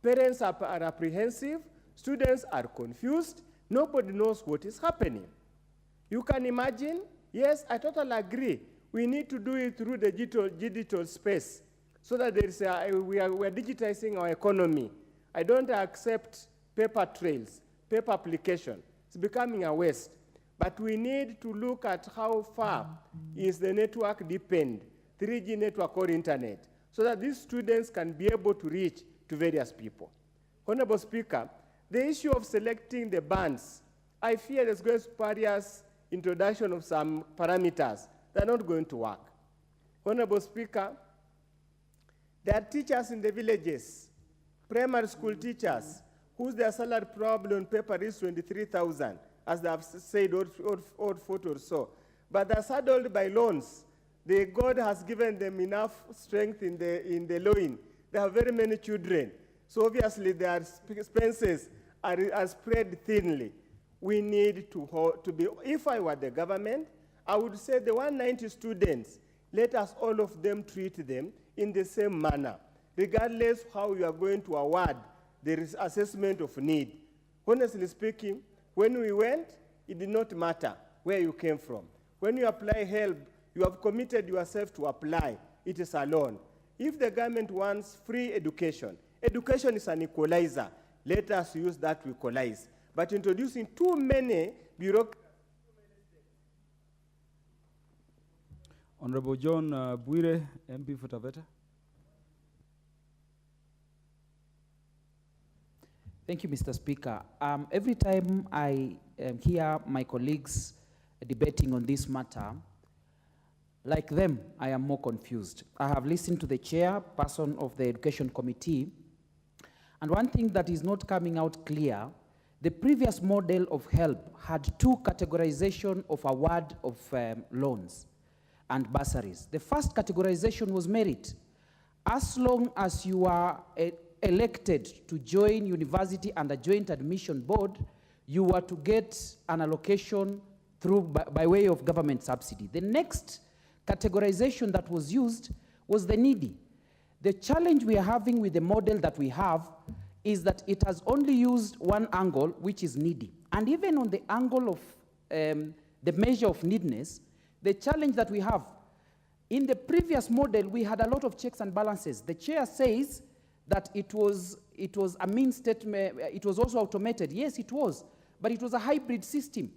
Parents are apprehensive, students are confused, nobody knows what is happening. You can imagine, yes, I totally agree. We need to do it through the digital space so that there is we are digitizing our economy. I don't accept paper trails, paper application. It's becoming a waste. But we need to look at how far is the network depend, 3G network or internet, so that these students can be able to reach to various people. Honorable Speaker, the issue of selecting the bands, I fear there's going to be various introduction of some parameters that are not going to work. Honorable Speaker, there are teachers in the villages, primary school teachers, whose their salary probably on paper is 23,000, as they have said, odd foot or so. But they're saddled by loans. God has given them enough strength in the loin. They have very many children. So obviously their expenses are spread thinly. We need to be, if I were the government, I would say the 190 students, let us all of them treat them in the same manner, regardless how you are going to award the assessment of need. Honestly speaking, when we went, it did not matter where you came from. When you apply help, you have committed yourself to apply. It is a loan. If the government wants free education, education is an equalizer. Let us use that to equalize. But introducing too many bureaucracies. Honorable John Bwire, MP for Taveta. Thank you, Mr. Speaker. Every time I hear my colleagues debating on this matter, like them, I am more confused. I have listened to the chairperson of the Education Committee, and one thing that is not coming out clear, the previous model of help had two categorization of award of loans and bursaries. The first categorization was merit. As long as you are elected to join university under joint admission board, you were to get an allocation through by way of government subsidy. The next categorization that was used was the needy. The challenge we are having with the model that we have is that it has only used one angle, which is needy. And even on the angle of the measure of needness, the challenge that we have, in the previous model, we had a lot of checks and balances. The chair says that it was a mean statement, it was also automated. Yes, it was, but it was a hybrid system.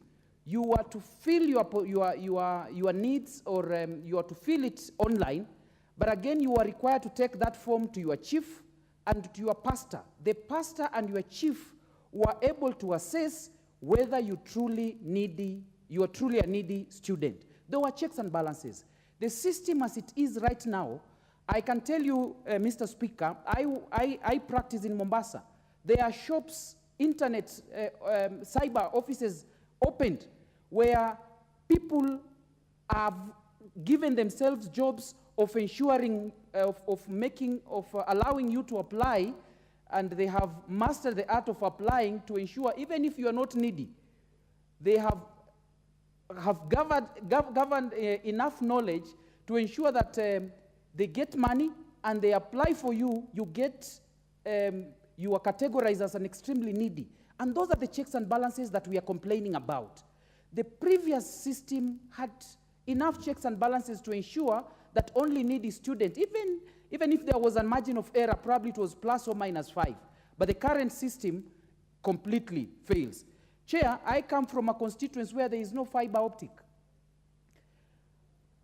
You were to fill your needs, or you are to fill it online, but again, you are required to take that form to your chief and to your pastor. The pastor and your chief were able to assess whether you are truly a needy student. There were checks and balances. The system as it is right now, I can tell you, Mr. Speaker, I practice in Mombasa. There are shops, internet, cyber offices opened where people have given themselves jobs of ensuring, allowing you to apply, and they have mastered the art of applying to ensure, even if you are not needy, they have governed enough knowledge to ensure that they get money and they apply for you, you are categorized as an extremely needy. And those are the checks and balances that we are complaining about. The previous system had enough checks and balances to ensure that only needy students, even if there was a margin of error, probably it was plus or minus 5. But the current system completely fails. Chair, I come from a constituency where there is no fiber optic.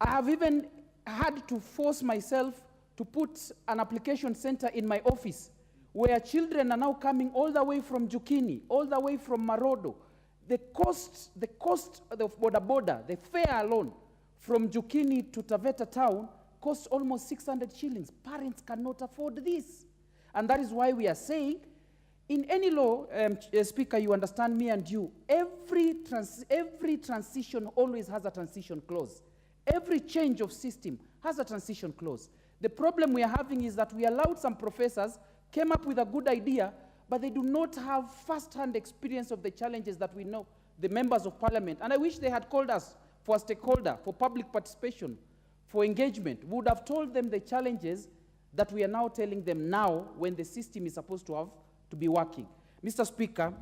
I have even had to force myself to put an application center in my office where children are now coming all the way from Jukini, all the way from Marodo. The cost of border, the fare alone from Jukini to Taveta town costs almost 600 shillings. Parents cannot afford this. And that is why we are saying, in any law, Speaker, you understand me and you, every transition always has a transition clause. Every change of system has a transition clause. The problem we are having is that we allowed some professors, came up with a good idea, but they do not have first-hand experience of the challenges that we know, the members of parliament. And I wish they had called us for a stakeholder, for public participation, for engagement. We would have told them the challenges that we are now telling them now when the system is supposed to be working. Mr. Speaker,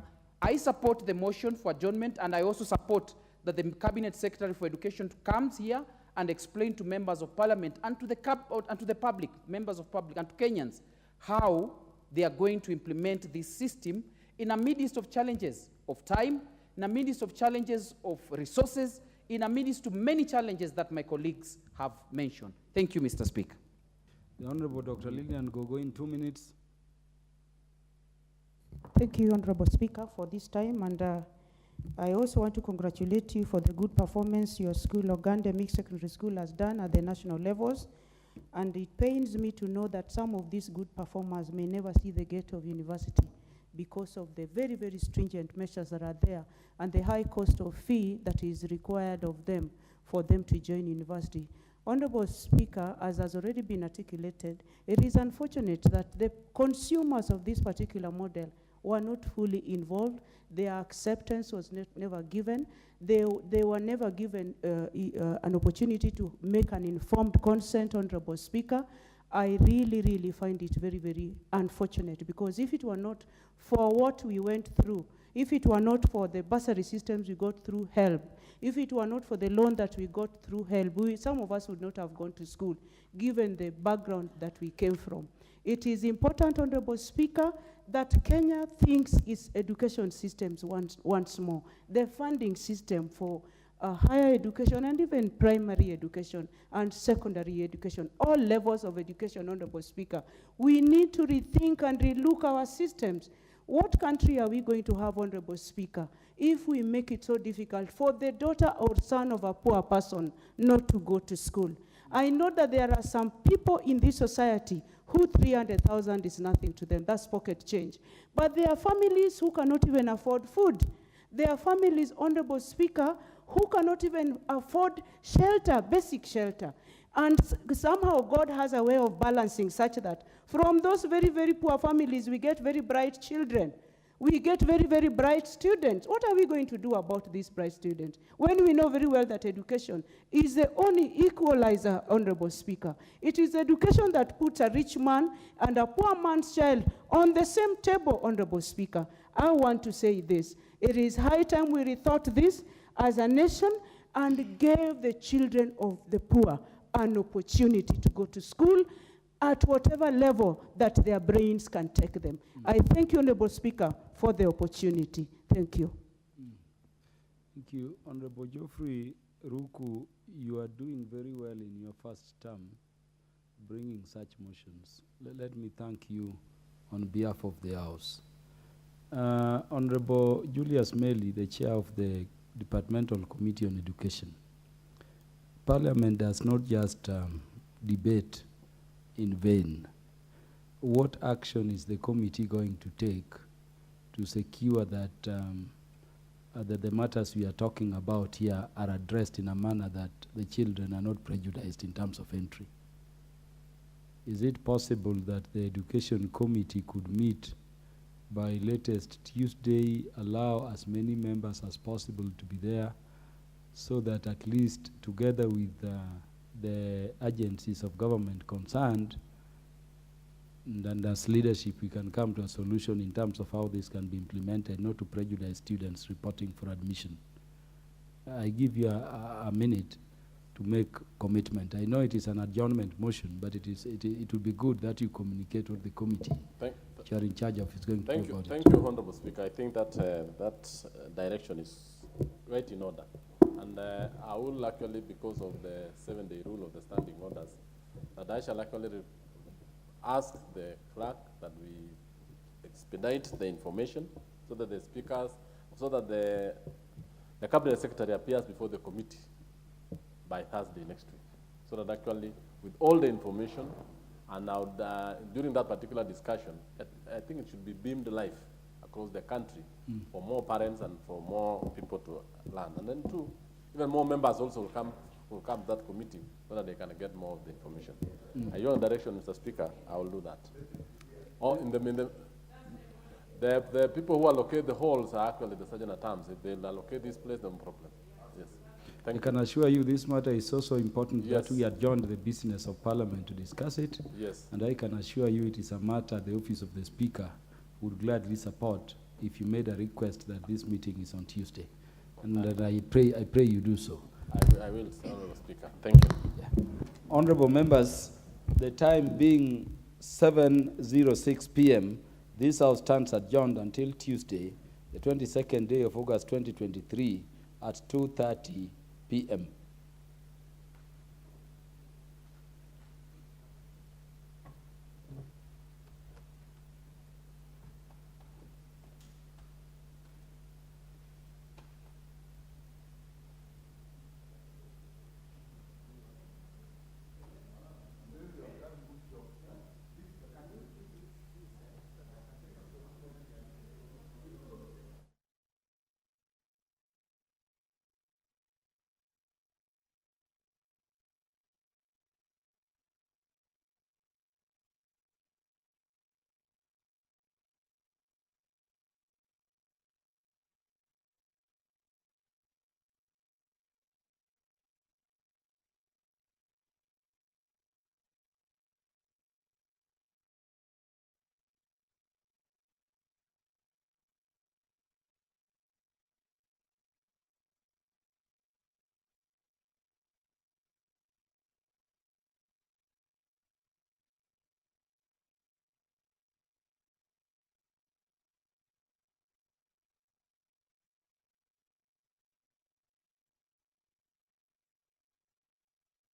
I support the motion for adjournment, and I also support that the Cabinet Secretary for Education comes here and explain to members of parliament and to the public, members of public, and to Kenyans, how they are going to implement this system in a midst of challenges of time, in a midst of challenges of resources, in a midst of many challenges that my colleagues have mentioned. Thank you, Mr. Speaker. The Honorable Dr. Lillian Gogo in 2 minutes. Thank you, Honorable Speaker, for this time. And I also want to congratulate you for the good performance your school, Ogande Mixed Secondary School, has done at the national levels. And it pains me to know that some of these good performers may never see the gate of university because of the very, very stringent measures that are there and the high cost of fee that is required of them for them to join university. Honorable Speaker, as has already been articulated, it is unfortunate that the consumers of this particular model were not fully involved. Their acceptance was never given. They were never given an opportunity to make an informed consent, Honorable Speaker. I really, really find it very, very unfortunate, because if it were not for what we went through, if it were not for the bursary systems we got through HELB, if it were not for the loan that we got through HELB, some of us would not have gone to school, given the background that we came from. It is important, Honorable Speaker, that Kenya thinks its education systems once more. The funding system for higher education and even primary education and secondary education, all levels of education, Honorable Speaker. We need to rethink and relook our systems. What country are we going to have, Honorable Speaker, if we make it so difficult for the daughter or son of a poor person not to go to school? I know that there are some people in this society who 300,000 is nothing to them. That's pocket change. But there are families who cannot even afford food. There are families, Honorable Speaker, who cannot even afford shelter, basic shelter. And somehow God has a way of balancing such that from those very, very poor families, we get very bright children. We get very, very bright students. What are we going to do about these bright students when we know very well that education is the only equalizer, Honorable Speaker? It is education that puts a rich man and a poor man's child on the same table, Honorable Speaker. I want to say this. It is high time we rethought this as a nation and gave the children of the poor an opportunity to go to school at whatever level that their brains can take them. I thank you, Honorable Speaker, for the opportunity. Thank you. Thank you. Honorable Geoffrey Ruku, you are doing very well in your first term, bringing such motions. Let me thank you on behalf of the House. Honorable Julius Meli, the chair of the Departmental Committee on Education. Parliament does not just debate in vain. What action is the committee going to take to secure that that the matters we are talking about here are addressed in a manner that the children are not prejudiced in terms of entry? Is it possible that the Education Committee could meet by latest Tuesday, allow as many members as possible to be there, so that at least together with the agencies of government concerned, and as leadership, we can come to a solution in terms of how this can be implemented, not to prejudice students reporting for admission. I give you a minute to make commitment. I know it is an adjournment motion, but it would be good that you communicate with the committee which you are in charge of is going to do about it. Thank you, Honorable Speaker. I think that direction is right in order. And I will actually, because of the 7-day rule of the standing orders, that I shall actually ask the clerk that we expedite the information so that the speakers, so that the cabinet secretary appears before the committee by Thursday next week, so that actually with all the information and now during that particular discussion, I think it should be beamed live across the country for more parents and for more people to learn. And then too, even more members also will come to that committee so that they can get more of the information. Are you on direction, Mr. Speaker? I will do that. Or the people who allocate the halls are actually the sergeant at arms. If they'll allocate this place, no problem. Yes. I can assure you this matter is also important that we adjourned the business of Parliament to discuss it. Yes. And I can assure you it is a matter the office of the Speaker would gladly support if you made a request that this meeting is on Tuesday. And that I pray you do so. I will, Honorable Speaker. Thank you. Yeah. Honorable members, the time being 7:06 p.m., this House stands adjourned until Tuesday, the 22nd day of August 2023 at 2:30 p.m.